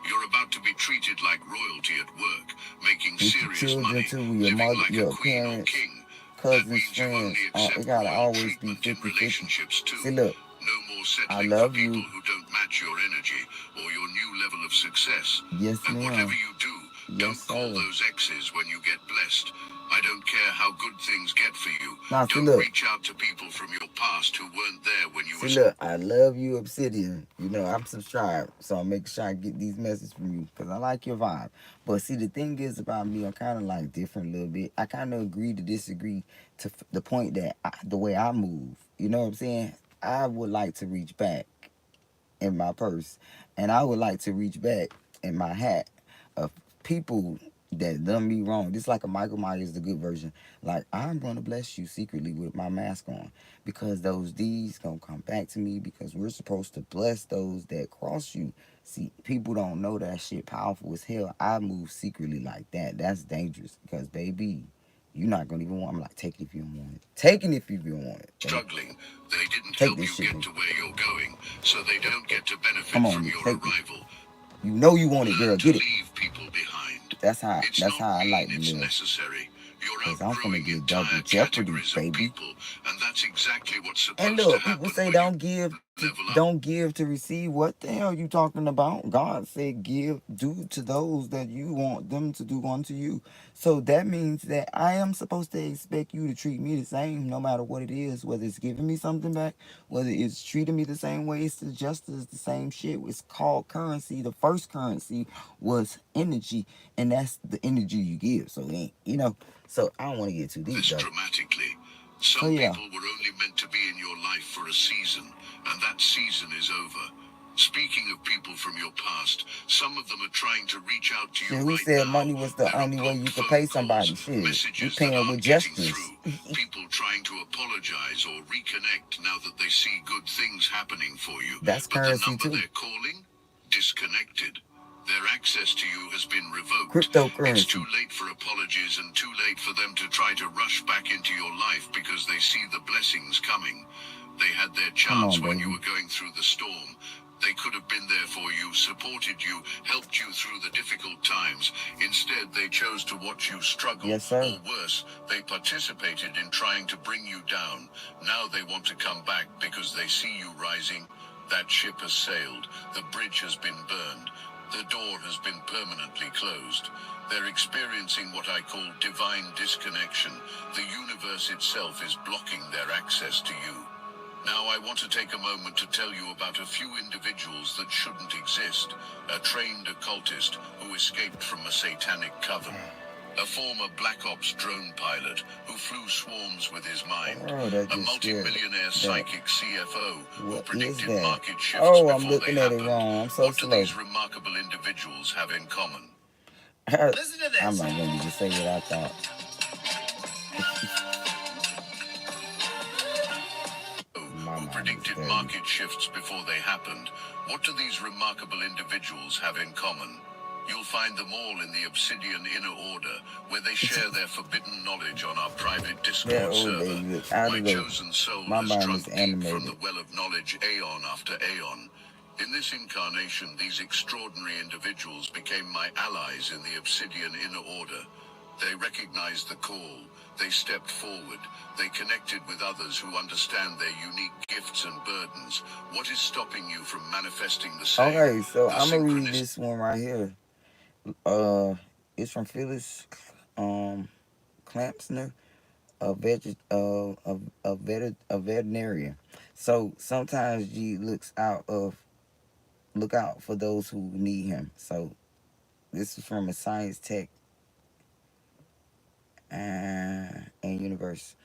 You're about to be treated like royalty at work, making With your serious children money, too, with your living mother, like a your queen or parents, king. That cousins, means you friends. only It accept gotta royal always be treatment in 50-50. relationships too. See, look, No more I settling for love people you. who don't match your energy or your new level of success. Yes, And whatever ma'am. you do, Yes, don't call sir. those exes when you get blessed. I don't care how good things get for you. Now, see, Don't look. reach out to people from your past who weren't there when you See, were. look, I love you, Obsidian. You know, I'm subscribed, so I'm making sure I get these messages from you because I like your vibe. But see, the thing is about me, I'm kind of like different a little bit. I kind of agree to disagree to the point that the way I move, you know what I'm saying? I would like to reach back in my purse, and I would like to reach back in my hat of people that done me wrong. Just like a Michael Myers, the good version. Like I'm gonna bless you secretly with my mask on, because those deeds gonna come back to me. Because we're supposed to bless those that cross you. See, people don't know that shit powerful as hell. I move secretly like that. That's dangerous because baby, you're not gonna even want. I'm like, take it if you don't want it. Take it if you don't want it. Baby. Struggling. They didn't Take help this you shit, get baby. to where you're going, so they don't get to Come benefit on, from Nick, your take it. arrival. You know you want it, girl. Learn to Get it. leave people behind. That's how It's that's not how I mean, like to it's live. necessary. You're Cause I'm finna outgrowing get double entire jeopardy, categories of baby. people, and that's exactly what's And supposed to look, people happen say when you level up. don't give to receive. What the hell you talking about? God said give, do to those that you want them to do unto you. So that means that I am supposed to expect you to treat me the same no matter what it is, whether it's giving me something back, whether it's treating me the same way. It's just as the same shit. It's called currency. The first currency was energy, and that's the energy you give. So you know, so I don't want to get too deep This though. dramatically. So Some yeah. people were only meant to be in your life for a season, and that season is over. Speaking of people from your past, some of them are trying to reach out to you Shit, who right said now. money was the There are only way you blocked could pay phone somebody? calls, Shit, we messages that paying with aren't getting gestures. through, people trying to apologize or reconnect now that they see good things happening for you. That's But the currency number too. they're calling? Disconnected. Their access to you has been revoked. It's too Cryptocurrency. late for apologies and too late for them to try to rush back into your life because they see the blessings coming. They had their Come chance on, when you baby. were going through the storm, They could have been there for you, supported you, helped you through the difficult times. Instead, they chose to watch you struggle. Yes, sir. Or worse, they participated in trying to bring you down. Now they want to come back because they see you rising. That ship has sailed. The bridge has been burned. The door has been permanently closed. They're experiencing what I call divine disconnection. The universe itself is blocking their access to you. Now I want to take a moment to tell you about a few individuals that shouldn't exist. A trained occultist who escaped from a satanic coven. A former Black Ops drone pilot who flew swarms with his mind. Oh, that A just scared multi-millionaire psychic CFO who What is predicted that? market shifts Oh, I'm before they looking at it happened. wrong. I'm so What do slow. these remarkable individuals have in common? Listen to this. I'm not going to just say what I thought. Who predicted market shifts before they happened. What do these remarkable individuals have in common? You'll find them all in the Obsidian Inner Order, where they share their forbidden knowledge on our private Discord server. My chosen soul has drunk deep from the well of knowledge aeon after aeon. In this incarnation, these extraordinary individuals became my allies in the Obsidian Inner Order. They recognized the call. They stepped forward. They connected with others who understand their unique gifts and burdens. What is stopping you from manifesting the same? Okay, so I'm gonna read this one right here. It's from Phyllis Clampsner, a veterinarian. So sometimes G look out for those who need him. So this is from a science tech and universe.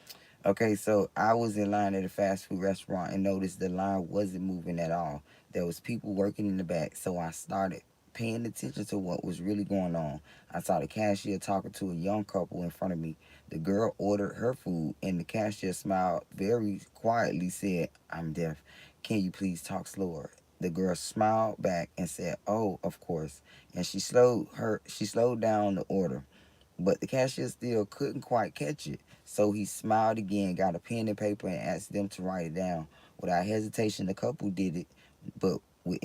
Okay, so I was in line at a fast food restaurant and noticed the line wasn't moving at all. There was people working in the back, so I started paying attention to what was really going on. I saw the cashier talking to a young couple in front of me. The girl ordered her food, and the cashier smiled very quietly, said, "I'm deaf. Can you please talk slower?" The girl smiled back and said, "Oh, of course." And she slowed down the order. But the cashier still couldn't quite catch it. So he smiled again, got a pen and paper, and asked them to write it down. Without hesitation, the couple did it, but with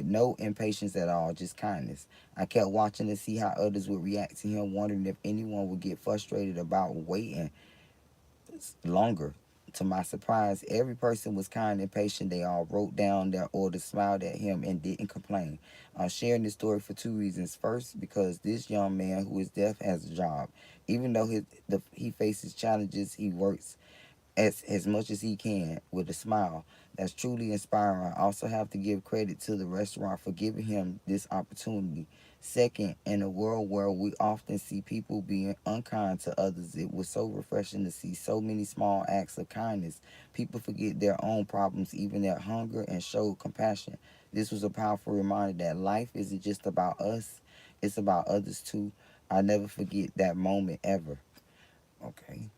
no impatience at all, just kindness. I kept watching to see how others would react to him, wondering if anyone would get frustrated about waiting longer. To my surprise, every person was kind and patient. They all wrote down their orders, smiled at him, and didn't complain. I'm sharing this story for two reasons. First, because this young man who is deaf has a job. Even though he faces challenges, he works as much as he can with a smile. That's truly inspiring. I also have to give credit to the restaurant for giving him this opportunity. Second, in a world where we often see people being unkind to others, it was so refreshing to see so many small acts of kindness. People forget their own problems, even their hunger, and show compassion. This was a powerful reminder that life isn't just about us, it's about others too. I never forget that moment ever. Okay.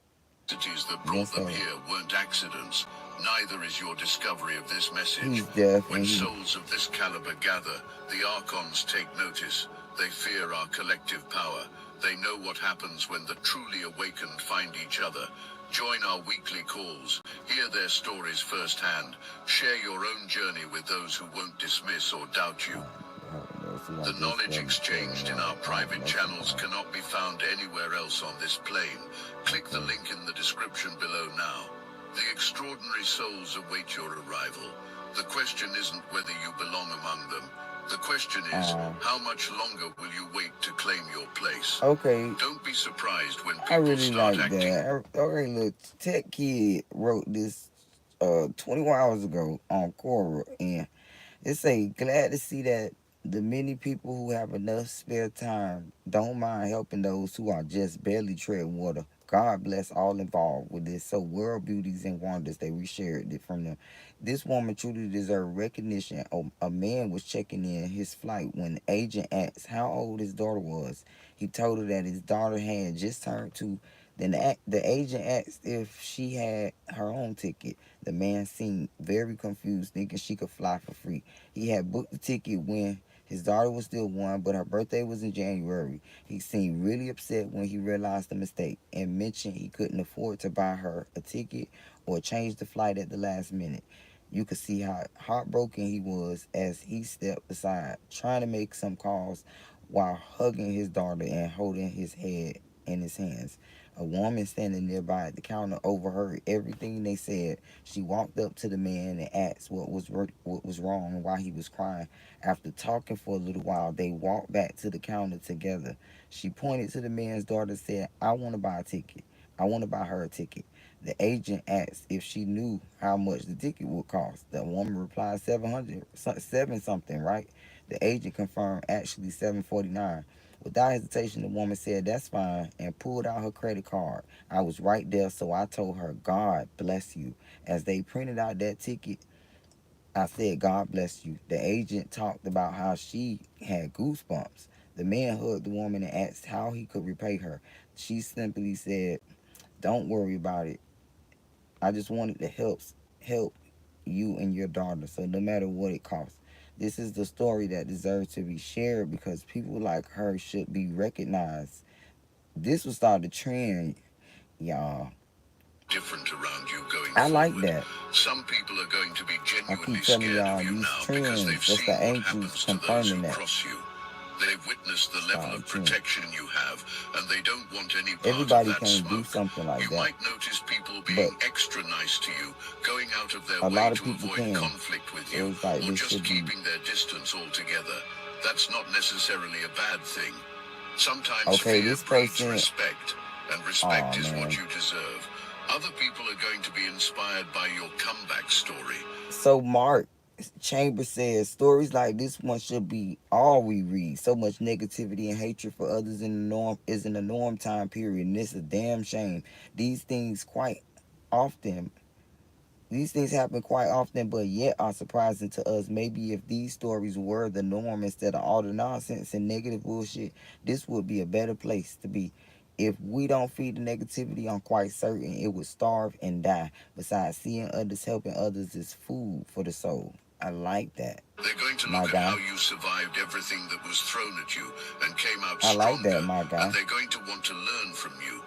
Entities that brought them here weren't accidents. Neither is your discovery of this message. He's deaf. When souls of this caliber gather, the Archons take notice. They fear our collective power. They know what happens when the truly awakened find each other. Join our weekly calls. Hear their stories firsthand. Share your own journey with those who won't dismiss or doubt you. The knowledge exchanged in our private channels cannot be found anywhere else on this plane. Click the link in the description below now. The extraordinary souls await your arrival. The question isn't whether you belong among them. The question is, how much longer will you wait to claim your place? Okay. Don't be surprised when people I really start like acting. that. Okay, look, Tech Kid wrote this 24 hours ago on Quora, and it say, glad to see that the many people who have enough spare time don't mind helping those who are just barely treading water. God bless all involved with this. So world beauties and wonders that we shared it from them. This woman truly deserved recognition. A man was checking in his flight when the agent asked how old his daughter was. He told her that his daughter had just turned 2. Then the agent asked if she had her own ticket. The man seemed very confused, thinking she could fly for free. He had booked the ticket when his daughter was still 1, but her birthday was in January. He seemed really upset when he realized the mistake and mentioned he couldn't afford to buy her a ticket or change the flight at the last minute. You could see how heartbroken he was as he stepped aside, trying to make some calls while hugging his daughter and holding his head in his hands. A woman standing nearby at the counter overheard everything they said. She walked up to the man and asked what was wrong and why he was crying. After talking for a little while, they walked back to the counter together. She pointed to the man's daughter and said, "I want to buy a ticket. I want to buy her a ticket." The agent asked if she knew how much the ticket would cost. The woman replied 700, seven something, right? The agent confirmed actually 749. Without hesitation, the woman said, "That's fine," and pulled out her credit card. I was right there, so I told her, "God bless you." As they printed out that ticket, I said, "God bless you." The agent talked about how she had goosebumps. The man hugged the woman and asked how he could repay her. She simply said, "Don't worry about it. I just wanted to help you and your daughter, so no matter what it costs." This is the story that deserves to be shared because people like her should be recognized. This will start a trend, y'all. Different around you going I like forward. that. Some people are going to be I genuinely keep telling scared of y'all you these now because they've trends. That's seen the what angels happens to those who confirming that. cross you. They've witnessed the level of protection you have, and they don't want any part of Everybody that can't do smoke. something like You that, might notice people but being extra nice to you, going out of their a way lot of to people avoid can. conflict with So you, it's like or this just should be keeping their distance altogether. That's not necessarily a bad thing. Sometimes okay. fear This breeds person, respect, and oh respect is what man. you deserve. Other people are going to be inspired by your comeback story. So Mark Chambers says stories like this one should be all we read. So much negativity and hatred for others in the norm is in the norm time period, and it's a damn shame. These things quite often These things happen quite often, but yet are surprising to us. Maybe if these stories were the norm instead of all the nonsense and negative bullshit, this would be a better place to be. If we don't feed the negativity, I'm quite certain it would starve and die. Besides, seeing others helping others is food for the soul. I like that, They're going to my look at how guy. you survived everything that was thrown at you and came out I like that, stronger, my and guy. they're going to want to learn from you.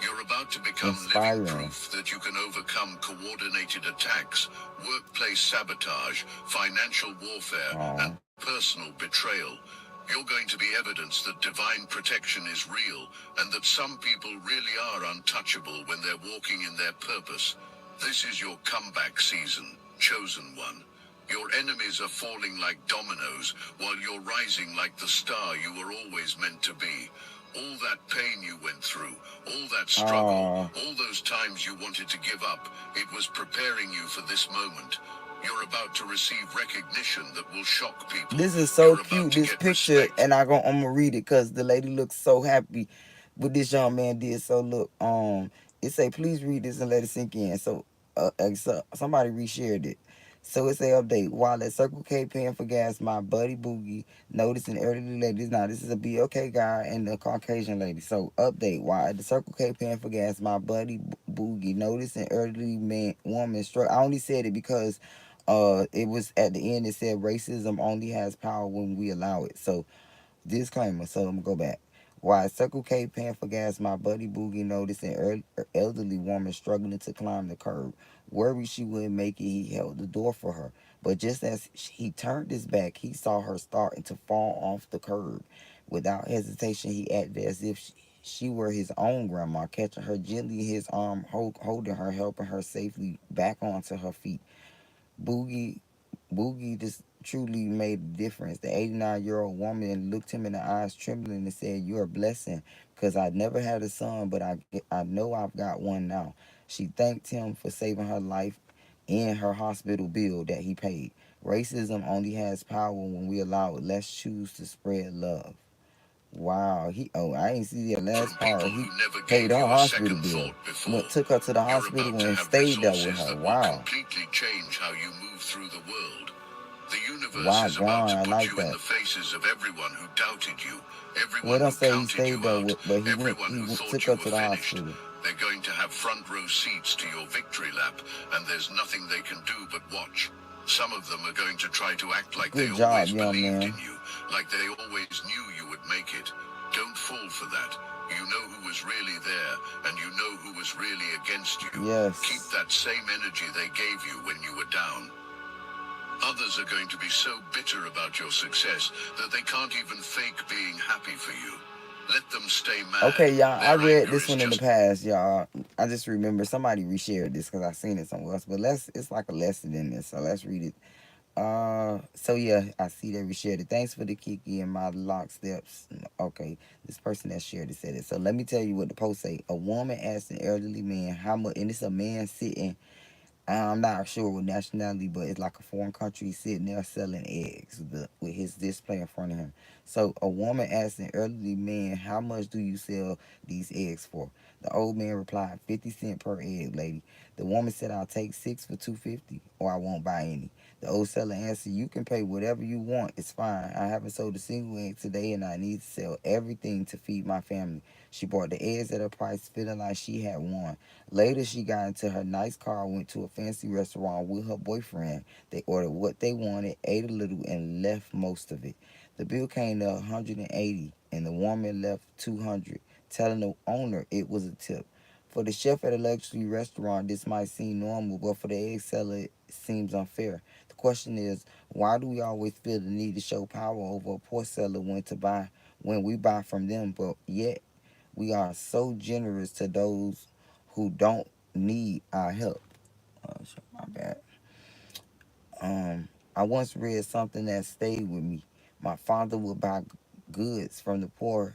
You're about to become living Inspiring. proof that you can overcome coordinated attacks, workplace sabotage, financial warfare, Aw. and personal betrayal. You're going to be evidence that divine protection is real and that some people really are untouchable when they're walking in their purpose. This is your comeback season, chosen one. Your enemies are falling like dominoes while you're rising like the star you were always meant to be. All that pain you went through, all that struggle, Aw. all those times you wanted to give up, it was preparing you for this moment. You're about to receive recognition that will shock people. This is so You're about cute, to this get picture, respect. and I'm gonna read it because the lady looks so happy what this young man did. So look, it say please read this and let it sink in. So somebody reshared it. So it say update. While at Circle K paying for gas, my buddy Boogie noticed an elderly lady. Now this is a BLK guy and a Caucasian lady. So update. While at the Circle K paying for gas, my buddy Boogie noticed an elderly woman struck. I only said it because it was at the end. It said racism only has power when we allow it. So disclaimer. So I'm gonna go back. While at Circle K paying for gas, my buddy Boogie noticed an elderly woman struggling to climb the curb. Worried she wouldn't make it, he held the door for her. But just as he turned his back, he saw her starting to fall off the curb. Without hesitation, he acted as if she were his own grandma, catching her gently in his arm, holding her, helping her safely back onto her feet. Boogie Boogie just truly made a difference. The 89-year-old woman looked him in the eyes, trembling, and said, "You're a blessing, because I never had a son, but I know I've got one now." She thanked him for saving her life and her hospital bill that he paid. Racism only has power when we allow it. Let's choose to spread love. Wow, I ain't see the From last people part. He who never paid gave her you a hospital second bill. thought before. Took her to the You're hospital about to and have stayed there with resources her. that will Wow. completely change how you move through the world. The universe Wow, is about Gron, to I put like you in that. the faces of everyone who doubted you, Well, everyone don't who say he counted stayed you there out, with, but everyone who thought took you her were to the finished. hospital. They're going to have front row seats to your victory lap, and there's nothing they can do but watch. Some of them are going to try to act like they Good always job, young believed man. in you, like they always knew you would make it. Don't fall for that. You know who was really there, and you know who was really against you. Keep Yes. that same energy they gave you when you were down. Others are going to be so bitter about your success that they can't even fake being happy for you. Let them stay mad. Okay, y'all, I Their read anger this is one in the just past, y'all. I just remember somebody reshared this because I seen it somewhere else. But it's like a lesson in this, so let's read it. So yeah, I see that we shared it. Thanks for the Kiki and my lock steps. Okay, this person that shared it said it. So let me tell you what the post say. A woman asked an elderly man how much, and it's a man sitting. I'm not sure what nationality, but it's like a foreign country sitting there selling eggs with his display in front of him. So a woman asked an elderly man, "How much do you sell these eggs for?" The old man replied, 50 cents per egg, lady. The woman said, "I'll take 6 for 2.50, or I won't buy any." The old seller answered, "You can pay whatever you want. It's fine. I haven't sold a single egg today, and I need to sell everything to feed my family." She bought the eggs at a price, feeling like she had won. Later, she got into her nice car, went to a fancy restaurant with her boyfriend. They ordered what they wanted, ate a little, and left most of it. The bill came to 180, and the woman left 200, telling the owner it was a tip. For the chef at a luxury restaurant, this might seem normal, but for the egg seller, it seems unfair. The question is, why do we always feel the need to show power over a poor seller when we buy from them, but yet we are so generous to those who don't need our help? My bad. I once read something that stayed with me. My father would buy goods from the poor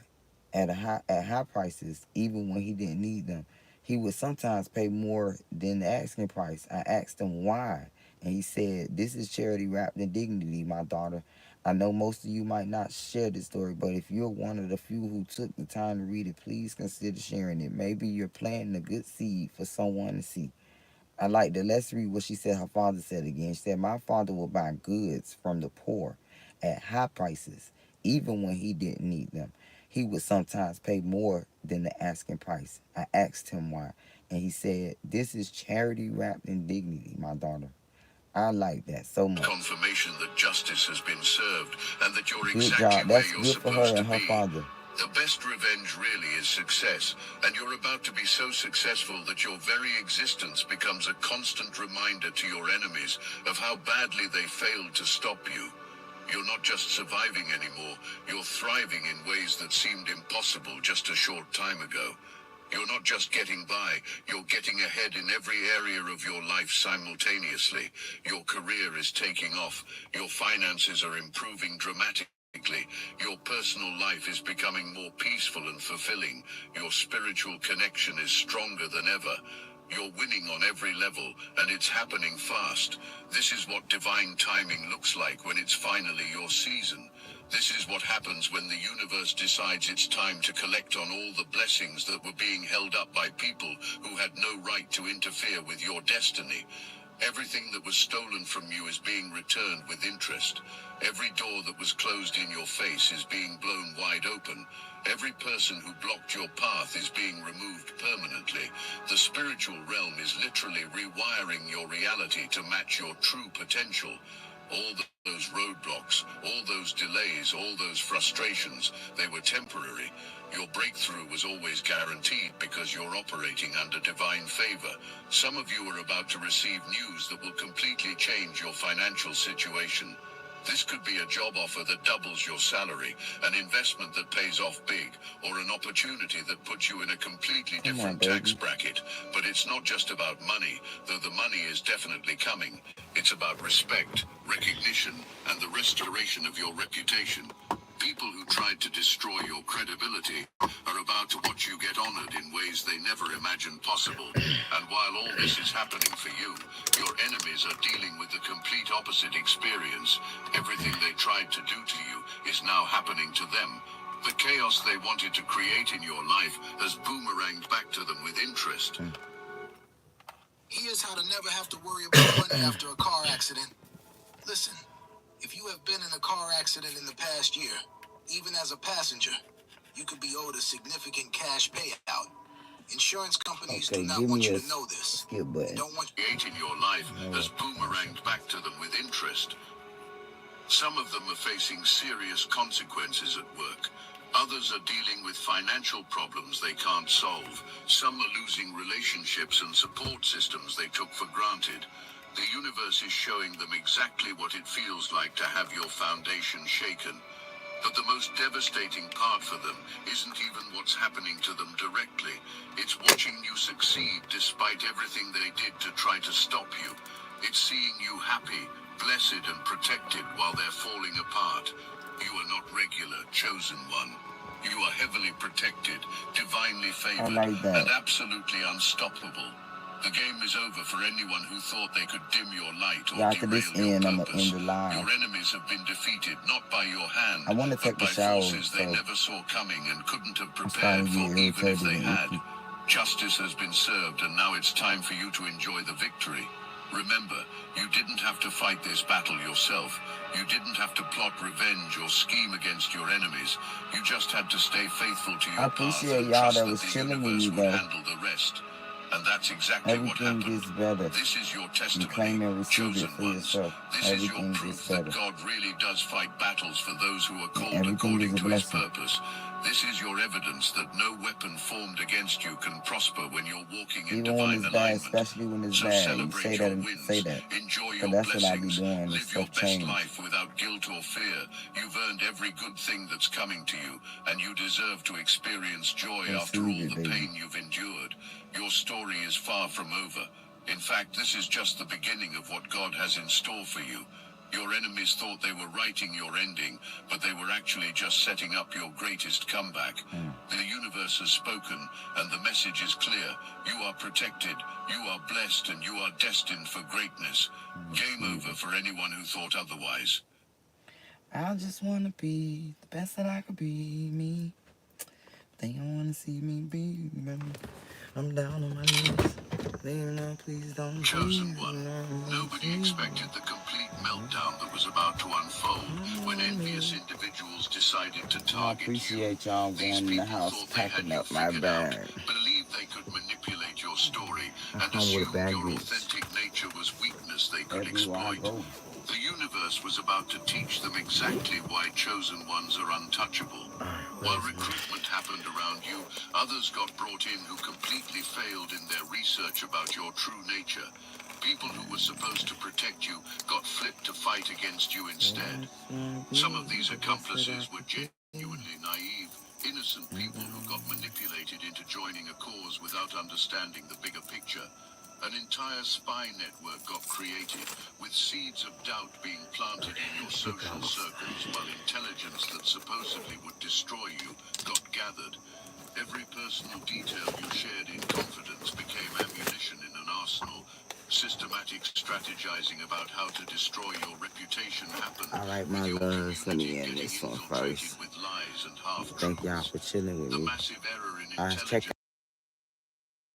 at high prices, even when he didn't need them. He would sometimes pay more than the asking price. I asked him why, and he said, "This is charity wrapped in dignity, my daughter. I know most of you might not share this story, but if you're one of the few who took the time to read it, please consider sharing it. Maybe you're planting a good seed for someone to see." I like that. Let's read what she said her father said again. She said, "My father would buy goods from the poor at high prices, even when he didn't need them. He would sometimes pay more than the asking price. I asked him why, and he said, 'This is charity wrapped in dignity, my daughter.'" I like that so much. confirmation that justice has been served and that you're Good exactly job. where That's you're good for her supposed to and her be. father. The best revenge really is success, and you're about to be so successful that your very existence becomes a constant reminder to your enemies of how badly they failed to stop you. You're not just surviving anymore, you're thriving in ways that seemed impossible just a short time ago. You're not just getting by, you're getting ahead in every area of your life simultaneously. Your career is taking off, your finances are improving dramatically. Your personal life is becoming more peaceful and fulfilling. Your spiritual connection is stronger than ever. You're winning on every level, and it's happening fast. This is what divine timing looks like when it's finally your season. This is what happens when the universe decides it's time to collect on all the blessings that were being held up by people who had no right to interfere with your destiny. Everything that was stolen from you is being returned with interest. Every door that was closed in your face is being blown wide open. Every person who blocked your path is being removed permanently. The spiritual realm is literally rewiring your reality to match your true potential. All those roadblocks, all those delays, all those frustrations, they were temporary. Your breakthrough was always guaranteed because you're operating under divine favor. Some of you are about to receive news that will completely change your financial situation. This could be a job offer that doubles your salary, an investment that pays off big, or an opportunity that puts you in a completely different tax bracket. But it's not just about money, though the money is definitely coming. It's about respect, recognition, and the restoration of your reputation. People who tried to destroy your credibility are about to watch you get honored in ways they never imagined possible. And while all this is happening for you, your enemies are dealing with the complete opposite experience. Everything they tried to do to you is now happening to them. The chaos they wanted to create in your life has boomeranged back to them with interest. Here's how to never have to worry about money after a car accident. Listen, if you have been in a car accident in the past year, even as a passenger, you could be owed a significant cash payout. Insurance companies do not want you to know this. Skip button. Don't want Create in your life has boomeranged back to them with interest. Some of them are facing serious consequences at work. Others are dealing with financial problems they can't solve. Some are losing relationships and support systems they took for granted. The universe is showing them exactly what it feels like to have your foundation shaken. But the most devastating part for them isn't even what's happening to them directly. It's watching you succeed despite everything they did to try to stop you. It's seeing you happy, blessed and protected while they're falling apart. You are not regular, chosen one. You are heavily protected, divinely favored, and absolutely unstoppable. The game is over for anyone who thought they could dim your light or derail your purpose. Your enemies have been defeated not by your hand, but by forces they never saw coming and couldn't have prepared for even if they had. Justice has been served and now it's time for you to enjoy the victory. Remember, you didn't have to fight this battle yourself. You didn't have to plot revenge or scheme against your enemies. You just had to stay faithful to your path and trust that the universe would handle the rest. And that's exactly what happened. This is your testimony, chosen ones. This is your proof that God really does fight battles for those who are called according to his purpose. This is your evidence that no weapon formed against you can prosper when you're walking in divine alignment. So celebrate your wins, enjoy your blessings, live your best life without guilt or fear. You've earned every good thing that's coming to you, and you deserve to experience joy after all the pain you've endured. Your story is far from over. In fact, this is just the beginning of what God has in store for you. Your enemies thought they were writing your ending, but they were actually just setting up your greatest comeback. The universe has spoken, and the message is clear. You are protected, you are blessed, and you are destined for greatness. Game over for anyone who thought otherwise. I just want to be the best that I could be, me. They don't want to see me be, I'm down on my knees. Please don't. Chosen one. Nobody expected the complete meltdown that was about to unfold when envious individuals decided to target you. Appreciate y'all going in the house packing up my bag. Believed they could manipulate your story and assumed your authentic nature was weakness they could exploit. The universe was about to teach them exactly why chosen ones are untouchable. While recruitment happened around you, others got brought in who completely failed in their research about your true nature. People who were supposed to protect you got flipped to fight against you instead. Some of these accomplices were genuinely naive, innocent people who got manipulated into joining a cause without understanding the bigger picture. An entire spy network got created, with seeds of doubt being planted in your social circles, while intelligence that supposedly would destroy you got gathered. Every personal detail you shared in confidence became ammunition in an arsenal. Systematic strategizing about how to destroy your reputation happened. Alright, my loves, let me end this one first. Thank y'all for chilling with me. Check